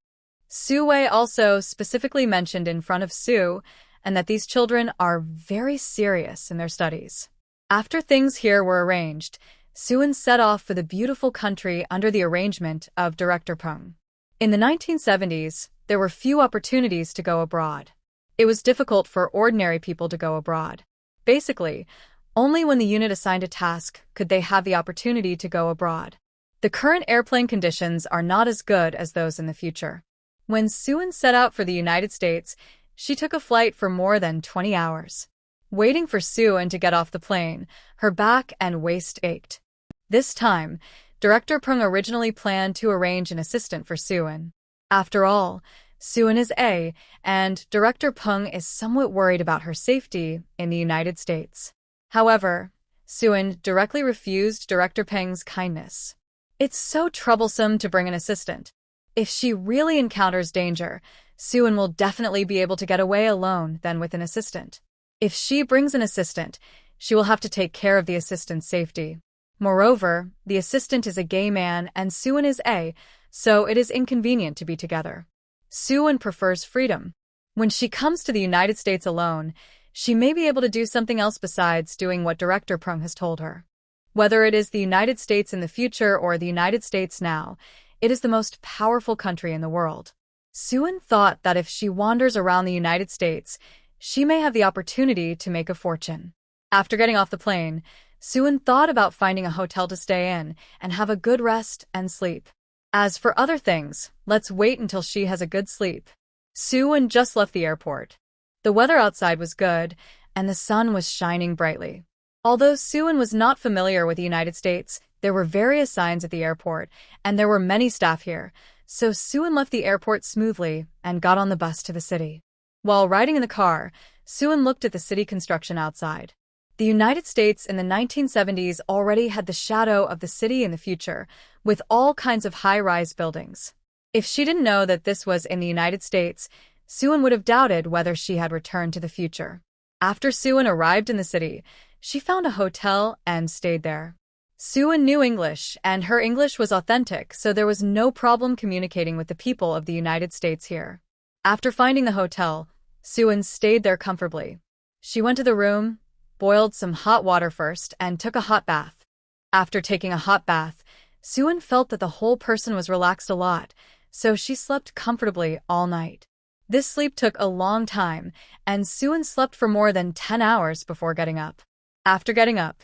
Su Wei also specifically mentioned in front of Su, and that these children are very serious in their studies. After things here were arranged, Suin set off for the beautiful country under the arrangement of Director Peng. In the 1970s, there were few opportunities to go abroad. It was difficult for ordinary people to go abroad. Basically, only when the unit assigned a task could they have the opportunity to go abroad. The current airplane conditions are not as good as those in the future. When Suin set out for the United States, she took a flight for more than 20 hours. Waiting for Suin to get off the plane, her back and waist ached. This time, Director Peng originally planned to arrange an assistant for Suin. After all, Suin is A, and Director Peng is somewhat worried about her safety in the United States. However, Suin directly refused Director Peng's kindness. It's so troublesome to bring an assistant. If she really encounters danger, Suin will definitely be able to get away alone than with an assistant. If she brings an assistant, she will have to take care of the assistant's safety. Moreover, the assistant is a gay man and Suin is A, so it is inconvenient to be together. Suin prefers freedom. When she comes to the United States alone, she may be able to do something else besides doing what Director Peng has told her. Whether it is the United States in the future or the United States now, it is the most powerful country in the world. Suin thought that if she wanders around the United States, she may have the opportunity to make a fortune. After getting off the plane, Suin thought about finding a hotel to stay in and have a good rest and sleep. As for other things, let's wait until she has a good sleep. Suin just left the airport. The weather outside was good, and the sun was shining brightly. Although Suin was not familiar with the United States, there were various signs at the airport, and there were many staff here, so Suin left the airport smoothly and got on the bus to the city. While riding in the car, Suin looked at the city construction outside. The United States in the 1970s already had the shadow of the city in the future, with all kinds of high-rise buildings. If she didn't know that this was in the United States, Suin would have doubted whether she had returned to the future. After Suin arrived in the city, she found a hotel and stayed there. Suin knew English, and her English was authentic, so there was no problem communicating with the people of the United States here. After finding the hotel, Suin stayed there comfortably. She went to the room, boiled some hot water first, and took a hot bath. After taking a hot bath, Suin felt that the whole person was relaxed a lot, so she slept comfortably all night. This sleep took a long time, and Suin slept for more than 10 hours before getting up. After getting up,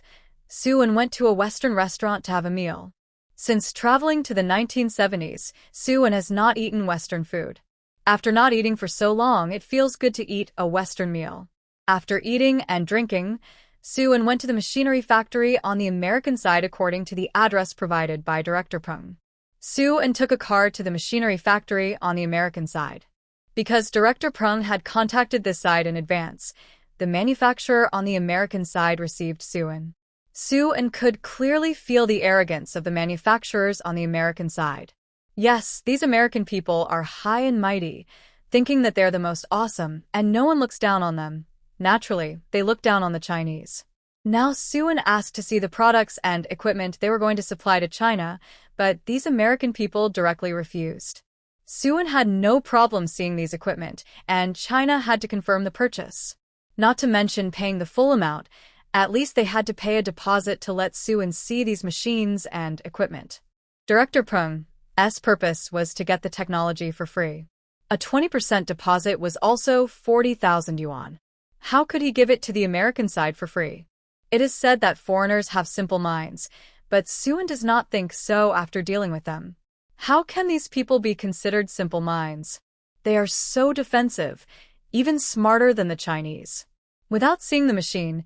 Suin went to a Western restaurant to have a meal. Since traveling to the 1970s, Suin has not eaten Western food. After not eating for so long, it feels good to eat a Western meal. After eating and drinking, Suin went to the machinery factory on the American side according to the address provided by Director Peng. Suin took a car to the machinery factory on the American side. Because Director Peng had contacted this side in advance, the manufacturer on the American side received Suin. Suin could clearly feel the arrogance of the manufacturers on the American side. Yes, these American people are high and mighty, thinking that they're the most awesome, and no one looks down on them. Naturally, they look down on the Chinese. Now Suin asked to see the products and equipment they were going to supply to China, but these American people directly refused. Suin had no problem seeing these equipment, and China had to confirm the purchase. Not to mention paying the full amount, at least they had to pay a deposit to let Suin see these machines and equipment. Director Peng's purpose was to get the technology for free. A 20% deposit was also 40,000 yuan. How could he give it to the American side for free? It is said that foreigners have simple minds, but Suin does not think so after dealing with them. How can these people be considered simple minds? They are so defensive, even smarter than the Chinese. Without seeing the machine,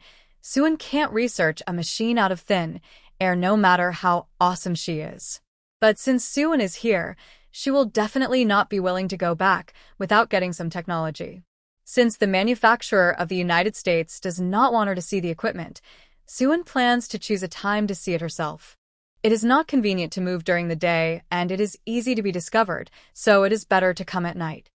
Suin can't research a machine out of thin air no matter how awesome she is. But since Suin is here, she will definitely not be willing to go back without getting some technology. Since the manufacturer of the United States does not want her to see the equipment, Suan plans to choose a time to see it herself. It is not convenient to move during the day, and it is easy to be discovered, so it is better to come at night.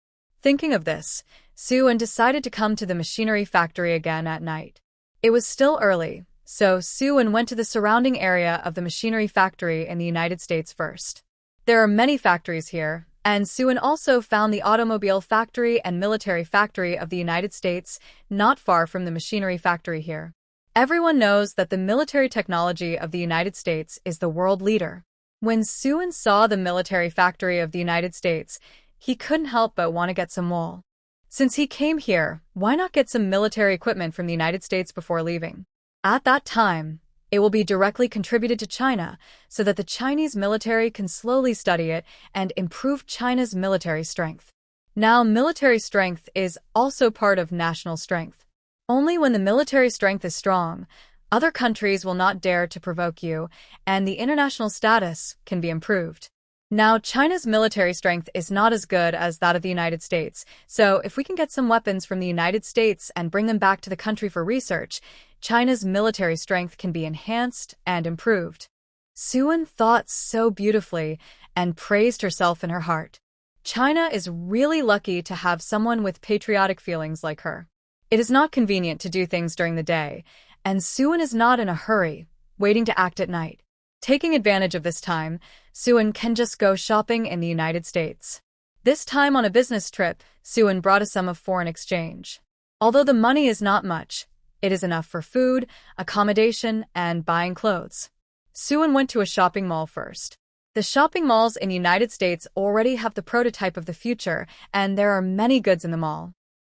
Thinking of this, Suan decided to come to the machinery factory again at night. It was still early, so Suan went to the surrounding area of the machinery factory in the United States first. There are many factories here, and Suan also found the automobile factory and military factory of the United States not far from the machinery factory here. Everyone knows that the military technology of the United States is the world leader. When Suan saw the military factory of the United States, he couldn't help but want to get some wool. Since he came here, why not get some military equipment from the United States before leaving? At that time, it will be directly contributed to China so that the Chinese military can slowly study it and improve China's military strength. Now, military strength is also part of national strength. Only when the military strength is strong, other countries will not dare to provoke you, and the international status can be improved. Now, China's military strength is not as good as that of the United States, so if we can get some weapons from the United States and bring them back to the country for research, China's military strength can be enhanced and improved. Suan thought so beautifully and praised herself in her heart. China is really lucky to have someone with patriotic feelings like her. It is not convenient to do things during the day, and Suan is not in a hurry, waiting to act at night. Taking advantage of this time, Suan can just go shopping in the United States. This time on a business trip, Suan brought a sum of foreign exchange. Although the money is not much, it is enough for food, accommodation, and buying clothes. Suan went to a shopping mall first. The shopping malls in the United States already have the prototype of the future, and there are many goods in the mall.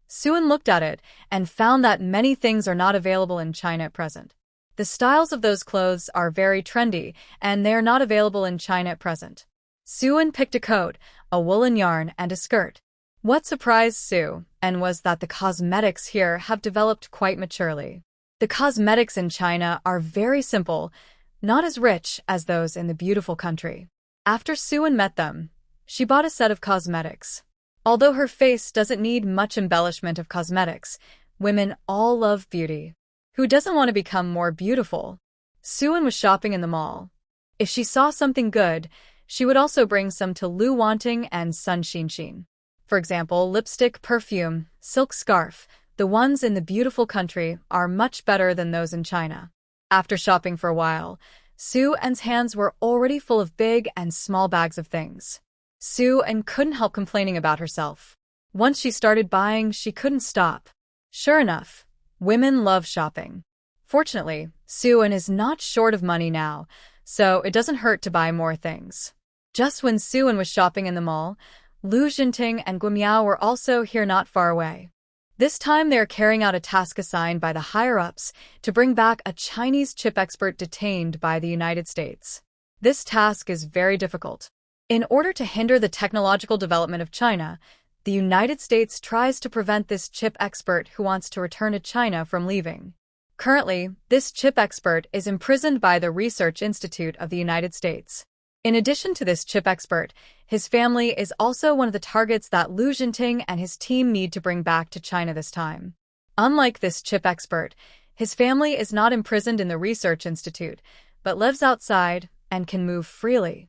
Suan looked at it and found that many things are not available in China at present. The styles of those clothes are very trendy, and they are not available in China at present. Suan picked a coat, a woolen yarn, and a skirt. What surprised Suan was that the cosmetics here have developed quite maturely. The cosmetics in China are very simple, not as rich as those in the beautiful country. After Suan met them, she bought a set of cosmetics. Although her face doesn't need much embellishment of cosmetics, women all love beauty. Who doesn't want to become more beautiful? Suan was shopping in the mall. If she saw something good, she would also bring some to Lu Wanting and Sun Xinxin. For example, lipstick, perfume, silk scarf, the ones in the beautiful country are much better than those in China. After shopping for a while, Suan's hands were already full of big and small bags of things. Suan couldn't help complaining about herself. Once she started buying, she couldn't stop. Sure enough, women love shopping. Fortunately, Suan is not short of money now, so it doesn't hurt to buy more things. Just when Suan was shopping in the mall, Lu Jinting and Guimiao were also here not far away. This time they are carrying out a task assigned by the higher-ups to bring back a Chinese chip expert detained by the United States. This task is very difficult. In order to hinder the technological development of China, the United States tries to prevent this chip expert who wants to return to China from leaving. Currently, this chip expert is imprisoned by the Research Institute of the United States. In addition to this chip expert, his family is also one of the targets that Lu Jinting and his team need to bring back to China this time. Unlike this chip expert, his family is not imprisoned in the Research Institute, but lives outside and can move freely.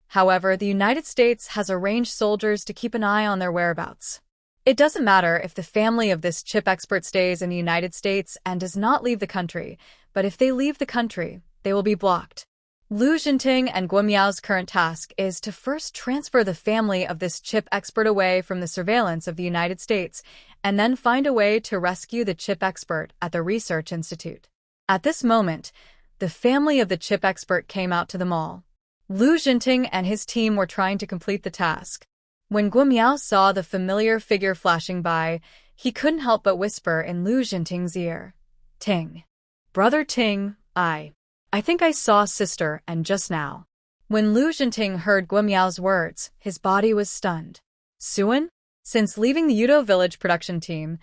However, the United States has arranged soldiers to keep an eye on their whereabouts. It doesn't matter if the family of this chip expert stays in the United States and does not leave the country, but if they leave the country, they will be blocked. Lu Jinting and Guimiao's current task is to first transfer the family of this chip expert away from the surveillance of the United States, and then find a way to rescue the chip expert at the Research Institute. At this moment, the family of the chip expert came out to the mall. Lu Jinting and his team were trying to complete the task. When Guimiao saw the familiar figure flashing by, he couldn't help but whisper in Lu Jinting's ear, "Ting. Brother Ting, I think I saw sister and just now." When Lu Jinting heard Guimiao's words, his body was stunned. Suan? Since leaving the Yudo village production team,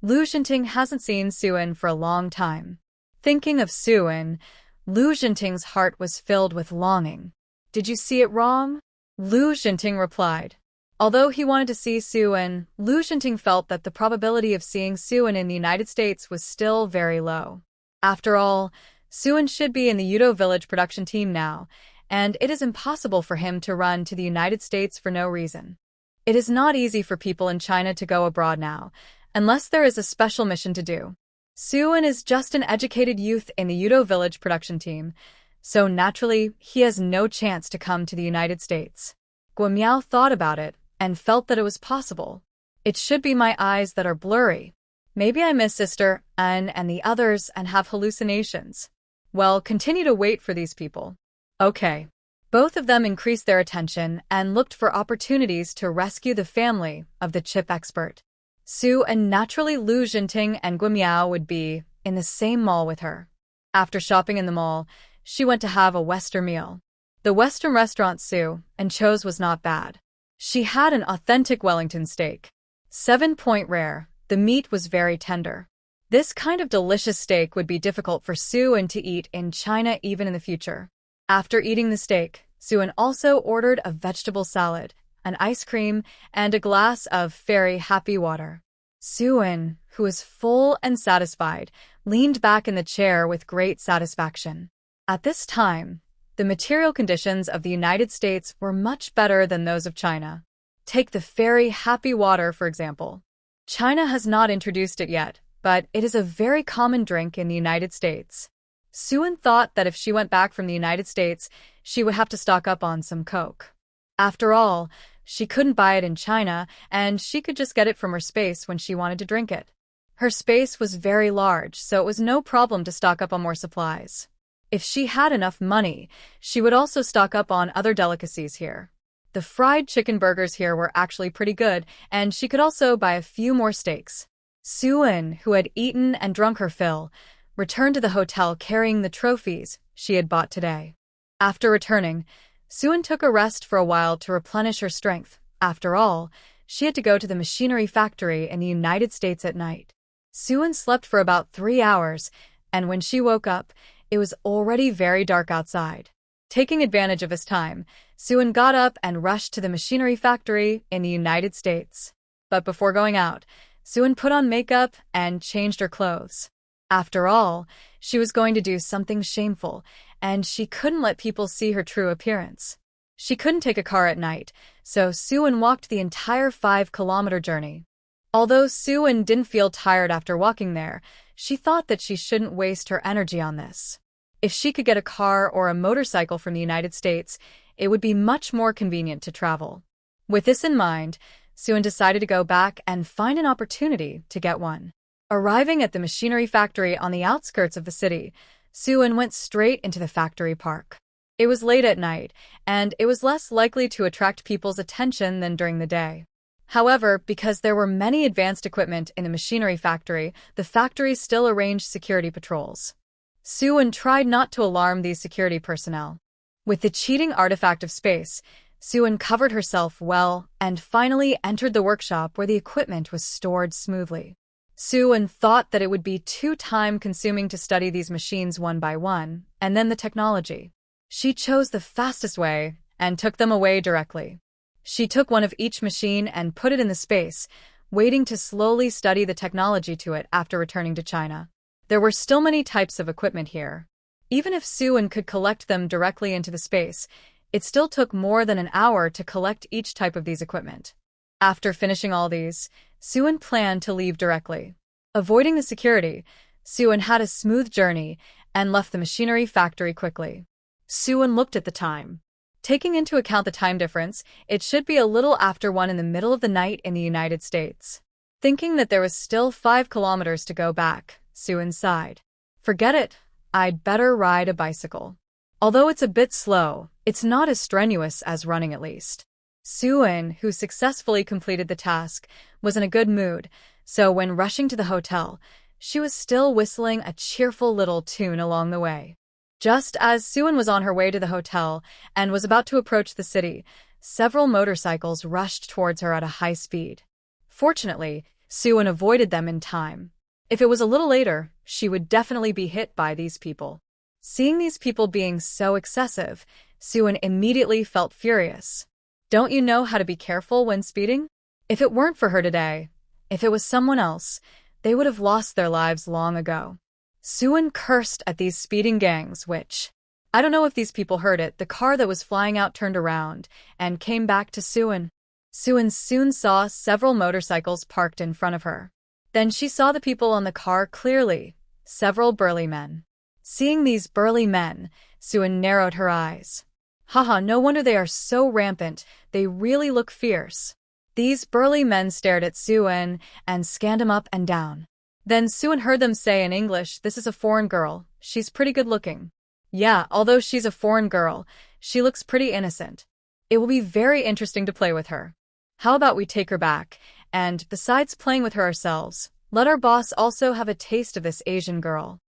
Lu Jinting hasn't seen Suan for a long time. Thinking of Suan, Lu Jinting's heart was filled with longing. "Did you see it wrong?" Lu Jinting replied. Although he wanted to see Suan, Lu Xinting felt that the probability of seeing Suan in the United States was still very low. After all, Suan should be in the Udo Village production team now, and it is impossible for him to run to the United States for no reason. It is not easy for people in China to go abroad now, unless there is a special mission to do. Suan is just an educated youth in the Udo Village production team, so naturally, he has no chance to come to the United States. Guo thought about it and felt that it was possible. It should be my eyes that are blurry. Maybe I miss Sister An and the others and have hallucinations. Well, continue to wait for these people. Okay. Both of them increased their attention and looked for opportunities to rescue the family of the chip expert. Su and naturally Lu Xinting and Guo would be in the same mall with her. After shopping in the mall, she went to have a Western meal. The Western restaurant Su and chose was not bad. She had an authentic Wellington steak. 7-point rare, the meat was very tender. This kind of delicious steak would be difficult for Suan to eat in China even in the future. After eating the steak, Suan also ordered a vegetable salad, an ice cream, and a glass of very happy water. Suan, who was full and satisfied, leaned back in the chair with great satisfaction. At this time, the material conditions of the United States were much better than those of China. Take the very happy water, for example. China has not introduced it yet, but it is a very common drink in the United States. Suan thought that if she went back from the United States, she would have to stock up on some Coke. After all, she couldn't buy it in China, and she could just get it from her space when she wanted to drink it. Her space was very large, so it was no problem to stock up on more supplies. If she had enough money, she would also stock up on other delicacies here. The fried chicken burgers here were actually pretty good, and she could also buy a few more steaks. Suan, who had eaten and drunk her fill, returned to the hotel carrying the trophies she had bought today. After returning, Suan took a rest for a while to replenish her strength. After all, she had to go to the machinery factory in the United States at night. Suan slept for about 3 hours, and when she woke up, it was already very dark outside. Taking advantage of his time, Suan got up and rushed to the machinery factory in the United States. But before going out, Suan put on makeup and changed her clothes. After all, she was going to do something shameful, and she couldn't let people see her true appearance. She couldn't take a car at night, so Suan walked the entire 5-kilometer journey. Although Suan didn't feel tired after walking there, she thought that she shouldn't waste her energy on this. If she could get a car or a motorcycle from the United States, it would be much more convenient to travel. With this in mind, Suan decided to go back and find an opportunity to get one. Arriving at the machinery factory on the outskirts of the city, Suan went straight into the factory park. It was late at night, and it was less likely to attract people's attention than during the day. However, because there were many advanced equipment in the machinery factory, the factory still arranged security patrols. Suan tried not to alarm these security personnel. With the cheating artifact of space, Suan covered herself well and finally entered the workshop where the equipment was stored smoothly. Suan thought that it would be too time-consuming to study these machines one by one, and then the technology. She chose the fastest way and took them away directly. She took one of each machine and put it in the space, waiting to slowly study the technology to it after returning to China. There were still many types of equipment here. Even if Suan could collect them directly into the space, it still took more than an hour to collect each type of these equipment. After finishing all these, Suan planned to leave directly. Avoiding the security, Suan had a smooth journey and left the machinery factory quickly. Suan looked at the time. Taking into account the time difference, it should be a little after 1 in the middle of the night in the United States. Thinking that there was still 5 kilometers to go back, Suan sighed. Forget it, I'd better ride a bicycle. Although it's a bit slow, it's not as strenuous as running at least. Suan, who successfully completed the task, was in a good mood, so when rushing to the hotel, she was still whistling a cheerful little tune along the way. Just as Suan was on her way to the hotel and was about to approach the city, several motorcycles rushed towards her at a high speed. Fortunately, Suan avoided them in time. If it was a little later, she would definitely be hit by these people. Seeing these people being so excessive, Suan immediately felt furious. Don't you know how to be careful when speeding? If it weren't for her today, if it was someone else, they would have lost their lives long ago. Suin cursed at these speeding gangs, which, I don't know if these people heard it, the car that was flying out turned around and came back to Suin. Suin soon saw several motorcycles parked in front of her. Then she saw the people on the car clearly, several burly men. Seeing these burly men, Suin narrowed her eyes. Haha, no wonder they are so rampant, they really look fierce. These burly men stared at Suin and scanned him up and down. Then Suin heard them say in English, "This is a foreign girl, she's pretty good looking." Yeah, although she's a foreign girl, she looks pretty innocent. It will be very interesting to play with her. How about we take her back, and, besides playing with her ourselves, let our boss also have a taste of this Asian girl.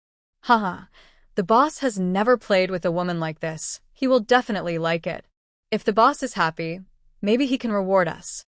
Haha, the boss has never played with a woman like this, he will definitely like it. If the boss is happy, maybe he can reward us.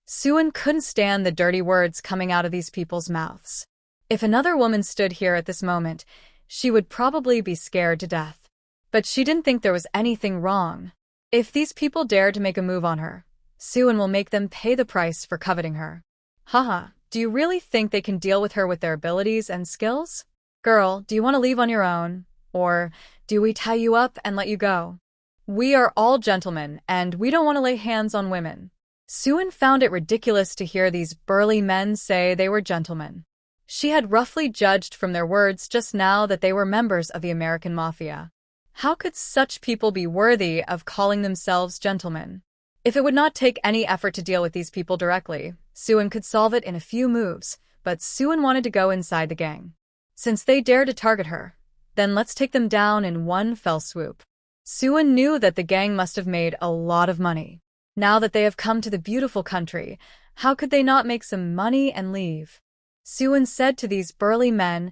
Suin couldn't stand the dirty words coming out of these people's mouths. If another woman stood here at this moment, she would probably be scared to death. But she didn't think there was anything wrong. If these people dared to make a move on her, Suin will make them pay the price for coveting her. Haha, do you really think they can deal with her with their abilities and skills? Girl, do you want to leave on your own? Or do we tie you up and let you go? We are all gentlemen, and we don't want to lay hands on women. Suin found it ridiculous to hear these burly men say they were gentlemen. She had roughly judged from their words just now that they were members of the American Mafia. How could such people be worthy of calling themselves gentlemen? If it would not take any effort to deal with these people directly, Suin could solve it in a few moves, but Suin wanted to go inside the gang. Since they dared to target her, then let's take them down in one fell swoop. Suin knew that the gang must have made a lot of money. Now that they have come to the beautiful country, how could they not make some money and leave? Suin said to these burly men,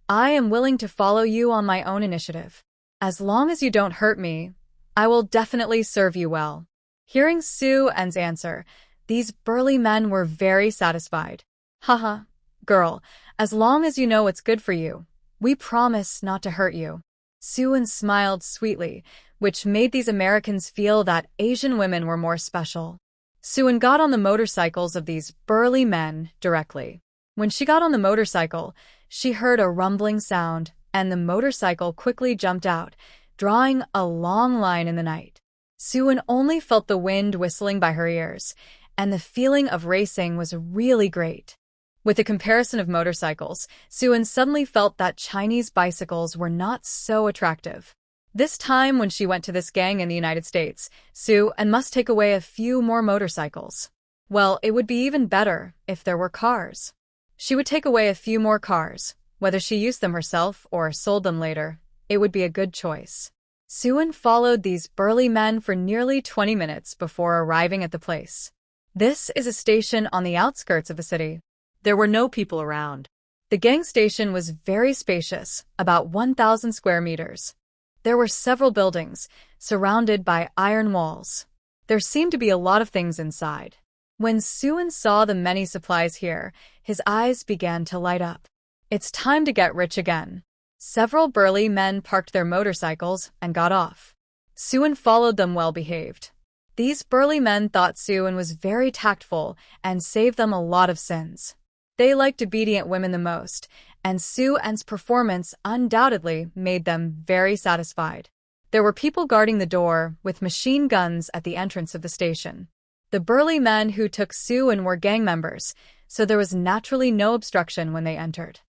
"I am willing to follow you on my own initiative. As long as you don't hurt me, I will definitely serve you well." Hearing Suin's answer, these burly men were very satisfied. Haha, girl, as long as you know what's good for you, we promise not to hurt you. Suin smiled sweetly, which made these Americans feel that Asian women were more special. Suin got on the motorcycles of these burly men directly. When she got on the motorcycle, she heard a rumbling sound, and the motorcycle quickly jumped out, drawing a long line in the night. Suin only felt the wind whistling by her ears, and the feeling of racing was really great. With the comparison of motorcycles, Suin suddenly felt that Chinese bicycles were not so attractive. This time when she went to this gang in the United States, Suin must take away a few more motorcycles. Well, it would be even better if there were cars. She would take away a few more cars. Whether she used them herself or sold them later, it would be a good choice. Suin followed these burly men for nearly 20 minutes before arriving at the place. This is a station on the outskirts of the city. There were no people around. The gang station was very spacious, about 1,000 square meters. There were several buildings, surrounded by iron walls. There seemed to be a lot of things inside. When Suin saw the many supplies here, his eyes began to light up. It's time to get rich again. Several burly men parked their motorcycles and got off. Suin followed them well-behaved. These burly men thought Suin was very tactful and saved them a lot of sins. They liked obedient women the most, and Suin's performance undoubtedly made them very satisfied. There were people guarding the door with machine guns at the entrance of the station. The burly men who took Suin were gang members, so there was naturally no obstruction when they entered.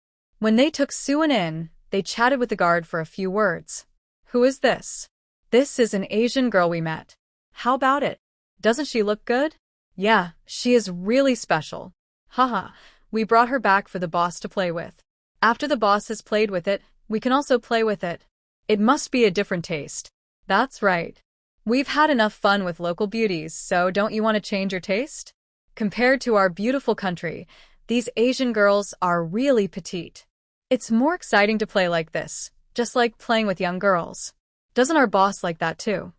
When they took Suin in, they chatted with the guard for a few words. "Who is this?" "This is an Asian girl we met." How about it? "Doesn't she look good?" "Yeah, she is really special." "Haha, we brought her back for the boss to play with. After the boss has played with it, we can also play with it. It must be a different taste." "That's right. We've had enough fun with local beauties, so don't you want to change your taste? Compared to our beautiful country, these Asian girls are really petite. It's more exciting to play like this, just like playing with young girls. Doesn't our boss like that too?"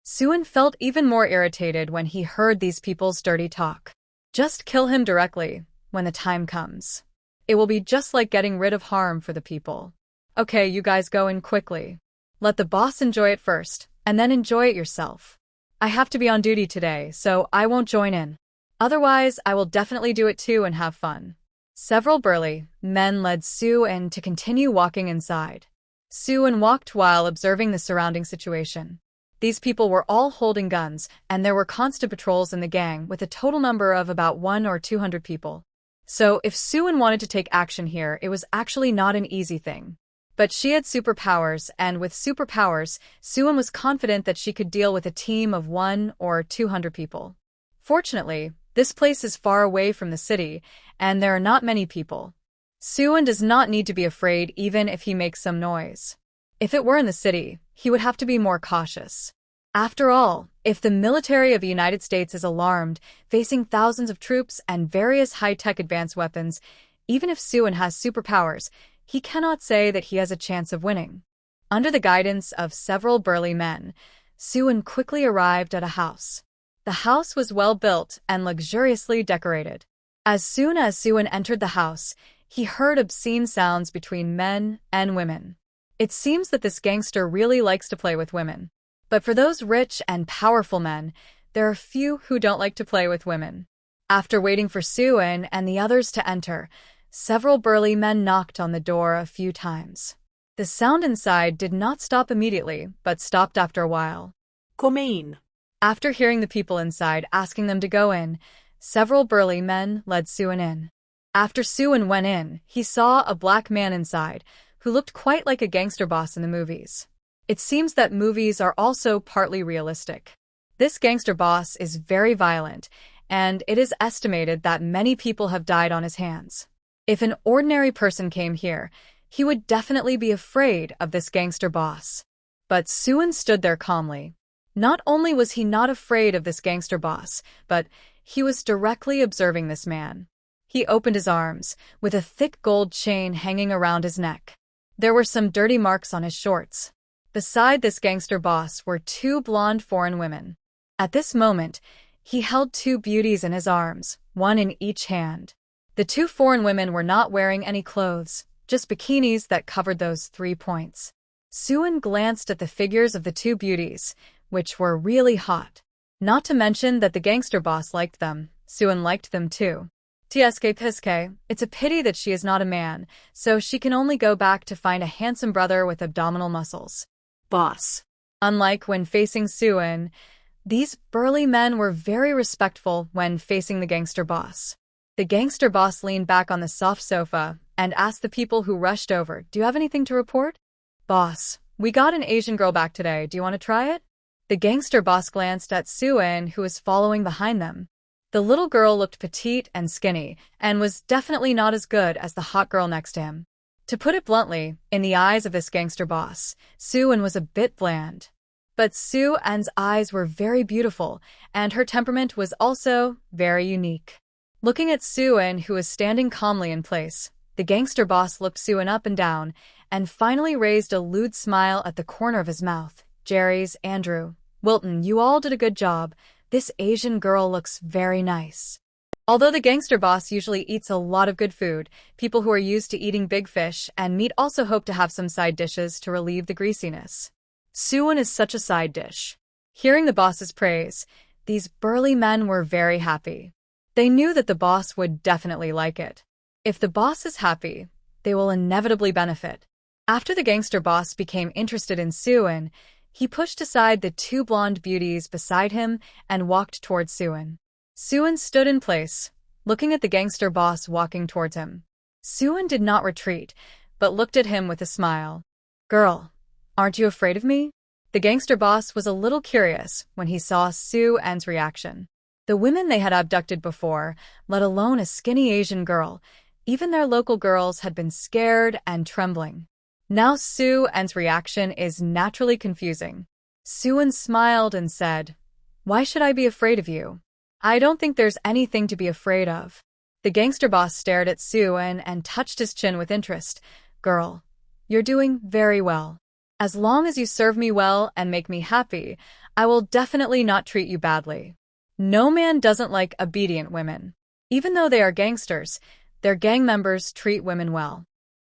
Suin felt even more irritated when he heard these people's dirty talk. Just kill him directly, when the time comes. It will be just like getting rid of harm for the people. Okay, you guys go in quickly. Let the boss enjoy it first, and then enjoy it yourself. I have to be on duty today, so I won't join in. Otherwise, I will definitely do it too and have fun. Several burly men led Soo-in to continue walking inside. Soo-in walked while observing the surrounding situation. These people were all holding guns, and there were constant patrols in the gang with a total number of about 100 or 200 people. So if Soo-in wanted to take action here, it was actually not an easy thing. But she had superpowers, and with superpowers, Soo-in was confident that she could deal with a team of 100 or 200 people. Fortunately, this place is far away from the city, and there are not many people. Soo-in does not need to be afraid even if he makes some noise. If it were in the city, he would have to be more cautious. After all, if the military of the United States is alarmed, facing thousands of troops and various high-tech advanced weapons, even if Soo-in has superpowers, he cannot say that he has a chance of winning. Under the guidance of several burly men, Soo-in quickly arrived at a house. The house was well built and luxuriously decorated. As soon as Soo-in entered the house, he heard obscene sounds between men and women. It seems that this gangster really likes to play with women. But for those rich and powerful men, there are few who don't like to play with women. After waiting for Soo-in and the others to enter, several burly men knocked on the door a few times. The sound inside did not stop immediately, but stopped after a while. Come in. After hearing the people inside asking them to go in, several burly men led Soo-in in. After Soo-in went in, he saw a black man inside, who looked quite like a gangster boss in the movies. It seems that movies are also partly realistic. This gangster boss is very violent, and it is estimated that many people have died on his hands. If an ordinary person came here, he would definitely be afraid of this gangster boss. But Soo-in stood there calmly. Not only was he not afraid of this gangster boss, but he was directly observing this man. He opened his arms, with a thick gold chain hanging around his neck. There were some dirty marks on his shorts. Beside this gangster boss were two blonde foreign women. At this moment, he held two beauties in his arms, one in each hand. The two foreign women were not wearing any clothes, just bikinis that covered those 3 points. Soo-in glanced at the figures of the two beauties, which were really hot. Not to mention that the gangster boss liked them. Soo-in liked them too. Tsk Piske, it's a pity that she is not a man, so she can only go back to find a handsome brother with abdominal muscles. Boss. Unlike when facing Soo-in, these burly men were very respectful when facing the gangster boss. The gangster boss leaned back on the soft sofa and asked the people who rushed over, "Do you have anything to report?" "Boss, we got an Asian girl back today. Do you want to try it?" The gangster boss glanced at Soo-in, who was following behind them. The little girl looked petite and skinny, and was definitely not as good as the hot girl next to him. To put it bluntly, in the eyes of this gangster boss, Soo-in was a bit bland. But Soo-in's eyes were very beautiful, and her temperament was also very unique. Looking at Soo-in, who was standing calmly in place, the gangster boss looked Soo-in up and down, and finally raised a lewd smile at the corner of his mouth. "Jerry's, Andrew, Wilton, you all did a good job. This Asian girl looks very nice." Although the gangster boss usually eats a lot of good food, people who are used to eating big fish and meat also hope to have some side dishes to relieve the greasiness. Soo-in is such a side dish. Hearing the boss's praise, these burly men were very happy. They knew that the boss would definitely like it. If the boss is happy, they will inevitably benefit. After the gangster boss became interested in Soo-in, he pushed aside the two blonde beauties beside him and walked towards Soo-in. Soo-in stood in place, looking at the gangster boss walking towards him. Soo-in did not retreat, but looked at him with a smile. "Girl, aren't you afraid of me?" The gangster boss was a little curious when he saw Soo-in's reaction. The women they had abducted before, let alone a skinny Asian girl, even their local girls had been scared and trembling. Now Soo-in's reaction is naturally confusing. Soo-in smiled and said, "Why should I be afraid of you? I don't think there's anything to be afraid of." The gangster boss stared at Soo-in and touched his chin with interest. "Girl, you're doing very well. As long as you serve me well and make me happy, I will definitely not treat you badly." No man doesn't like obedient women. Even though they are gangsters, their gang members treat women well.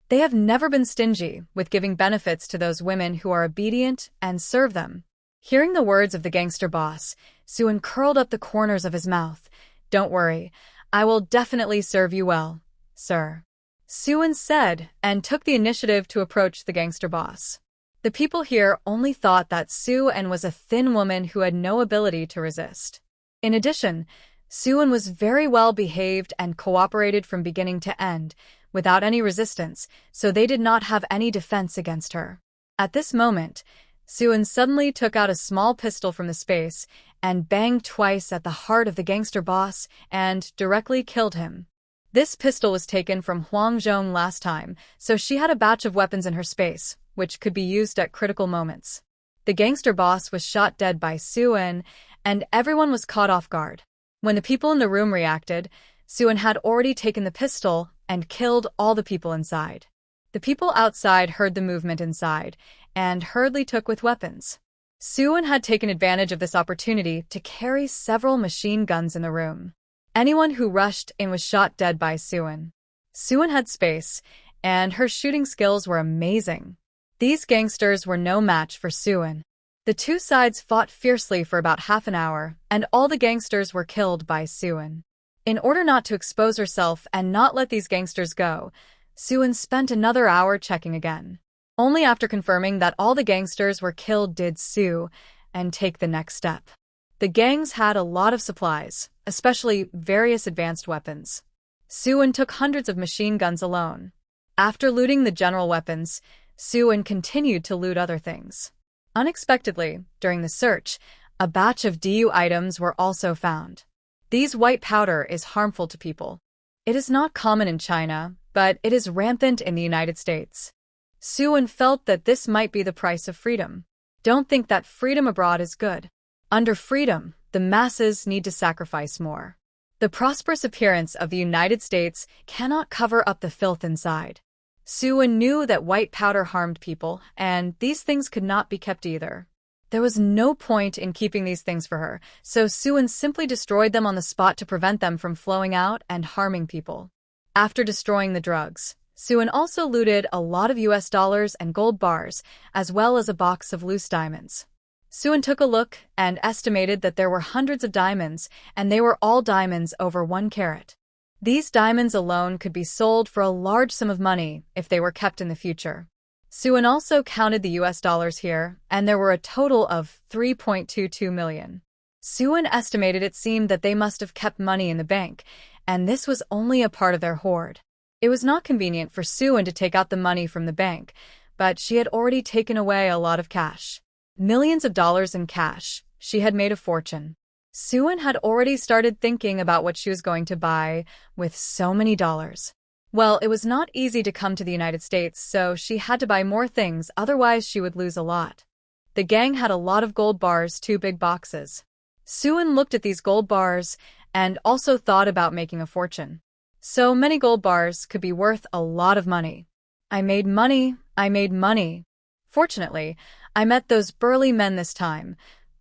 They have never been stingy with giving benefits to those women who are obedient and serve them. Hearing the words of the gangster boss, Suin curled up the corners of his mouth. "Don't worry, I will definitely serve you well, sir," Suin said, and took the initiative to approach the gangster boss. The people here only thought that Suin was a thin woman who had no ability to resist. In addition, Suin was very well behaved and cooperated from beginning to end, without any resistance, so they did not have any defense against her. At this moment, Suin suddenly took out a small pistol from the space and banged twice at the heart of the gangster boss and directly killed him. This pistol was taken from Huang Zhong last time, so she had a batch of weapons in her space, which could be used at critical moments. The gangster boss was shot dead by Suin, and everyone was caught off guard. When the people in the room reacted, Suin had already taken the pistol and killed all the people inside. The people outside heard the movement inside, and hurriedly took with weapons. Suin had taken advantage of this opportunity to carry several machine guns in the room. Anyone who rushed in was shot dead by Suin. Suin had space, and her shooting skills were amazing. These gangsters were no match for Suin. The two sides fought fiercely for about half an hour, and all the gangsters were killed by Suin. In order not to expose herself and not let these gangsters go, Suin spent another hour checking again. Only after confirming that all the gangsters were killed did Su and take the next step. The gangs had a lot of supplies, especially various advanced weapons. Suin took hundreds of machine guns alone. After looting the general weapons, Suin continued to loot other things. Unexpectedly, during the search, a batch of DU items were also found. These white powder is harmful to people. It is not common in China, but it is rampant in the United States. Suin felt that this might be the price of freedom. Don't think that freedom abroad is good. Under freedom, the masses need to sacrifice more. The prosperous appearance of the United States cannot cover up the filth inside. Suin knew that white powder harmed people, and these things could not be kept either. There was no point in keeping these things for her, so Suin simply destroyed them on the spot to prevent them from flowing out and harming people. After destroying the drugs, Suin also looted a lot of US dollars and gold bars, as well as a box of loose diamonds. Suin took a look and estimated that there were hundreds of diamonds, and they were all diamonds over 1 carat. These diamonds alone could be sold for a large sum of money if they were kept in the future. Suin also counted the US dollars here, and there were a total of 3.22 million. Suin estimated it seemed that they must have kept money in the bank, and this was only a part of their hoard. It was not convenient for Suin to take out the money from the bank, but she had already taken away a lot of cash. Millions of dollars in cash. She had made a fortune. Suin had already started thinking about what she was going to buy with so many dollars. Well, it was not easy to come to the United States, so she had to buy more things, otherwise she would lose a lot. The gang had a lot of gold bars, 2 big boxes. Suin looked at these gold bars and also thought about making a fortune. So many gold bars could be worth a lot of money. I made money. Fortunately, I met those burly men this time.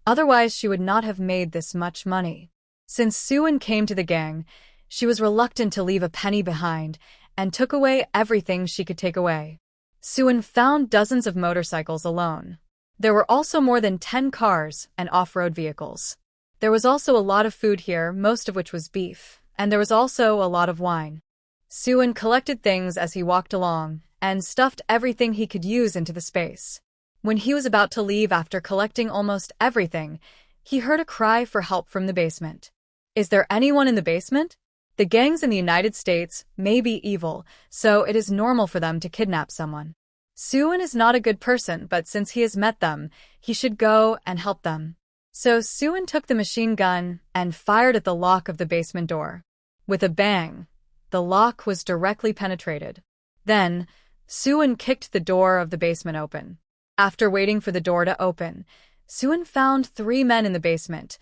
Otherwise, she would not have made this much money. Since Suin came to the gang, she was reluctant to leave a penny behind and took away everything she could take away. Suin found dozens of motorcycles alone. There were also more than 10 cars and off-road vehicles. There was also a lot of food here, most of which was beef, and there was also a lot of wine. Suin collected things as he walked along and stuffed everything he could use into the space. When he was about to leave after collecting almost everything, he heard a cry for help from the basement. Is there anyone in the basement? The gangs in the United States may be evil, so it is normal for them to kidnap someone. Suin is not a good person, but since he has met them, he should go and help them. So Suin took the machine gun and fired at the lock of the basement door. With a bang, the lock was directly penetrated. Then, Suin kicked the door of the basement open. After waiting for the door to open, Suin found 3 men in the basement.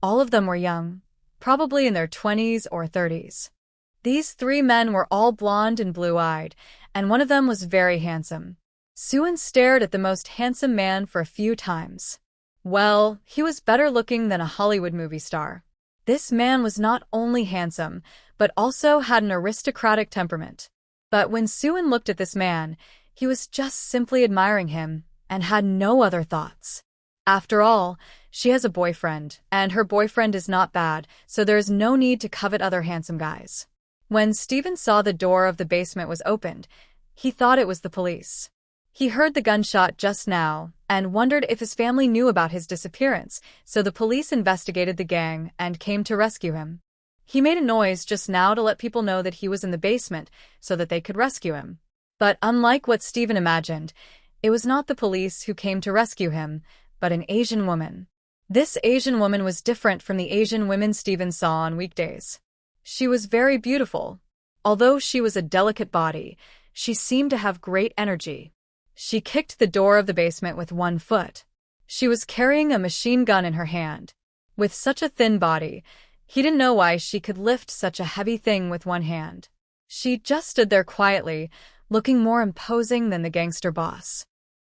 All of them were young, probably in their 20s or 30s. These 3 men were all blonde and blue-eyed, and one of them was very handsome. Suin stared at the most handsome man for a few times. Well, he was better looking than a Hollywood movie star. This man was not only handsome, but also had an aristocratic temperament. But when Suin looked at this man, he was just simply admiring him and had no other thoughts. After all, she has a boyfriend, and her boyfriend is not bad, so there is no need to covet other handsome guys. When Steven saw the door of the basement was opened, he thought it was the police. He heard the gunshot just now and wondered if his family knew about his disappearance, so the police investigated the gang and came to rescue him. He made a noise just now to let people know that he was in the basement so that they could rescue him. But unlike what Steven imagined, it was not the police who came to rescue him, but an Asian woman. This Asian woman was different from the Asian women Steven saw on weekdays. She was very beautiful. Although she was a delicate body, she seemed to have great energy. She kicked the door of the basement with one foot. She was carrying a machine gun in her hand. With such a thin body, he didn't know why she could lift such a heavy thing with one hand. She just stood there quietly, looking more imposing than the gangster boss.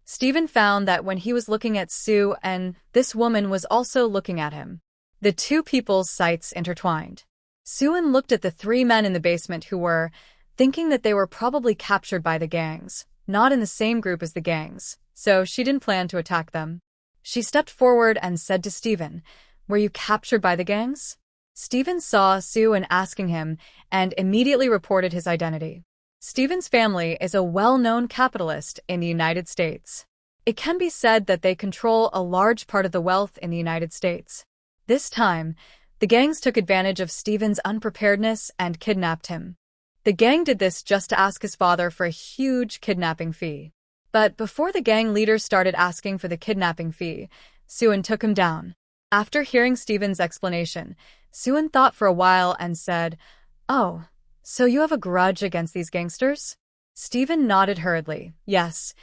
Steven found that when he was looking at Sue and this woman was also looking at him, the two people's sights intertwined. Sue looked at the three men in the basement who were, thinking that they were probably captured by the gangs, not in the same group as the gangs, so she didn't plan to attack them. She stepped forward and said to Steven, "Were you captured by the gangs?" Steven saw Sue asking him and immediately reported his identity. Steven's family is a well-known capitalist in the United States. It can be said that they control a large part of the wealth in the United States. This time, the gangs took advantage of Steven's unpreparedness and kidnapped him. The gang did this just to ask his father for a huge kidnapping fee. But before the gang leaders started asking for the kidnapping fee, Sue took him down. After hearing Steven's explanation, Sue thought for a while and said, "Oh, so you have a grudge against these gangsters?" Steven nodded hurriedly. "Yes.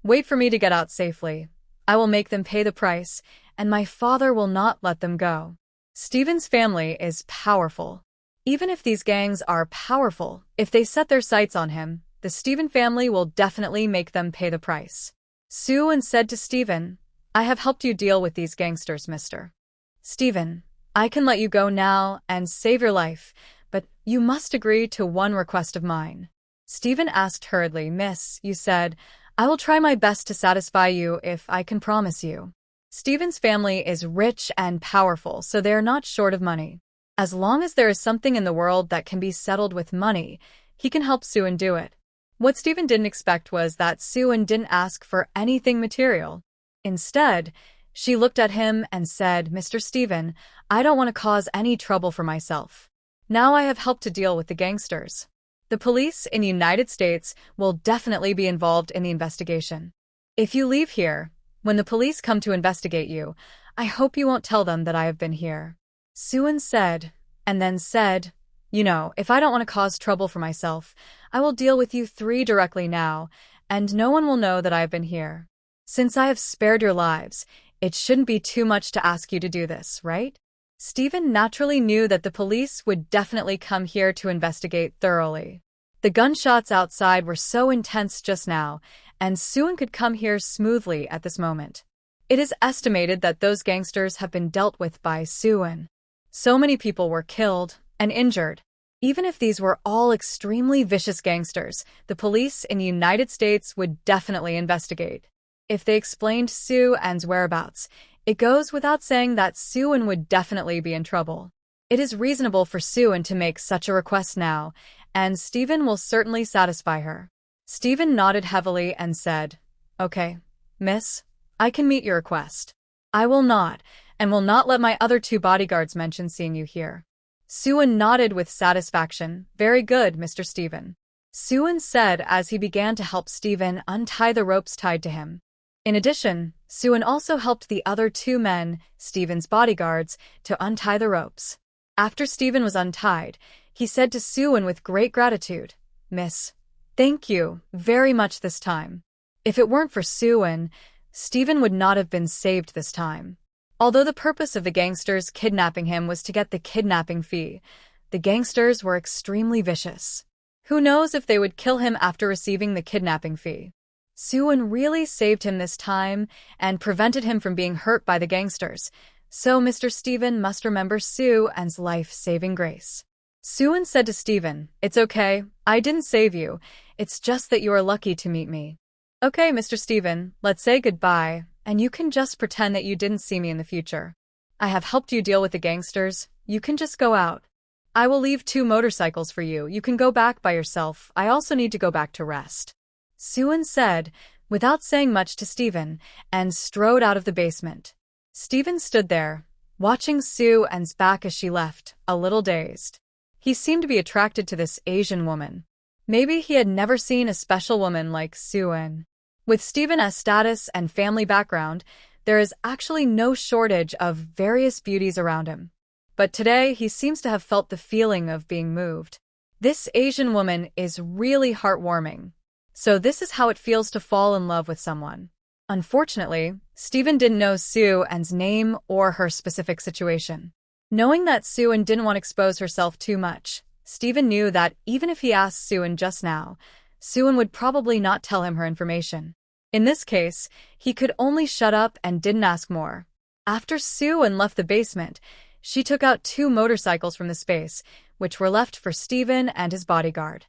Wait for me to get out safely. I will make them pay the price, and my father will not let them go." Steven's family is powerful. Even if these gangs are powerful, if they set their sights on him, the Steven family will definitely make them pay the price. Sue said to Steven, "I have helped you deal with these gangsters, mister. Steven, I can let you go now and save your life, but you must agree to one request of mine." Steven asked hurriedly, "Miss, you said, I will try my best to satisfy you if I can promise you." Steven's family is rich and powerful, so they are not short of money. As long as there is something in the world that can be settled with money, he can help Sue do it. What Steven didn't expect was that Sue didn't ask for anything material. Instead, she looked at him and said, "Mr. Steven, I don't want to cause any trouble for myself. Now I have helped to deal with the gangsters. The police in the United States will definitely be involved in the investigation. If you leave here, when the police come to investigate you, I hope you won't tell them that I have been here." Sue said, and then said, "You know, if I don't want to cause trouble for myself, I will deal with you three directly now, and no one will know that I have been here. Since I have spared your lives, it shouldn't be too much to ask you to do this, right?" Steven naturally knew that the police would definitely come here to investigate thoroughly. The gunshots outside were so intense just now, and Sue could come here smoothly at this moment. It is estimated that those gangsters have been dealt with by Sue. So many people were killed and injured. Even if these were all extremely vicious gangsters, the police in the United States would definitely investigate. If they explained Sue's whereabouts, it goes without saying that Sue would definitely be in trouble. It is reasonable for Sue to make such a request now, and Steven will certainly satisfy her. Steven nodded heavily and said, "Okay, miss, I can meet your request. I will not, and will not let my other two bodyguards mention seeing you here." Sue nodded with satisfaction. "Very good, Mr. Steven," Sue said as he began to help Steven untie the ropes tied to him. In addition, Sue also helped the other two men, Steven's bodyguards, to untie the ropes. After Steven was untied, he said to Sue with great gratitude, "Miss, thank you very much this time. If it weren't for Sue, Steven would not have been saved this time." Although the purpose of the gangsters kidnapping him was to get the kidnapping fee, the gangsters were extremely vicious. Who knows if they would kill him after receiving the kidnapping fee. Sue really saved him this time and prevented him from being hurt by the gangsters, so Mr. Steven must remember Sue's life-saving grace. Sue said to Steven, "It's okay, I didn't save you, it's just that you are lucky to meet me. Okay, Mr. Steven, let's say goodbye, and you can just pretend that you didn't see me in the future. I have helped you deal with the gangsters. You can just go out. I will leave 2 motorcycles for you. You can go back by yourself. I also need to go back to rest. Soo-in said, without saying much to Steven, and strode out of the basement. Steven stood there, watching Soo-in's back as she left, a little dazed. He seemed to be attracted to this Asian woman. Maybe he had never seen a special woman like Soo-in. With Steven's status and family background, there is actually no shortage of various beauties around him. But today, he seems to have felt the feeling of being moved. This Asian woman is really heartwarming. So this is how it feels to fall in love with someone. Unfortunately, Steven didn't know Soo-in's name or her specific situation. Knowing that Soo-in didn't want to expose herself too much, Steven knew that even if he asked Soo-in just now, Soo-in would probably not tell him her information. In this case, he could only shut up and didn't ask more. After Soo-in left the basement, she took out 2 motorcycles from the space, which were left for Steven and his bodyguard.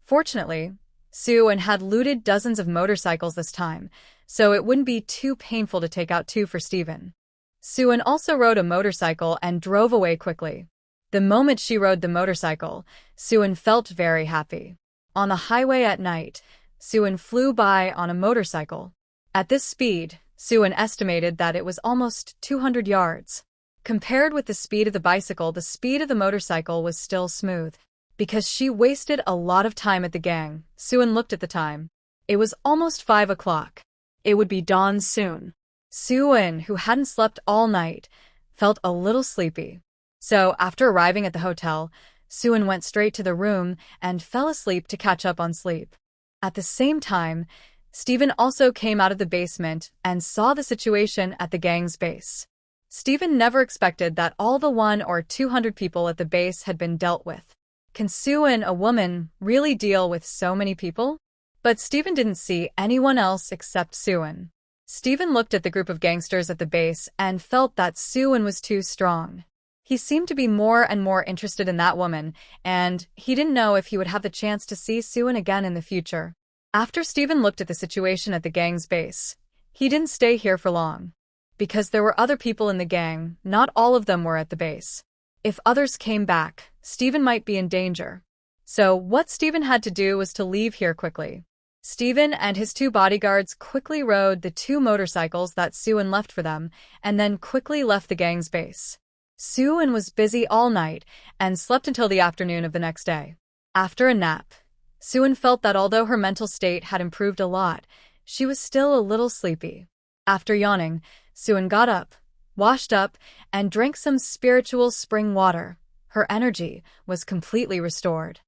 Fortunately, Soo-in had looted dozens of motorcycles this time, so it wouldn't be too painful to take out 2 for Steven. Soo-in also rode a motorcycle and drove away quickly. The moment she rode the motorcycle, Soo-in felt very happy. On the highway at night, Soo-in flew by on a motorcycle. At this speed, Soo-in estimated that it was almost 200 yards. Compared with the speed of the bicycle, the speed of the motorcycle was still smooth. Because she wasted a lot of time at the gang, Soo-in looked at the time. It was almost 5 o'clock. It would be dawn soon. Soo-in, who hadn't slept all night, felt a little sleepy. So, after arriving at the hotel, Soo-in went straight to the room and fell asleep to catch up on sleep. At the same time, Steven also came out of the basement and saw the situation at the gang's base. Steven never expected that all the 100 or 200 people at the base had been dealt with. Can Soo-in, a woman, really deal with so many people? But Steven didn't see anyone else except Soo-in. Steven looked at the group of gangsters at the base and felt that Soo-in was too strong. He seemed to be more and more interested in that woman, and he didn't know if he would have the chance to see Soo-in again in the future. After Steven looked at the situation at the gang's base, he didn't stay here for long. Because there were other people in the gang, not all of them were at the base. If others came back, Steven might be in danger. So what Steven had to do was to leave here quickly. Steven and his 2 bodyguards quickly rode the 2 motorcycles that Soo-in left for them, and then quickly left the gang's base. Soo-in was busy all night and slept until the afternoon of the next day. After a nap, Soo-in felt that although her mental state had improved a lot, she was still a little sleepy. After yawning, Soo-in got up, washed up, and drank some spiritual spring water. Her energy was completely restored.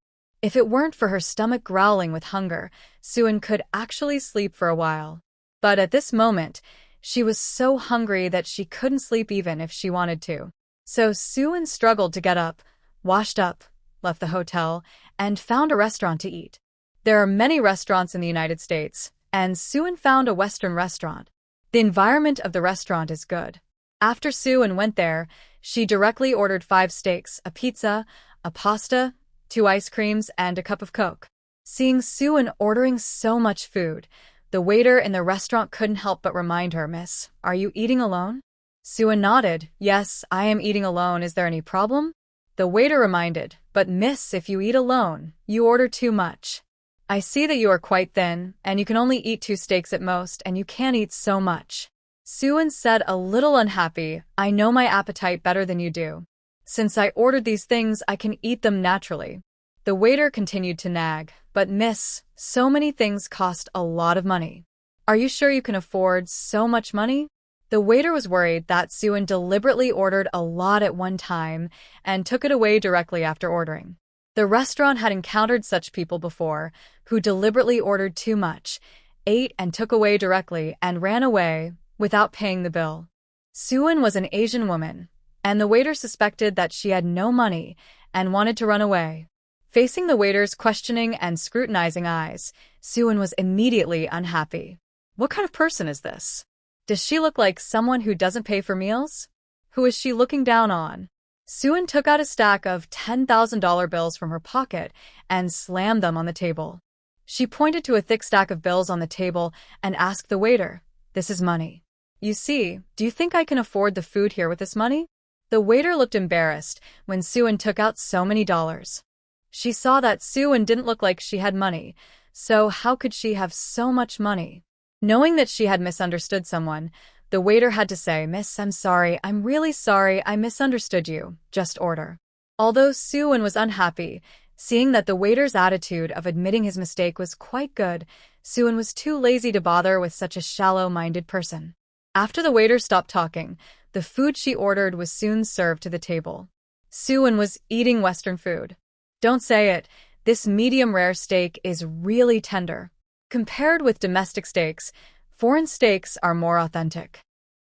If it weren't for her stomach growling with hunger, Soo-in could actually sleep for a while. But at this moment, she was so hungry that she couldn't sleep even if she wanted to. So Soo-in struggled to get up, washed up, left the hotel, and found a restaurant to eat. There are many restaurants in the United States, and Soo-in found a Western restaurant. The environment of the restaurant is good. After Soo-in went there, she directly ordered 5 steaks, a pizza, a pasta, 2 ice creams, and a cup of Coke. Seeing Soo-in ordering so much food, the waiter in the restaurant couldn't help but remind her, "Miss, are you eating alone?" Soo-in nodded. "Yes, I am eating alone. Is there any problem?" The waiter reminded, "But miss, if you eat alone, you order too much. I see that you are quite thin, and you can only eat 2 steaks at most, and you can't eat so much." Soo-in said, a little unhappy, "I know my appetite better than you do. Since I ordered these things, I can eat them naturally." The waiter continued to nag, "But miss, so many things cost a lot of money. Are you sure you can afford so much money?" The waiter was worried that Soo-in deliberately ordered a lot at one time and took it away directly after ordering. The restaurant had encountered such people before, who deliberately ordered too much, ate and took away directly, and ran away without paying the bill. Soo-in was an Asian woman, and the waiter suspected that she had no money and wanted to run away. Facing the waiter's questioning and scrutinizing eyes, Soo-in was immediately unhappy. What kind of person is this? Does she look like someone who doesn't pay for meals? Who is she looking down on? Soo-in took out a stack of $10,000 bills from her pocket and slammed them on the table. She pointed to a thick stack of bills on the table and asked the waiter, "This is money. You see, do you think I can afford the food here with this money? The waiter looked embarrassed when Suan took out so many dollars. She saw that Suan didn't look like she had money, so how could she have so much money? Knowing that she had misunderstood someone, the waiter had to say, "Miss, I'm sorry, I'm really sorry, I misunderstood you. Just order." Although Suan was unhappy, seeing that the waiter's attitude of admitting his mistake was quite good, Suan was too lazy to bother with such a shallow-minded person. After the waiter stopped talking, the food she ordered was soon served to the table. Suan was eating Western food. Don't say it, this medium-rare steak is really tender. Compared with domestic steaks, foreign steaks are more authentic.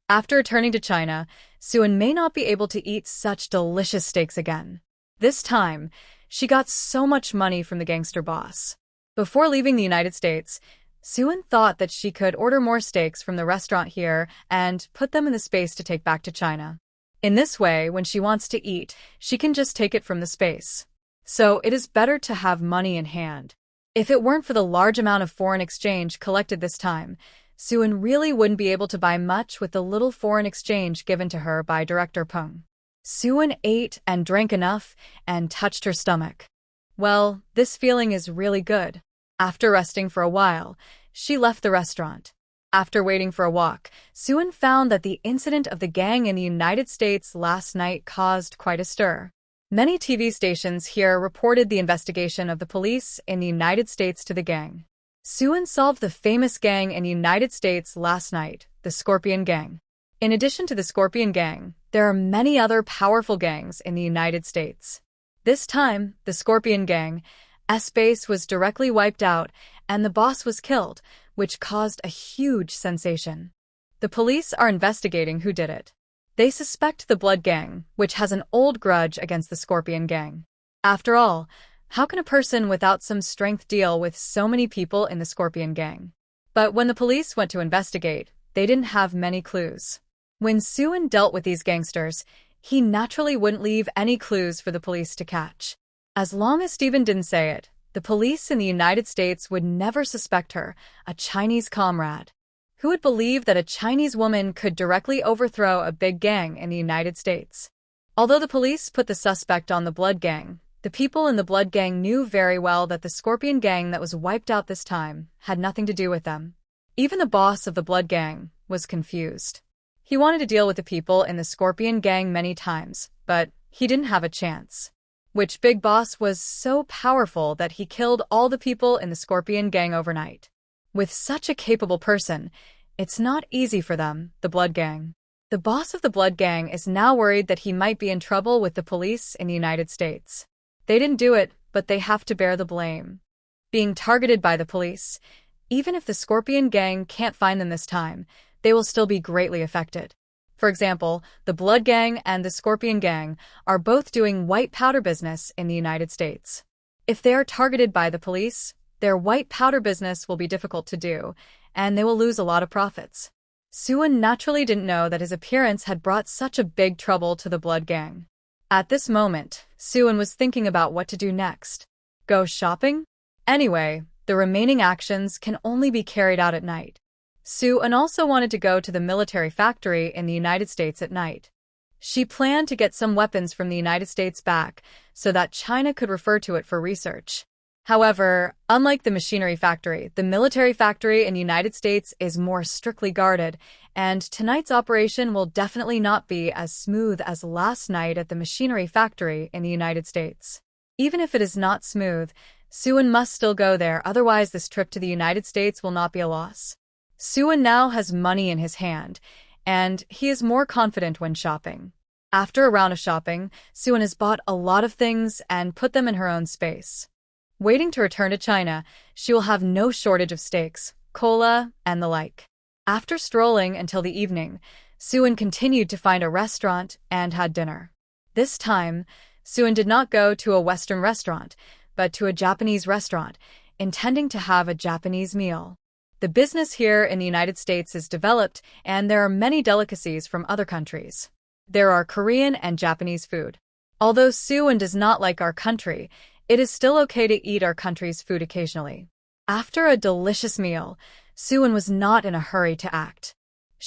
After returning to China, Suan may not be able to eat such delicious steaks again. This time, she got so much money from the gangster boss. Before leaving the United States, Suan thought that she could order more steaks from the restaurant here and put them in the space to take back to China. In this way, when she wants to eat, she can just take it from the space. So it is better to have money in hand. If it weren't for the large amount of foreign exchange collected this time, Suan really wouldn't be able to buy much with the little foreign exchange given to her by Director Peng. Suan ate and drank enough and touched her stomach. Well, this feeling is really good. After resting for a while, she left the restaurant. After waiting for a walk, Suan found that the incident of the gang in the United States last night caused quite a stir. Many TV stations here reported the investigation of the police in the United States to the gang. Suan solved the famous gang in the United States last night, the Scorpion Gang. In addition to the Scorpion Gang, there are many other powerful gangs in the United States. This time, the Scorpion Gang, S-Base was directly wiped out and the boss was killed, which caused a huge sensation. The police are investigating who did it. They suspect the Blood Gang, which has an old grudge against the Scorpion Gang. After all, how can a person without some strength deal with so many people in the Scorpion Gang? But when the police went to investigate, they didn't have many clues. When Suan dealt with these gangsters, he naturally wouldn't leave any clues for the police to catch. As long as Steven didn't say it, the police in the United States would never suspect her, a Chinese comrade. Who would believe that a Chinese woman could directly overthrow a big gang in the United States? Although the police put the suspect on the Blood Gang, the people in the Blood Gang knew very well that the Scorpion Gang that was wiped out this time had nothing to do with them. Even the boss of the Blood Gang was confused. He wanted to deal with the people in the Scorpion Gang many times, but he didn't have a chance. Which big boss was so powerful that he killed all the people in the Scorpion Gang overnight. With such a capable person, it's not easy for them, the Blood Gang. The boss of the Blood Gang is now worried that he might be in trouble with the police in the United States. They didn't do it, but they have to bear the blame. Being targeted by the police, even if the Scorpion Gang can't find them this time, they will still be greatly affected. For example, the Blood Gang and the Scorpion Gang are both doing white powder business in the United States. If they are targeted by the police, their white powder business will be difficult to do, and they will lose a lot of profits. Suan naturally didn't know that his appearance had brought such a big trouble to the Blood Gang. At this moment, Suan was thinking about what to do next. Go shopping? Anyway, the remaining actions can only be carried out at night. Suan also wanted to go to the military factory in the United States at night. She planned to get some weapons from the United States back so that China could refer to it for research. However, unlike the machinery factory, the military factory in the United States is more strictly guarded, and tonight's operation will definitely not be as smooth as last night at the machinery factory in the United States. Even if it is not smooth, Suan must still go there, otherwise this trip to the United States will not be a loss. Suan now has money in his hand, and he is more confident when shopping. After a round of shopping, Suan has bought a lot of things and put them in her own space. Waiting to return to China, she will have no shortage of steaks, cola, and the like. After strolling until the evening, Suan continued to find a restaurant and had dinner. This time, Suan did not go to a Western restaurant, but to a Japanese restaurant, intending to have a Japanese meal. The business here in the United States is developed, and there are many delicacies from other countries. There are Korean and Japanese food. Although Suan does not like our country, it is still okay to eat our country's food occasionally. After a delicious meal, Suan was not in a hurry to act.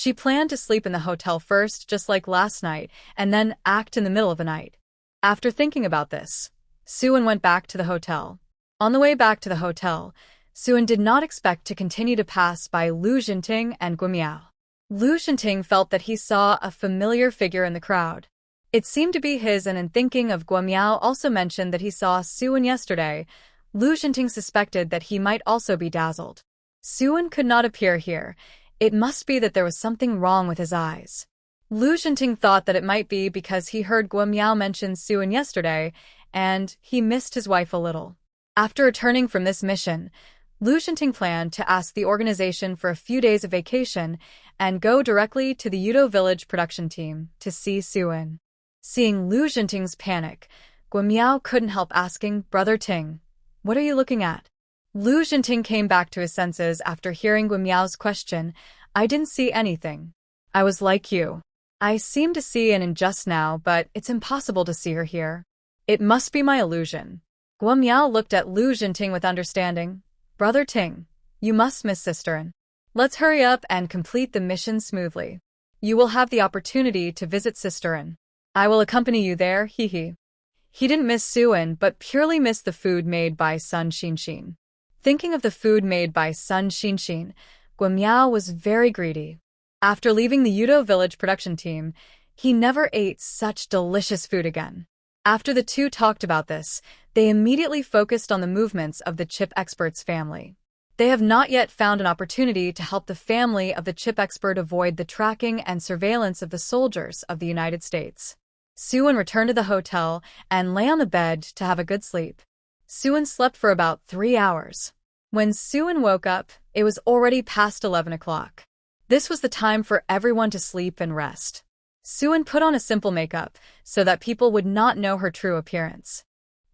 She planned to sleep in the hotel first, just like last night, and then act in the middle of the night. After thinking about this, Suan went back to the hotel. On the way back to the hotel, Suan did not expect to continue to pass by Lu Jinting and Guimiao. Lu Jinting felt that he saw a familiar figure in the crowd. It seemed to be his, and in thinking of Guimiao also mentioned that he saw Suan yesterday, Lu Jinting suspected that he might also be dazzled. Suan could not appear here. It must be that there was something wrong with his eyes. Lu Jinting thought that it might be because he heard Guimiao mention Suan yesterday, and he missed his wife a little. After returning from this mission, Lu Jinting planned to ask the organization for a few days of vacation and go directly to the Yudo village production team to see Suan. Seeing Lu Jinting's panic, Guimiao couldn't help asking, "Brother Ting, what are you looking at?" Lu Jinting came back to his senses after hearing Guimiao's question. "I didn't see anything. I was like you. I seem to see An just now, but it's impossible to see her here. It must be my illusion." Guimiao looked at Lu Jinting with understanding. "Brother Ting, you must miss Sister An. Let's hurry up and complete the mission smoothly. You will have the opportunity to visit Sister An. I will accompany you there, hee. He didn't miss Suan, but purely missed the food made by Sun Xinshin. Thinking of the food made by Sun Xinshin, Guimiao was very greedy. After leaving the Yudo village production team, he never ate such delicious food again. After the two talked about this, they immediately focused on the movements of the chip expert's family. They have not yet found an opportunity to help the family of the chip expert avoid the tracking and surveillance of the soldiers of the United States. Suan returned to the hotel and lay on the bed to have a good sleep. Suan slept for about 3 hours. When Suan woke up, it was already past 11 o'clock. This was the time for everyone to sleep and rest. Suan put on a simple makeup so that people would not know her true appearance.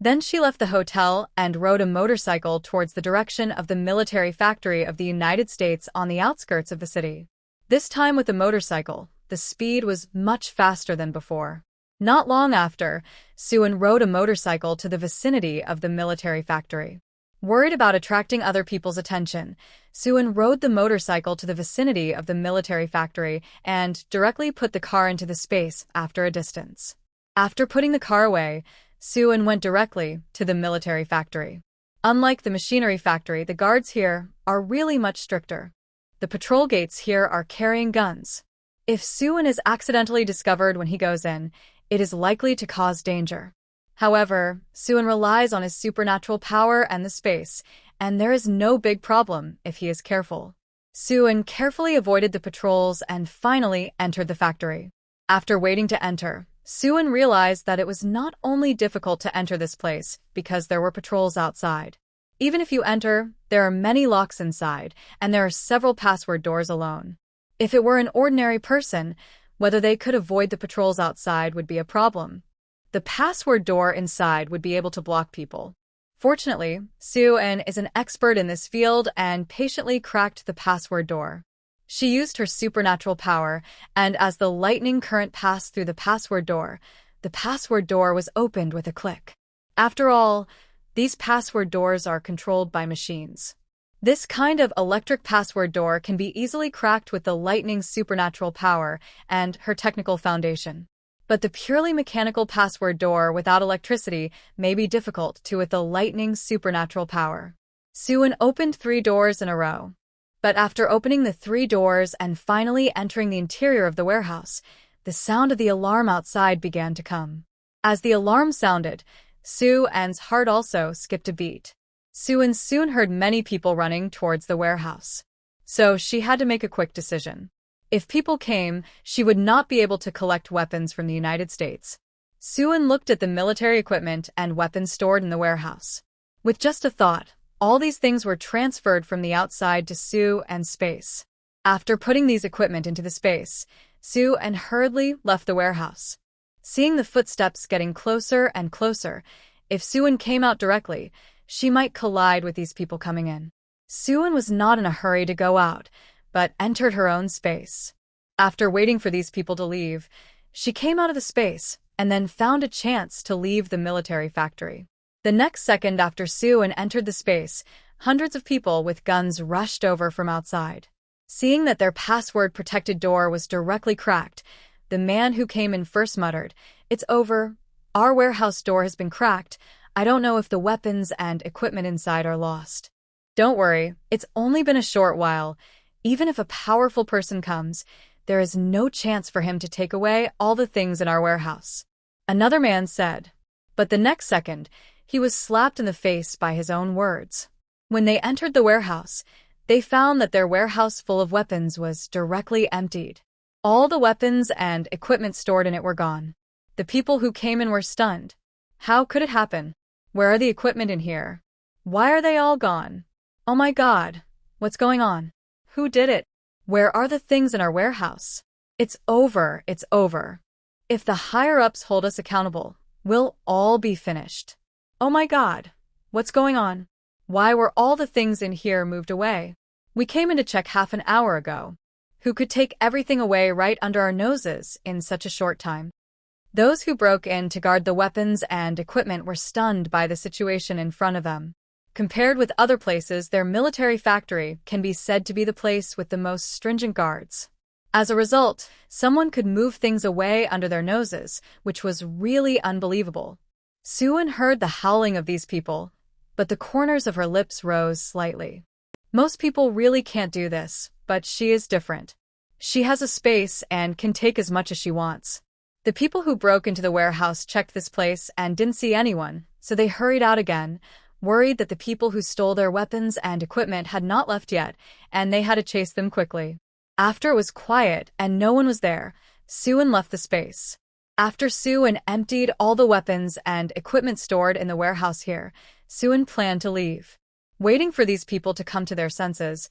Then she left the hotel and rode a motorcycle towards the direction of the military factory of the United States on the outskirts of the city. This time with the motorcycle, the speed was much faster than before. Not long after, Suan rode a motorcycle to the vicinity of the military factory. Worried about attracting other people's attention, Suan rode the motorcycle to the vicinity of the military factory and directly put the car into the space after a distance. After putting the car away, Suan went directly to the military factory. Unlike the machinery factory, the guards here are really much stricter. The patrol gates here are carrying guns. If Suan is accidentally discovered when he goes in, it is likely to cause danger. However, Suan relies on his supernatural power and the space, and there is no big problem if he is careful. Suan carefully avoided the patrols and finally entered the factory. After waiting to enter, Suan realized that it was not only difficult to enter this place because there were patrols outside. Even if you enter, there are many locks inside, and there are several password doors alone. If it were an ordinary person, whether they could avoid the patrols outside would be a problem. The password door inside would be able to block people. Fortunately, Suan is an expert in this field and patiently cracked the password door. She used her supernatural power, and as the lightning current passed through the password door was opened with a click. After all, these password doors are controlled by machines. This kind of electric password door can be easily cracked with the lightning's supernatural power and her technical foundation. But the purely mechanical password door without electricity may be difficult to with the lightning's supernatural power. Suan opened 3 doors in a row. But after opening the 3 doors and finally entering the interior of the warehouse, the sound of the alarm outside began to come. As the alarm sounded, Suan's heart also skipped a beat. Suan soon heard many people running towards the warehouse. So she had to make a quick decision. If people came, she would not be able to collect weapons from the United States. Suan looked at the military equipment and weapons stored in the warehouse. With just a thought, all these things were transferred from the outside to Suan's space. After putting these equipment into the space, Suan hurriedly left the warehouse. Seeing the footsteps getting closer and closer, if Suan came out directly, she might collide with these people coming in. Suan was not in a hurry to go out, but entered her own space. After waiting for these people to leave, she came out of the space and then found a chance to leave the military factory. The next second after Suan entered the space, hundreds of people with guns rushed over from outside. Seeing that their password-protected door was directly cracked, the man who came in first muttered, "It's over. Our warehouse door has been cracked. I don't know if the weapons and equipment inside are lost." "Don't worry, it's only been a short while. Even if a powerful person comes, there is no chance for him to take away all the things in our warehouse," another man said. But the next second, he was slapped in the face by his own words. When they entered the warehouse, they found that their warehouse full of weapons was directly emptied. All the weapons and equipment stored in it were gone. The people who came in were stunned. How could it happen? Where are the equipment in here? Why are they all gone? Oh my God, what's going on? Who did it? Where are the things in our warehouse? It's over, it's over. If the higher-ups hold us accountable, we'll all be finished. Oh my God, what's going on? Why were all the things in here moved away? We came in to check half an hour ago. Who could take everything away right under our noses in such a short time? Those who broke in to guard the weapons and equipment were stunned by the situation in front of them. Compared with other places, their military factory can be said to be the place with the most stringent guards. As a result, someone could move things away under their noses, which was really unbelievable. Suan heard the howling of these people, but the corners of her lips rose slightly. Most people really can't do this, but she is different. She has a space and can take as much as she wants. The people who broke into the warehouse checked this place and didn't see anyone, so they hurried out again, worried that the people who stole their weapons and equipment had not left yet, and they had to chase them quickly. After it was quiet and no one was there, Suan left the space. After Suan emptied all the weapons and equipment stored in the warehouse here, Suan planned to leave. Waiting for these people to come to their senses,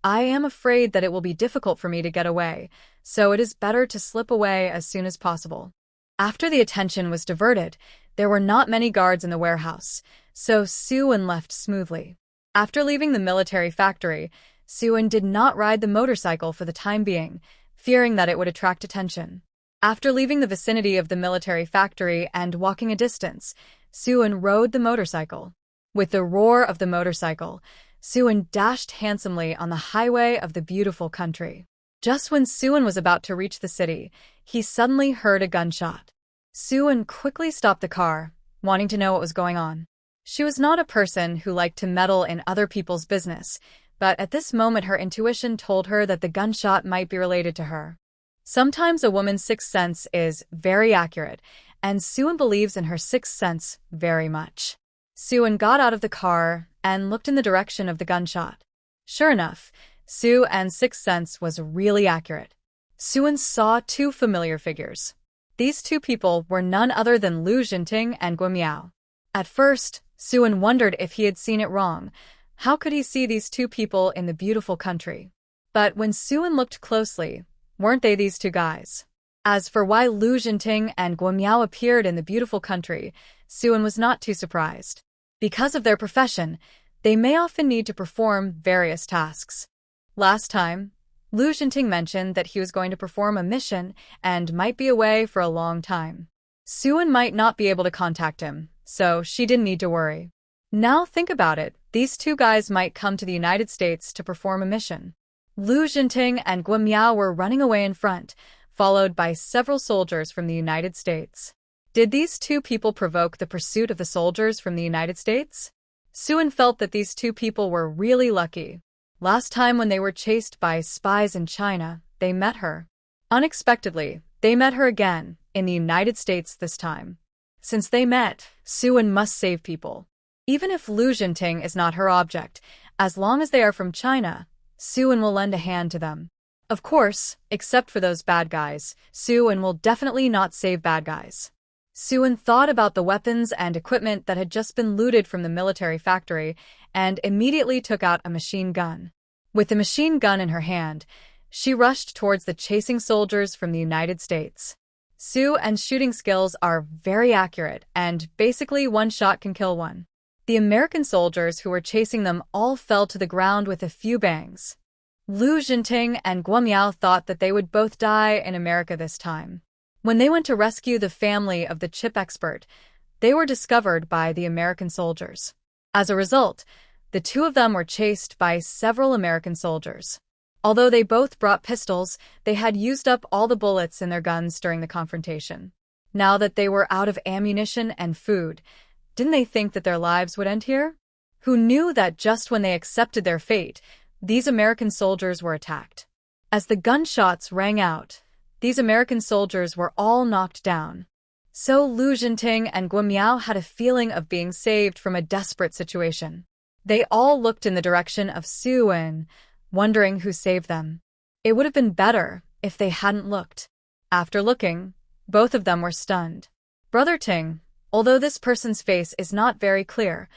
"I am afraid that it will be difficult for me to get away, so it is better to slip away as soon as possible." After the attention was diverted, there were not many guards in the warehouse, so Suan left smoothly. After leaving the military factory, Suan did not ride the motorcycle for the time being, fearing that it would attract attention. After leaving the vicinity of the military factory and walking a distance, Suan rode the motorcycle. With the roar of the motorcycle, Suan dashed handsomely on the highway of the beautiful country. Just when Suan was about to reach the city, he suddenly heard a gunshot. Suan quickly stopped the car, wanting to know what was going on. She was not a person who liked to meddle in other people's business, but at this moment her intuition told her that the gunshot might be related to her. Sometimes a woman's sixth sense is very accurate, and Suan believes in her sixth sense very much. Suan got out of the car and looked in the direction of the gunshot. Sure enough, Suan's sixth sense was really accurate. Suan saw two familiar figures. These two people were none other than Lu Jinting and Guo Miao. At first, Suan wondered if he had seen it wrong. How could he see these two people in the beautiful country? But when Suan looked closely, weren't they these two guys? As for why Lu Jinting and Guo Miao appeared in the beautiful country, Suan was not too surprised. Because of their profession, they may often need to perform various tasks. Last time, Lu Jinting mentioned that he was going to perform a mission and might be away for a long time. Suan might not be able to contact him, so she didn't need to worry. Now think about it, these two guys might come to the United States to perform a mission. Lu Jinting and Guo Miao were running away in front, followed by several soldiers from the United States. Did these two people provoke the pursuit of the soldiers from the United States? Suan felt that these two people were really lucky. Last time when they were chased by spies in China, they met her. Unexpectedly, they met her again, in the United States this time. Since they met, Suan must save people. Even if Lu Jinting is not her object, as long as they are from China, Suan will lend a hand to them. Of course, except for those bad guys, Suan will definitely not save bad guys. Suan thought about the weapons and equipment that had just been looted from the military factory and immediately took out a machine gun. With the machine gun in her hand, she rushed towards the chasing soldiers from the United States. Suan's shooting skills are very accurate, and basically one shot can kill one. The American soldiers who were chasing them all fell to the ground with a few bangs. Lu Jinting and Guo Miao thought that they would both die in America this time. When they went to rescue the family of the chip expert, they were discovered by the American soldiers. As a result, the two of them were chased by several American soldiers. Although they both brought pistols, they had used up all the bullets in their guns during the confrontation. Now that they were out of ammunition and food, didn't they think that their lives would end here? Who knew that just when they accepted their fate, these American soldiers were attacked? As the gunshots rang out, these American soldiers were all knocked down. So Lu Jinting and Guo Miao had a feeling of being saved from a desperate situation. They all looked in the direction of Su Wen, wondering who saved them. It would have been better if they hadn't looked. After looking, both of them were stunned. Brother Ting, although this person's face is not very clear,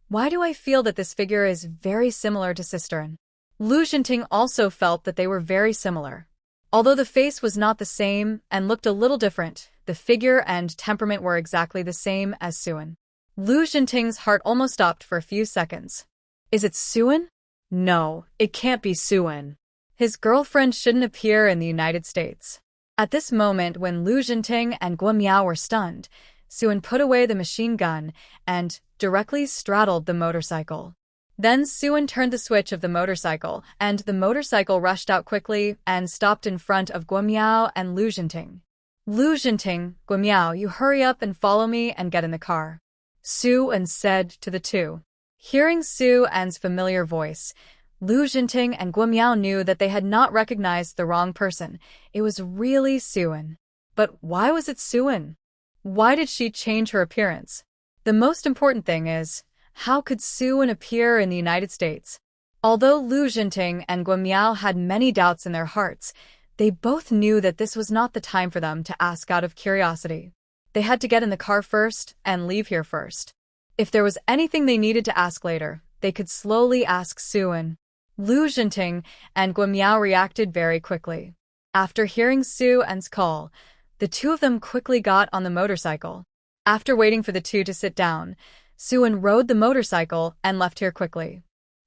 why do I feel that this figure is very similar to Sister N? Lu Jinting also felt that they were very similar. Although the face was not the same and looked a little different, the figure and temperament were exactly the same as Suan. Lu Jinting's heart almost stopped for a few seconds. Is it Suan? No, it can't be Suan. His girlfriend shouldn't appear in the United States. At this moment, when Lu Jinting and Guo Miao were stunned, Suan put away the machine gun and directly straddled the motorcycle. Then Suan turned the switch of the motorcycle, and the motorcycle rushed out quickly and stopped in front of Guo Miao and Lu Jinting. Lu Jinting, Guo Miao, you hurry up and follow me and get in the car, Suan said to the two. Hearing Suan's familiar voice, Lu Jinting and Guo Miao knew that they had not recognized the wrong person. It was really Suan. But why was it Suan? Why did she change her appearance? The most important thing is, how could Suan appear in the United States? Although Lu Jinting and Guo Miao had many doubts in their hearts, they both knew that this was not the time for them to ask out of curiosity. They had to get in the car first and leave here first. If there was anything they needed to ask later, they could slowly ask Suan. Lu Jinting and Guo Miao reacted very quickly. After hearing Suan's call, the two of them quickly got on the motorcycle. After waiting for the two to sit down, Suan rode the motorcycle and left here quickly.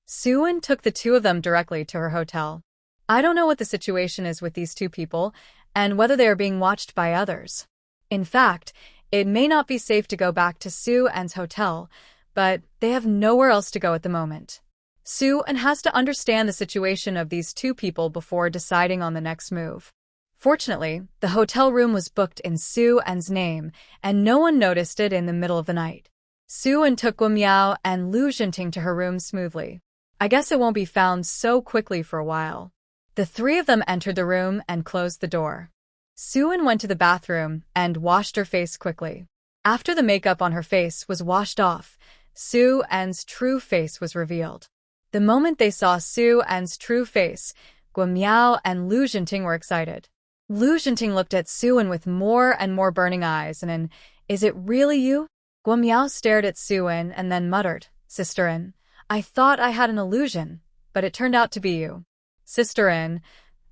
Suan took the two of them directly to her hotel. I don't know what the situation is with these two people and whether they are being watched by others. In fact, it may not be safe to go back to Suan's hotel, but they have nowhere else to go at the moment. Suan has to understand the situation of these two people before deciding on the next move. Fortunately, the hotel room was booked in Suan's name, and no one noticed it in the middle of the night. Suan took Guo Miao and Lu Jinting to her room smoothly. I guess it won't be found so quickly for a while. The three of them entered the room and closed the door. Suan went to the bathroom and washed her face quickly. After the makeup on her face was washed off, Suan's true face was revealed. The moment they saw Suan's true face, Guo Miao and Lu Jinting were excited. Lu Jinting looked at Suan with more and more burning eyes and is it really you? Guo Miao stared at Suan and then muttered, Sister N, I thought I had an illusion, but it turned out to be you. Sister N,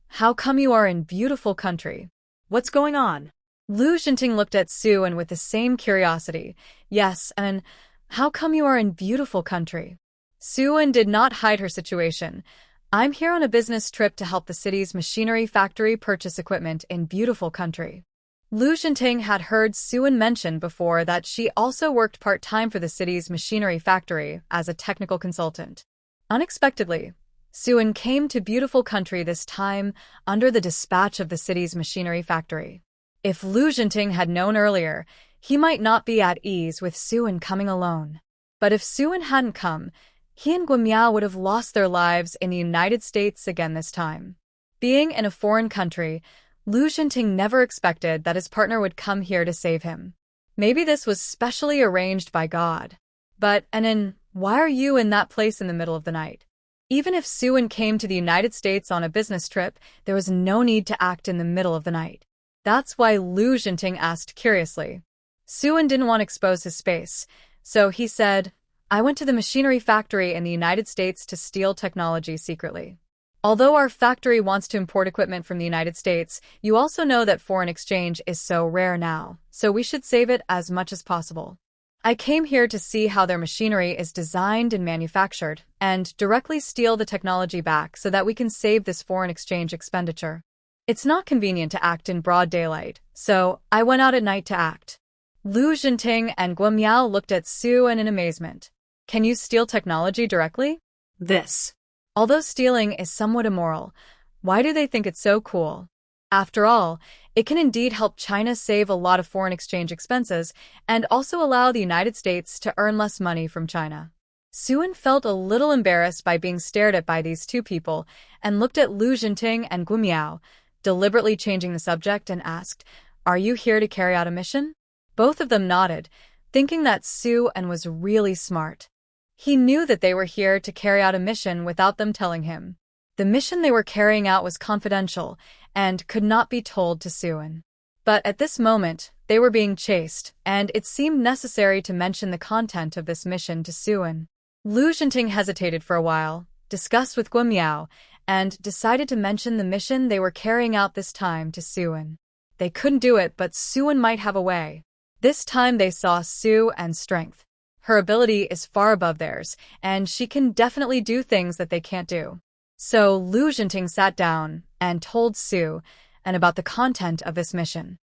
how come you are in beautiful country? What's going on? Lu Jinting looked at Suan with the same curiosity. Yes, and how come you are in beautiful country? Suan did not hide her situation. I'm here on a business trip to help the city's machinery factory purchase equipment in beautiful country. Lu Jinting had heard Suan mention before that she also worked part-time for the city's machinery factory as a technical consultant. Unexpectedly, Suan came to beautiful country this time under the dispatch of the city's machinery factory. If Lu Jinting had known earlier, he might not be at ease with Suan coming alone. But if Suan hadn't come, he and Guo Miao would have lost their lives in the United States again this time. Being in a foreign country, Lu Jinting never expected that his partner would come here to save him. Maybe this was specially arranged by God. But, Anin, why are you in that place in the middle of the night? Even if Suan came to the United States on a business trip, there was no need to act in the middle of the night. That's why Lu Jinting asked curiously. Suan didn't want to expose his space, so he said, I went to the machinery factory in the United States to steal technology secretly. Although our factory wants to import equipment from the United States, you also know that foreign exchange is so rare now, so we should save it as much as possible. I came here to see how their machinery is designed and manufactured, and directly steal the technology back so that we can save this foreign exchange expenditure. It's not convenient to act in broad daylight, so I went out at night to act. Lu Jinting and Guo Miao looked at Suan in amazement. Can you steal technology directly? This. Although stealing is somewhat immoral, Why do they think it's so cool? After all, it can indeed help China save a lot of foreign exchange expenses and also allow the United States to earn less money from China. Suan felt a little embarrassed by being stared at by these two people and looked at Lu Jinting and Guimiao, deliberately changing the subject, and asked, "Are you here to carry out a mission?" Both of them nodded, thinking that Suan was really smart. He knew that they were here to carry out a mission without them telling him. The mission they were carrying out was confidential and could not be told to Suan. But at this moment, they were being chased, and it seemed necessary to mention the content of this mission to Suan. Lu Jinting hesitated for a while, discussed with Guimiao, and decided to mention the mission they were carrying out this time to Suan. They couldn't do it, but Suan might have a way. This time they saw Suan's strength. Her ability is far above theirs, and she can definitely do things that they can't do. So Lu Jinting sat down and told Suan about the content of this mission.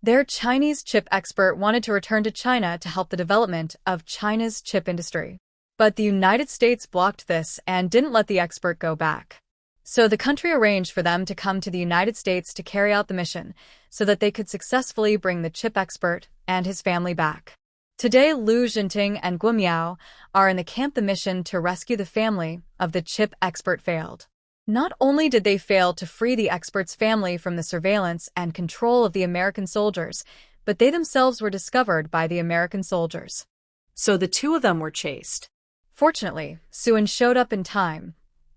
Their Chinese chip expert wanted to return to China to help the development of China's chip industry. But the United States blocked this and didn't let the expert go back. So the country arranged for them to come to the United States to carry out the mission so that they could successfully bring the chip expert and his family back. Today, Lu Jinting and Guimiao are in the camp. The mission to rescue the family of the chip expert failed. Not only did they fail to free the expert's family from the surveillance and control of the American soldiers, but they themselves were discovered by the American soldiers. So the two of them were chased. Fortunately, Suan showed up in time.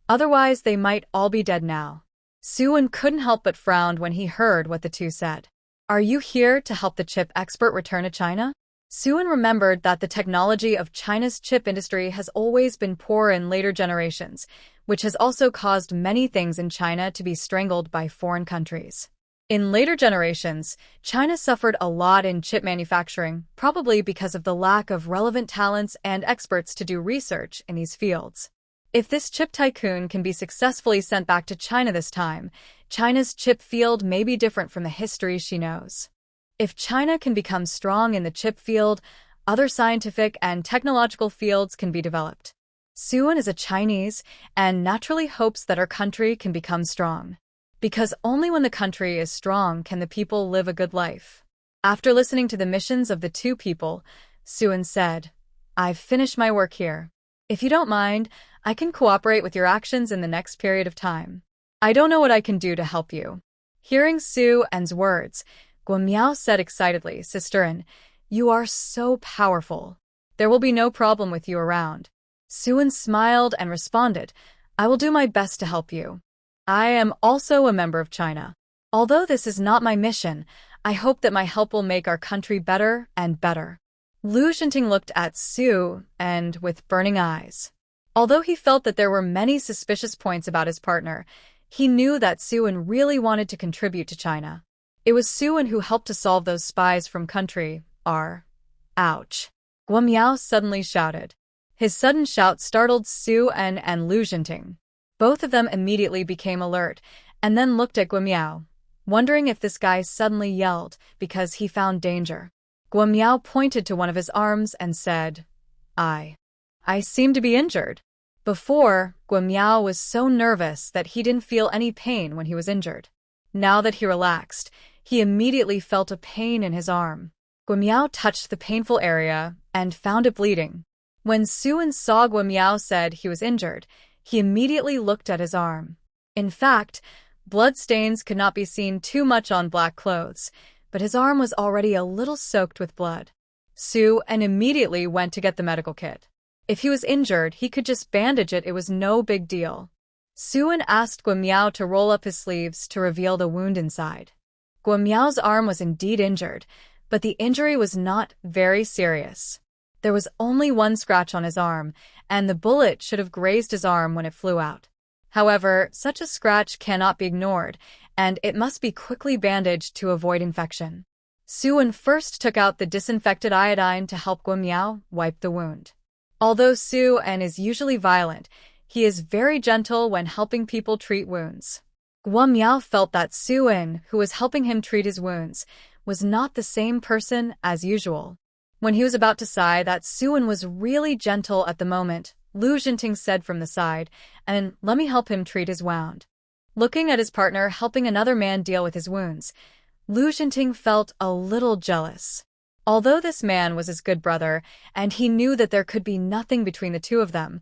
Otherwise, they might all be dead now. Suan couldn't help but frown when he heard what the two said. "Are you here to help the chip expert return to China?" Suan remembered that the technology of China's chip industry has always been poor in later generations, which has also caused many things in China to be strangled by foreign countries. In later generations, China suffered a lot in chip manufacturing, probably because of the lack of relevant talents and experts to do research in these fields. If this chip tycoon can be successfully sent back to China this time, China's chip field may be different from the history she knows. If China can become strong in the chip field, other scientific and technological fields can be developed. Suan is a Chinese and naturally hopes that her country can become strong. Because only when the country is strong can the people live a good life. After listening to the missions of the two people, Suan said, "I've finished my work here. If you don't mind, I can cooperate with your actions in the next period of time. I don't know what I can do to help you." Hearing Suan's words, Guimiao said excitedly, "Sisterin, you are so powerful. There will be no problem with you around." Suan smiled and responded, "I will do my best to help you. I am also a member of China. Although this is not my mission, I hope that my help will make our country better and better." Lu Jinting looked at Suan with burning eyes. Although he felt that there were many suspicious points about his partner, he knew that Suan really wanted to contribute to China. It was Suan who helped to solve those spies from country R. Ouch. Guimiao suddenly shouted. His sudden shout startled Suan and Lu Jinting. Both of them immediately became alert and then looked at Guimiao, wondering if this guy suddenly yelled because he found danger. Guimiao pointed to one of his arms and said, I seem to be injured." Before, Guimiao was so nervous that he didn't feel any pain when he was injured. Now that he relaxed, he immediately felt a pain in his arm. Guimiao touched the painful area and found it bleeding. When Suan saw Guimiao said he was injured, he immediately looked at his arm. In fact, blood stains could not be seen too much on black clothes, but his arm was already a little soaked with blood. Suan immediately went to get the medical kit. If he was injured, he could just bandage it. It was no big deal. Suan asked Guimiao to roll up his sleeves to reveal the wound inside. Guimiao's arm was indeed injured, but the injury was not very serious. There was only one scratch on his arm, and the bullet should have grazed his arm when it flew out. However, such a scratch cannot be ignored, and it must be quickly bandaged to avoid infection. Suan first took out the disinfected iodine to help Guimiao wipe the wound. Although Suan is usually violent, he is very gentle when helping people treat wounds. Guimiao felt that Suan, who was helping him treat his wounds, was not the same person as usual. When he was about to sigh that Suan was really gentle at the moment, Lu Jinting said from the side, "And let me help him treat his wound." Looking at his partner helping another man deal with his wounds, Lu Xinting felt a little jealous. Although this man was his good brother, and he knew that there could be nothing between the two of them,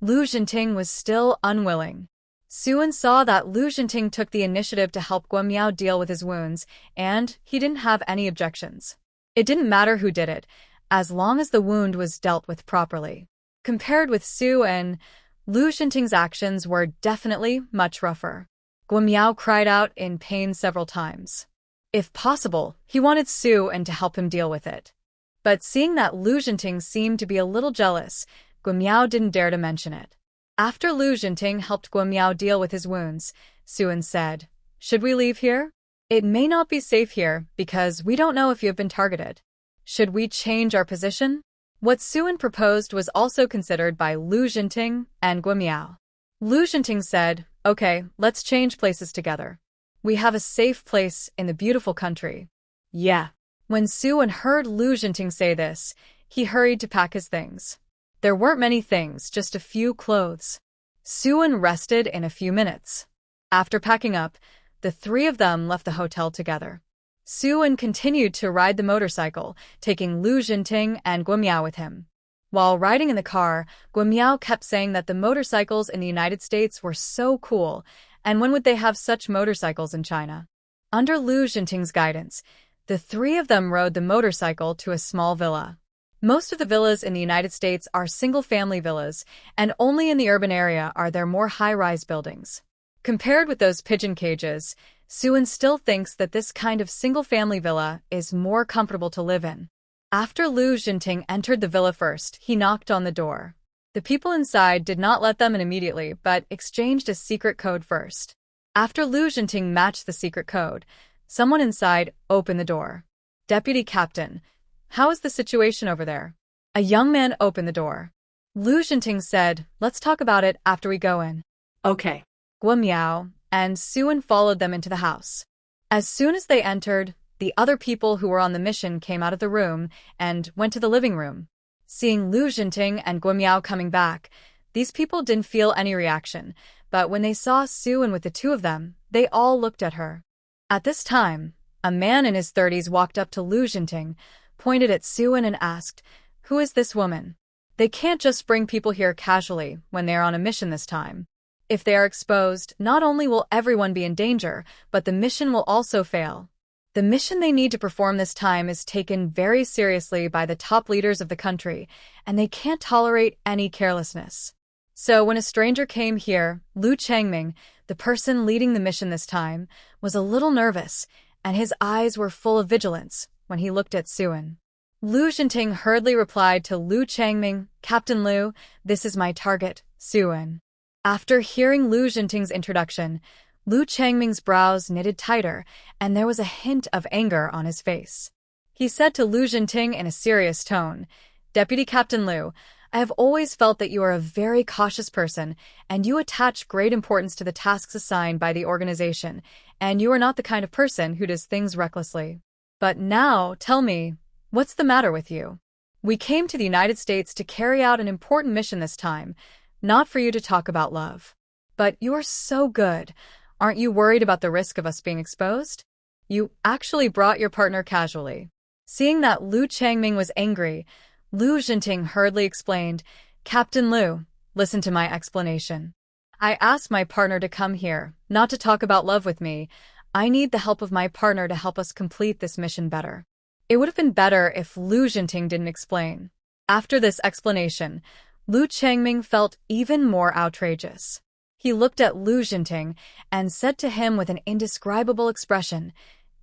Lu Xinting was still unwilling. Suan saw that Lu Xinting took the initiative to help Guamiao deal with his wounds, and he didn't have any objections. It didn't matter who did it, as long as the wound was dealt with properly. Compared with Suan, Lu Xinting's actions were definitely much rougher. Guamiao cried out in pain several times. If possible, he wanted Suan to help him deal with it. But seeing that Lu Xinting seemed to be a little jealous, Guamiao didn't dare to mention it. After Lu Xinting helped Guamiao deal with his wounds, Suan said, "Should we leave here? It may not be safe here because we don't know if you have been targeted. Should we change our position?" What Suan proposed was also considered by Lu Xinting and Guamiao. Lu Xinting said, "Okay, let's change places together. We have a safe place in the beautiful country." Yeah. When Suan heard Lu Xinting say this, he hurried to pack his things. There weren't many things, just a few clothes. Suan rested in a few minutes. After packing up, the three of them left the hotel together. Suan continued to ride the motorcycle, taking Lu Xinting and Guamiao with him. While riding in the car, Guamiao kept saying that the motorcycles in the United States were so cool, and when would they have such motorcycles in China? Under Lu Xinting's guidance, the three of them rode the motorcycle to a small villa. Most of the villas in the United States are single-family villas, and only in the urban area are there more high-rise buildings. Compared with those pigeon cages, Suan still thinks that this kind of single-family villa is more comfortable to live in. After Lu Xinting entered the villa first, he knocked on the door. The people inside did not let them in immediately, but exchanged a secret code first. After Lu Xinting matched the secret code, someone inside opened the door. "Deputy Captain, how is the situation over there?" A young man opened the door. Lu Xinting said, "Let's talk about it after we go in." Okay. Guamiao and Suan followed them into the house. As soon as they entered, the other people who were on the mission came out of the room and went to the living room. Seeing Lu Xinting and Guamiao coming back, these people didn't feel any reaction, but when they saw Suan with the two of them, they all looked at her. At this time, a man in his 30s walked up to Lu Xinting, pointed at Suan and asked, "Who is this woman? They can't just bring people here casually when they are on a mission this time. If they are exposed, not only will everyone be in danger, but the mission will also fail." The mission they need to perform this time is taken very seriously by the top leaders of the country, and they can't tolerate any carelessness. So when a stranger came here, Lu Changming, the person leading the mission this time, was a little nervous, and his eyes were full of vigilance when he looked at Suan. Lu Xinting hurriedly replied to Lu Changming, "Captain Lu, this is my target, Suan." After hearing Lu Xinting's introduction, Lu Changming's brows knitted tighter, and there was a hint of anger on his face. He said to Lu Xinting in a serious tone, "Deputy Captain Lu, I have always felt that you are a very cautious person, and you attach great importance to the tasks assigned by the organization, and you are not the kind of person who does things recklessly. But now, tell me, what's the matter with you? We came to the United States to carry out an important mission this time, not for you to talk about love. But you are so good. Aren't you worried about the risk of us being exposed? You actually brought your partner casually." Seeing that Lu Changming was angry, Lu Xinting hurriedly explained, "Captain Lu, listen to my explanation. I asked my partner to come here, not to talk about love with me. I need the help of my partner to help us complete this mission better." It would have been better if Lu Xinting didn't explain. After this explanation, Lu Changming felt even more outrageous. He looked at Lu Xinting and said to him with an indescribable expression,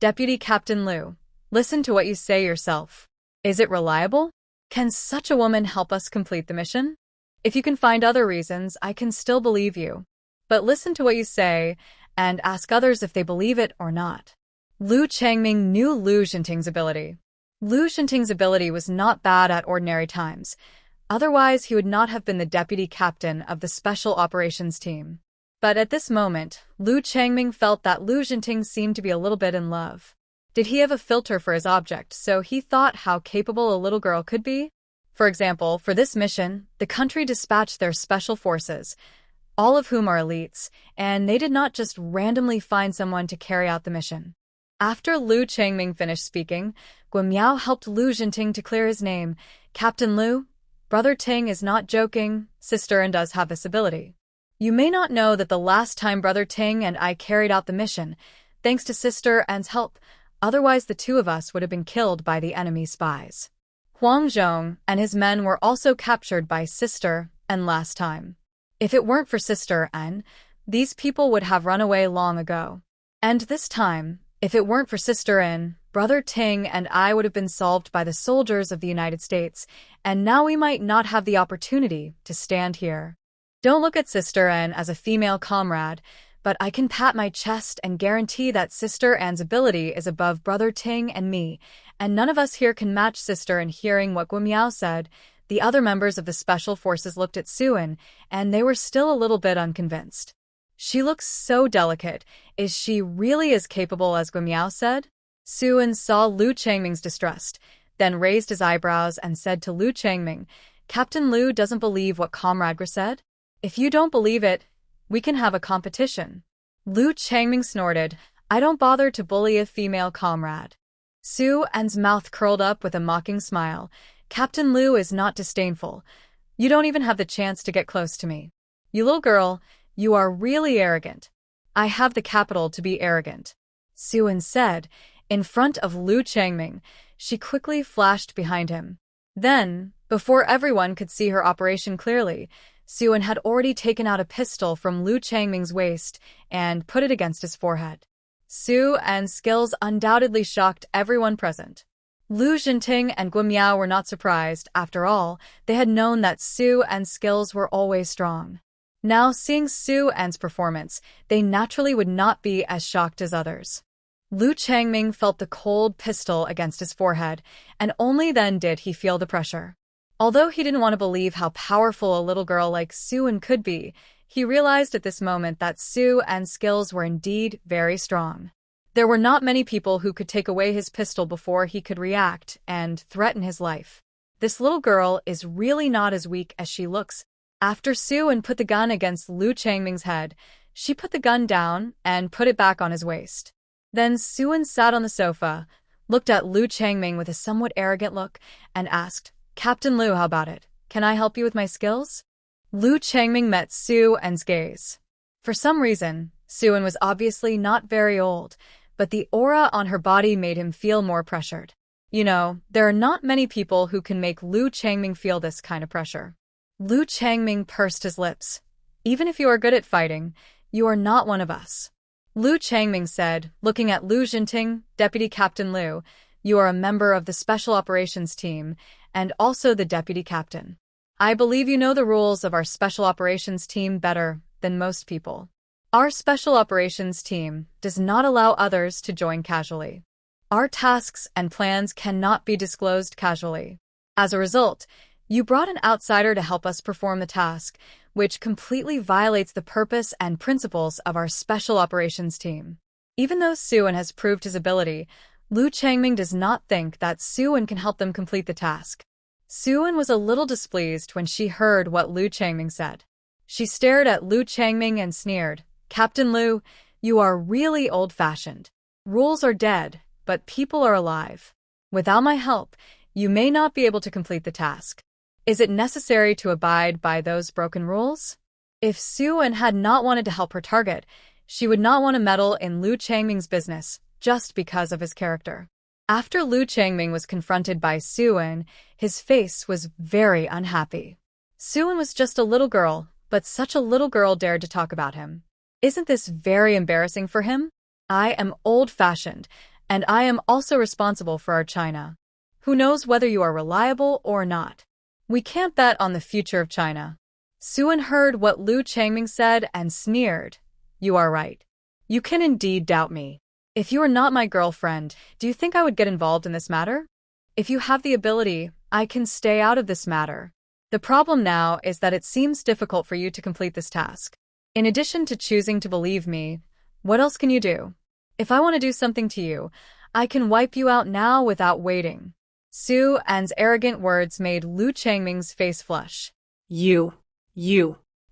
"Deputy Captain Lu, listen to what you say yourself. Is it reliable? Can such a woman help us complete the mission? If you can find other reasons, I can still believe you. But listen to what you say and ask others if they believe it or not." Lu Changming knew Lu Xinting's ability. Lu Xinting's ability was not bad at ordinary times. Otherwise, he would not have been the deputy captain of the Special Operations Team. But at this moment, Lu Changming felt that Lu Xinting seemed to be a little bit in love. Did he have a filter for his object, so he thought how capable a little girl could be? For example, for this mission, the country dispatched their special forces. all of whom are elites, and they did not just randomly find someone to carry out the mission. After Lu Changming finished speaking, Guimiao helped Lu Jinting to clear his name. Captain Lu, Brother Ting is not joking, Sister An does have this ability. You may not know that the last time Brother Ting and I carried out the mission, thanks to Sister An's help, otherwise the two of us would have been killed by the enemy spies. Huang Zhong and his men were also captured by Sister An last time. If it weren't for Sister An, these people would have run away long ago. And this time, if it weren't for Sister An, Brother Ting and I would have been solved by the soldiers of the United States, and now we might not have the opportunity to stand here. Don't look at Sister An as a female comrade, but I can pat my chest and guarantee that Sister An's ability is above Brother Ting and me, and none of us here can match Sister An. Hearing what Guimiao said, the other members of the Special Forces looked at Suan, and they were still a little bit unconvinced. She looks so delicate. Is she really as capable as Guimiao said? Suan saw Lu Changming's distrust, then raised his eyebrows and said to Lu Changming, Captain Lu doesn't believe what Comrade Gra said? If you don't believe it, we can have a competition. Lu Changming snorted, I don't bother to bully a female comrade. Suan's mouth curled up with a mocking smile. Captain Lu is not disdainful. You don't even have the chance to get close to me. You little girl, you are really arrogant. I have the capital to be arrogant. Suan said, in front of Lu Changming. She quickly flashed behind him. Then, before everyone could see her operation clearly, Suan had already taken out a pistol from Lu Changming's waist and put it against his forehead. Suan's skills undoubtedly shocked everyone present. Lu Jinting and Guimiao were not surprised. After all, they had known that Suan's skills were always strong. Now, seeing Suan's performance, they naturally would not be as shocked as others. Lu Changming felt the cold pistol against his forehead, and only then did he feel the pressure. Although he didn't want to believe how powerful a little girl like Suan could be, he realized at this moment that Suan's skills were indeed very strong. There were not many people who could take away his pistol before he could react and threaten his life. This little girl is really not as weak as she looks. After Suan put the gun against Lu Changming's head, she put the gun down and put it back on his waist. Then Suan sat on the sofa, looked at Lu Changming with a somewhat arrogant look, and asked, Captain Lu, how about it? Can I help you with my skills? Lu Changming met Suan's gaze. For some reason, Suan was obviously not very old, but the aura on her body made him feel more pressured. You know, there are not many people who can make Lu Changming feel this kind of pressure. Lu Changming pursed his lips. Even if you are good at fighting, you are not one of us. Lu Changming said, looking at Lu Jinting, Deputy Captain Lu, you are a member of the Special Operations Team, and also the Deputy Captain. I believe you know the rules of our Special Operations Team better than most people. Our Special Operations Team does not allow others to join casually. Our tasks and plans cannot be disclosed casually. As a result, you brought an outsider to help us perform the task, which completely violates the purpose and principles of our Special Operations Team. Even though Suan has proved his ability, Lu Changming does not think that Suan can help them complete the task. Suan was a little displeased when she heard what Lu Changming said. She stared at Lu Changming and sneered, Captain Lu, you are really old-fashioned. Rules are dead, but people are alive. Without my help, you may not be able to complete the task. Is it necessary to abide by those broken rules? If Suan had not wanted to help her target, she would not want to meddle in Lu Changming's business just because of his character. After Lu Changming was confronted by Suan, his face was very unhappy. Suan was just a little girl, but such a little girl dared to talk about him. Isn't this very embarrassing for him? I am old-fashioned, and I am also responsible for our China. Who knows whether you are reliable or not? We can't bet on the future of China. Suan heard what Lu Changming said and sneered. You are right. You can indeed doubt me. If you are not my girlfriend, do you think I would get involved in this matter? If you have the ability, I can stay out of this matter. The problem now is that it seems difficult for you to complete this task. In addition to choosing to believe me, what else can you do? If I want to do something to you, I can wipe you out now without waiting. Suan's arrogant words made Lu Changming's face flush. You.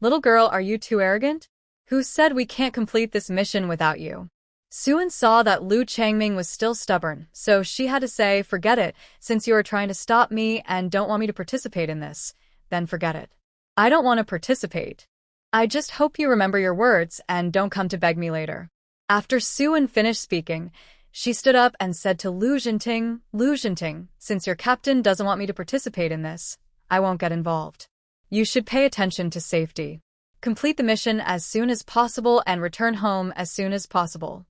Little girl, are you too arrogant? Who said we can't complete this mission without you? Suan saw that Lu Changming was still stubborn, so she had to say, forget it, since you are trying to stop me and don't want me to participate in this, then forget it. I don't want to participate. I just hope you remember your words and don't come to beg me later. After Suan finished speaking, she stood up and said to Lu Jinting, since your captain doesn't want me to participate in this, I won't get involved. You should pay attention to safety. Complete the mission as soon as possible and return home as soon as possible.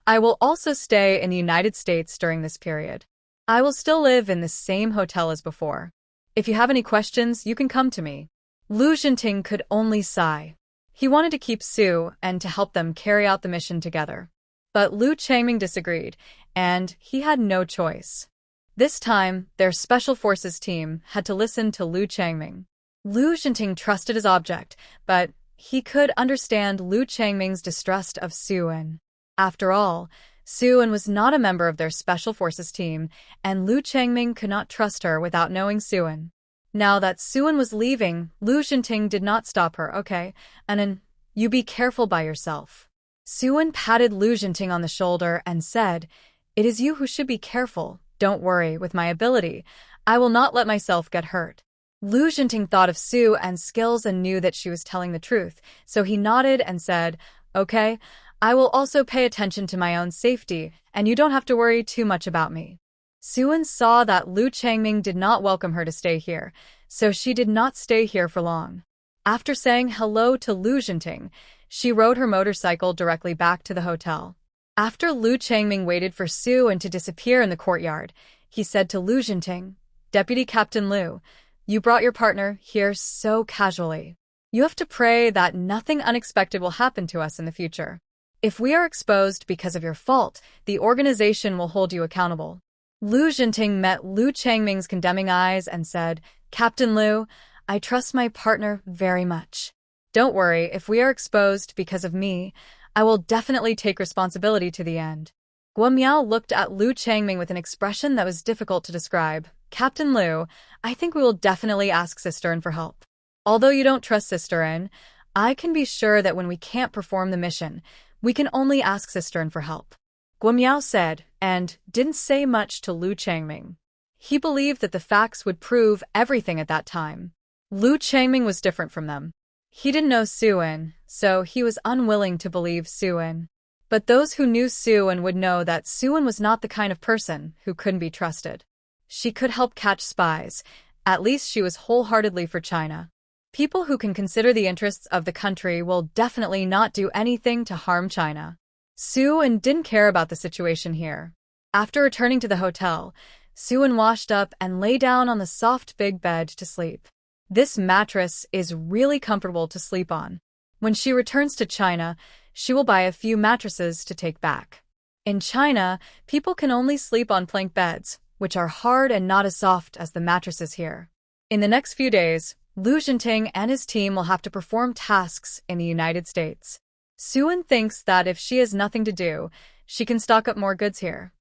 I will also stay in the United States during this period. I will still live in the same hotel as before. If you have any questions, you can come to me. Lu Jinting could only sigh. He wanted to keep Su and to help them carry out the mission together. But Lu Changming disagreed, and he had no choice. This time, their Special Forces team had to listen to Lu Changming. Lu Jinting trusted his object, but he could understand Lu Changming's distrust of Suan. After all, Suan was not a member of their Special Forces team, and Lu Changming could not trust her without knowing Suan. Now that Suan was leaving, Lu Jinting did not stop her. Okay, Anan, you be careful by yourself. Suan patted Lu Jinting on the shoulder and said, it is you who should be careful. Don't worry, with my ability, I will not let myself get hurt. Lu Jinting thought of Suan's skills and knew that she was telling the truth, so he nodded and said, okay, I will also pay attention to my own safety, and you don't have to worry too much about me. Suan saw that Lu Changming did not welcome her to stay here, so she did not stay here for long. After saying hello to Lu Jinting, she rode her motorcycle directly back to the hotel. After Lu Changming waited for Suan to disappear in the courtyard, he said to Lu Jinting, Deputy Captain Lu, you brought your partner here so casually. You have to pray that nothing unexpected will happen to us in the future. If we are exposed because of your fault, the organization will hold you accountable. Lu Jinting met Lu Changming's condemning eyes and said, Captain Lu, I trust my partner very much. Don't worry, if we are exposed because of me, I will definitely take responsibility to the end. Guo Miao looked at Lu Changming with an expression that was difficult to describe. Captain Lu, I think we will definitely ask Sister N for help. Although you don't trust Sister N, I can be sure that when we can't perform the mission, we can only ask Sister N for help. Guo Miao said, and didn't say much to Lu Changming. He believed that the facts would prove everything at that time. Lu Changming was different from them. He didn't know Suan, so he was unwilling to believe Suan. But those who knew Suan would know that Suan was not the kind of person who couldn't be trusted. She could help catch spies. At least she was wholeheartedly for China. People who can consider the interests of the country will definitely not do anything to harm China. Suan didn't care about the situation here. After returning to the hotel, Suan washed up and lay down on the soft big bed to sleep. This mattress is really comfortable to sleep on. When she returns to China, she will buy a few mattresses to take back. In China, people can only sleep on plank beds, which are hard and not as soft as the mattresses here. In the next few days, Lu Jinting and his team will have to perform tasks in the United States. Suan thinks that if she has nothing to do, she can stock up more goods here.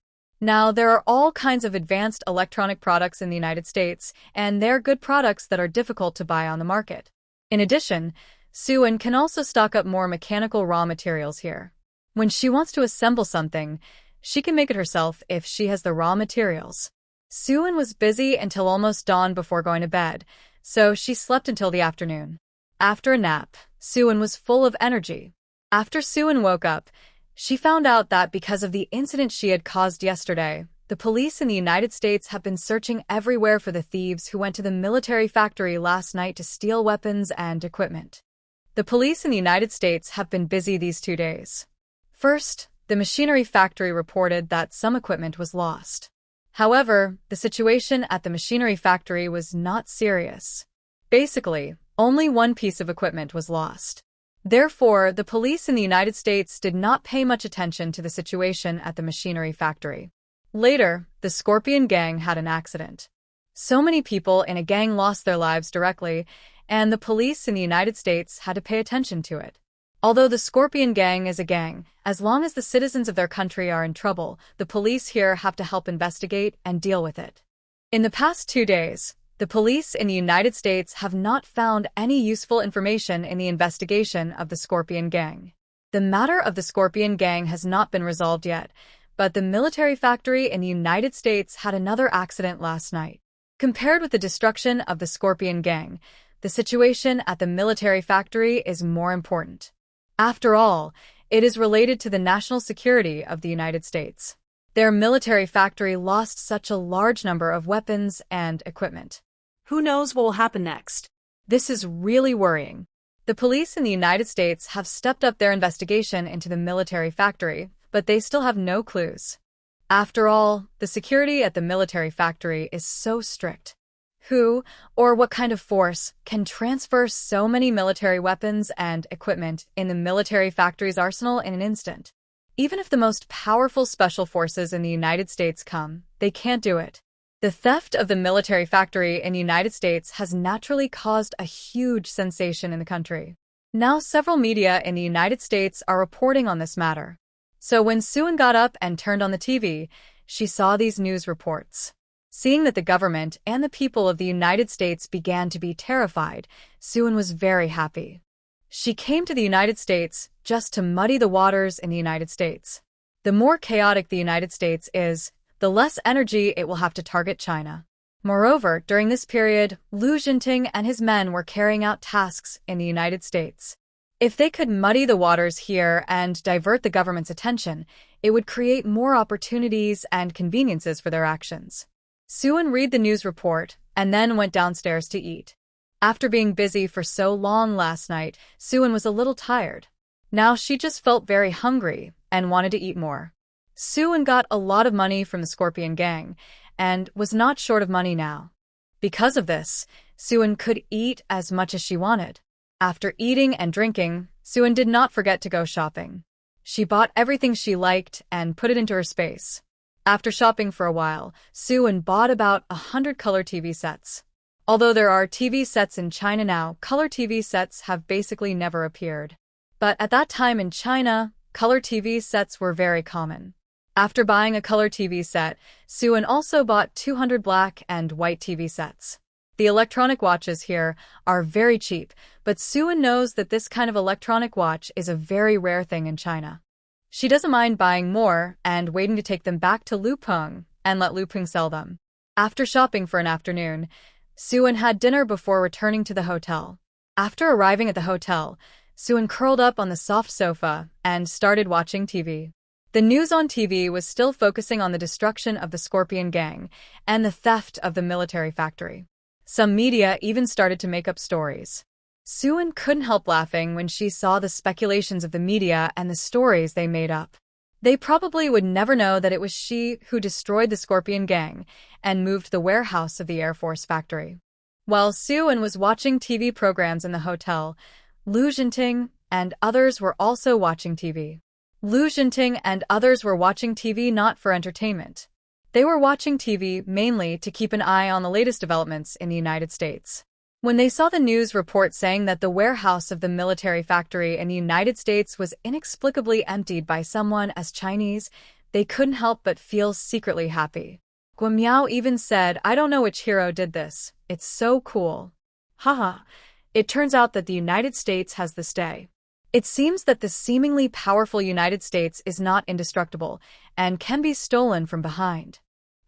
Now, there are all kinds of advanced electronic products in the United States, and they're good products that are difficult to buy on the market. In addition, Suan can also stock up more mechanical raw materials here. When she wants to assemble something, she can make it herself if she has the raw materials. Suan was busy until almost dawn before going to bed, so she slept until the afternoon. After a nap, Suan was full of energy. After Suan woke up, she found out that because of the incident she had caused yesterday, the police in the United States have been searching everywhere for the thieves who went to the military factory last night to steal weapons and equipment. The police in the United States have been busy these 2 days. First, the machinery factory reported that some equipment was lost. However, the situation at the machinery factory was not serious. Basically, only one piece of equipment was lost. Therefore, the police in the United States did not pay much attention to the situation at the machinery factory. Later, the Scorpion Gang had an accident. So many people in a gang lost their lives directly, and the police in the United States had to pay attention to it. Although the Scorpion Gang is a gang, as long as the citizens of their country are in trouble, the police here have to help investigate and deal with it. In the past 2 days, The police in the United States have not found any useful information in the investigation of the Scorpion Gang. The matter of the Scorpion Gang has not been resolved yet, but the military factory in the United States had another accident last night. Compared with the destruction of the Scorpion Gang, the situation at the military factory is more important. After all, it is related to the national security of the United States. Their military factory lost such a large number of weapons and equipment. Who knows what will happen next? This is really worrying. The police in the United States have stepped up their investigation into the military factory, but they still have no clues. After all, the security at the military factory is so strict. Who, or what kind of force, can transfer so many military weapons and equipment in the military factory's arsenal in an instant? Even if the most powerful special forces in the United States come, they can't do it. The theft of the military factory in the United States has naturally caused a huge sensation in the country. Now several media in the United States are reporting on this matter. So when Suan got up and turned on the TV, she saw these news reports. Seeing that the government and the people of the United States began to be terrified, Suan was very happy. She came to the United States just to muddy the waters in the United States. The more chaotic the United States is, the less energy it will have to target China. Moreover, during this period, Liu Jinting and his men were carrying out tasks in the United States. If they could muddy the waters here and divert the government's attention, it would create more opportunities and conveniences for their actions. Suan read the news report and then went downstairs to eat. After being busy for so long last night, Suan was a little tired. Now she just felt very hungry and wanted to eat more. Suan got a lot of money from the Scorpion Gang and was not short of money now. Because of this, Suan could eat as much as she wanted. After eating and drinking, Suan did not forget to go shopping. She bought everything she liked and put it into her space. After shopping for a while, Suan bought about 100 color TV sets. Although there are TV sets in China now, color TV sets have basically never appeared. But at that time in China, color TV sets were very common. After buying a color TV set, Suan also bought 200 black and white TV sets. The electronic watches here are very cheap, but Suan knows that this kind of electronic watch is a very rare thing in China. She doesn't mind buying more and waiting to take them back to Lu Peng and let Lu Peng sell them. After shopping for an afternoon, Suan had dinner before returning to the hotel. After arriving at the hotel, Suan curled up on the soft sofa and started watching TV. The news on TV was still focusing on the destruction of the Scorpion Gang and the theft of the military factory. Some media even started to make up stories. Suan couldn't help laughing when she saw the speculations of the media and the stories they made up. They probably would never know that it was she who destroyed the Scorpion Gang and moved the warehouse of the Air Force factory. While Suan was watching TV programs in the hotel, Liu Jinting and others were also watching TV. Liu Jinting and others were watching TV not for entertainment. They were watching TV mainly to keep an eye on the latest developments in the United States. When they saw the news report saying that the warehouse of the military factory in the United States was inexplicably emptied by someone as Chinese, they couldn't help but feel secretly happy. Guo Miao even said, "I don't know which hero did this. It's so cool. Haha. It turns out that the United States has this day. It seems that the seemingly powerful United States is not indestructible and can be stolen from behind."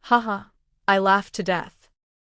Haha. I laughed to death.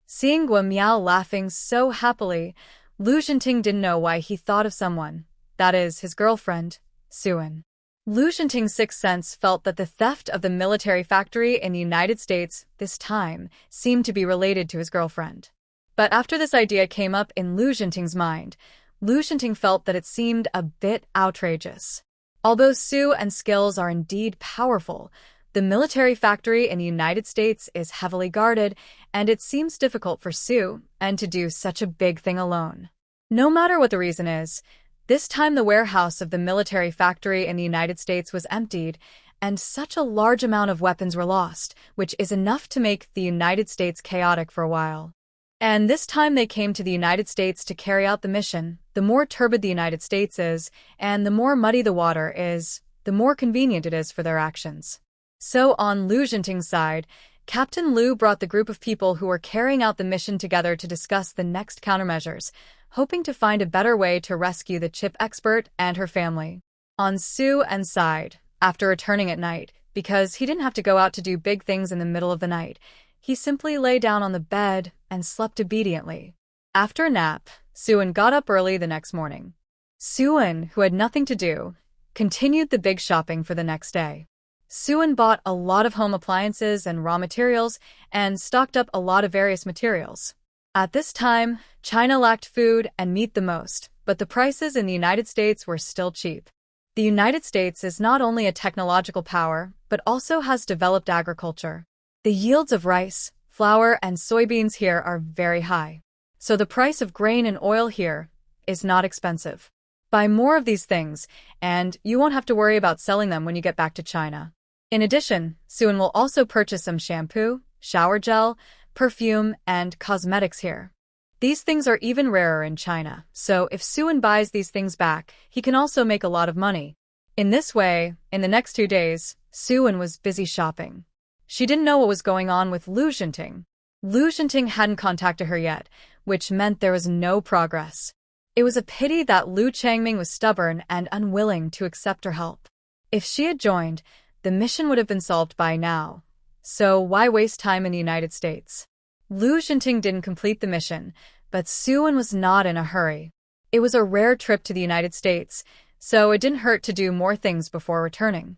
Seeing Guo Miao laughing so happily, Liu Jinting didn't know why he thought of someone, that is, his girlfriend, Suan. Liu Jinting's sixth sense felt that the theft of the military factory in the United States, this time, seemed to be related to his girlfriend. But after this idea came up in Liu Jinting's mind, Liu Jinting felt that it seemed a bit outrageous. Although Su and skills are indeed powerful, the military factory in the United States is heavily guarded, and it seems difficult for Su and to do such a big thing alone. No matter what the reason is, this time the warehouse of the military factory in the United States was emptied, and such a large amount of weapons were lost, which is enough to make the United States chaotic for a while. And this time they came to the United States to carry out the mission. The more turbid the United States is, and the more muddy the water is, the more convenient it is for their actions. So on Liu Jinting's side, Captain Liu brought the group of people who were carrying out the mission together to discuss the next countermeasures, hoping to find a better way to rescue the chip expert and her family. On Su'En's side, after returning at night, because he didn't have to go out to do big things in the middle of the night, he simply lay down on the bed and slept obediently. After a nap, Su'en got up early the next morning. Su'en, who had nothing to do, continued the big shopping for the next day. Su'en bought a lot of home appliances and raw materials and stocked up a lot of various materials. At this time, China lacked food and meat the most, but the prices in the United States were still cheap. The United States is not only a technological power, but also has developed agriculture. The yields of rice, flour, and soybeans here are very high. So the price of grain and oil here is not expensive. Buy more of these things, and you won't have to worry about selling them when you get back to China. In addition, Su'en will also purchase some shampoo, shower gel, perfume, and cosmetics here. These things are even rarer in China, so if Su'en buys these things back, he can also make a lot of money. In this way, in the next 2 days, Su'en was busy shopping. She didn't know what was going on with Lu Xinting. Lu Xinting hadn't contacted her yet, which meant there was no progress. It was a pity that Lu Changming was stubborn and unwilling to accept her help. If she had joined, the mission would have been solved by now. So why waste time in the United States? Lu Xinting didn't complete the mission, but Su'en was not in a hurry. It was a rare trip to the United States, so it didn't hurt to do more things before returning.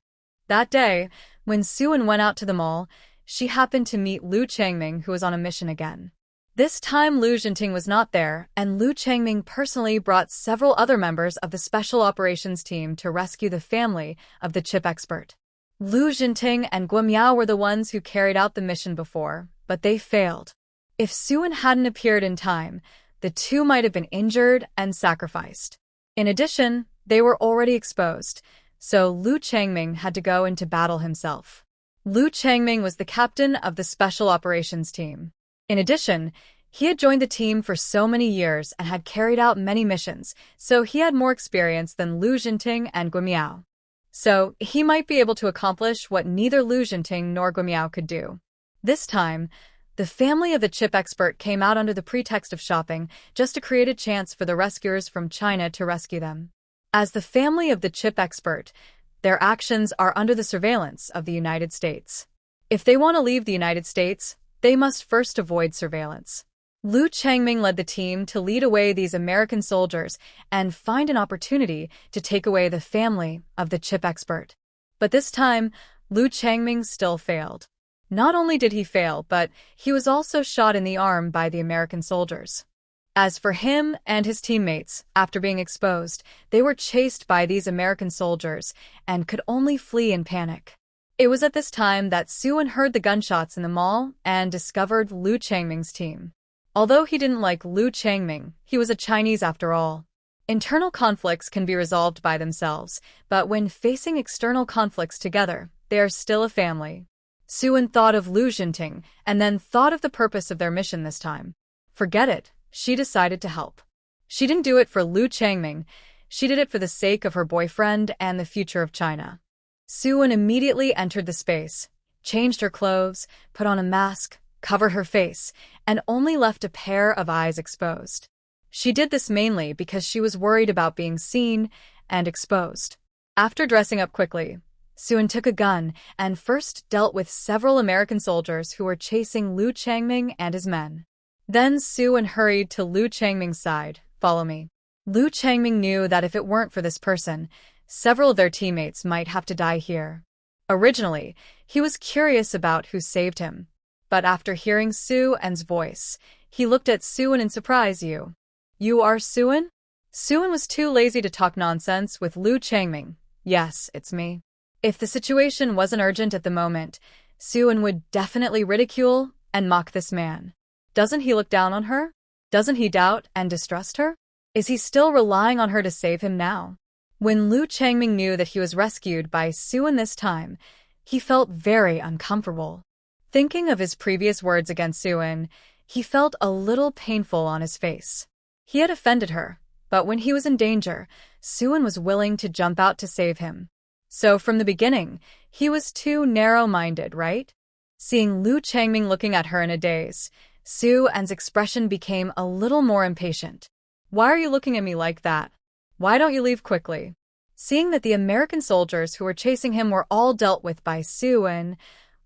That day, when Su'en went out to the mall, she happened to meet Lu Changming, who was on a mission again. This time Lu Xinting was not there, and Lu Changming personally brought several other members of the Special Operations Team to rescue the family of the chip expert. Lu Xinting and Guimiao were the ones who carried out the mission before, but they failed. If Su'en hadn't appeared in time, the two might have been injured and sacrificed. In addition, they were already exposed, so Lu Changming had to go into battle himself. Lu Changming was the captain of the Special Operations Team. In addition, he had joined the team for so many years and had carried out many missions, so he had more experience than Lu Xinting and Guimiao. So he might be able to accomplish what neither Lu Xinting nor Guimiao could do. This time, the family of the chip expert came out under the pretext of shopping just to create a chance for the rescuers from China to rescue them. As the family of the chip expert, their actions are under the surveillance of the United States. If they want to leave the United States, they must first avoid surveillance. Lu Changming led the team to lead away these American soldiers and find an opportunity to take away the family of the chip expert. But this time, Lu Changming still failed. Not only did he fail, but he was also shot in the arm by the American soldiers. As for him and his teammates, after being exposed, they were chased by these American soldiers and could only flee in panic. It was at this time that Su'en heard the gunshots in the mall and discovered Lu Changming's team. Although he didn't like Lu Changming, he was a Chinese after all. Internal conflicts can be resolved by themselves, but when facing external conflicts together, they are still a family. Su'en thought of Lu Xinting and then thought of the purpose of their mission this time. Forget it, she decided to help. She didn't do it for Lu Changming, she did it for the sake of her boyfriend and the future of China. Su'en immediately entered the space, changed her clothes, put on a mask, covered her face, and only left a pair of eyes exposed. She did this mainly because she was worried about being seen and exposed. After dressing up quickly, Su'en took a gun and first dealt with several American soldiers who were chasing Lu Changming and his men. Then Su'en hurried to Lu Changming's side. Follow me. Lu Changming knew that if it weren't for this person, several of their teammates might have to die here. Originally, he was curious about who saved him. But after hearing Su'en's voice, he looked at Su'en in surprise. You are Su'en? Su'en was too lazy to talk nonsense with Lu Changming. Yes, it's me. If the situation wasn't urgent at the moment, Su'en would definitely ridicule and mock this man. Doesn't he look down on her? Doesn't he doubt and distrust her? Is he still relying on her to save him now? When Lu Changming knew that he was rescued by Su'en this time, he felt very uncomfortable. Thinking of his previous words against Su'en, he felt a little painful on his face. He had offended her, but when he was in danger, Su'en was willing to jump out to save him. So from the beginning, he was too narrow-minded, right? Seeing Lu Changming looking at her in a daze, Su-en's expression became a little more impatient. Why are you looking at me like that? Why don't you leave quickly? Seeing that the American soldiers who were chasing him were all dealt with by Su-en,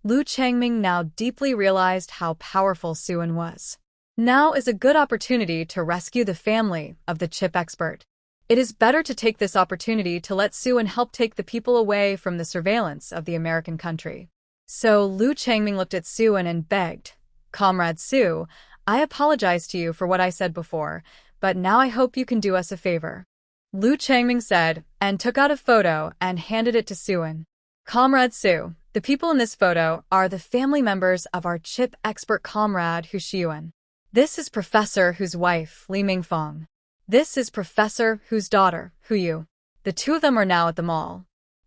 Lu Changming now deeply realized how powerful Su-en was. Now is a good opportunity to rescue the family of the chip expert. It is better to take this opportunity to let Su-en help take the people away from the surveillance of the American country. So Lu Changming looked at Su-en and begged, "Comrade Su, I apologize to you for what I said before, but now I hope you can do us a favor." Lu Changming said, and took out a photo and handed it to Su-en. "Comrade Su, the people in this photo are the family members of our chip expert comrade Hu Xiuan. This is Professor Hu's wife, Li Mingfang. This is Professor Hu's daughter, Hu Yu. The two of them are now at the mall.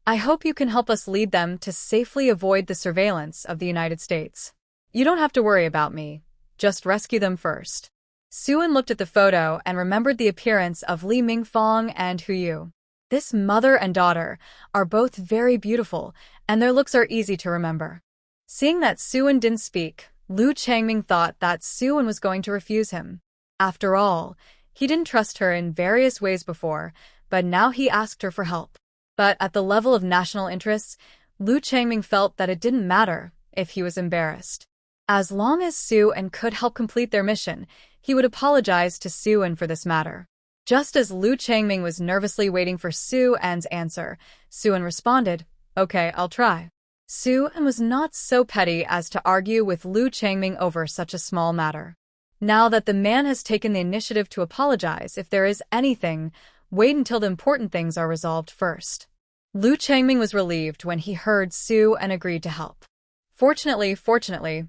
I hope you can help us lead them to safely avoid the surveillance of the United States. You don't have to worry about me. Just rescue them first." Su-en looked at the photo and remembered the appearance of Li Mingfang and Hu Yu. This mother and daughter are both very beautiful, and their looks are easy to remember. Seeing that Su-en didn't speak, Lu Changming thought that Su-en was going to refuse him. After all, he didn't trust her in various ways before, but now he asked her for help. But at the level of national interests, Lu Changming felt that it didn't matter if he was embarrassed. As long as Su-en could help complete their mission, he would apologize to Su-en for this matter. Just as Lu Changming was nervously waiting for Su-en's answer, Su-en responded, "Okay, I'll try." Su-en was not so petty as to argue with Lu Changming over such a small matter. Now that the man has taken the initiative to apologize, if there is anything, wait until the important things are resolved first. Lu Changming was relieved when he heard Su-en agreed to help. Fortunately,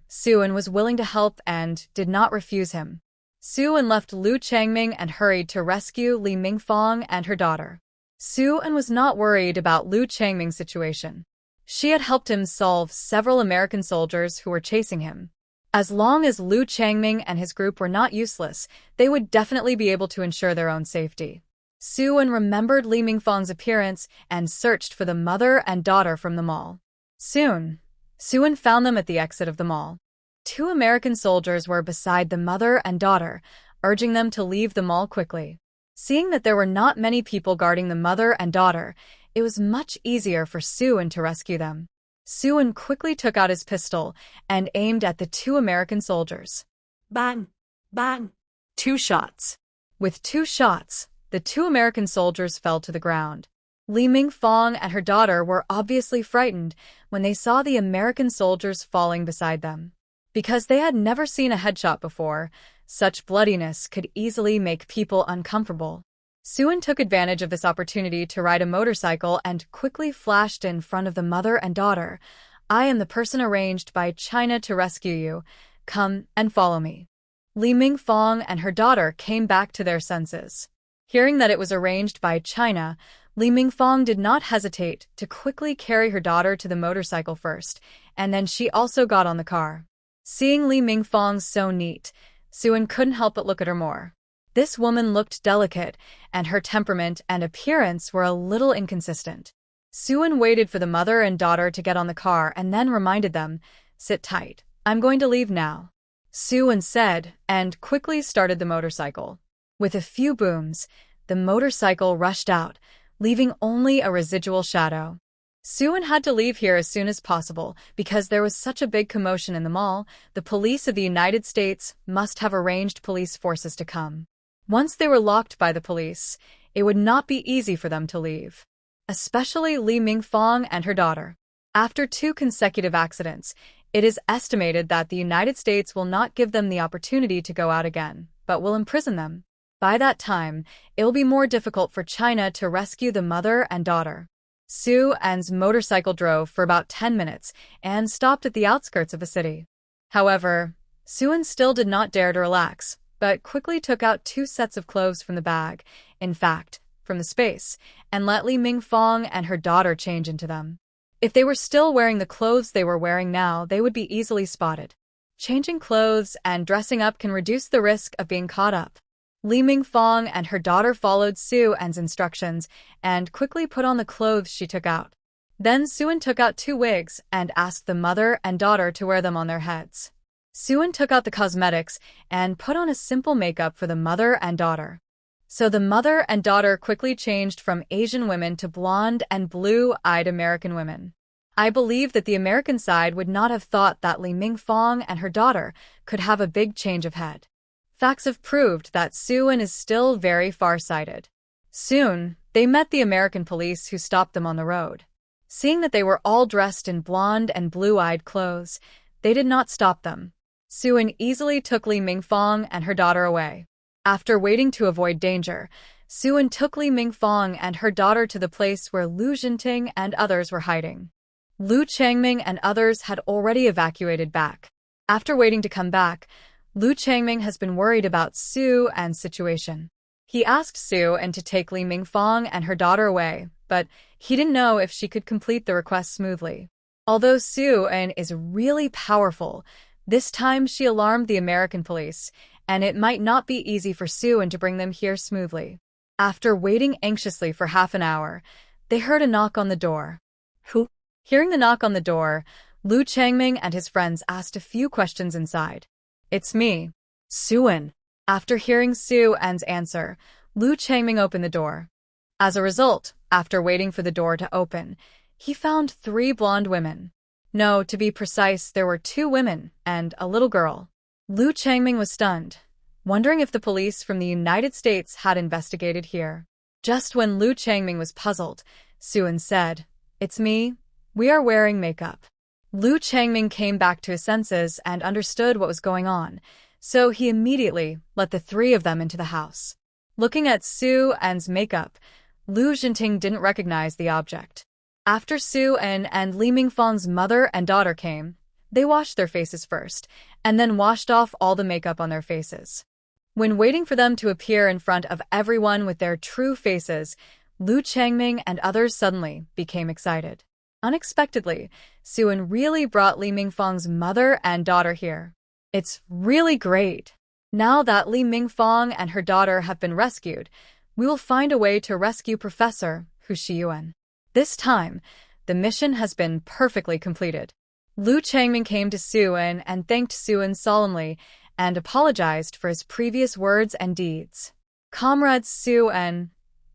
Su-en was willing to help and did not refuse him. Su-en left Lu Changming and hurried to rescue Li Mingfang and her daughter. Su-en was not worried about Lu Changming's situation. She had helped him solve several American soldiers who were chasing him. As long as Lu Changming and his group were not useless, they would definitely be able to ensure their own safety. Su-en remembered Li Mingfang's appearance and searched for the mother and daughter from the mall. Soon, Su-en found them at the exit of the mall. Two American soldiers were beside the mother and daughter, urging them to leave the mall quickly. Seeing that there were not many people guarding the mother and daughter, it was much easier for Su-en to rescue them. Su-en quickly took out his pistol and aimed at the two American soldiers. Bang! Bang! 2 shots. With 2 shots, the 2 American soldiers fell to the ground. Li Mingfang and her daughter were obviously frightened when they saw the American soldiers falling beside them. Because they had never seen a headshot before, such bloodiness could easily make people uncomfortable. Su-en took advantage of this opportunity to ride a motorcycle and quickly flashed in front of the mother and daughter. "I am the person arranged by China to rescue you. Come and follow me." Li Mingfang and her daughter came back to their senses. Hearing that it was arranged by China, Li Mingfang did not hesitate to quickly carry her daughter to the motorcycle first, and then she also got on the car. Seeing Li Mingfang so neat, Su-en couldn't help but look at her more. This woman looked delicate, and her temperament and appearance were a little inconsistent. Su-en waited for the mother and daughter to get on the car and then reminded them, "Sit tight. I'm going to leave now." Su-en said, and quickly started the motorcycle. With a few booms, the motorcycle rushed out, leaving only a residual shadow. Su-en had to leave here as soon as possible because there was such a big commotion in the mall. The police of the United States must have arranged police forces to come. Once they were locked by the police, it would not be easy for them to leave. Especially Li Mingfang and her daughter. After 2 consecutive accidents, it is estimated that the United States will not give them the opportunity to go out again, but will imprison them. By that time, it will be more difficult for China to rescue the mother and daughter. Su-en's motorcycle drove for about 10 minutes and stopped at the outskirts of the city. However, Su-en still did not dare to relax, but quickly took out 2 sets of clothes from the bag, in fact, from the space, and let Li Mingfang and her daughter change into them. If they were still wearing the clothes they were wearing now, they would be easily spotted. Changing clothes and dressing up can reduce the risk of being caught up. Li Mingfang and her daughter followed Su-en's instructions and quickly put on the clothes she took out. Then Suin took out 2 wigs and asked the mother and daughter to wear them on their heads. Suin took out the cosmetics and put on a simple makeup for the mother and daughter. So the mother and daughter quickly changed from Asian women to blonde and blue-eyed American women. I believe that the American side would not have thought that Li Mingfang and her daughter could have a big change of head. Facts have proved that Suin is still very far-sighted. Soon, they met the American police who stopped them on the road. Seeing that they were all dressed in blonde and blue-eyed clothes, they did not stop them. Suin easily took Li Mingfang and her daughter away. After waiting to avoid danger, Suin took Li Mingfang and her daughter to the place where Lu Jinting and others were hiding. Lu Changming and others had already evacuated back. After waiting to come back, Lu Changming has been worried about Su An's situation. He asked Su An to take Li Mingfang and her daughter away, but he didn't know if she could complete the request smoothly. Although Su An is really powerful, this time she alarmed the American police, and it might not be easy for Su An to bring them here smoothly. After waiting anxiously for half an hour, they heard a knock on the door. Who? Hearing the knock on the door, Lu Changming and his friends asked a few questions inside. It's me, Su An. After hearing Su An's answer, Lu Changming opened the door. As a result, after waiting for the door to open, he found 3 blonde women. No, to be precise, there were 2 women and a little girl. Lu Changming was stunned, wondering if the police from the United States had investigated here. Just when Lu Changming was puzzled, Su An said, "It's me. We are wearing makeup." Lu Changming came back to his senses and understood what was going on, so he immediately let the 3 of them into the house. Looking at Su An's makeup, Lu Jinting didn't recognize the object. After Su An and Li Mingfang's mother and daughter came, they washed their faces first, and then washed off all the makeup on their faces. When waiting for them to appear in front of everyone with their true faces, Lu Changming and others suddenly became excited. Unexpectedly, Su An really brought Li Mingfang's mother and daughter here. It's really great. Now that Li Mingfang and her daughter have been rescued, we will find a way to rescue Professor Hu Shiyuan. This time, the mission has been perfectly completed. Lu Changming came to Su An and thanked Su An solemnly and apologized for his previous words and deeds. Comrade Su An,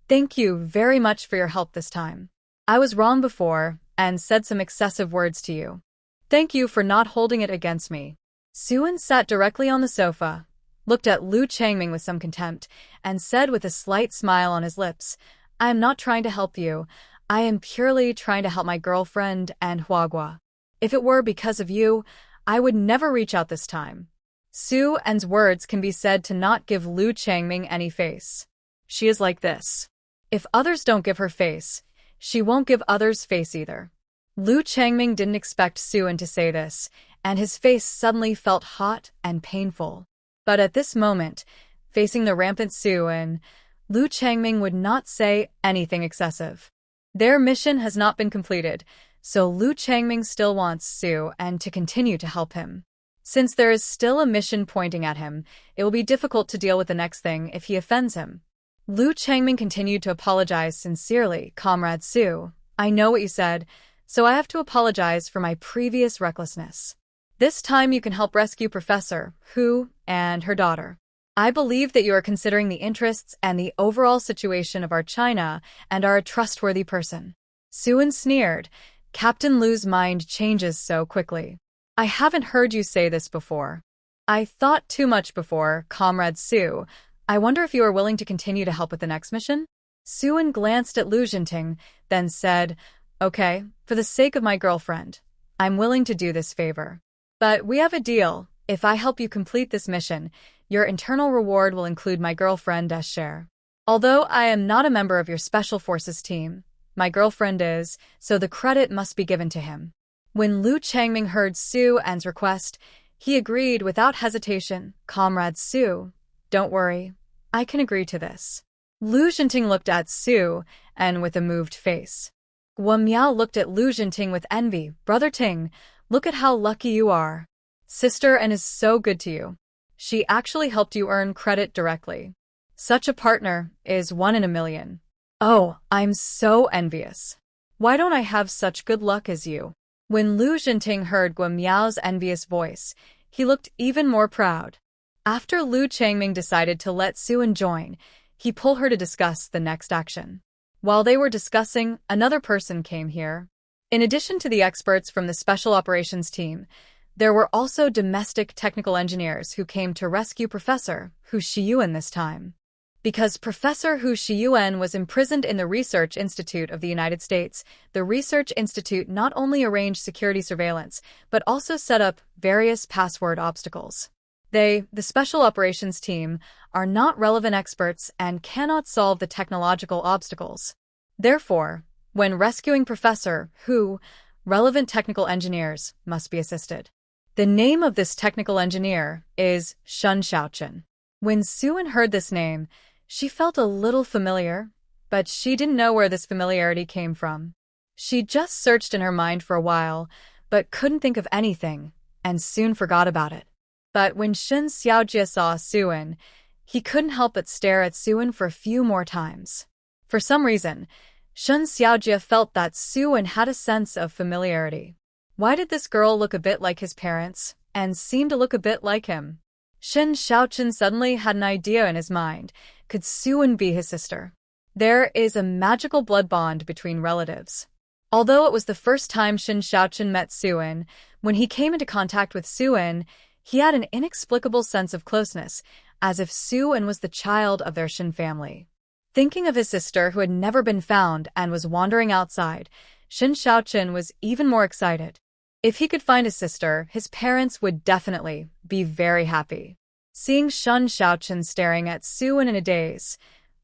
thank you very much for your help this time. I was wrong before and said some excessive words to you. Thank you for not holding it against me. Su An sat directly on the sofa, looked at Lu Changming with some contempt, and said with a slight smile on his lips, I am not trying to help you. I am purely trying to help my girlfriend and Huagua. If it were because of you, I would never reach out this time. Su An's words can be said to not give Lu Changming any face. She is like this. If others don't give her face, she won't give others face either. Lu Changming didn't expect Su An to say this, and his face suddenly felt hot and painful. But at this moment, facing the rampant Su An, Lu Changming would not say anything excessive. Their mission has not been completed, so Lu Changming still wants Su An to continue to help him. Since there is still a mission pointing at him, it will be difficult to deal with the next thing if he offends him. Lu Changming continued to apologize sincerely, Comrade Su. I know what you said, so I have to apologize for my previous recklessness. This time you can help rescue Professor Hu and her daughter. I believe that you are considering the interests and the overall situation of our China and are a trustworthy person. Su An sneered. Captain Lu's mind changes so quickly. I haven't heard you say this before. I thought too much before, Comrade Su. I wonder if you are willing to continue to help with the next mission? Su An glanced at Lu Jinting, then said, Okay, for the sake of my girlfriend, I'm willing to do this favor. But we have a deal. If I help you complete this mission, your internal reward will include my girlfriend's share. Although I am not a member of your Special Forces team, my girlfriend is, so the credit must be given to him. When Lu Changming heard Su An's request, he agreed without hesitation. Comrade Su, don't worry, I can agree to this. Lu Jinting looked at Su An with a moved face. Guo Miao looked at Lu Jinting with envy. Brother Ting, look at how lucky you are. Sister An is so good to you. She actually helped you earn credit directly. Such a partner is 1 in a million. Oh, I'm so envious. Why don't I have such good luck as you? When Lu Jinting heard Guo Miao's envious voice, he looked even more proud. After Lu Changming decided to let Suan join, he pulled her to discuss the next action. While they were discussing, another person came here. In addition to the experts from the Special Operations team, there were also domestic technical engineers who came to rescue Professor Hu Shiyuan this time. Because Professor Hu Shiyuan was imprisoned in the Research Institute of the United States, the Research Institute not only arranged security surveillance, but also set up various password obstacles. They, the Special Operations team, are not relevant experts and cannot solve the technological obstacles. Therefore, when rescuing Professor Hu, relevant technical engineers must be assisted. The name of this technical engineer is Shun Xiaochen. When Suan heard this name, she felt a little familiar, but she didn't know where this familiarity came from. She just searched in her mind for a while, but couldn't think of anything, and soon forgot about it. But when Shun Xiaojie saw Suan, he couldn't help but stare at Suan for a few more times. For some reason, Shun Xiaojie felt that Suan had a sense of familiarity. Why did this girl look a bit like his parents, and seem to look a bit like him? Shun Xiaochen suddenly had an idea in his mind. Could Suan be his sister? There is a magical blood bond between relatives. Although it was the first time Shun Xiaochen met Suan, when he came into contact with Suan, he had an inexplicable sense of closeness, as if Suan was the child of their Shin family. Thinking of his sister who had never been found and was wandering outside, Shun Xiaochen was even more excited. If he could find his sister, his parents would definitely be very happy. Seeing Shun Xiaochen staring at Suan in a daze,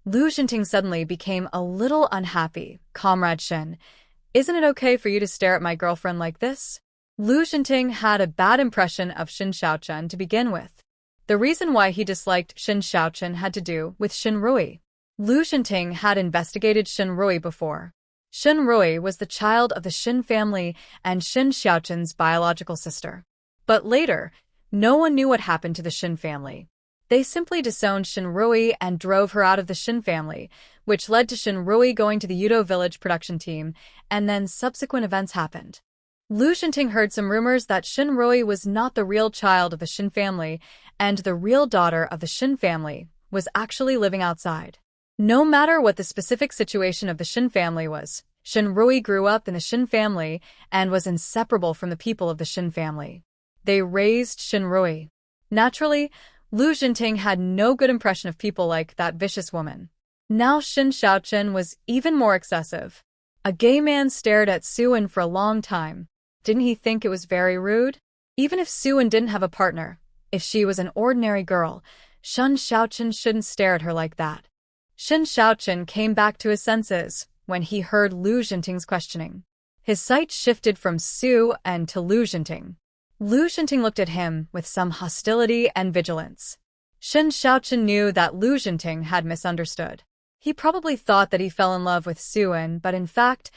Lu Jinting suddenly became a little unhappy. Comrade Shin, isn't it okay for you to stare at my girlfriend like this? Lu Jinting had a bad impression of Shun Xiaochen to begin with. The reason why he disliked Shun Xiaochen had to do with Shin Rui. Lu Jinting had investigated Shin Rui before. Shin Rui was the child of the Shin family and Shin Xiaochen's biological sister. But later, no one knew what happened to the Shin family. They simply disowned Shin Rui and drove her out of the Shin family, which led to Shin Rui going to the Yudo village production team, and then subsequent events happened. Lu Jinting heard some rumors that Shin Rui was not the real child of the Shin family, and the real daughter of the Shin family was actually living outside. No matter what the specific situation of the Shin family was, Shin Rui grew up in the Shin family and was inseparable from the people of the Shin family. They raised Shin Rui. Naturally, Lu Jinting had no good impression of people like that vicious woman. Now Shun Xiaochen was even more excessive. A gay man stared at Suan for a long time. Didn't he think it was very rude? Even if Suan didn't have a partner, if she was an ordinary girl, Shun Xiaochen shouldn't stare at her like that. Shun Xiaochen came back to his senses when he heard Lu Jinting's questioning. His sight shifted from Suan to Lu Jinting. Lu Jinting looked at him with some hostility and vigilance. Shun Xiaochen knew that Lu Jinting had misunderstood. He probably thought that he fell in love with Suan, but in fact,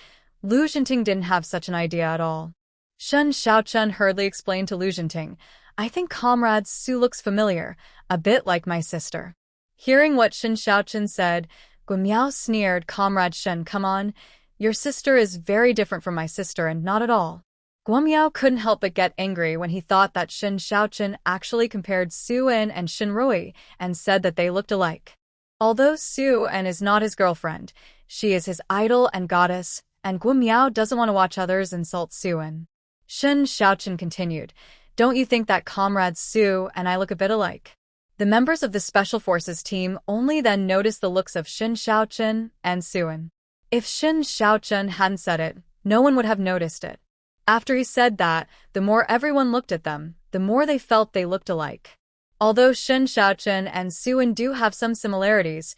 Lu Jinting didn't have such an idea at all. Shun Xiaochen hurriedly explained to Lu Jinting, I think Comrade Su looks familiar, a bit like my sister. Hearing what Shun Xiaochen said, Guo Miao sneered, Comrade Shen, come on, your sister is very different from my sister and not at all. Guo Miao couldn't help but get angry when he thought that Shun Xiaochen actually compared Suan and Shin Rui and said that they looked alike. Although Suan is not his girlfriend, she is his idol and goddess, and Guo Miao doesn't want to watch others insult Suan. Shun Xiaochen continued, don't you think that Comrade Su and I look a bit alike? The members of the Special Forces team only then noticed the looks of Shun Xiaochen and Suan. If Shun Xiaochen hadn't said it, no one would have noticed it. After he said that, the more everyone looked at them, the more they felt they looked alike. Although Shun Xiaochen and Suan do have some similarities,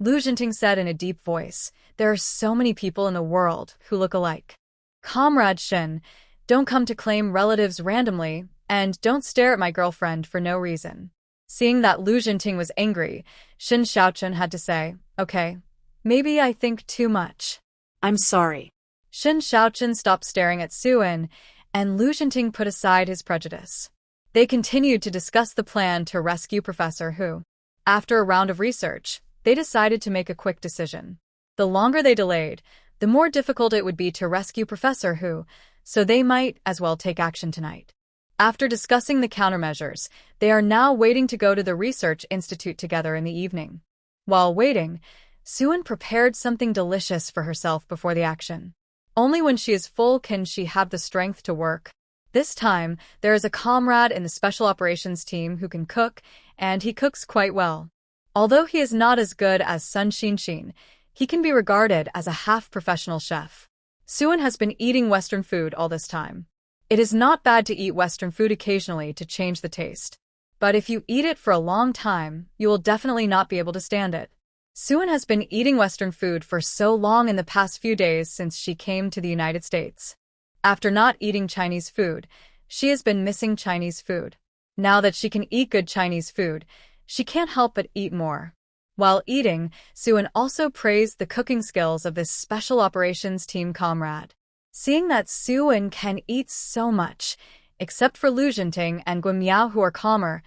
Lu Jinting said in a deep voice, there are so many people in the world who look alike. Comrade Shin, don't come to claim relatives randomly, and don't stare at my girlfriend for no reason. Seeing that Lu Jinting was angry, Shun Xiaochen had to say, okay, maybe I think too much. I'm sorry. Shun Xiaochen stopped staring at Suan, and Lu Jinting put aside his prejudice. They continued to discuss the plan to rescue Professor Hu. After a round of research, they decided to make a quick decision. The longer they delayed, the more difficult it would be to rescue Professor Hu, so they might as well take action tonight. After discussing the countermeasures, they are now waiting to go to the research institute together in the evening. While waiting, Suan prepared something delicious for herself before the action. Only when she is full can she have the strength to work. This time, there is a comrade in the special operations team who can cook, and he cooks quite well. Although he is not as good as Sun Xinshin, he can be regarded as a half-professional chef. Suan has been eating Western food all this time. It is not bad to eat Western food occasionally to change the taste. But if you eat it for a long time, you will definitely not be able to stand it. Suan has been eating Western food for so long in the past few days since she came to the United States. After not eating Chinese food, she has been missing Chinese food. Now that she can eat good Chinese food, she can't help but eat more. While eating, Suan also praised the cooking skills of this special operations team comrade. Seeing that Suan can eat so much, except for Lu Jinting and Guan Miao who are calmer,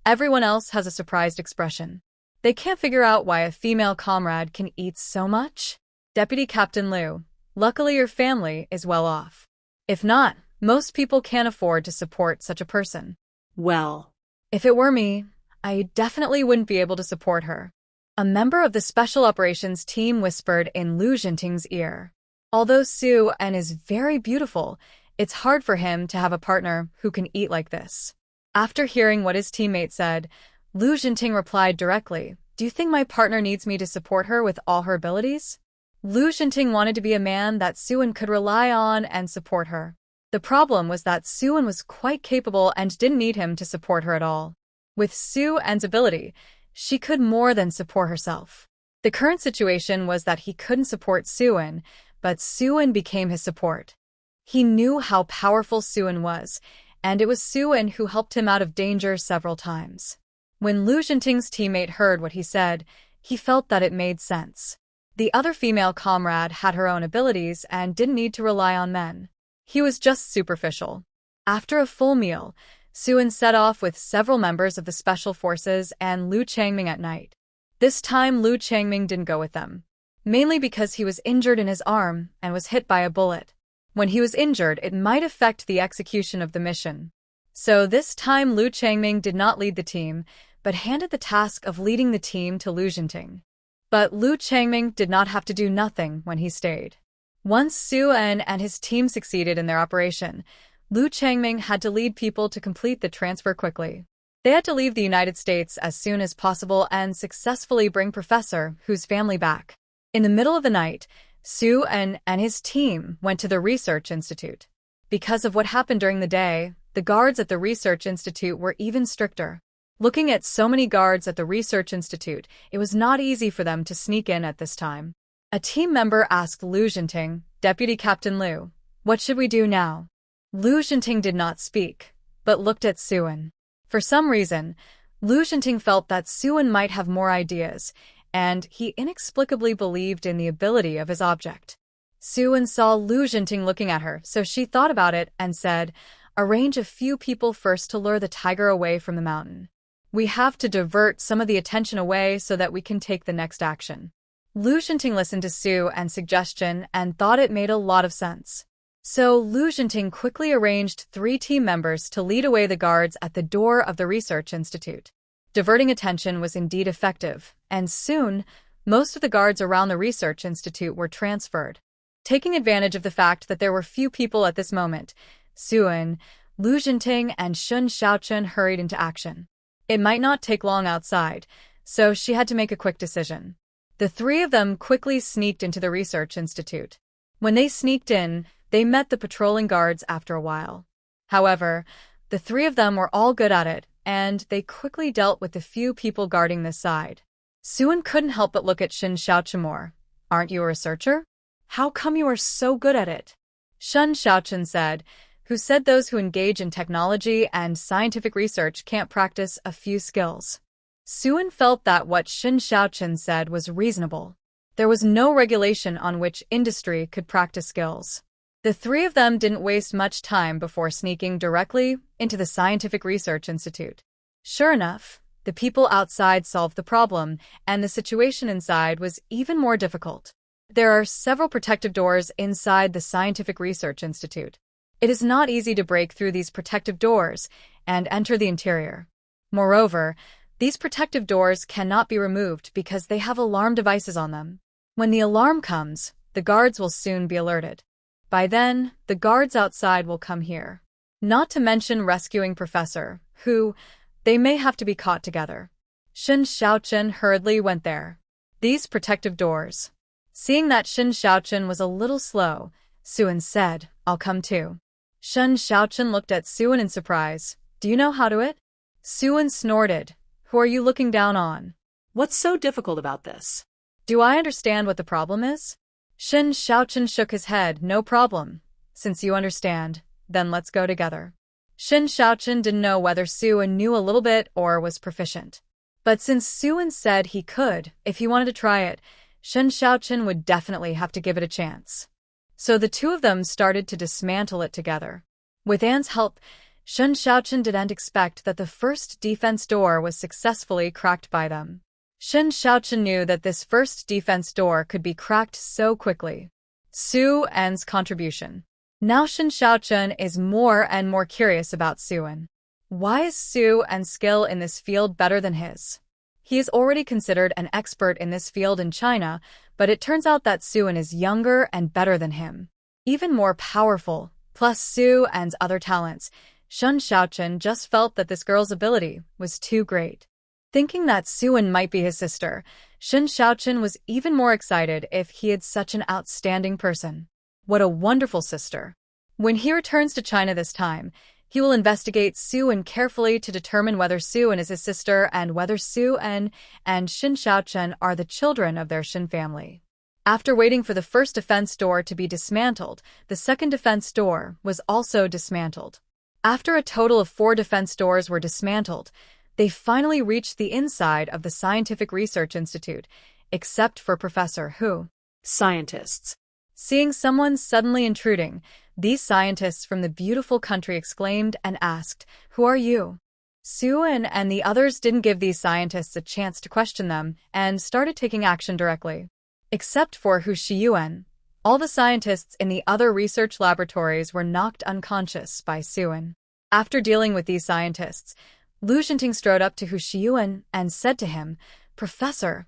everyone else has a surprised expression. They can't figure out why a female comrade can eat so much. Deputy Captain Liu, luckily your family is well off. If not, most people can't afford to support such a person. Well, if it were me, I definitely wouldn't be able to support her. A member of the special operations team whispered in Lu Jinting's ear. Although Suan is very beautiful, it's hard for him to have a partner who can eat like this. After hearing what his teammate said, Lu Jinting replied directly, "Do you think my partner needs me to support her with all her abilities?" Lu Jinting wanted to be a man that Suan could rely on and support her. The problem was that Suan was quite capable and didn't need him to support her at all. With Suan's ability, she could more than support herself. The current situation was that he couldn't support Suan, but Suan became his support. He knew how powerful Suan was, and it was Suan who helped him out of danger several times. When Lu Jinting's teammate heard what he said, he felt that it made sense. The other female comrade had her own abilities and didn't need to rely on men. He was just superficial. After a full meal, Suan set off with several members of the Special Forces and Liu Changming at night. This time Liu Changming didn't go with them, mainly because he was injured in his arm and was hit by a bullet. When he was injured, it might affect the execution of the mission. So this time Liu Changming did not lead the team, but handed the task of leading the team to Lu Jinting. But Liu Changming did not have to do nothing when he stayed. Once Suan and his team succeeded in their operation, Liu Changming had to lead people to complete the transfer quickly. They had to leave the United States as soon as possible and successfully bring Professor Hu's family back. In the middle of the night, Suan and his team went to the research institute. Because of what happened during the day, the guards at the research institute were even stricter. Looking at so many guards at the research institute, it was not easy for them to sneak in at this time. A team member asked Lu Jinting, "Deputy Captain Liu, what should we do now?" Lu Jinting did not speak, but looked at Suan. For some reason, Lu Jinting felt that Suan might have more ideas, and he inexplicably believed in the ability of his object. Suan saw Lu Jinting looking at her, so she thought about it and said, "Arrange a few people first to lure the tiger away from the mountain. We have to divert some of the attention away so that we can take the next action." Lu Jinting listened to Suan's suggestion and thought it made a lot of sense. So Lu Jinting quickly arranged 3 team members to lead away the guards at the door of the research institute. Diverting attention was indeed effective, and soon, most of the guards around the research institute were transferred. Taking advantage of the fact that there were few people at this moment, Suan, Lu Jinting, and Shun Xiaochun hurried into action. It might not take long outside, so she had to make a quick decision. The 3 of them quickly sneaked into the research institute. When they sneaked in, they met the patrolling guards after a while. However, the 3 of them were all good at it, and they quickly dealt with the few people guarding this side. Suan couldn't help but look at Shun Xiaochun. "Aren't you a researcher? How come you are so good at it?" Shun Xiaochun said, who said those who engage in technology and scientific research can't practice a few skills. Suan felt that what Shun Xiaochun said was reasonable. There was no regulation on which industry could practice skills. The 3 of them didn't waste much time before sneaking directly into the Scientific Research Institute. Sure enough, the people outside solved the problem, and the situation inside was even more difficult. There are several protective doors inside the Scientific Research Institute. It is not easy to break through these protective doors and enter the interior. Moreover, these protective doors cannot be removed because they have alarm devices on them. When the alarm comes, the guards will soon be alerted. By then, the guards outside will come here. Not to mention rescuing Professor, who, they may have to be caught together. Shen Xiaochen hurriedly went there. These protective doors. Seeing that Shen Xiaochen was a little slow, Suan said, I'll come too. Shen Xiaochen looked at Suan in surprise. Do you know how to it? Suan snorted. Who are you looking down on? What's so difficult about this? Do I understand what the problem is? Shen Xiaochen shook his head. No problem. Since you understand, then let's go together. Shen Xiaochen didn't know whether Suan knew a little bit or was proficient. But since Suan said he could, if he wanted to try it, Shen Xiaochen would definitely have to give it a chance. So the two of them started to dismantle it together. With Anne's help, Shen Xiaochen didn't expect that the first defense door was successfully cracked by them. Shen Xiaochen knew that this first defense door could be cracked so quickly. Suan's contribution. Now Shen Xiaochen is more and more curious about Suan. Why is Suan's skill in this field better than his? He is already considered an expert in this field in China, but it turns out that Suan is younger and better than him. Even more powerful, plus Suan's other talents, Shen Xiaochen just felt that this girl's ability was too great. Thinking that Suan might be his sister, Shen Xiaochen was even more excited if he had such an outstanding person. What a wonderful sister. When he returns to China this time, he will investigate Suan carefully to determine whether Suan is his sister and whether Suan and Shen Xiaochen are the children of their Shen family. After waiting for the first defense door to be dismantled, the second defense door was also dismantled. After a total of 4 defense doors were dismantled, they finally reached the inside of the Scientific Research Institute, except for Professor Hu. Scientists. Seeing someone suddenly intruding, these scientists from the beautiful country exclaimed and asked, Who are you? Suan and the others didn't give these scientists a chance to question them and started taking action directly. Except for Hu Shiyuan, all the scientists in the other research laboratories were knocked unconscious by Suan. After dealing with these scientists, Lu Jinting strode up to Hu Shiyuan and said to him, Professor,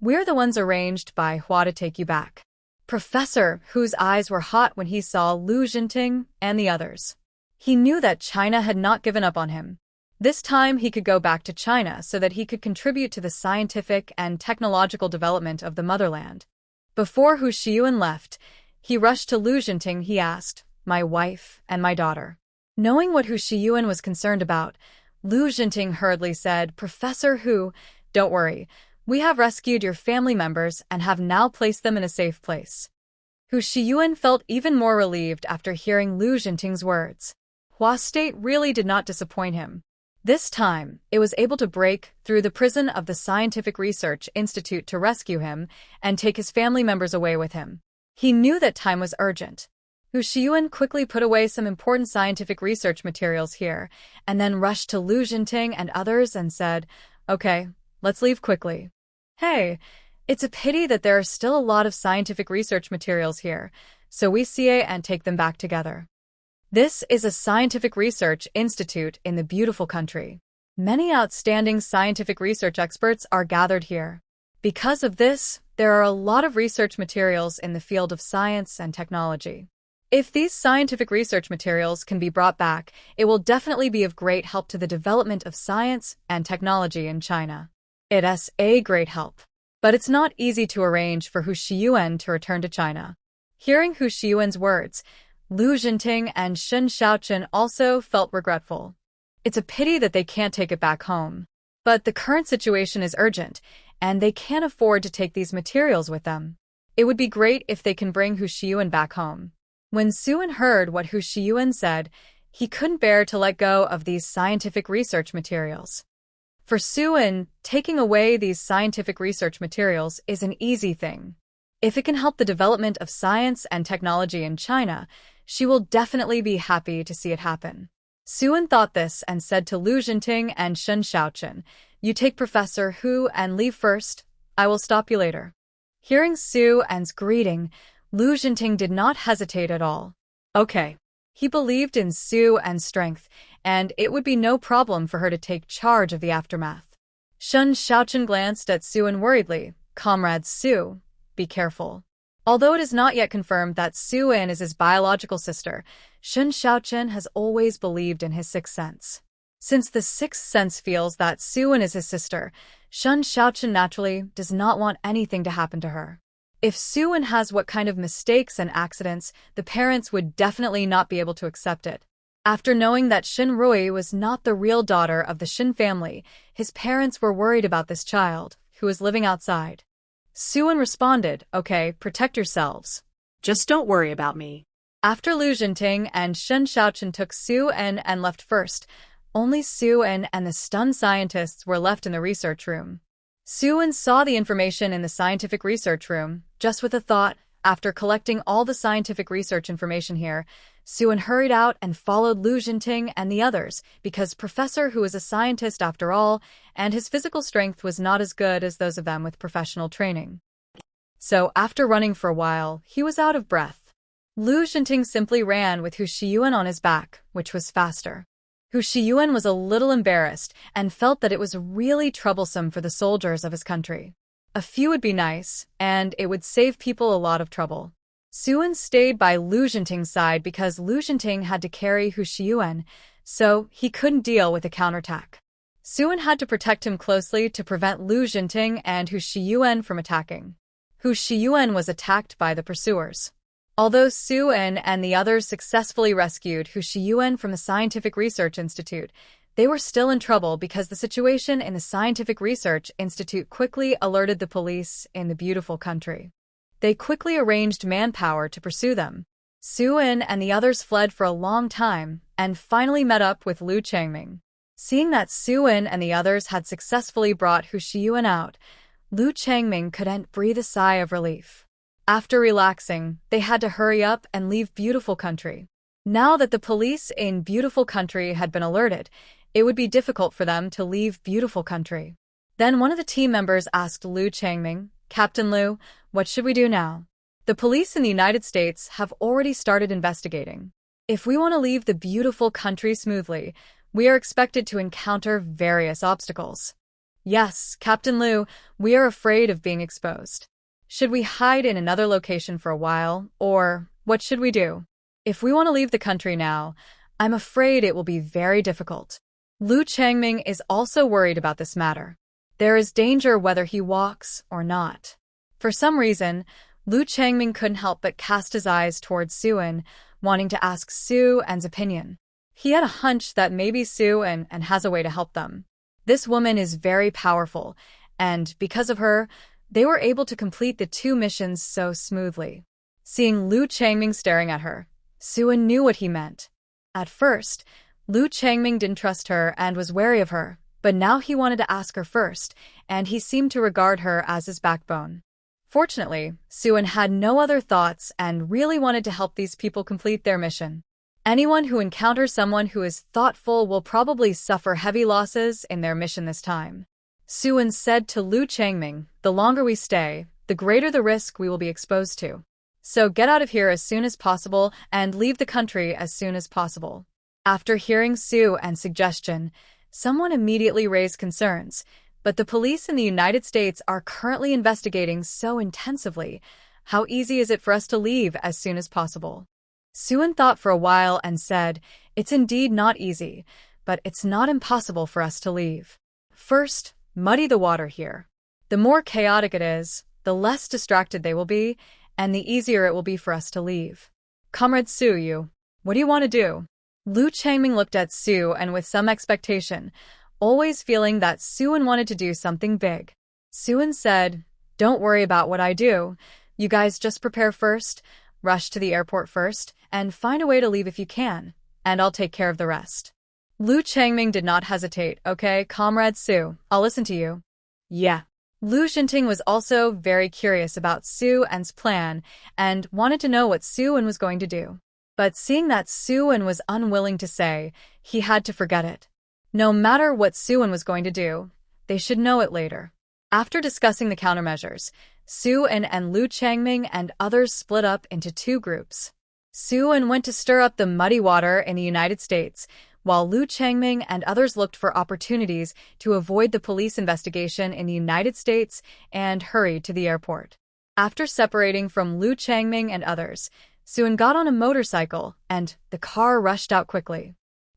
we're the ones arranged by Hua to take you back. Professor Hu's eyes were hot when he saw Lu Jinting and the others. He knew that China had not given up on him. This time he could go back to China so that he could contribute to the scientific and technological development of the motherland. Before Hu Shiyuan left, he rushed to Lu Jinting. He asked, My wife and my daughter. Knowing what Hu Shiyuan was concerned about, Lu Jinting hurriedly said, Professor Hu, don't worry. We have rescued your family members and have now placed them in a safe place. Hu Shiyuan felt even more relieved after hearing Lu Jinting's words. Hua State really did not disappoint him. This time, it was able to break through the prison of the Scientific Research Institute to rescue him and take his family members away with him. He knew that time was urgent. Hu Shiyuan quickly put away some important scientific research materials here, and then rushed to Lu Jinting and others and said, Okay, let's leave quickly. Hey, it's a pity that there are still a lot of scientific research materials here, so we see and take them back together. This is a scientific research institute in the beautiful country. Many outstanding scientific research experts are gathered here. Because of this, there are a lot of research materials in the field of science and technology. If these scientific research materials can be brought back, it will definitely be of great help to the development of science and technology in China. It's a great help. But it's not easy to arrange for Hu Shiyuan to return to China. Hearing Hu Shiyuan's words, Lu Jinting and Shen Xiaochen also felt regretful. It's a pity that they can't take it back home. But the current situation is urgent, and they can't afford to take these materials with them. It would be great if they can bring Hu Shiyuan back home. When Suan heard what Hu Shiyuan said, he couldn't bear to let go of these scientific research materials. For Suan, taking away these scientific research materials is an easy thing. If it can help the development of science and technology in China, she will definitely be happy to see it happen. Suan thought this and said to Lu Jinting and Shen Xiaochen, You take Professor Hu and leave first. I will stop you later. Hearing Su En's greeting, Lu Jinting did not hesitate at all. Okay. He believed in Su En's strength, and it would be no problem for her to take charge of the aftermath. Shun Xiaochen glanced at Su En worriedly. Comrade Su, be careful. Although it is not yet confirmed that Su En is his biological sister, Shun Xiaochen has always believed in his sixth sense. Since the sixth sense feels that Su En is his sister, Shun Xiaochen naturally does not want anything to happen to her. If Su En has what kind of mistakes and accidents, the parents would definitely not be able to accept it. After knowing that Shin Rui was not the real daughter of the Shin family, his parents were worried about this child, who was living outside. Su En responded, okay, protect yourselves. Just don't worry about me. After Lu Jinting and Shun Xiaochen took Su En and left first, only Su En and the stunned scientists were left in the research room. Su En saw the information in the scientific research room, just with a thought. After collecting all the scientific research information here, Su En hurried out and followed Lu Jinting and the others, because Professor, who was a scientist after all, and his physical strength was not as good as those of them with professional training. So after running for a while, he was out of breath. Lu Jinting simply ran with Hu Shiyuan on his back, which was faster. Hu Shiyuan was a little embarrassed and felt that it was really troublesome for the soldiers of his country. A few would be nice, and it would save people a lot of trouble. Su En stayed by Lu Jinting's side because Lu Jinting had to carry Hu Shiyuan, so he couldn't deal with a counterattack. Su En had to protect him closely to prevent Lu Jinting and Hu Shiyuan from attacking. Hu Shiyuan was attacked by the pursuers. Although Su En and the others successfully rescued Hu Shiyuan from the Scientific Research Institute, they were still in trouble because the situation in the Scientific Research Institute quickly alerted the police in the beautiful country. They quickly arranged manpower to pursue them. Su En and the others fled for a long time and finally met up with Lu Changming. Seeing that Su En and the others had successfully brought Hu Shiyuan out, Lu Changming couldn't breathe a sigh of relief. After relaxing, they had to hurry up and leave beautiful country. Now that the police in beautiful country had been alerted, it would be difficult for them to leave beautiful country. Then one of the team members asked Lu Changming, Captain Lu, what should we do now? The police in the United States have already started investigating. If we want to leave the beautiful country smoothly, we are expected to encounter various obstacles. Yes, Captain Lu, we are afraid of being exposed. Should we hide in another location for a while, or what should we do? If we want to leave the country now, I'm afraid it will be very difficult. Lu Changming is also worried about this matter. There is danger whether he walks or not. For some reason, Lu Changming couldn't help but cast his eyes towards Su En, wanting to ask Su En's opinion. He had a hunch that maybe Su En has a way to help them. This woman is very powerful, and because of her, they were able to complete the 2 missions so smoothly. Seeing Lu Changming staring at her, Su En knew what he meant. At first, Lu Changming didn't trust her and was wary of her, but now he wanted to ask her first, and he seemed to regard her as his backbone. Fortunately, Su En had no other thoughts and really wanted to help these people complete their mission. Anyone who encounters someone who is thoughtful will probably suffer heavy losses in their mission this time. Su En said to Lu Changming, the longer we stay, the greater the risk we will be exposed to. So get out of here as soon as possible and leave the country as soon as possible. After hearing Su En's suggestion, someone immediately raised concerns, but the police in the United States are currently investigating so intensively. How easy is it for us to leave as soon as possible? Su En thought for a while and said, it's indeed not easy, but it's not impossible for us to leave. First, muddy the water here. The more chaotic it is, the less distracted they will be, and the easier it will be for us to leave. Comrade Su, what do you want to do? Lu Changming looked at Su En with some expectation, always feeling that Su En wanted to do something big. Su En said, don't worry about what I do. You guys just prepare first, rush to the airport first, and find a way to leave if you can, and I'll take care of the rest. Lu Changming did not hesitate. Okay, Comrade Su, I'll listen to you. Yeah. Lu Jinting was also very curious about Su En's plan and wanted to know what Su En was going to do. But seeing that Su En was unwilling to say, he had to forget it. No matter what Su En was going to do, they should know it later. After discussing the countermeasures, Su-en and Liu Changming and others split up into two groups. Su-en went to stir up the muddy water in the United States, while Liu Changming and others looked for opportunities to avoid the police investigation in the United States and hurried to the airport. After separating from Liu Changming and others, Su-en got on a motorcycle, and the car rushed out quickly.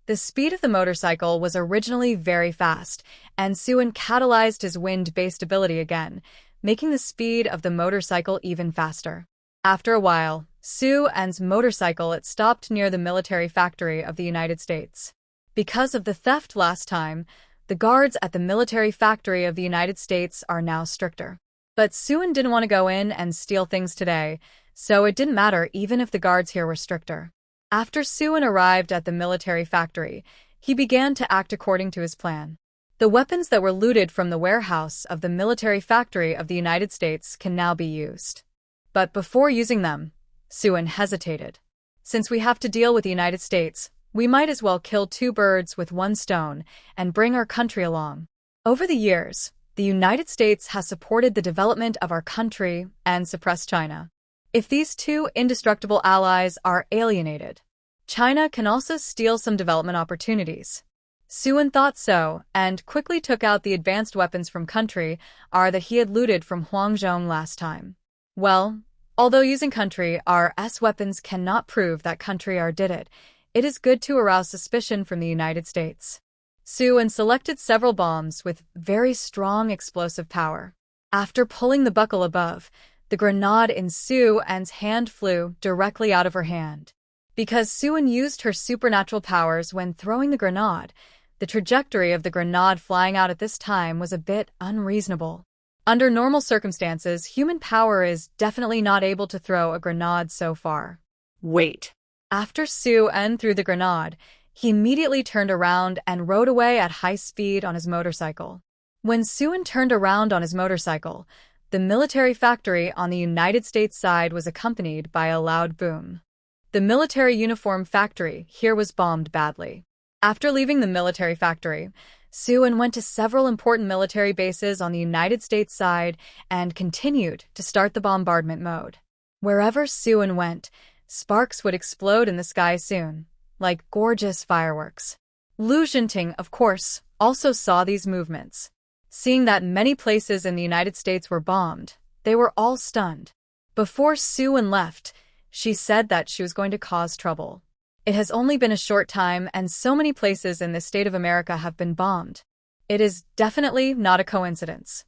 The speed of the motorcycle was originally very fast, and Su-en catalyzed his wind-based ability again, making the speed of the motorcycle even faster. After a while, Su-en's motorcycle stopped near the military factory of the United States. Because of the theft last time, the guards at the military factory of the United States are now stricter. But Su-en didn't want to go in and steal things today, so it didn't matter even if the guards here were stricter. After Su-en arrived at the military factory, he began to act according to his plan. The weapons that were looted from the warehouse of the military factory of the United States can now be used. But before using them, Su-en hesitated. Since we have to deal with the United States, we might as well kill two birds with one stone and bring our country along. Over the years, the United States has supported the development of our country and suppressed China. If these two indestructible allies are alienated, China can also steal some development opportunities. Su-en thought so and quickly took out the advanced weapons from country that he had looted from Huangzhong last time. Well, although using country R's weapons cannot prove that country R did it, it is good to arouse suspicion from the United States. Su-en selected several bombs with very strong explosive power. After pulling the buckle above, the grenade in Su-en's hand flew directly out of her hand. Because Su-en used her supernatural powers when throwing the grenade, the trajectory of the grenade flying out at this time was a bit unreasonable. Under normal circumstances, human power is definitely not able to throw a grenade so far. Wait. After Su-en threw the grenade, he immediately turned around and rode away at high speed on his motorcycle. When Su-en turned around on his motorcycle, the military factory on the United States side was accompanied by a loud boom. The military uniform factory here was bombed badly. After leaving the military factory, Su-en went to several important military bases on the United States side and continued to start the bombardment mode. Wherever Su-en went, sparks would explode in the sky soon, like gorgeous fireworks. Liu Xinting, of course, also saw these movements. Seeing that many places in the United States were bombed, they were all stunned. Before Su-en left, she said that she was going to cause trouble. It has only been a short time and so many places in this state of America have been bombed. It is definitely not a coincidence.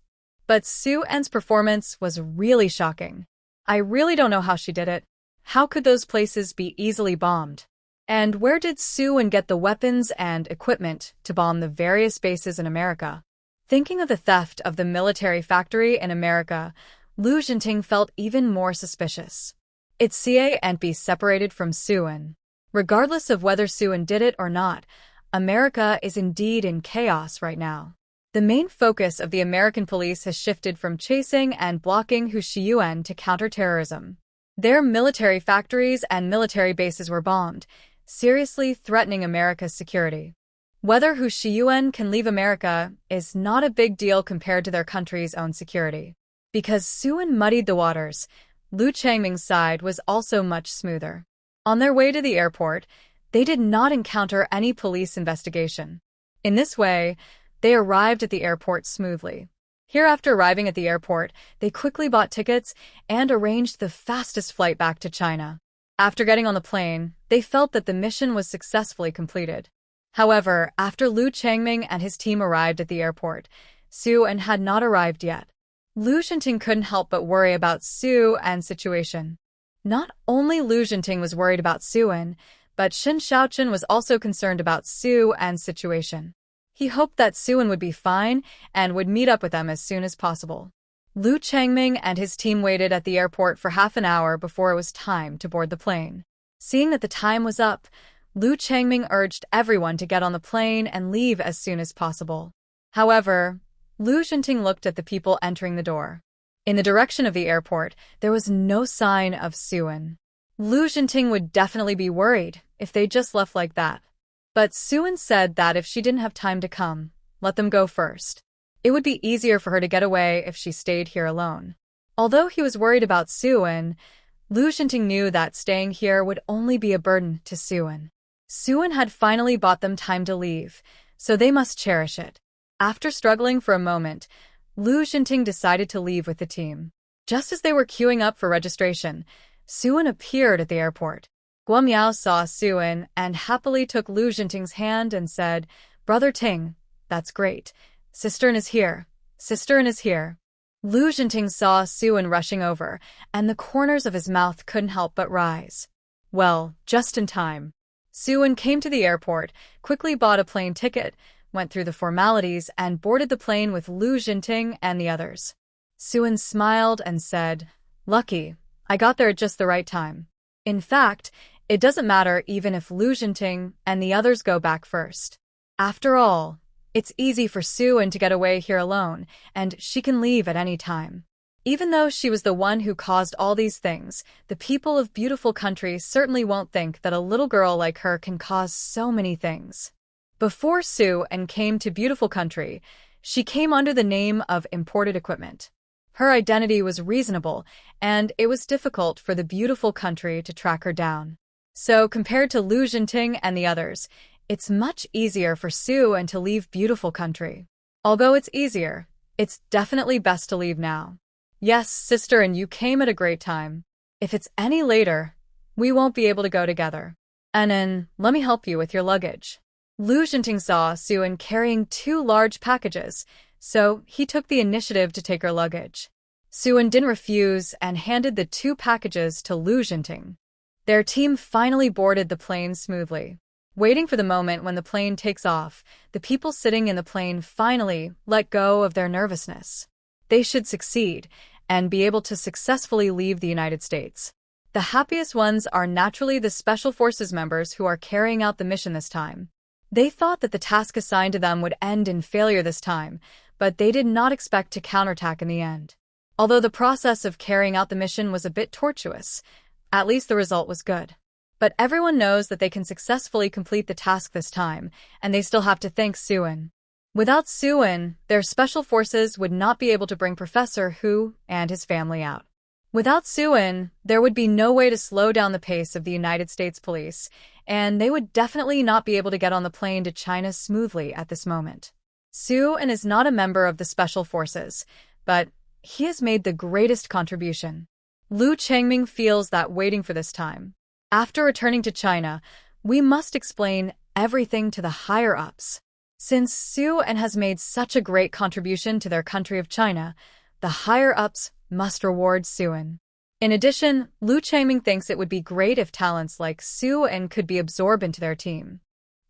But Su-en's performance was really shocking. I really don't know how she did it. How could those places be easily bombed? And where did Su-en get the weapons and equipment to bomb the various bases in America? Thinking of the theft of the military factory in America, Liu Xinting felt even more suspicious. It can't be separated from Su-en. Regardless of whether Su-en did it or not, America is indeed in chaos right now. The main focus of the American police has shifted from chasing and blocking Hu Shiyuan to counterterrorism. Their military factories and military bases were bombed, seriously threatening America's security. Whether Hu Shiyuan can leave America is not a big deal compared to their country's own security. Because Su-en muddied the waters, Liu Changming's side was also much smoother. On their way to the airport, they did not encounter any police investigation. In this way, they arrived at the airport smoothly. Here, after arriving at the airport, they quickly bought tickets and arranged the fastest flight back to China. After getting on the plane, they felt that the mission was successfully completed. However, after Liu Changming and his team arrived at the airport, Su-en had not arrived yet. Liu Xinting couldn't help but worry about Su-en's situation. Not only Liu Xinting was worried about Su-en, but Xin Shaochen was also concerned about Su-en's situation. He hoped that Su-en would be fine and would meet up with them as soon as possible. Liu Changming and his team waited at the airport for half an hour before it was time to board the plane. Seeing that the time was up, Liu Changming urged everyone to get on the plane and leave as soon as possible. However, Liu Xinting looked at the people entering the door. In the direction of the airport, there was no sign of Su-en. Liu Xinting would definitely be worried if they just left like that. But Su-en said that if she didn't have time to come, let them go first. It would be easier for her to get away if she stayed here alone. Although he was worried about Suin, Lu Xinting knew that staying here would only be a burden to Suin. Suin had finally bought them time to leave, so they must cherish it. After struggling for a moment, Lu Xinting decided to leave with the team. Just as they were queuing up for registration, Suin appeared at the airport. Guo Miao saw Suin and happily took Lu Xinting's hand and said, "Brother Ting, that's great. Sister-in is here. Sister-in is here." Lu Xinting saw Suin rushing over, and the corners of his mouth couldn't help but rise. Well, just in time. Suin came to the airport, quickly bought a plane ticket, went through the formalities, and boarded the plane with Lu Xinting and the others. Suin smiled and said, "Lucky, I got there at just the right time. In fact, it doesn't matter even if Lu Xinting and the others go back first. After all, it's easy for Suin to get away here alone, and she can leave at any time." Even though she was the one who caused all these things, the people of beautiful country certainly won't think that a little girl like her can cause so many things. Before Suin came to beautiful country, she came under the name of imported equipment. Her identity was reasonable, and it was difficult for the beautiful country to track her down. So compared to Lu Xinting and the others, it's much easier for Suin to leave beautiful country. Although it's easier, it's definitely best to leave now. Yes, sister, and you came at a great time. If it's any later, we won't be able to go together. And then, let me help you with your luggage. Lu Xinting saw Suin carrying 2 large packages, so he took the initiative to take her luggage. Suin didn't refuse and handed the 2 packages to Lu Xinting. Their team finally boarded the plane smoothly. Waiting for the moment when the plane takes off, the people sitting in the plane finally let go of their nervousness. They should succeed and be able to successfully leave the United States. The happiest ones are naturally the Special Forces members who are carrying out the mission this time. They thought that the task assigned to them would end in failure this time, but they did not expect to counterattack in the end. Although the process of carrying out the mission was a bit tortuous, at least the result was good. But everyone knows that they can successfully complete the task this time, and they still have to thank Suin. Without Suin, their special forces would not be able to bring Professor Hu and his family out. Without Suin, there would be no way to slow down the pace of the United States police, and they would definitely not be able to get on the plane to China smoothly at this moment. Suin is not a member of the special forces, but he has made the greatest contribution. Lu Changming feels that waiting for this time. After returning to China, we must explain everything to the higher-ups. Since Suin has made such a great contribution to their country of China, the higher-ups must reward Suin. In addition, Lu Changming thinks it would be great if talents like Suin could be absorbed into their team.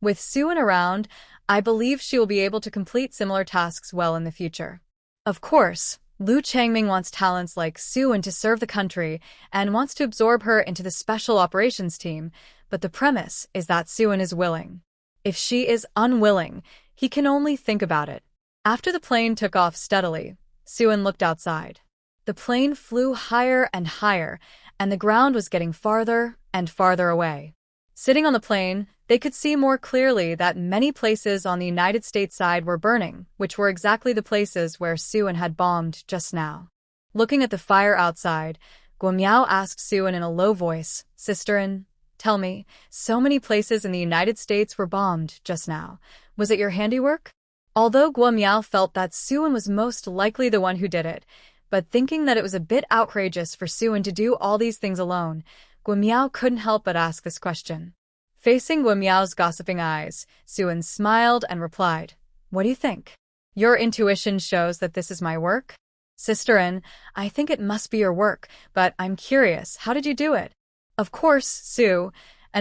With Suin around, I believe she will be able to complete similar tasks well in the future. Of course, Lu Changming wants talents like Suin to serve the country and wants to absorb her into the special operations team, but the premise is that Suin is willing. If she is unwilling, he can only think about it. After the plane took off steadily, Suin looked outside. The plane flew higher and higher, and the ground was getting farther and farther away. Sitting on the plane, they could see more clearly that many places on the United States side were burning, which were exactly the places where Suin had bombed just now. Looking at the fire outside, Guo Miao asked Suin in a low voice, "Sister-in, tell me, so many places in the United States were bombed just now. Was it your handiwork?" Although Guo Miao felt that Suin was most likely the one who did it, but thinking that it was a bit outrageous for Suin to do all these things alone, Guo Miao couldn't help but ask this question. Facing Guo Miao's gossiping eyes, Suin smiled and replied, "What do you think? Your intuition shows that this is my work? Sister-in, I think it must be your work, but I'm curious, how did you do it?" Of course, Suin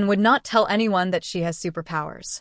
would not tell anyone that she has superpowers.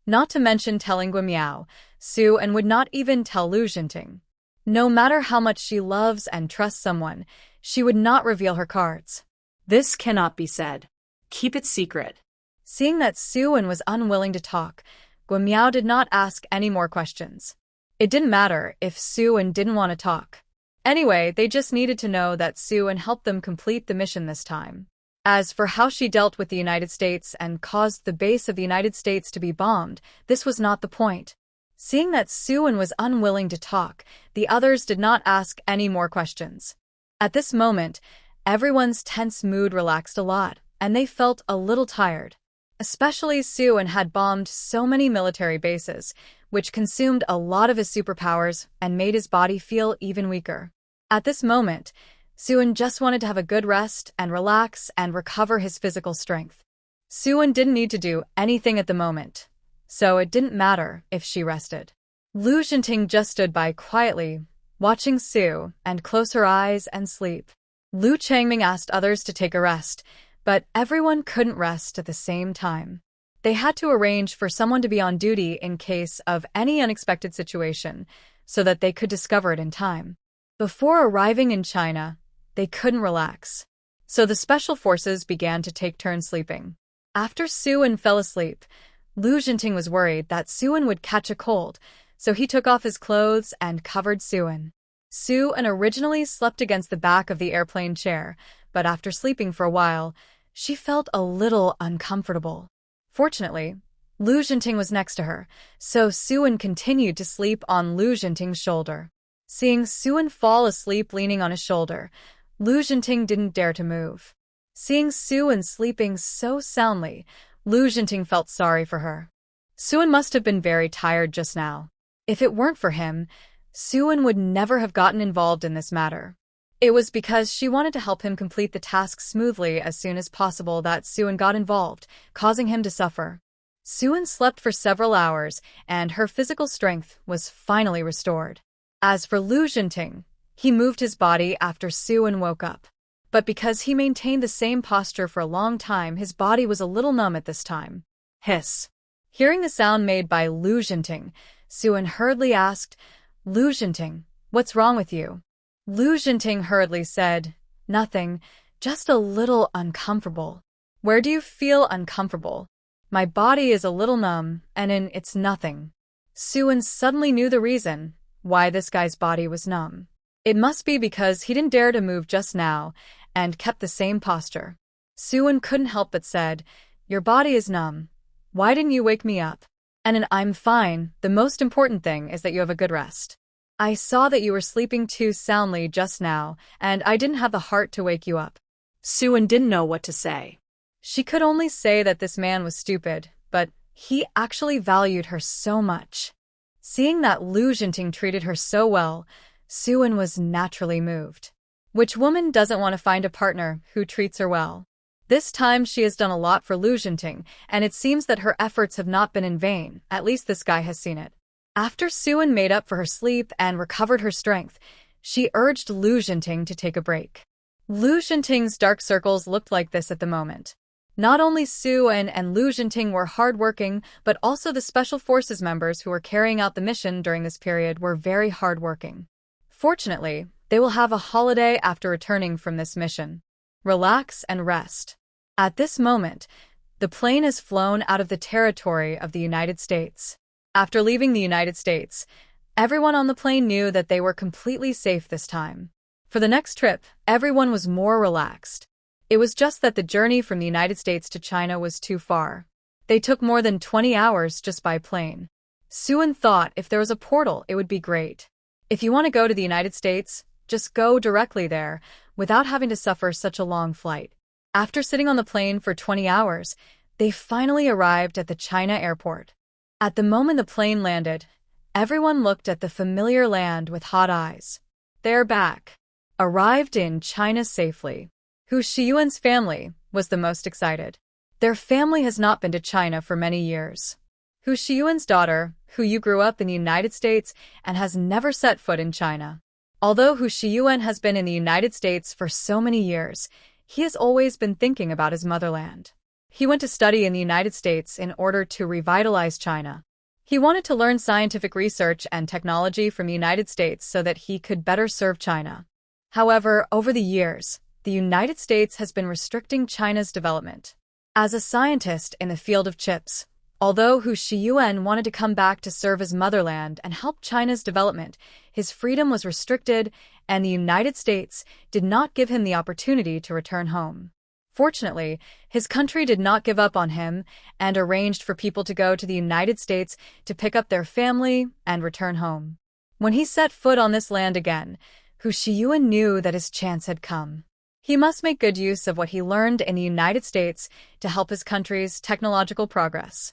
Not to mention telling Guo Miao, Suin would not even tell Lu Xinting. No matter how much she loves and trusts someone, she would not reveal her cards. This cannot be said. Keep it secret. Seeing that Suin was unwilling to talk, Guo Miao did not ask any more questions. It didn't matter if Suin didn't want to talk. Anyway, they just needed to know that Suin helped them complete the mission this time. As for how she dealt with the United States and caused the base of the United States to be bombed, this was not the point. Seeing that Suan was unwilling to talk, the others did not ask any more questions. At this moment, everyone's tense mood relaxed a lot, and they felt a little tired. Especially Suan had bombed so many military bases, which consumed a lot of his superpowers and made his body feel even weaker. At this moment, Suan just wanted to have a good rest and relax and recover his physical strength. Suan didn't need to do anything at the moment, so it didn't matter if she rested. Lu Jinting just stood by quietly, watching Su and close her eyes and sleep. Lu Changming asked others to take a rest, but everyone couldn't rest at the same time. They had to arrange for someone to be on duty in case of any unexpected situation, so that they could discover it in time. Before arriving in China, they couldn't relax. So the special forces began to take turns sleeping. After Suan fell asleep, Lu Jinting was worried that Suan would catch a cold, so he took off his clothes and covered Suan. Suan originally slept against the back of the airplane chair, but after sleeping for a while, she felt a little uncomfortable. Fortunately, Lu Jinting was next to her, so Suan continued to sleep on Lu Jinting's shoulder. Seeing Suan fall asleep leaning on his shoulder, Lu Jinting didn't dare to move. Seeing Suan sleeping so soundly, Lu Jinting felt sorry for her. Suan must have been very tired just now. If it weren't for him, Suan would never have gotten involved in this matter. It was because she wanted to help him complete the task smoothly as soon as possible that Suan got involved, causing him to suffer. Suan slept for several hours, and her physical strength was finally restored. As for Lu Jinting, he moved his body after Suan woke up. But because he maintained the same posture for a long time, his body was a little numb at this time. Hiss. Hearing the sound made by Lu Jinting, Suan hurriedly asked, "Lu Jinting, what's wrong with you?" Lu Jinting hurriedly said, "Nothing, just a little uncomfortable." "Where do you feel uncomfortable?" "My body is a little numb, and it's nothing." Suan suddenly knew the reason why this guy's body was numb. It must be because he didn't dare to move just now and kept the same posture. Suan couldn't help but said, "Your body is numb. Why didn't you wake me up?" "I'm fine. The most important thing is that you have a good rest. I saw that you were sleeping too soundly just now, and I didn't have the heart to wake you up." Suan didn't know what to say. She could only say that this man was stupid, but he actually valued her so much. Seeing that Lu Jinting treated her so well, Suan was naturally moved. Which woman doesn't want to find a partner who treats her well? This time she has done a lot for Lu Jinting, and it seems that her efforts have not been in vain, at least this guy has seen it. After Suan made up for her sleep and recovered her strength, she urged Lu Jinting to take a break. Lu Jinting's dark circles looked like this at the moment. Not only Suan and Lu Jinting were hardworking, but also the Special Forces members who were carrying out the mission during this period were very hardworking. Fortunately, they will have a holiday after returning from this mission. Relax and rest. At this moment, the plane has flown out of the territory of the United States. After leaving the United States, everyone on the plane knew that they were completely safe this time. For the next trip, everyone was more relaxed. It was just that the journey from the United States to China was too far. They took more than 20 hours just by plane. Suan thought if there was a portal, it would be great. If you want to go to the United States, just go directly there, without having to suffer such a long flight. After sitting on the plane for 20 hours, they finally arrived at the China airport. At the moment the plane landed, everyone looked at the familiar land with hot eyes. They're back. Arrived in China safely. Hu Shiyuan's family was the most excited. Their family has not been to China for many years. Hu Shiyuan's daughter, Hu Yu, grew up in the United States and has never set foot in China. Although Hu Shiyuan has been in the United States for so many years, he has always been thinking about his motherland. He went to study in the United States in order to revitalize China. He wanted to learn scientific research and technology from the United States so that he could better serve China. However, over the years, the United States has been restricting China's development. As a scientist in the field of chips, although Hu Shiyuan wanted to come back to serve his motherland and help China's development, his freedom was restricted, and the United States did not give him the opportunity to return home. Fortunately, his country did not give up on him and arranged for people to go to the United States to pick up their family and return home. When he set foot on this land again, Hu Shiyuan knew that his chance had come. He must make good use of what he learned in the United States to help his country's technological progress.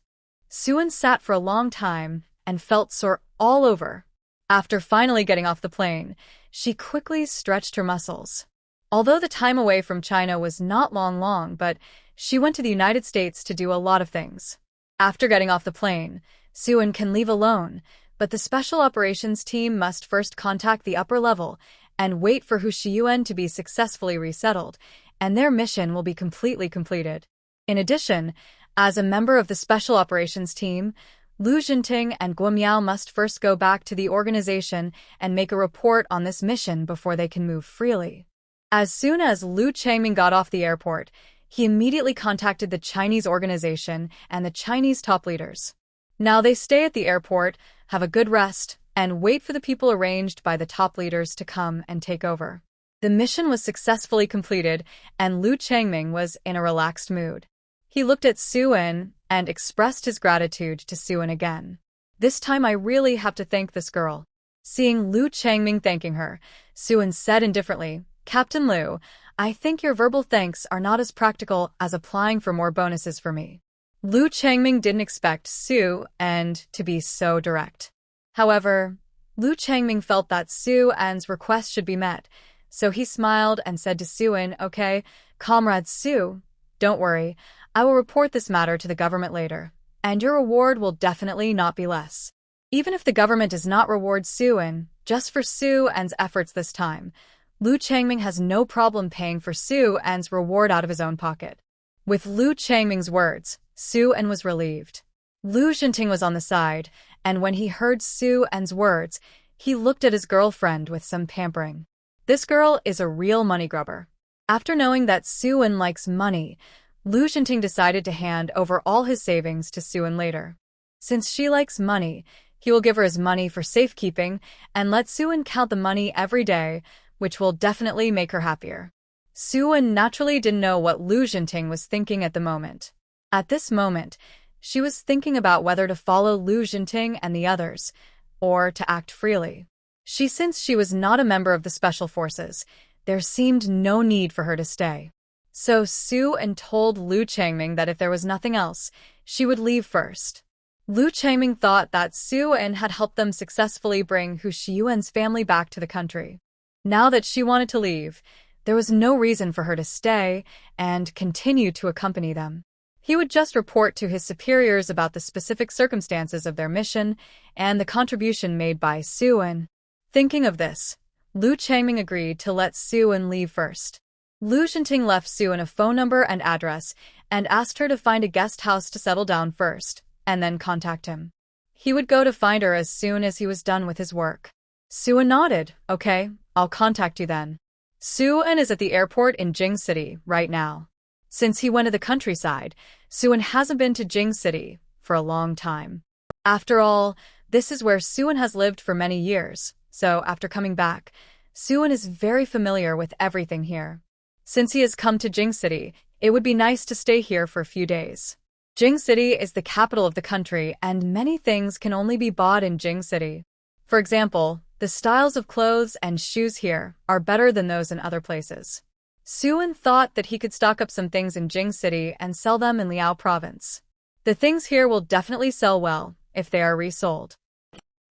Suan sat for a long time and felt sore all over. After finally getting off the plane, she quickly stretched her muscles. Although the time away from China was not long, but she went to the United States to do a lot of things. After getting off the plane, Suan can leave alone, but the special operations team must first contact the upper level and wait for Hu Shiyuan to be successfully resettled, and their mission will be completely completed. In addition, as a member of the special operations team, Lu Jinting and Guo Miao must first go back to the organization and make a report on this mission before they can move freely. As soon as Lu Changming got off the airport, he immediately contacted the Chinese organization and the Chinese top leaders. Now they stay at the airport, have a good rest, and wait for the people arranged by the top leaders to come and take over. The mission was successfully completed, and Lu Changming was in a relaxed mood. He looked at Suan and expressed his gratitude to Suan again. This time I really have to thank this girl. Seeing Lu Changming thanking her, Suan said indifferently, Captain Lu, I think your verbal thanks are not as practical as applying for more bonuses for me. Lu Changming didn't expect Suan to be so direct. However, Lu Changming felt that Suan's request should be met, so he smiled and said to Suan, Okay, Comrade Su, don't worry, I will report this matter to the government later, and your reward will definitely not be less. Even if the government does not reward Suan, just for Suan's efforts this time, Lu Changming has no problem paying for Suan's reward out of his own pocket. With Lu Changming's words, Suan was relieved. Lu Jinting was on the side, and when he heard Suan's words, he looked at his girlfriend with some pampering. This girl is a real money grubber. After knowing that Suan likes money, Lu Jinting decided to hand over all his savings to Suan later. Since she likes money, he will give her his money for safekeeping and let Suan count the money every day, which will definitely make her happier. Suan naturally didn't know what Lu Jinting was thinking at the moment. At this moment, she was thinking about whether to follow Lu Jinting and the others, or to act freely. Since she was not a member of the Special Forces, there seemed no need for her to stay. So Suan told Lu Changming that if there was nothing else, she would leave first. Lu Changming thought that Suan had helped them successfully bring Hu Shiyuan's family back to the country. Now that she wanted to leave, there was no reason for her to stay and continue to accompany them. He would just report to his superiors about the specific circumstances of their mission and the contribution made by Suan. Thinking of this, Lu Changming agreed to let Suan leave first. Lu Jinting left Suan a phone number and address and asked her to find a guest house to settle down first, and then contact him. He would go to find her as soon as he was done with his work. Suan nodded. Okay, I'll contact you then. Suan is at the airport in Jing City right now. Since he went to the countryside, Suan hasn't been to Jing City for a long time. After all, this is where Suan has lived for many years, so after coming back, Suan is very familiar with everything here. Since he has come to Jing City, it would be nice to stay here for a few days. Jing City is the capital of the country, and many things can only be bought in Jing City. For example, the styles of clothes and shoes here are better than those in other places. Suan thought that he could stock up some things in Jing City and sell them in Liao Province. The things here will definitely sell well if they are resold.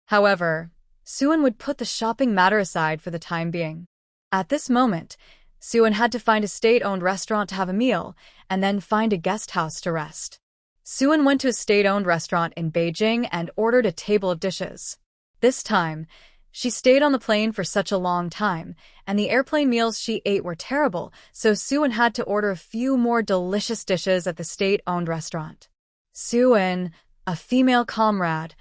However, Suan would put the shopping matter aside for the time being. At this moment, Suan had to find a state-owned restaurant to have a meal and then find a guest house to rest. Suan went to a state-owned restaurant in Beijing and ordered a table of dishes. This time, she stayed on the plane for such a long time, and the airplane meals she ate were terrible, so Suan had to order a few more delicious dishes at the state-owned restaurant. Suan, a female comrade,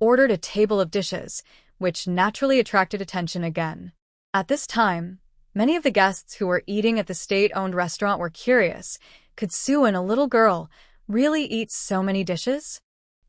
ordered a table of dishes, which naturally attracted attention again. At this time, many of the guests who were eating at the state-owned restaurant were curious. Could Suan, a little girl, really eat so many dishes?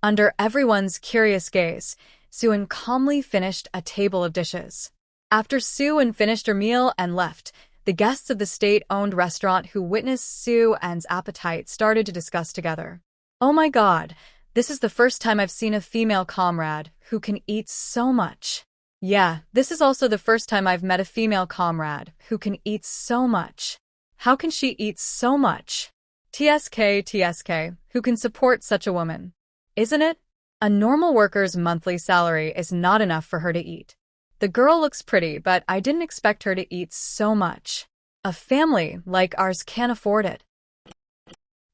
Under everyone's curious gaze, Suan calmly finished a table of dishes. After Suan finished her meal and left, The guests of the state-owned restaurant who witnessed Soo-An's appetite started to discuss together. "Oh my god, this is the first time I've seen a female comrade who can eat so much." "Yeah, this is also the first time I've met a female comrade who can eat so much. How can she eat so much? TSK, who can support such a woman? Isn't it? A normal worker's monthly salary is not enough for her to eat. The girl looks pretty, but I didn't expect her to eat so much. A family like ours can't afford it."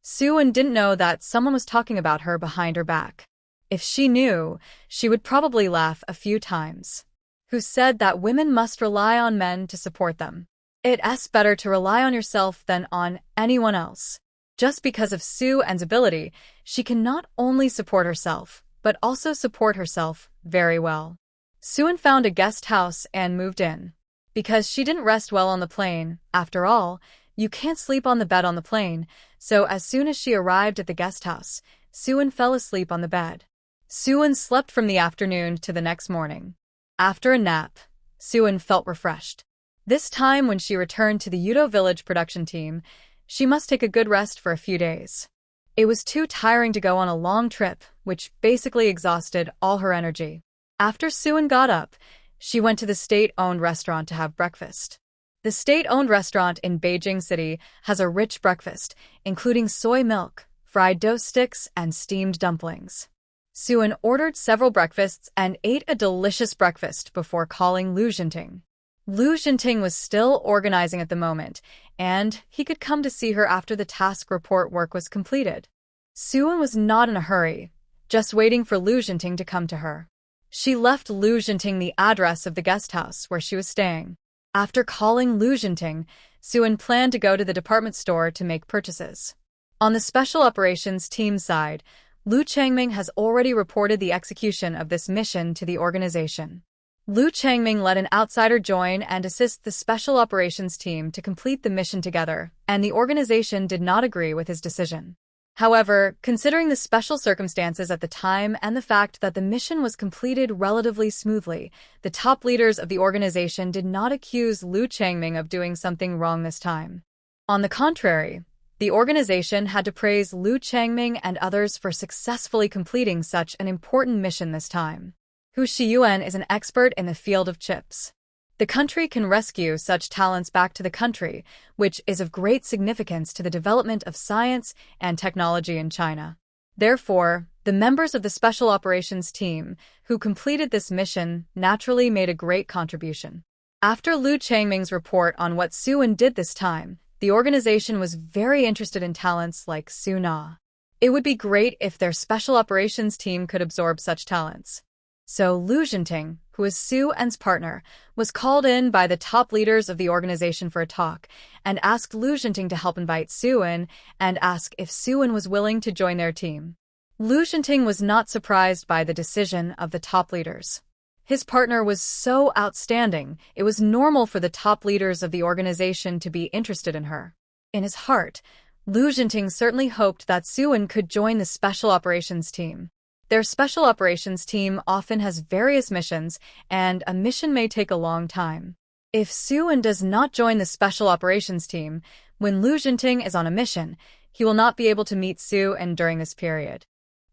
Soo-An didn't know that someone was talking about her behind her back. If she knew, she would probably laugh a few times. Who said that women must rely on men to support them? It's better to rely on yourself than on anyone else. Just because of Soo-An's ability, she can not only support herself, but also support herself very well. Soo-An found a guest house and moved in. Because she didn't rest well on the plane, after all, you can't sleep on the bed on the plane, so as soon as she arrived at the guest house, Soo-An fell asleep on the bed. Soo-An slept from the afternoon to the next morning. After a nap, Soo-An felt refreshed. This time when she returned to the Udo Village production team, she must take a good rest for a few days. It was too tiring to go on a long trip, which basically exhausted all her energy. After Soo-An got up, she went to the state-owned restaurant to have breakfast. The state-owned restaurant in Beijing City has a rich breakfast, including soy milk, fried dough sticks, and steamed dumplings. Soo-An ordered several breakfasts and ate a delicious breakfast before calling Lu Jinting. Lu Jinting was still organizing at the moment, and he could come to see her after the task report work was completed. Soo-An was not in a hurry, just waiting for Lu Jinting to come to her. She left Lu Jinting the address of the guest house where she was staying. After calling Lu Jinting, Soo-An planned to go to the department store to make purchases. On the Special Operations Team side, Lu Changming has already reported the execution of this mission to the organization. Lu Changming let an outsider join and assist the Special Operations Team to complete the mission together, and the organization did not agree with his decision. However, considering the special circumstances at the time and the fact that the mission was completed relatively smoothly, the top leaders of the organization did not accuse Lu Changming of doing something wrong this time. On the contrary, the organization had to praise Lu Changming and others for successfully completing such an important mission this time. Hu Shiyuan is an expert in the field of chips. The country can rescue such talents back to the country, which is of great significance to the development of science and technology in China. Therefore, the members of the Special Operations Team who completed this mission naturally made a great contribution. After Lu Changming's report on what Soo-An did this time, the organization was very interested in talents like Soo-Na. It would be great if their Special Operations Team could absorb such talents. So Lu Jinting, who is Soo-An's partner, was called in by the top leaders of the organization for a talk and asked Lu Jinting to help invite Soo-An and ask if Soo-An was willing to join their team. Lu Jinting was not surprised by the decision of the top leaders. His partner was so outstanding, it was normal for the top leaders of the organization to be interested in her. In his heart, Lu Jinting certainly hoped that Soo-An could join the Special Operations Team. Their Special Operations Team often has various missions, and a mission may take a long time. If Soo-An does not join the Special Operations Team, when Lu Jinting is on a mission, he will not be able to meet Soo-An during this period.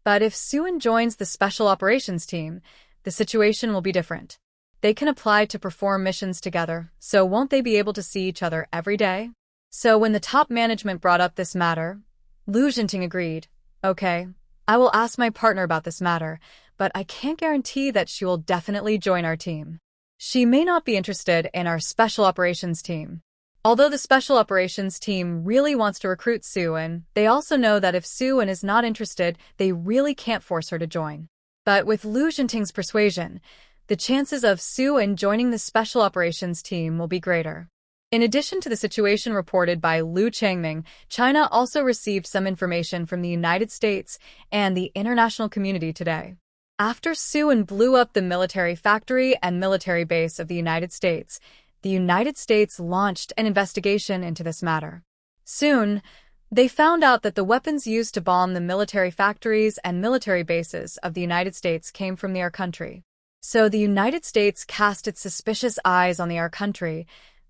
But if Soo-An joins the Special Operations Team, the situation will be different. They can apply to perform missions together, so won't they be able to see each other every day? So when the top management brought up this matter, Lu Jinting agreed. Okay, I will ask my partner about this matter, but I can't guarantee that she will definitely join our team. She may not be interested in our Special Operations Team. Although the Special Operations Team really wants to recruit Soo-An, they also know that if Soo-An is not interested, they really can't force her to join. But with Lu Jinting's persuasion, the chances of Soo-An joining the Special Operations Team will be greater. In addition to the situation reported by Lu Changming, China also received some information from the United States and the international community today. After Soo-An blew up the military factory and military base of the United States launched an investigation into this matter. Soon, they found out that the weapons used to bomb the military factories and military bases of the United States came from our country. So the United States cast its suspicious eyes on our country,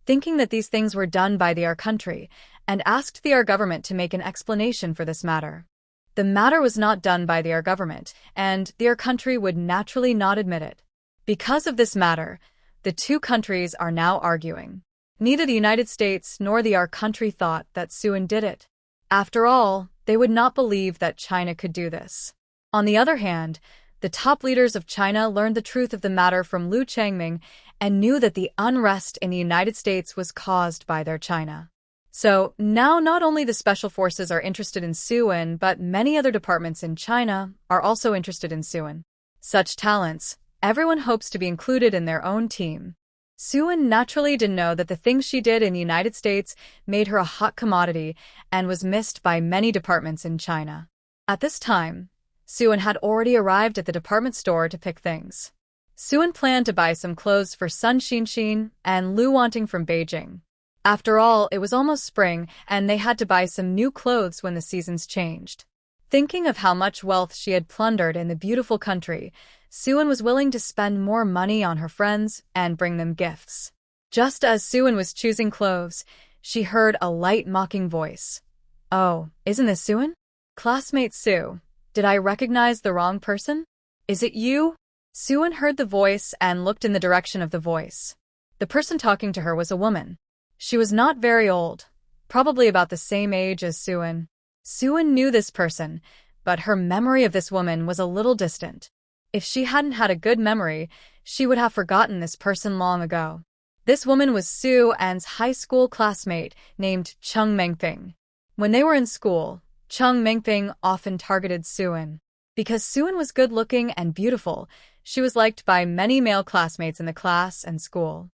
thinking that these things were done by our country, and asked our government to make an explanation for this matter. The matter was not done by our government, and our country would naturally not admit it. Because of this matter, the two countries are now arguing. Neither the United States nor our country thought that Suan did it. After all, they would not believe that China could do this. On the other hand, the top leaders of China learned the truth of the matter from Liu Changming and knew that the unrest in the United States was caused by their China. So now not only the special forces are interested in Suan, but many other departments in China are also interested in Suan. Such talents, everyone hopes to be included in their own team. Suan naturally didn't know that the things she did in the United States made her a hot commodity and was missed by many departments in China. At this time, Suan had already arrived at the department store to pick things. Suan planned to buy some clothes for Sun Xinxin and Lu Wanting from Beijing. After all, it was almost spring, and they had to buy some new clothes when the seasons changed. Thinking of how much wealth she had plundered in the beautiful country, Suan was willing to spend more money on her friends and bring them gifts. Just as Suan was choosing clothes, she heard a light mocking voice. "Oh, isn't this Suan? Classmate Sue, did I recognize the wrong person? Is it you?" Suan heard the voice and looked in the direction of the voice. The person talking to her was a woman. She was not very old, probably about the same age as Suan. Suan knew this person, but her memory of this woman was a little distant. If she hadn't had a good memory, she would have forgotten this person long ago. This woman was Suan's high school classmate named Cheng Mengping. When they were in school, Cheng Mengping often targeted Suan. Because Suan was good-looking and beautiful, she was liked by many male classmates in the class and school.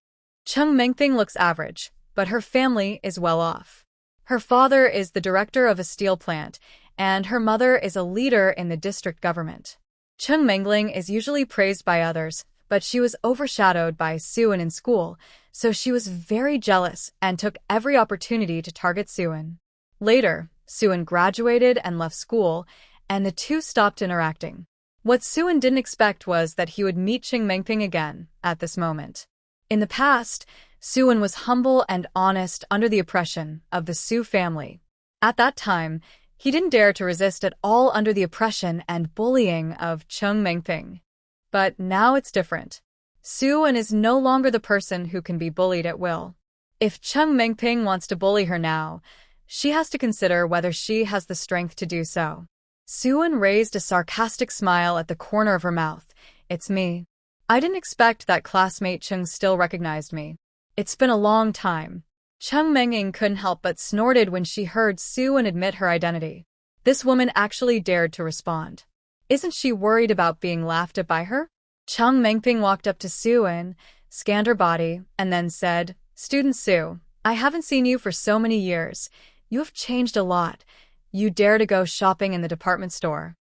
Cheng Mengping looks average, but her family is well off. Her father is the director of a steel plant, and her mother is a leader in the district government. Cheng Mengling is usually praised by others, but she was overshadowed by Suan in school, so she was very jealous and took every opportunity to target Suan. Later, Suan graduated and left school, and the two stopped interacting. What Suan didn't expect was that he would meet Cheng Mengping again at this moment. In the past, Suan was humble and honest under the oppression of the Su family. At that time, he didn't dare to resist at all under the oppression and bullying of Cheng Mengping. But now it's different. Suan is no longer the person who can be bullied at will. If Cheng Mengping wants to bully her now, she has to consider whether she has the strength to do so. Suan raised a sarcastic smile at the corner of her mouth. "It's me. I didn't expect that classmate Cheng still recognized me. It's been a long time." Cheng Mengping couldn't help but snorted when she heard Suan admit her identity. This woman actually dared to respond. Isn't she worried about being laughed at by her? Cheng Mengping walked up to Suan, scanned her body, and then said, "Student Su, I haven't seen you for so many years. You have changed a lot. You dare to go shopping in the department store.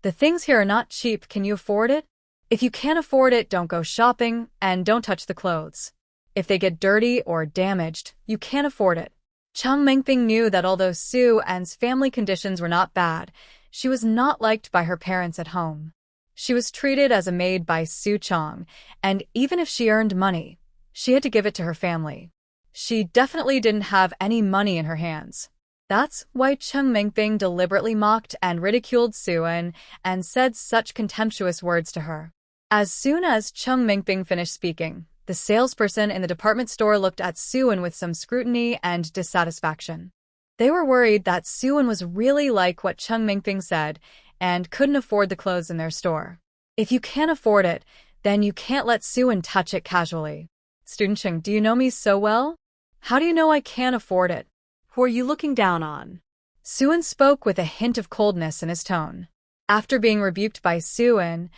The things here are not cheap. Can you afford it? If you can't afford it, don't go shopping, and don't touch the clothes. If they get dirty or damaged, you can't afford it." Cheng Mengping knew that although Suan's family conditions were not bad, she was not liked by her parents at home. She was treated as a maid by Su Chong, and even if she earned money, she had to give it to her family. She definitely didn't have any money in her hands. That's why Cheng Mengping deliberately mocked and ridiculed Suan and said such contemptuous words to her. As soon as Cheng Mengping finished speaking, the salesperson in the department store looked at Suan with some scrutiny and dissatisfaction. They were worried that Suan was really like what Cheng Mengping said and couldn't afford the clothes in their store. If you can't afford it, then you can't let Suan touch it casually. "Student Cheng, do you know me so well? How do you know I can't afford it? Who are you looking down on?" Suan spoke with a hint of coldness in his tone. After being rebuked by Suan,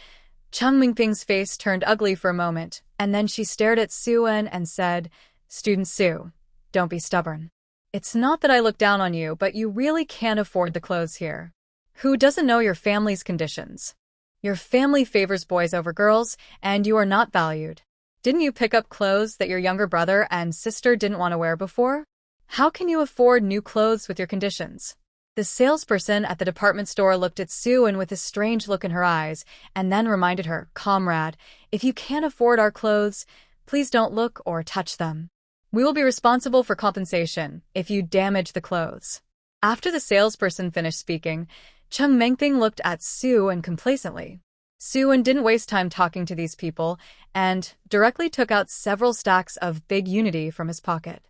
Cheng Mengping's face turned ugly for a moment, and then she stared at Suan and said, "Student Su, don't be stubborn. It's not that I look down on you, but you really can't afford the clothes here. Who doesn't know your family's conditions? Your family favors boys over girls, and you are not valued. Didn't you pick up clothes that your younger brother and sister didn't want to wear before? How can you afford new clothes with your conditions?" The salesperson at the department store looked at Suan with a strange look in her eyes and then reminded her, "Comrade, if you can't afford our clothes, please don't look or touch them." We will be responsible for compensation if you damage the clothes. After the salesperson finished speaking, Chung Mengping looked at Soo-eun complacently. Soo-eun didn't waste time talking to these people and directly took out several stacks of big unity from his pocket.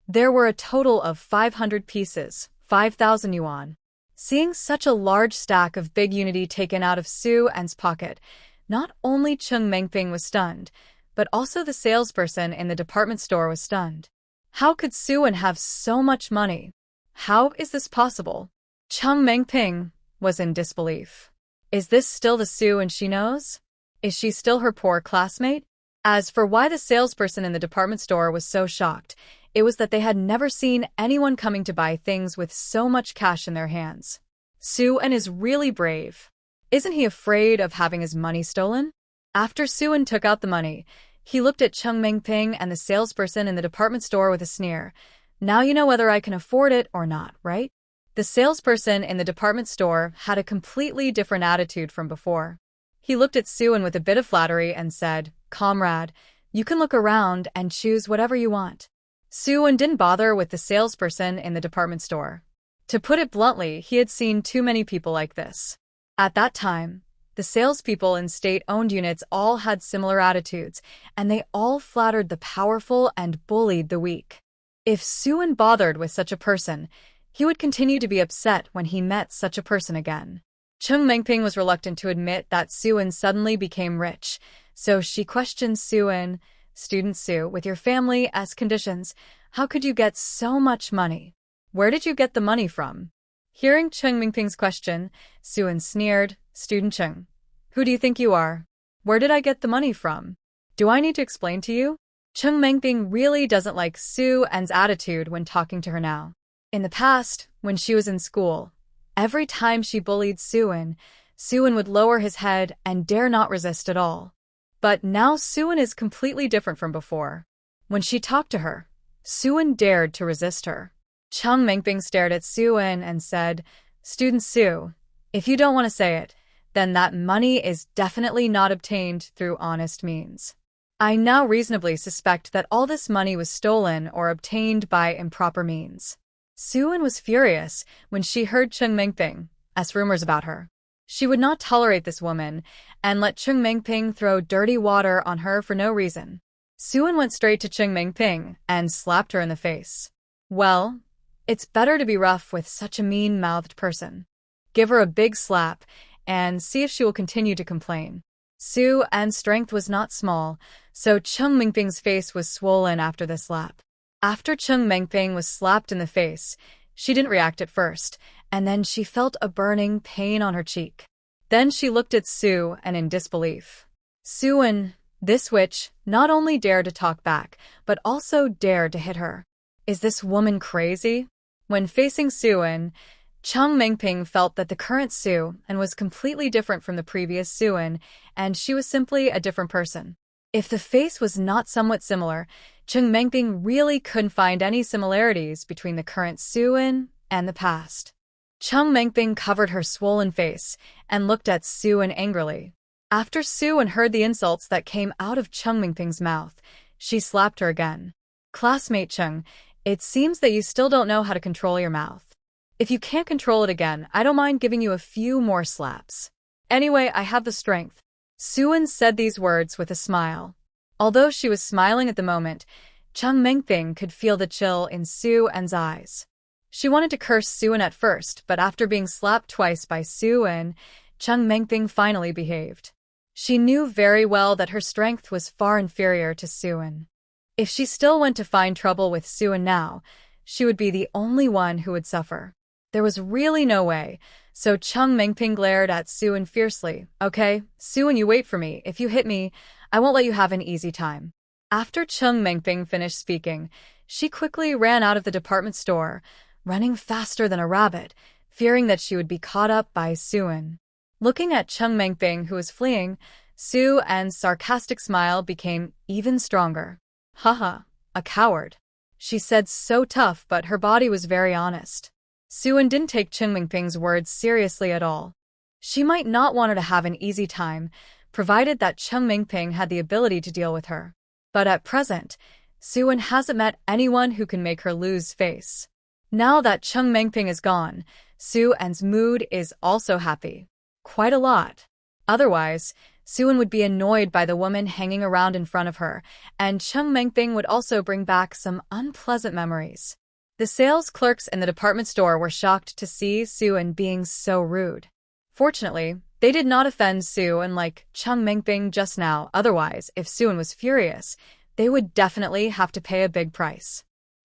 There were a total of 500 pieces, 5,000 yuan. Seeing such a large stack of big unity taken out of Soo-eun's pocket, not only Chung Mengping was stunned, but also the salesperson in the department store was stunned. How could Soo-eun have so much money? How is this possible? Chung Mengping was in disbelief. Is this still the Soo-eun she knows? Is she still her poor classmate? As for why the salesperson in the department store was so shocked, it was that they had never seen anyone coming to buy things with so much cash in their hands. Soo-eun is really brave. Isn't he afraid of having his money stolen? After Soo-eun took out the money, he looked at Chung Mengping and the salesperson in the department store with a sneer. Now you know whether I can afford it or not, right? The salesperson in the department store had a completely different attitude from before. He looked at Soo-eun with a bit of flattery and said, "Comrade, you can look around and choose whatever you want." Soo-eun didn't bother with the salesperson in the department store. To put it bluntly, he had seen too many people like this. At that time, the salespeople in state-owned units all had similar attitudes, and they all flattered the powerful and bullied the weak. If Soo-eun bothered with such a person, he would continue to be upset when he met such a person again. Chung Mengping was reluctant to admit that Soo-eun suddenly became rich, so she questioned Soo-eun, "Student Soo, with your family as conditions, how could you get so much money? Where did you get the money from?" Hearing Chung Mengping's question, Soo-eun sneered, "Student Chung, who do you think you are? Where did I get the money from? Do I need to explain to you?" Chung Mengping really doesn't like Soo-eun's attitude when talking to her now. In the past, when she was in school, every time she bullied Soo-eun, Soo-eun would lower his head and dare not resist at all. But now Soo-eun is completely different from before. When she talked to her, Soo-eun dared to resist her. Chung Mengping stared at Soo-eun and said, "Student Soo, if you don't want to say it, then that money is definitely not obtained through honest means. I now reasonably suspect that all this money was stolen or obtained by improper means." Soo-eun was furious when she heard Chung Mengping ask rumors about her. She would not tolerate this woman and let Chung Mengping throw dirty water on her for no reason. Soo-eun went straight to Chung Mengping and slapped her in the face. Well, it's better to be rough with such a mean-mouthed person. Give her a big slap and see if she will continue to complain. Soo-eun's strength was not small, so Chung Mengping's face was swollen after the slap. After Chung Mengping was slapped in the face, she didn't react at first, and then she felt a burning pain on her cheek. Then she looked at Soo-eun in disbelief. Soo-eun, this witch, not only dared to talk back, but also dared to hit her. Is this woman crazy? When facing Soo-eun, Chung Mengping felt that the current Soo-eun was completely different from the previous Soo-eun, and she was simply a different person. If the face was not somewhat similar, Chung Mengping really couldn't find any similarities between the current Soo-eun and the past. Chung Mengping covered her swollen face and looked at Soo-eun angrily. After Soo-eun heard the insults that came out of Chung Mengping's mouth, she slapped her again. "Classmate Chung, it seems that you still don't know how to control your mouth. If you can't control it again, I don't mind giving you a few more slaps. Anyway, I have the strength." Soo-eun said these words with a smile. Although she was smiling at the moment, Chung Mengping could feel the chill in Soo-eun's eyes. She wanted to curse Soo-eun at first, but after being slapped twice by Soo-eun, Chung Mengping finally behaved. She knew very well that her strength was far inferior to Soo-eun. If she still went to find trouble with Soo-eun now, she would be the only one who would suffer. There was really no way, so Chung Mengping glared at Soo-eun fiercely. "Okay, Soo-eun, you wait for me. If you hit me, I won't let you have an easy time." After Chung Mengping finished speaking, she quickly ran out of the department store, running faster than a rabbit, fearing that she would be caught up by Soo-eun. Looking at Chung Mengping, who was fleeing, Soo-eun's sarcastic smile became even stronger. "Haha, a coward," she said, so tough, but her body was very honest. Soo-eun didn't take Chung Mengping's words seriously at all. She might not want her to have an easy time, provided that Chung Mengping had the ability to deal with her. But at present, Suan hasn't met anyone who can make her lose face. Now that Chung Mengping is gone, Suan's mood is also happy. Quite a lot. Otherwise, Suan would be annoyed by the woman hanging around in front of her, and Chung Mengping would also bring back some unpleasant memories. The sales clerks in the department store were shocked to see Suan being so rude. Fortunately, they did not offend Suan like Chung Mengping just now. Otherwise, if Suan was furious, they would definitely have to pay a big price.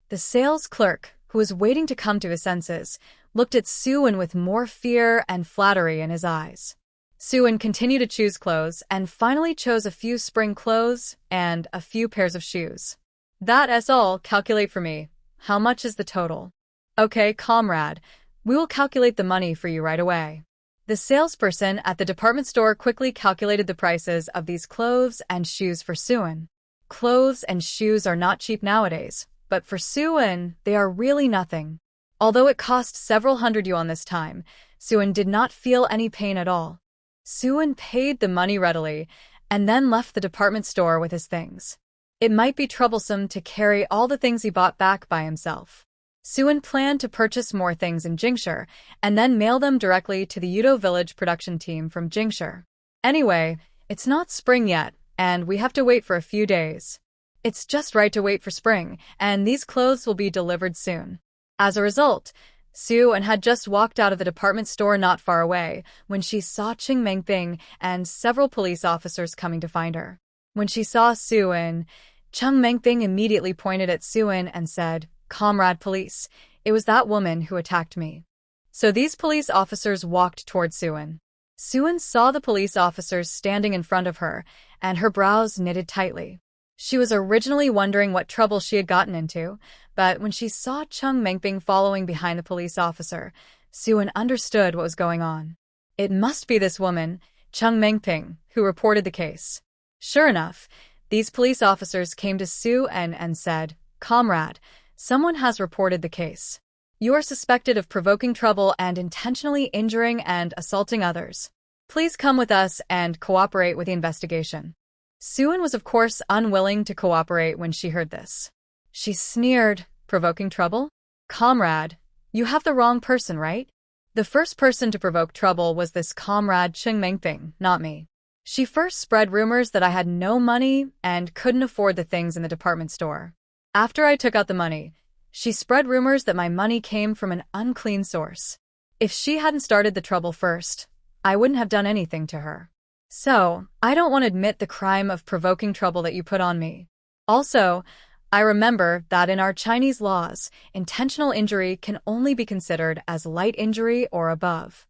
The sales clerk, who was waiting to come to his senses, looked at Suan with more fear and flattery in his eyes. Suan continued to choose clothes and finally chose a few spring clothes and a few pairs of shoes. That's all. Calculate for me. How much is the total? Okay, comrade. We will calculate the money for you right away. The salesperson at the department store quickly calculated the prices of these clothes and shoes for Suan. Clothes and shoes are not cheap nowadays, but for Suan, they are really nothing. Although it cost several hundred yuan this time, Suan did not feel any pain at all. Suan paid the money readily and then left the department store with his things. It might be troublesome to carry all the things he bought back by himself. Suan planned to purchase more things in Jingshi and then mail them directly to the Yudo village production team from Jingshi. Anyway, it's not spring yet, and we have to wait for a few days. It's just right to wait for spring, and these clothes will be delivered soon. As a result, Suan had just walked out of the department store not far away when she saw Chung Mengping and several police officers coming to find her. When she saw Suan, Chung Mengping immediately pointed at Suan and said, "Comrade police, it was that woman who attacked me." So these police officers walked toward Suan. Suan saw the police officers standing in front of her, and her brows knitted tightly. She was originally wondering what trouble she had gotten into, but when she saw Chung Mengping following behind the police officer, Suan understood what was going on. It must be this woman, Chung Mengping, who reported the case. Sure enough, these police officers came to Suan and said, "Comrade, someone has reported the case. You are suspected of provoking trouble and intentionally injuring and assaulting others. Please come with us and cooperate with the investigation." Suan was of course unwilling to cooperate when she heard this. She sneered, "Provoking trouble? Comrade, you have the wrong person, right? The first person to provoke trouble was this comrade Chung Mengping, not me. She first spread rumors that I had no money and couldn't afford the things in the department store. After I took out the money, she spread rumors that my money came from an unclean source. If she hadn't started the trouble first, I wouldn't have done anything to her. So, I don't want to admit the crime of provoking trouble that you put on me. Also, I remember that in our Chinese laws, intentional injury can only be considered as light injury or above.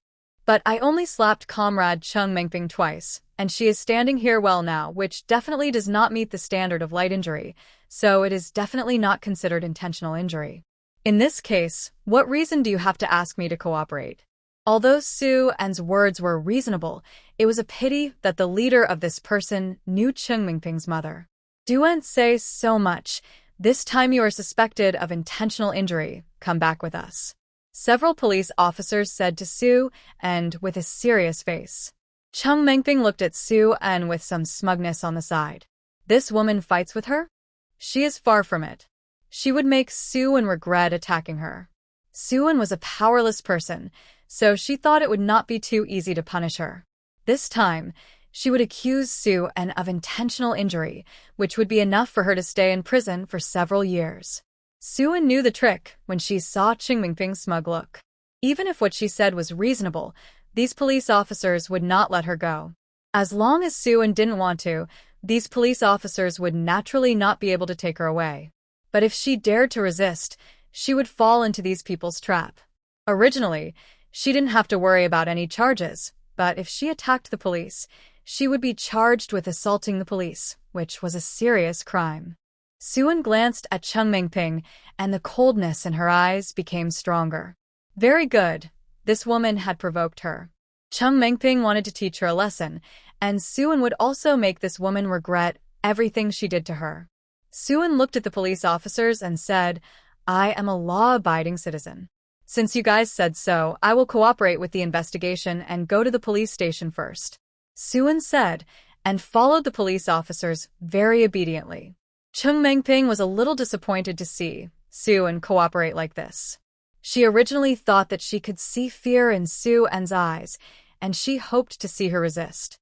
But I only slapped comrade Chung Mengping twice, and she is standing here well now, which definitely does not meet the standard of light injury, so it is definitely not considered intentional injury. In this case, what reason do you have to ask me to cooperate?" Although Suan's words were reasonable, it was a pity that the leader of this person knew Chung Mengping's mother. "Don't say so much. This time you are suspected of intentional injury. Come back with us," several police officers said to Suan, and with a serious face. Chung Mengping looked at Suan with some smugness on the side. This woman fights with her? She is far from it. She would make Suan regret attacking her. Suan was a powerless person, so she thought it would not be too easy to punish her. This time, she would accuse Suan of intentional injury, which would be enough for her to stay in prison for several years. Suan knew the trick when she saw Chung Mengping's smug look. Even if what she said was reasonable, these police officers would not let her go. As long as Suan didn't want to, these police officers would naturally not be able to take her away. But if she dared to resist, she would fall into these people's trap. Originally, she didn't have to worry about any charges, but if she attacked the police, she would be charged with assaulting the police, which was a serious crime. Suan glanced at Chung Mengping, and the coldness in her eyes became stronger. Very good. This woman had provoked her. Chung Mengping wanted to teach her a lesson, and Suan would also make this woman regret everything she did to her. Suan looked at the police officers and said, "I am a law-abiding citizen. Since you guys said so, I will cooperate with the investigation and go to the police station first," Suan said, and followed the police officers very obediently. Chung Mengping was a little disappointed to see Soo-eun cooperate like this. She originally thought that she could see fear in Soo-eun's eyes, and she hoped to see her resist.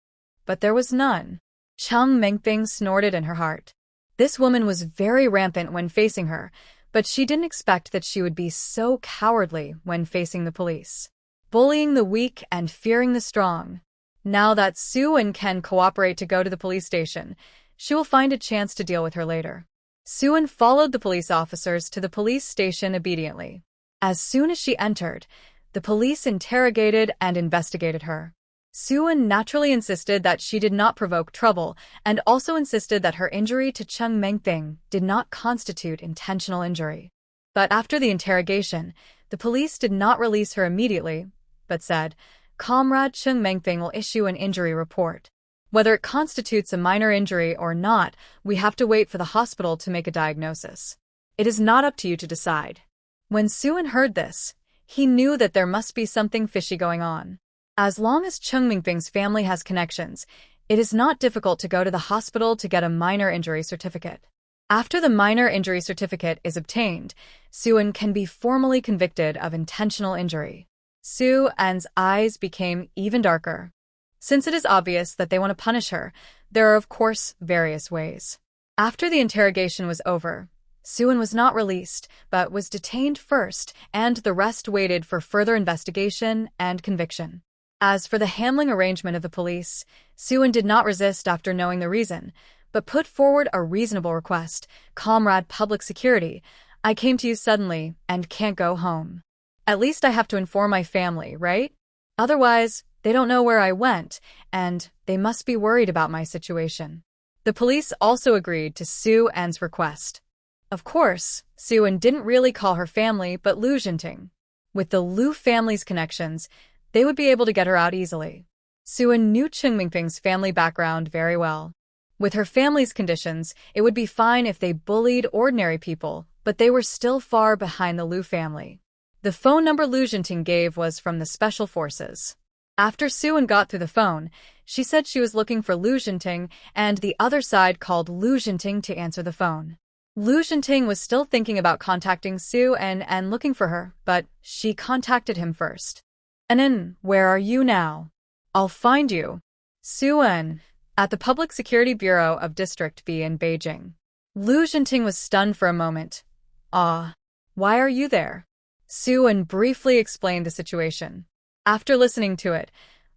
But there was none. Chung Mengping snorted in her heart. This woman was very rampant when facing her, but she didn't expect that she would be so cowardly when facing the police. Bullying the weak and fearing the strong. Now that Soo-eun can cooperate to go to the police station, she will find a chance to deal with her later. Soo-eun followed the police officers to the police station obediently. As soon as she entered, the police interrogated and investigated her. Soo-eun naturally insisted that she did not provoke trouble and also insisted that her injury to Chung Mengping did not constitute intentional injury. But after the interrogation, the police did not release her immediately, but said, "Comrade Chung Mengping will issue an injury report. Whether it constitutes a minor injury or not, we have to wait for the hospital to make a diagnosis. It is not up to you to decide." When Soo-eun heard this, he knew that there must be something fishy going on. As long as Chung Mengping's family has connections, it is not difficult to go to the hospital to get a minor injury certificate. After the minor injury certificate is obtained, Soo-eun can be formally convicted of intentional injury. Soo-eun's eyes became even darker. Since it is obvious that they want to punish her, there are of course various ways. After the interrogation was over, Soo-eun was not released, but was detained first, and the rest waited for further investigation and conviction. As for the handling arrangement of the police, Soo-eun did not resist after knowing the reason, but put forward a reasonable request. "Comrade Public Security, I came to you suddenly and can't go home. At least I have to inform my family, right? Otherwise, they don't know where I went, and they must be worried about my situation." The police also agreed to Soo-eun's request. Of course, Soo-eun didn't really call her family but Lu Jinting. With the Lu family's connections, they would be able to get her out easily. Soo-eun knew Chung Mengping's family background very well. With her family's conditions, it would be fine if they bullied ordinary people, but they were still far behind the Lu family. The phone number Lu Jinting gave was from the Special Forces. After Soo-eun got through the phone, she said she was looking for Lu Jinting, and the other side called Lu Jinting to answer the phone. Lu Jinting was still thinking about contacting Soo-eun and looking for her, but she contacted him first. "Anan, where are you now? I'll find you." Soo-eun, at the Public Security Bureau of District B in Beijing. Lu Jinting was stunned for a moment. Why are you there?" Soo-eun briefly explained the situation. After listening to it,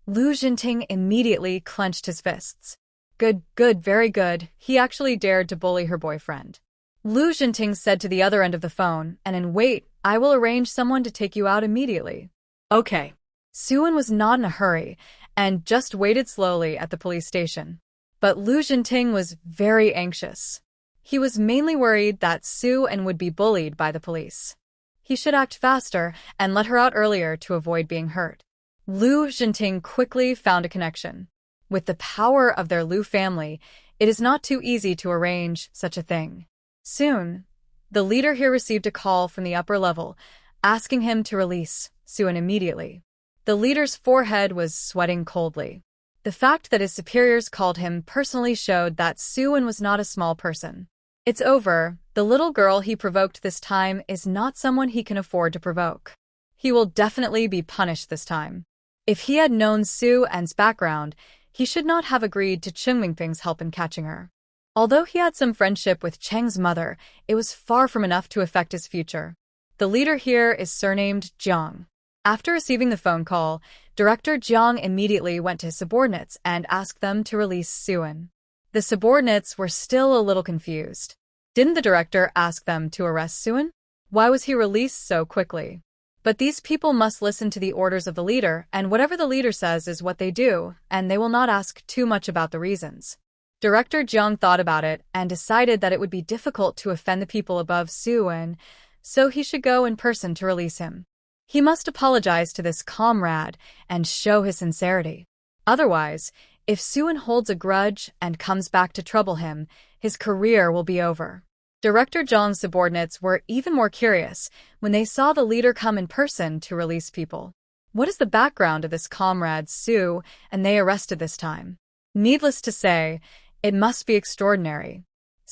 Lu Jinting immediately clenched his fists. Good, very good, he actually dared to bully her boyfriend. Lu Jinting said to the other end of the phone, "And wait, I will arrange someone to take you out immediately." "Okay." Soo-eun was not in a hurry, and just waited slowly at the police station. But Lu Jinting was very anxious. He was mainly worried that Soo-eun would be bullied by the police. He should act faster and let her out earlier to avoid being hurt. Lu Jinting quickly found a connection. With the power of their Lu family, it is not too easy to arrange such a thing. Soon, the leader here received a call from the upper level, asking him to release Soo-eun immediately. The leader's forehead was sweating coldly. The fact that his superiors called him personally showed that Soo-eun was not a small person. It's over. The little girl he provoked this time is not someone he can afford to provoke. He will definitely be punished this time. If he had known Soo-eun's background, he should not have agreed to Chung Mengping's help in catching her. Although he had some friendship with Cheng's mother, it was far from enough to affect his future. The leader here is surnamed Jiang. After receiving the phone call, Director Jiang immediately went to his subordinates and asked them to release Soo-eun. The subordinates were still a little confused. Didn't the director ask them to arrest Soo-eun? Why was he released so quickly? But these people must listen to the orders of the leader, and whatever the leader says is what they do, and they will not ask too much about the reasons. Director Jiang thought about it and decided that it would be difficult to offend the people above Soo-eun, so he should go in person to release him. He must apologize to this comrade and show his sincerity. Otherwise, if Soo-eun holds a grudge and comes back to trouble him, his career will be over. Director Jiang's subordinates were even more curious when they saw the leader come in person to release people. What is the background of this comrade Soo, and they arrested this time? Needless to say, it must be extraordinary.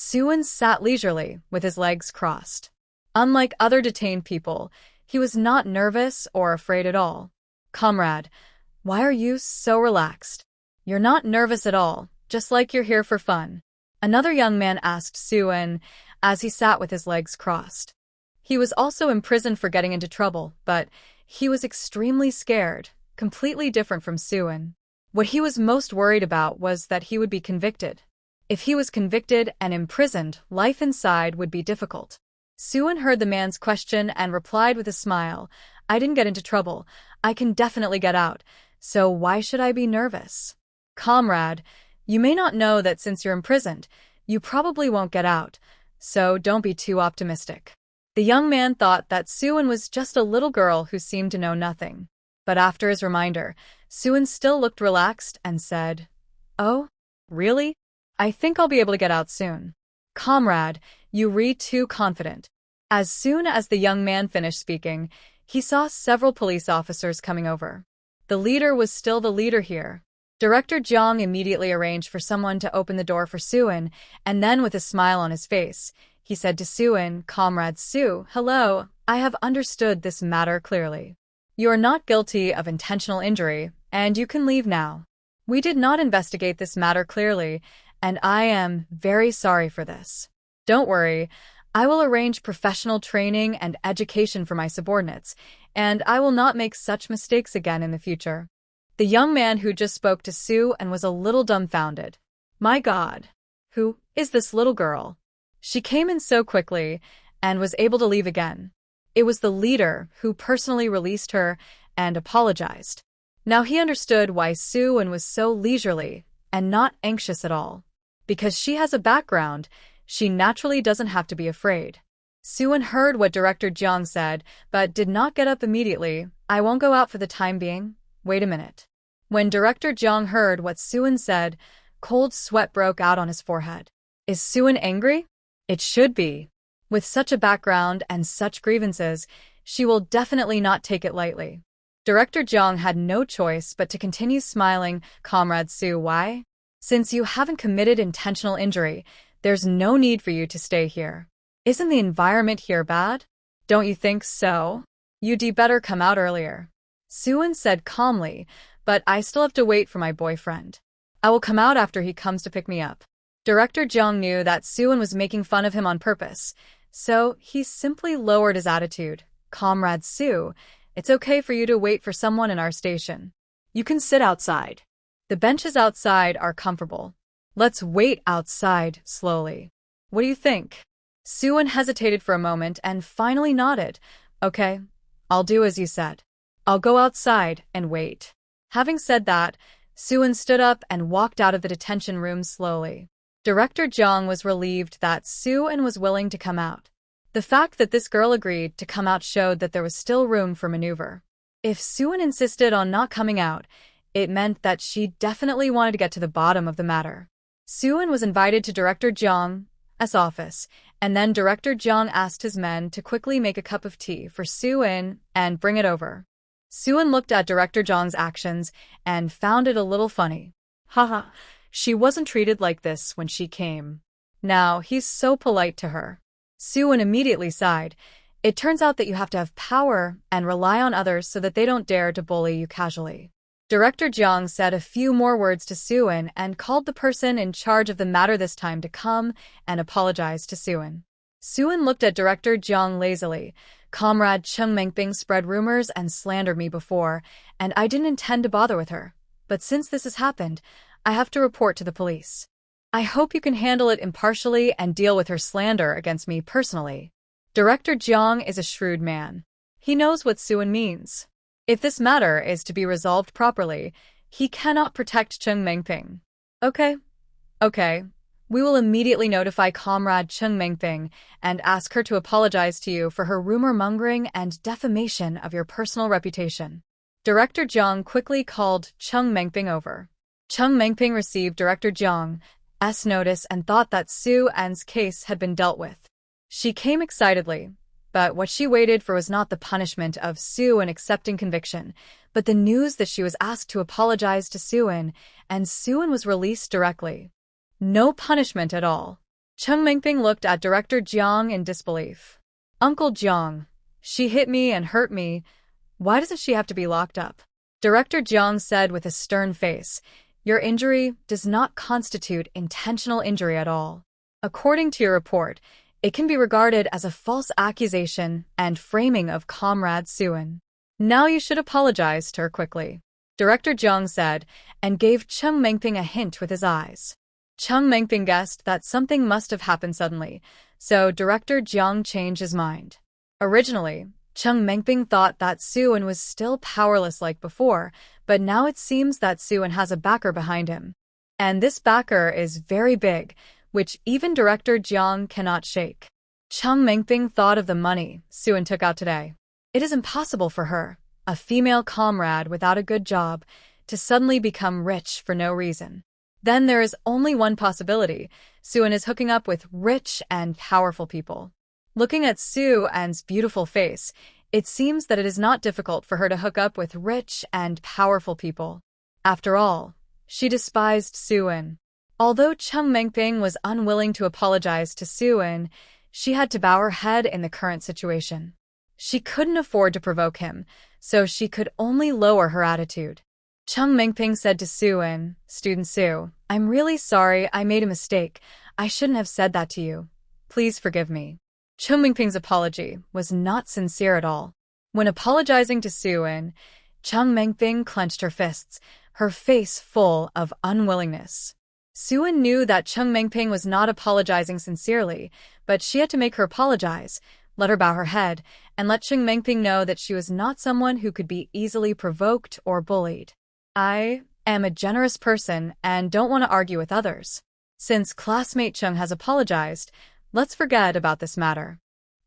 Suin sat leisurely, with his legs crossed. Unlike other detained people, he was not nervous or afraid at all. "Comrade, why are you so relaxed? You're not nervous at all, just like you're here for fun," another young man asked Suin as he sat with his legs crossed. He was also imprisoned for getting into trouble, but he was extremely scared, completely different from Suin. What he was most worried about was that he would be convicted. If he was convicted and imprisoned, life inside would be difficult. Suin heard the man's question and replied with a smile, "I didn't get into trouble. I can definitely get out. So why should I be nervous? Comrade, you may not know that since you're imprisoned, you probably won't get out, so don't be too optimistic." The young man thought that Suin was just a little girl who seemed to know nothing. But after his reminder, Suin still looked relaxed and said, "Oh, really? I think I'll be able to get out soon." "Comrade, you read too confident." As soon as the young man finished speaking, he saw several police officers coming over. The leader was still the leader here. Director Jiang immediately arranged for someone to open the door for Suin, and then with a smile on his face, he said to Suin, "Comrade Su, hello, I have understood this matter clearly. You are not guilty of intentional injury, and you can leave now. We did not investigate this matter clearly, and I am very sorry for this. Don't worry, I will arrange professional training and education for my subordinates, and I will not make such mistakes again in the future." The young man who just spoke to Su and was a little dumbfounded. My God, who is this little girl? She came in so quickly and was able to leave again. It was the leader who personally released her and apologized. Now he understood why Suin was so leisurely and not anxious at all. Because she has a background, she naturally doesn't have to be afraid. Suin heard what Director Jiang said, but did not get up immediately. "I won't go out for the time being. Wait a minute." When Director Jiang heard what Suin said, cold sweat broke out on his forehead. Is Suin angry? It should be. With such a background and such grievances, she will definitely not take it lightly. Director Jiang had no choice but to continue smiling. "Comrade Su, why? Since you haven't committed intentional injury, there's no need for you to stay here. Isn't the environment here bad? Don't you think so? You'd better come out earlier." Suin said calmly, "But I still have to wait for my boyfriend. I will come out after he comes to pick me up." Director Jiang knew that Suin was making fun of him on purpose, so he simply lowered his attitude. "Comrade Su, it's okay for you to wait for someone in our station. You can sit outside. The benches outside are comfortable. Let's wait outside slowly. What do you think?" Suin hesitated for a moment and finally nodded. "Okay, I'll do as you said. I'll go outside and wait." Having said that, Suin stood up and walked out of the detention room slowly. Director Jiang was relieved that Suin was willing to come out. The fact that this girl agreed to come out showed that there was still room for maneuver. If Suin insisted on not coming out, it meant that she definitely wanted to get to the bottom of the matter. Suin was invited to Director Jiang's office, and then Director Jiang asked his men to quickly make a cup of tea for Suin and bring it over. Suin looked at Director Jiang's actions and found it a little funny. Haha, she wasn't treated like this when she came. Now he's so polite to her. Suin immediately sighed. It turns out that you have to have power and rely on others so that they don't dare to bully you casually. Director Jiang said a few more words to Suin and called the person in charge of the matter this time to come and apologize to Suin. Suin looked at Director Jiang lazily. "Comrade Cheng Mengping spread rumors and slandered me before, and I didn't intend to bother with her. But since this has happened, I have to report to the police. I hope you can handle it impartially and deal with her slander against me personally." Director Jiang is a shrewd man. He knows what Suin means. If this matter is to be resolved properly, he cannot protect Cheng Mengping. Okay. We will immediately notify Comrade Cheng Mengping and ask her to apologize to you for her rumor-mongering and defamation of your personal reputation. Director Jiang quickly called Cheng Mengping over. Cheng Mengping received Director Jiang's notice and thought that Suin's case had been dealt with. She came excitedly, but what she waited for was not the punishment of Suin accepting conviction, but the news that she was asked to apologize to Suin, and Suin was released directly. No punishment at all. Chung Mingping looked at Director Jiang in disbelief. Uncle Jiang, she hit me and hurt me. Why doesn't she have to be locked up? Director Jiang said with a stern face, your injury does not constitute intentional injury at all. According to your report, it can be regarded as a false accusation and framing of Comrade Suan. Now you should apologize to her quickly, Director Jiang said, and gave Chung Mingping a hint with his eyes. Chung Mingping guessed that something must have happened suddenly, so Director Jiang changed his mind. Originally, Chung Mingping thought that Suan was still powerless like before, but now it seems that Suan has a backer behind him. And this backer is very big, which even Director Jiang cannot shake. Chung Mingping thought of the money Suan took out today. It is impossible for her, a female comrade without a good job, to suddenly become rich for no reason. Then there is only one possibility. Suan is hooking up with rich and powerful people. Looking at Suan's beautiful face, it seems that it is not difficult for her to hook up with rich and powerful people. After all, she despised Suan. Although Chung Mingping was unwilling to apologize to Suan, she had to bow her head in the current situation. She couldn't afford to provoke him, so she could only lower her attitude. Chung Mingping said to Suan, Student Su, I'm really sorry I made a mistake. I shouldn't have said that to you. Please forgive me. Chung Mingping's apology was not sincere at all. When apologizing to Suan, Chung Mingping clenched her fists, her face full of unwillingness. Suan knew that Chung Mingping was not apologizing sincerely, but she had to make her apologize, let her bow her head, and let Chung Mingping know that she was not someone who could be easily provoked or bullied. I am a generous person and don't want to argue with others. Since classmate Chung has apologized, let's forget about this matter.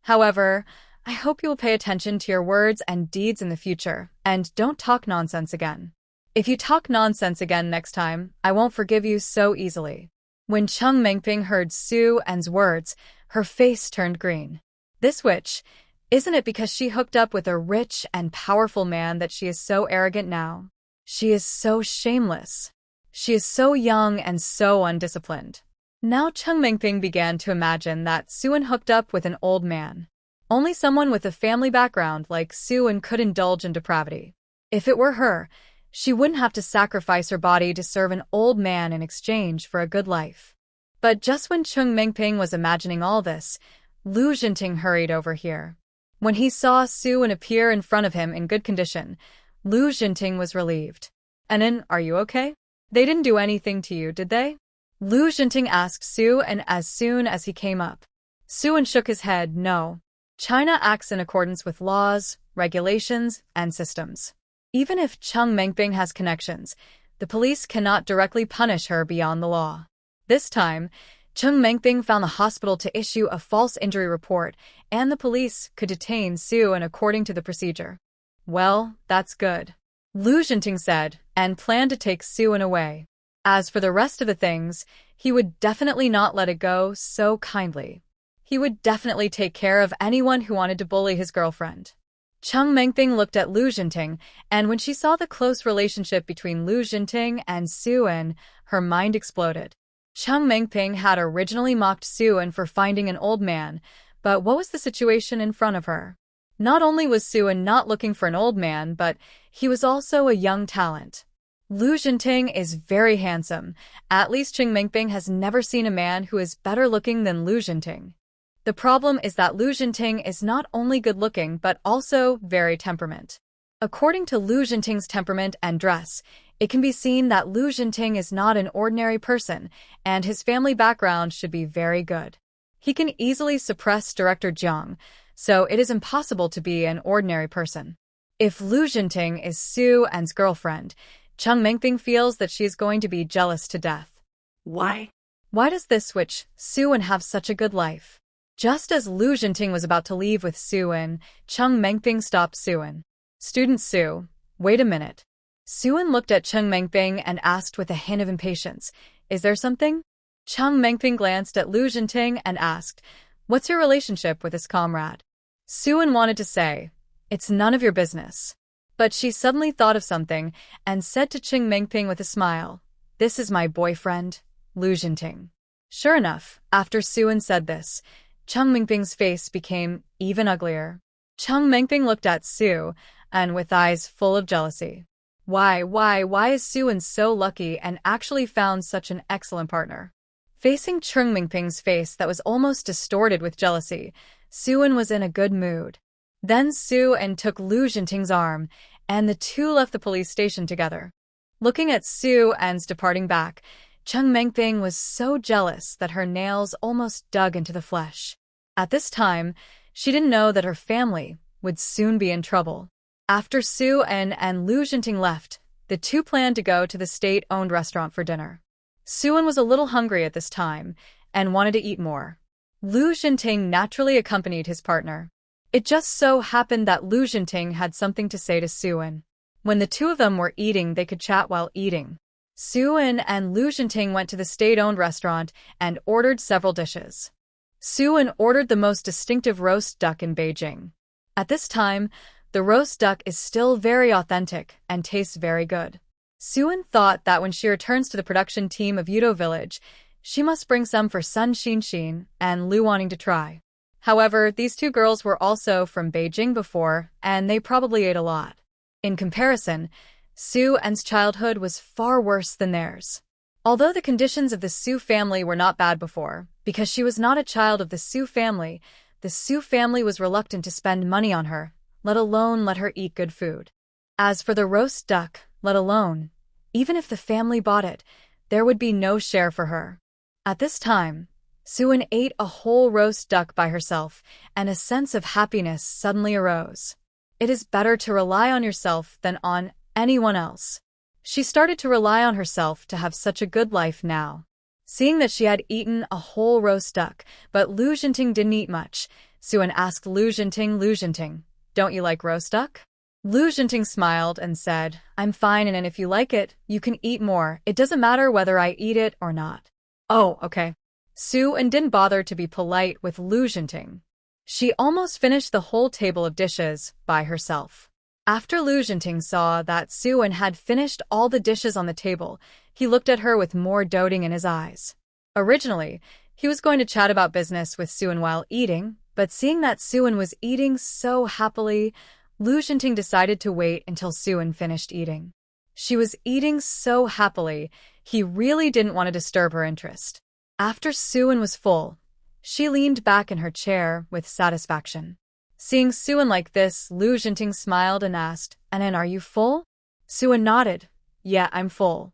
However, I hope you will pay attention to your words and deeds in the future, and don't talk nonsense again. If you talk nonsense again next time, I won't forgive you so easily. When Chung Mingping heard Suan's words, her face turned green. This witch, isn't it because she hooked up with a rich and powerful man that she is so arrogant now? She is so shameless. She is so young and so undisciplined. Now Chung Mingping began to imagine that Suan hooked up with an old man. Only someone with a family background like Suan could indulge in depravity. If it were her, she wouldn't have to sacrifice her body to serve an old man in exchange for a good life. But just when Chung Mingping was imagining all this, Lu Jinting hurried over here. When he saw Suan appear in front of him in good condition, Lu Jinting was relieved. Anan, are you okay? They didn't do anything to you, did they? Lu Jinting asked Suan as soon as he came up. Suan shook his head, no. China acts in accordance with laws, regulations, and systems. Even if Chung Mingping has connections, the police cannot directly punish her beyond the law. This time, Chung Mingping found the hospital to issue a false injury report, and the police could detain Suan according to the procedure. Well, that's good, Lu Jinting said, and planned to take Suan away. As for the rest of the things, he would definitely not let it go so kindly. He would definitely take care of anyone who wanted to bully his girlfriend. Chung Mingping looked at Lu Jinting, and when she saw the close relationship between Lu Jinting and Suan, her mind exploded. Chung Mingping had originally mocked Suan for finding an old man, but what was the situation in front of her? Not only was Suan not looking for an old man, but he was also a young talent. Lu Jinting is very handsome. At least Chung Mingping has never seen a man who is better looking than Lu Jinting. The problem is that Lu Jinting is not only good-looking but also very temperament. According to Lu Jinting's temperament and dress, it can be seen that Lu Jinting is not an ordinary person, and his family background should be very good. He can easily suppress Director Jiang, so it is impossible to be an ordinary person. If Lu Jinting is Suan's girlfriend, Chung Mingping feels that she is going to be jealous to death. Why? Why does this witch Suan have such a good life? Just as Lu Jinting was about to leave with Suan, Chung Mingping stopped Suan. Student Su, wait a minute. Suan looked at Chung Mingping and asked with a hint of impatience, is there something? Chung Mingping glanced at Lu Jinting and asked, what's your relationship with this comrade? Suan wanted to say, it's none of your business. But she suddenly thought of something and said to Chung Mingping with a smile, this is my boyfriend, Lu Jinting. Sure enough, after Suan said this, Chung Mingping's face became even uglier. Chung Mingping looked at Su, and with eyes full of jealousy. Why is Suan so lucky and actually found such an excellent partner? Facing Chung Mingping's face that was almost distorted with jealousy, Suan was in a good mood. Then Suan took Lu Jinting's arm, and the two left the police station together. Looking at Suan's departing back, Chung Mingping was so jealous that her nails almost dug into the flesh. At this time, she didn't know that her family would soon be in trouble. After Suan and Lu Jinting left, the two planned to go to the state-owned restaurant for dinner. Suan was a little hungry at this time and wanted to eat more. Lu Jinting naturally accompanied his partner. It just so happened that Lu Jinting had something to say to Suan. When the two of them were eating, they could chat while eating. Suan and Lu Jinting went to the state-owned restaurant and ordered several dishes. Suan ordered the most distinctive roast duck in Beijing. At this time, the roast duck is still very authentic and tastes very good. Suan thought that when she returns to the production team of Yudo Village, she must bring some for Sun Xin and Lu wanting to try. However, these two girls were also from Beijing before, and they probably ate a lot. In comparison, Suan's childhood was far worse than theirs. Although the conditions of the Su family were not bad before, because she was not a child of the Su family was reluctant to spend money on her, let alone let her eat good food. As for the roast duck, let alone, even if the family bought it, there would be no share for her. At this time, Suan ate a whole roast duck by herself, and a sense of happiness suddenly arose. It is better to rely on yourself than on anyone else. She started to rely on herself to have such a good life now. Seeing that she had eaten a whole roast duck, but Lu Jinting didn't eat much, Suan asked Lu Jinting, "Don't you like roast duck?" Lu Jinting smiled and said, "I'm fine, and if you like it, you can eat more. It doesn't matter whether I eat it or not." "Oh, okay." Suan didn't bother to be polite with Lu Jinting. She almost finished the whole table of dishes by herself. After Lu Jinting saw that Suan had finished all the dishes on the table, he looked at her with more doting in his eyes. Originally, he was going to chat about business with Suan while eating, but seeing that Suan was eating so happily, Lu Jinting decided to wait until Suan finished eating. She was eating so happily, he really didn't want to disturb her interest. After Suan was full, she leaned back in her chair with satisfaction. Seeing Suan like this, Lu Jinting smiled and asked, "And are you full?" Suan nodded. "Yeah, I'm full."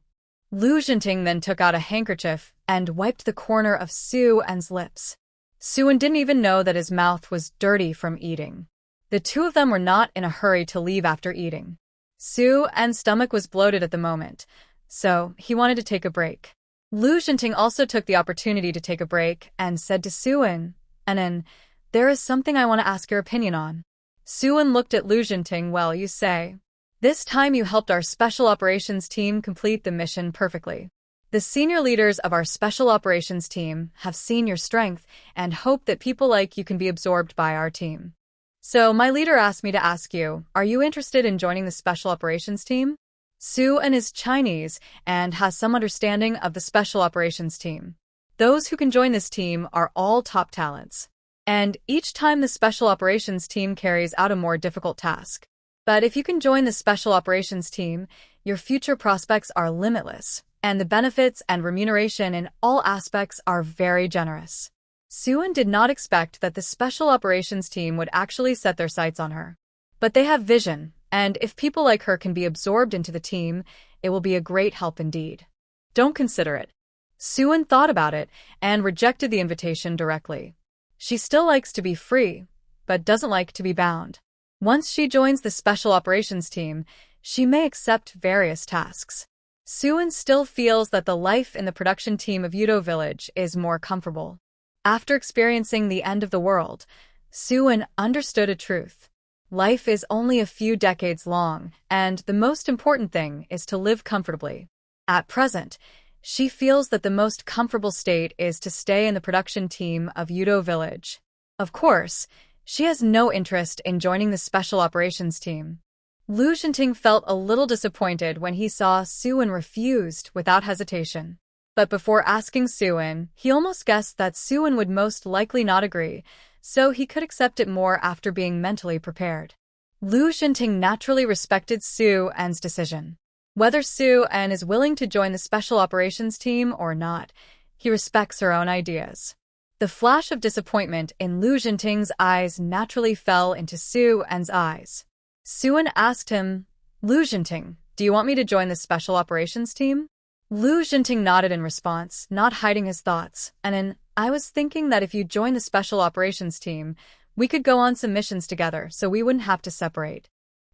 Lu Jinting then took out a handkerchief and wiped the corner of Suan's lips. Suan didn't even know that his mouth was dirty from eating. The two of them were not in a hurry to leave after eating. Suan's stomach was bloated at the moment, so he wanted to take a break. Lu Jinting also took the opportunity to take a break and said to Suan, "Anan, there is something I want to ask your opinion on." Suan looked at Lu Jinting. "Well, you say. This time you helped our special operations team complete the mission perfectly. The senior leaders of our special operations team have seen your strength and hope that people like you can be absorbed by our team. So my leader asked me to ask you, are you interested in joining the special operations team?" Suan is Chinese and has some understanding of the special operations team. Those who can join this team are all top talents. And each time the special operations team carries out a more difficult task. But if you can join the special operations team, your future prospects are limitless, and the benefits and remuneration in all aspects are very generous. Suan did not expect that the special operations team would actually set their sights on her. But they have vision, and if people like her can be absorbed into the team, it will be a great help indeed. Don't consider it. Suan thought about it and rejected the invitation directly. She still likes to be free, but doesn't like to be bound. Once she joins the special operations team, she may accept various tasks. Suan still feels that the life in the production team of Yudo Village is more comfortable. After experiencing the end of the world, Suan understood a truth. Life is only a few decades long, and the most important thing is to live comfortably. At present, she feels that the most comfortable state is to stay in the production team of Yudo Village. Of course, she has no interest in joining the special operations team. Lu Jinting felt a little disappointed when he saw Suan refused without hesitation. But before asking Suin, he almost guessed that Suin would most likely not agree, so he could accept it more after being mentally prepared. Lu Xinting naturally respected Suin's decision. Whether Suin is willing to join the special operations team or not, he respects her own ideas. The flash of disappointment in Lu Xinting's eyes naturally fell into Suin's eyes. Suin asked him, "Lu Xinting, do you want me to join the special operations team?" Lu Xinting nodded in response, not hiding his thoughts, I was thinking that if you join the special operations team, we could go on some missions together so we wouldn't have to separate.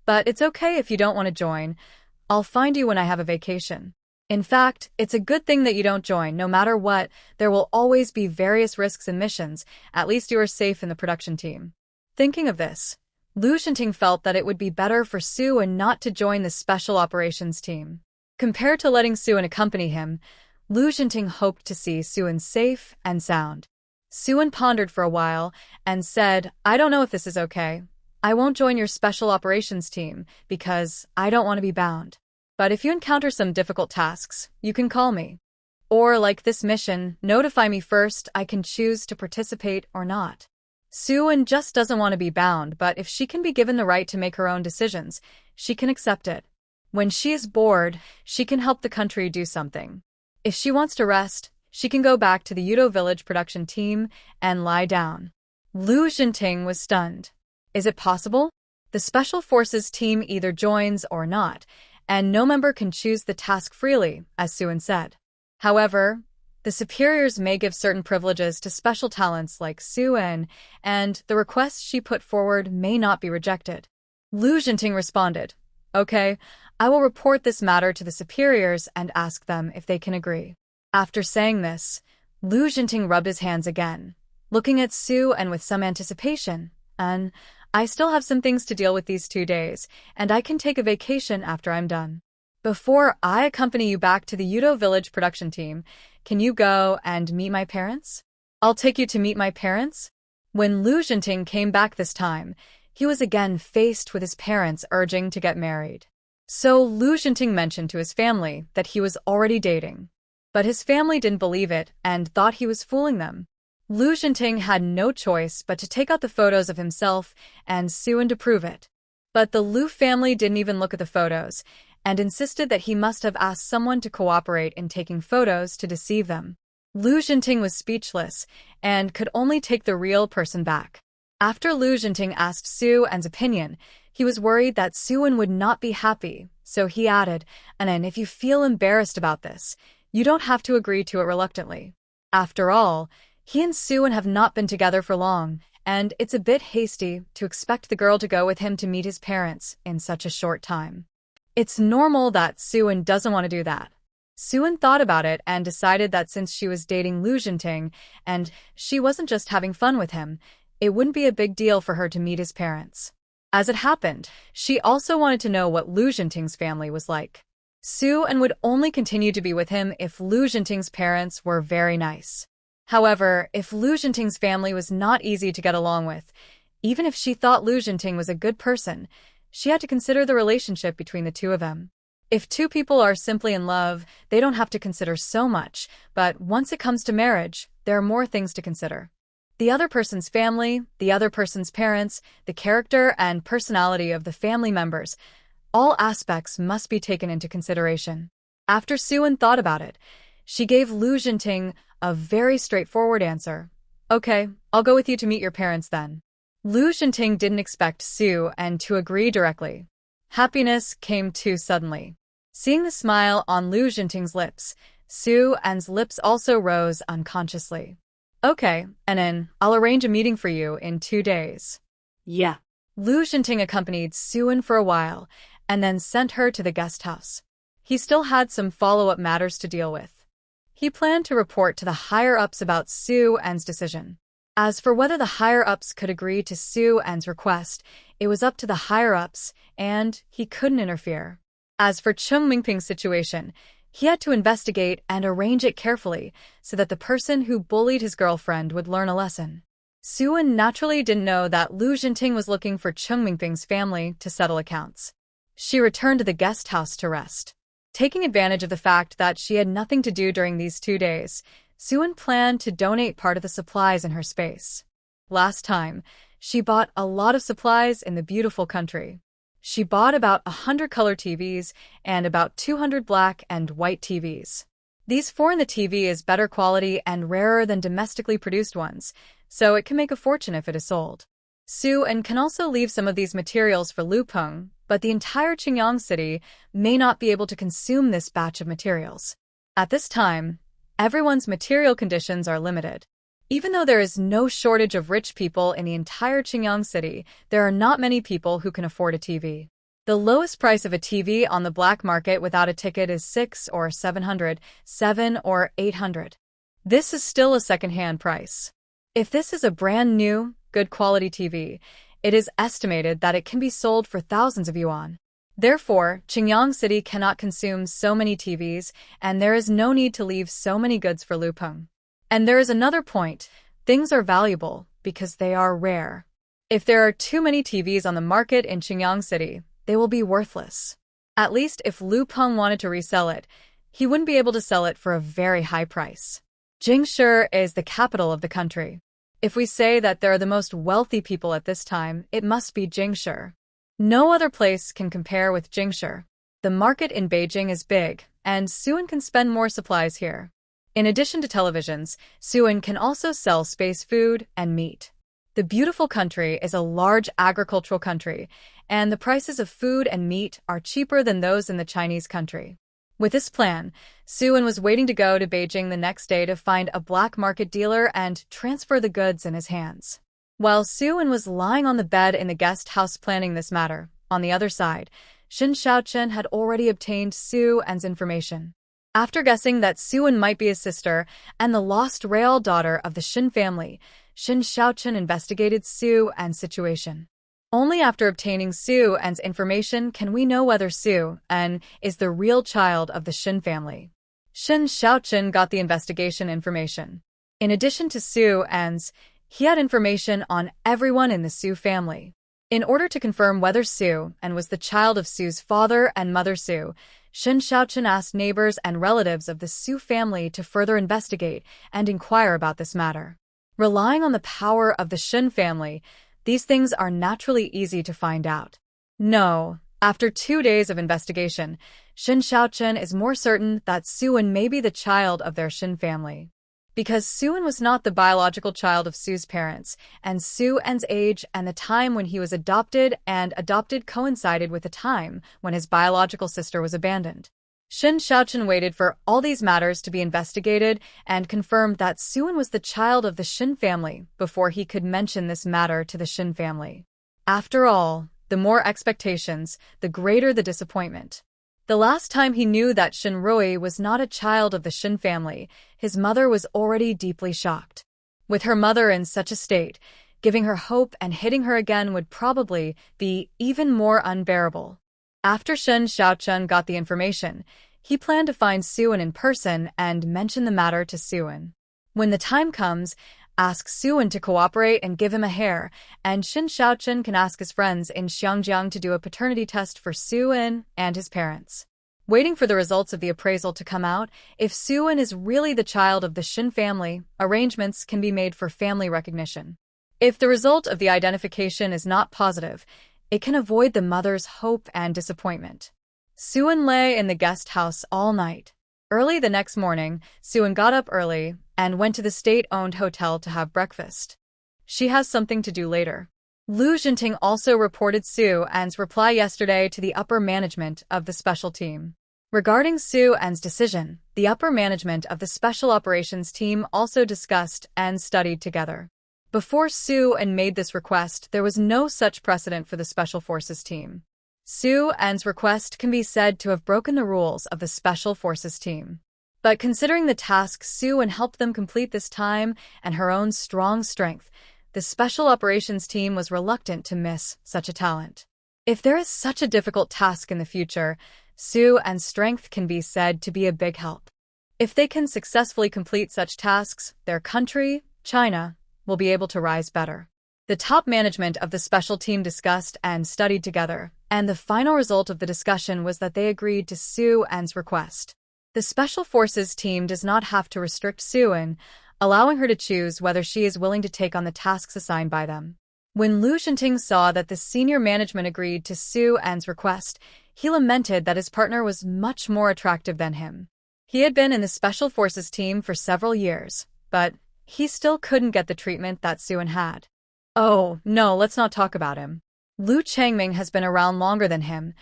But it's okay if you don't want to join. I'll find you when I have a vacation. In fact, it's a good thing that you don't join. No matter what, there will always be various risks and missions. At least you are safe in the production team. Thinking of this, Lu Xinting felt that it would be better for Suin not to join the special operations team. Compared to letting Suin accompany him, Lu Xinting hoped to see Suin safe and sound. Suin pondered for a while and said, "I don't know if this is okay. I won't join your special operations team because I don't want to be bound. But if you encounter some difficult tasks, you can call me. Or like this mission, notify me first. I can choose to participate or not." Suin just doesn't want to be bound, but if she can be given the right to make her own decisions, she can accept it. When she is bored, she can help the country do something. If she wants to rest, she can go back to the Udo Village production team and lie down. Lu Xinting was stunned. Is it possible? The Special Forces team either joins or not, and no member can choose the task freely, as Suin said. However, the superiors may give certain privileges to special talents like Suin, and the requests she put forward may not be rejected. Lu Xinting responded, "Okay, I will report this matter to the superiors and ask them if they can agree." After saying this, Lu Xinting rubbed his hands again, looking at Suin with some anticipation, I still have some things to deal with these 2 days, and I can take a vacation after I'm done. Before I accompany you back to the Udo Village production team, can you go and meet my parents? I'll take you to meet my parents? When Lu Xinting came back this time, he was again faced with his parents urging to get married. So Lu Xinting mentioned to his family that he was already dating. But his family didn't believe it and thought he was fooling them. Lu Xinting had no choice but to take out the photos of himself and Suin to prove it. But the Lu family didn't even look at the photos and insisted that he must have asked someone to cooperate in taking photos to deceive them. Lu Xinting was speechless and could only take the real person back. After Lu Xinting asked Suin's opinion, he was worried that Suin would not be happy, so he added, "And if you feel embarrassed about this, you don't have to agree to it reluctantly. After all, he and Suin have not been together for long, and it's a bit hasty to expect the girl to go with him to meet his parents in such a short time. It's normal that Suin doesn't want to do that." Suin thought about it and decided that since she was dating Lu Xinting and she wasn't just having fun with him, it wouldn't be a big deal for her to meet his parents. As it happened, she also wanted to know what Lu Xinting's family was like. Suin would only continue to be with him if Lu Xinting's parents were very nice. However, if Lu Xinting's family was not easy to get along with, even if she thought Lu Xinting was a good person, she had to consider the relationship between the two of them. If two people are simply in love, they don't have to consider so much, but once it comes to marriage, there are more things to consider. The other person's family, the other person's parents, the character and personality of the family members, all aspects must be taken into consideration. After Suin thought about it, she gave Lu Xinting a very straightforward answer. "Okay, I'll go with you to meet your parents then." Lu Xinting didn't expect Suin to agree directly. Happiness came too suddenly. Seeing the smile on Lu Xinting's lips, Suin's lips also rose unconsciously. "Okay, I'll arrange a meeting for you in 2 days. Yeah. Lu Xinting accompanied Suin for a while and then sent her to the guest house. He still had some follow-up matters to deal with. He planned to report to the higher-ups about Suin's decision. As for whether the higher-ups could agree to Suin's request, it was up to the higher-ups, and he couldn't interfere. As for Chung Mingping's situation, he had to investigate and arrange it carefully so that the person who bullied his girlfriend would learn a lesson. Suin naturally didn't know that Lu Xinting was looking for Chung Mingping's family to settle accounts. She returned to the guest house to rest. Taking advantage of the fact that she had nothing to do during these 2 days, Suein planned to donate part of the supplies in her space. Last time, she bought a lot of supplies in the beautiful country. She bought about 100 color TVs and about 200 black and white TVs. These foreign the TV is better quality and rarer than domestically produced ones, so it can make a fortune if it is sold. Suein can also leave some of these materials for Lupeng, but the entire Qingyang city may not be able to consume this batch of materials. At this time, everyone's material conditions are limited. Even though there is no shortage of rich people in the entire Qingyang city, there are not many people who can afford a TV. The lowest price of a TV on the black market without a ticket is 6 or 700, 7 or 800. This is still a second-hand price. If this is a brand new, good quality TV, it is estimated that it can be sold for thousands of yuan. Therefore, Qingyang City cannot consume so many TVs, and there is no need to leave so many goods for Lupeng. And there is another point: things are valuable because they are rare. If there are too many TVs on the market in Qingyang City, they will be worthless. At least if Lupeng wanted to resell it, he wouldn't be able to sell it for a very high price. Jingshi is the capital of the country. If we say that there are the most wealthy people at this time, it must be Jingshi. No other place can compare with Jingshi. The market in Beijing is big, and Suein can spend more supplies here. In addition to televisions, Suein can also sell space food and meat. The beautiful country is a large agricultural country, and the prices of food and meat are cheaper than those in the Chinese country. With this plan, Suein was waiting to go to Beijing the next day to find a black market dealer and transfer the goods in his hands. While Suein was lying on the bed in the guest house planning this matter, on the other side, Shin Shaochen had already obtained Suein's information. After guessing that Suein might be his sister and the lost real daughter of the Shin family, Shin Shaochen investigated Suein's situation. Only after obtaining Suein's information can we know whether Suein is the real child of the Shin family. Shin Shaochen got the investigation information. In addition to Suein's, he had information on everyone in the Su family. In order to confirm whether Suein was the child of Su's father and mother Su, Shin Shaochen asked neighbors and relatives of the Su family to further investigate and inquire about this matter. Relying on the power of the Shin family, these things are naturally easy to find out. No, after 2 days of investigation, Shin Shaochen is more certain that Suein may be the child of their Shin family. Because Suein was not the biological child of Su's parents, and Suein's age and the time when he was adopted coincided with the time when his biological sister was abandoned. Shin Shaochen waited for all these matters to be investigated and confirmed that Suein was the child of the Shin family before he could mention this matter to the Shin family. After all, the more expectations, the greater the disappointment. The last time he knew that Shin Rui was not a child of the Shin family, his mother was already deeply shocked. With her mother in such a state, giving her hope and hitting her again would probably be even more unbearable. After Shin Shaochen got the information, he planned to find Suein in person and mention the matter to Suein. When the time comes, ask Suein to cooperate and give him a hair, and Shin Shaochen can ask his friends in Xiangjiang to do a paternity test for Suein and his parents. Waiting for the results of the appraisal to come out, if Suein is really the child of the Shin family, arrangements can be made for family recognition. If the result of the identification is not positive, it can avoid the mother's hope and disappointment. Suein lay in the guest house all night. Early the next morning, Suein got up early and went to the state-owned hotel to have breakfast. She has something to do later. Lu Jinting also reported Suein's reply yesterday to the upper management of the special team. Regarding Suein's decision, the upper management of the special operations team also discussed and studied together. Before Suein made this request, there was no such precedent for the Special Forces team. Suein's request can be said to have broken the rules of the Special Forces team. But considering the task Suein helped them complete this time and her own strong strength, the Special Operations team was reluctant to miss such a talent. If there is such a difficult task in the future, Suein's strength can be said to be a big help. If they can successfully complete such tasks, their country, China, will be able to rise better. The top management of the special team discussed and studied together and the final result of the discussion was that they agreed to Soo-Eun's request. The Special Forces team does not have to restrict Soo-Eun, allowing her to choose whether she is willing to take on the tasks assigned by them. When Lu Xinting saw that the senior management agreed to Soo-Eun's request, he lamented that his partner was much more attractive than him. He had been in the Special Forces team for several years, but he still couldn't get the treatment that Soo-Eun had. Oh, no, let's not talk about him. Lu Changming has been around longer than him.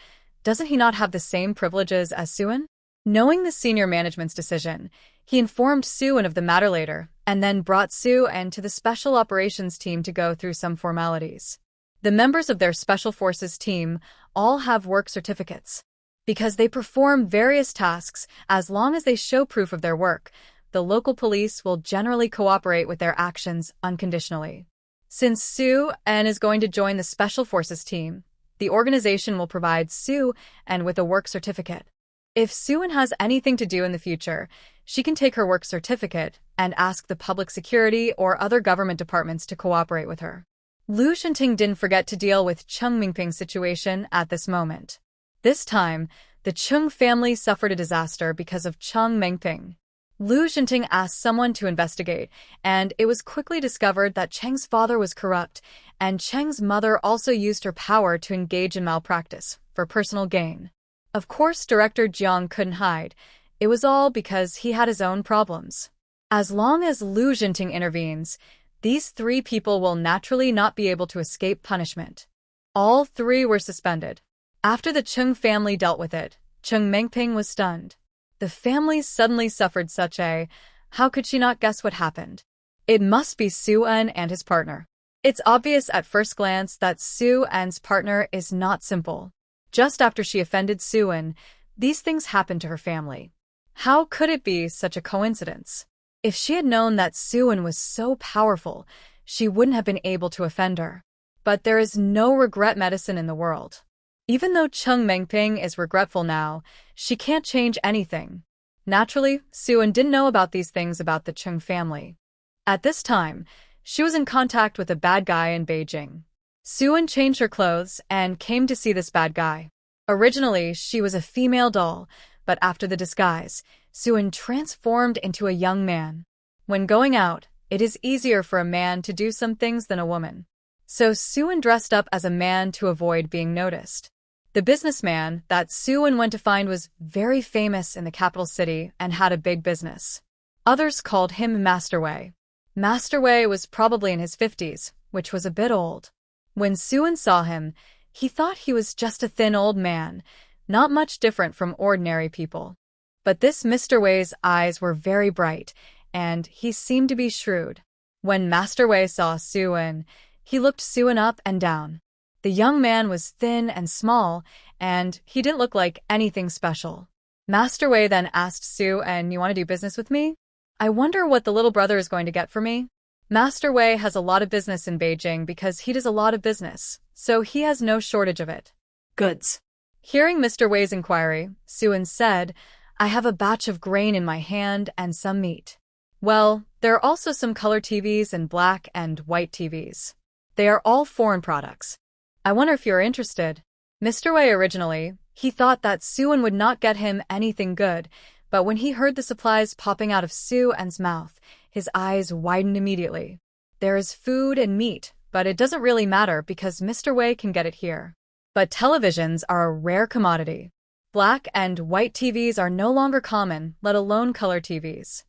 Doesn't he not have the same privileges as Soo-Eun? Knowing the senior management's decision, he informed Soo-Eun of the matter later, and then brought Soo-Eun to the Special Operations team to go through some formalities. The members of their Special Forces team all have work certificates. Because they perform various tasks, as long as they show proof of their work, the local police will generally cooperate with their actions unconditionally. Since Soo-Eun is going to join the Special Forces team, the organization will provide Soo-Eun with a work certificate. If Soo-Eun has anything to do in the future, she can take her work certificate and ask the public security or other government departments to cooperate with her. Lu Xinting didn't forget to deal with Chung Mingping's situation at this moment. This time, the Chung family suffered a disaster because of Chung Mingping. Lu Xinting asked someone to investigate, and it was quickly discovered that Cheng's father was corrupt, and Cheng's mother also used her power to engage in malpractice for personal gain. Of course, Director Jiang couldn't hide. It was all because he had his own problems. As long as Lu Xinting intervenes, these three people will naturally not be able to escape punishment. All three were suspended. After the Chung family dealt with it, Chung Mingping was stunned. The family suddenly suffered such a... How could she not guess what happened? It must be Soo-Eun and his partner. It's obvious at first glance that Soo-Eun's partner is not simple. Just after she offended Soo-Eun, these things happened to her family. How could it be such a coincidence? If she had known that Soo-Eun was so powerful, she wouldn't have been able to offend her. But there is no regret medicine in the world. Even though Chung Mingping is regretful now, she can't change anything. Naturally, Soo-Eun didn't know about these things about the Chung family. At this time, she was in contact with a bad guy in Beijing. Soo-Eun changed her clothes and came to see this bad guy. Originally, she was a female doll, but after the disguise, Soo-Eun transformed into a young man. When going out, it is easier for a man to do some things than a woman. So Soo-Eun dressed up as a man to avoid being noticed. The businessman that Soo-Eun went to find was very famous in the capital city and had a big business. Others called him Master Wei. Master Wei was probably in his 50s, which was a bit old. When Soo-Eun saw him, he thought he was just a thin old man, not much different from ordinary people. But this Mr. Wei's eyes were very bright, and he seemed to be shrewd. When Master Wei saw Soo-Eun, he looked Soo-Eun up and down. The young man was thin and small, and he didn't look like anything special. Master Wei then asked Soo-Eun, "You want to do business with me? I wonder what the little brother is going to get for me?" Master Wei has a lot of business in Beijing because he does a lot of business, so he has no shortage of it. Goods. Hearing Mr. Wei's inquiry, Soo-Eun said, "I have a batch of grain in my hand and some meat. Well, there are also some color TVs and black and white TVs. They are all foreign products. I wonder if you're interested." Mr. Wei originally, he thought that Soo-Eun would not get him anything good, but when he heard the supplies popping out of Soo-Eun's mouth, his eyes widened immediately. There is food and meat, but it doesn't really matter because Mr. Wei can get it here. But televisions are a rare commodity. Black and white TVs are no longer common, let alone color TVs.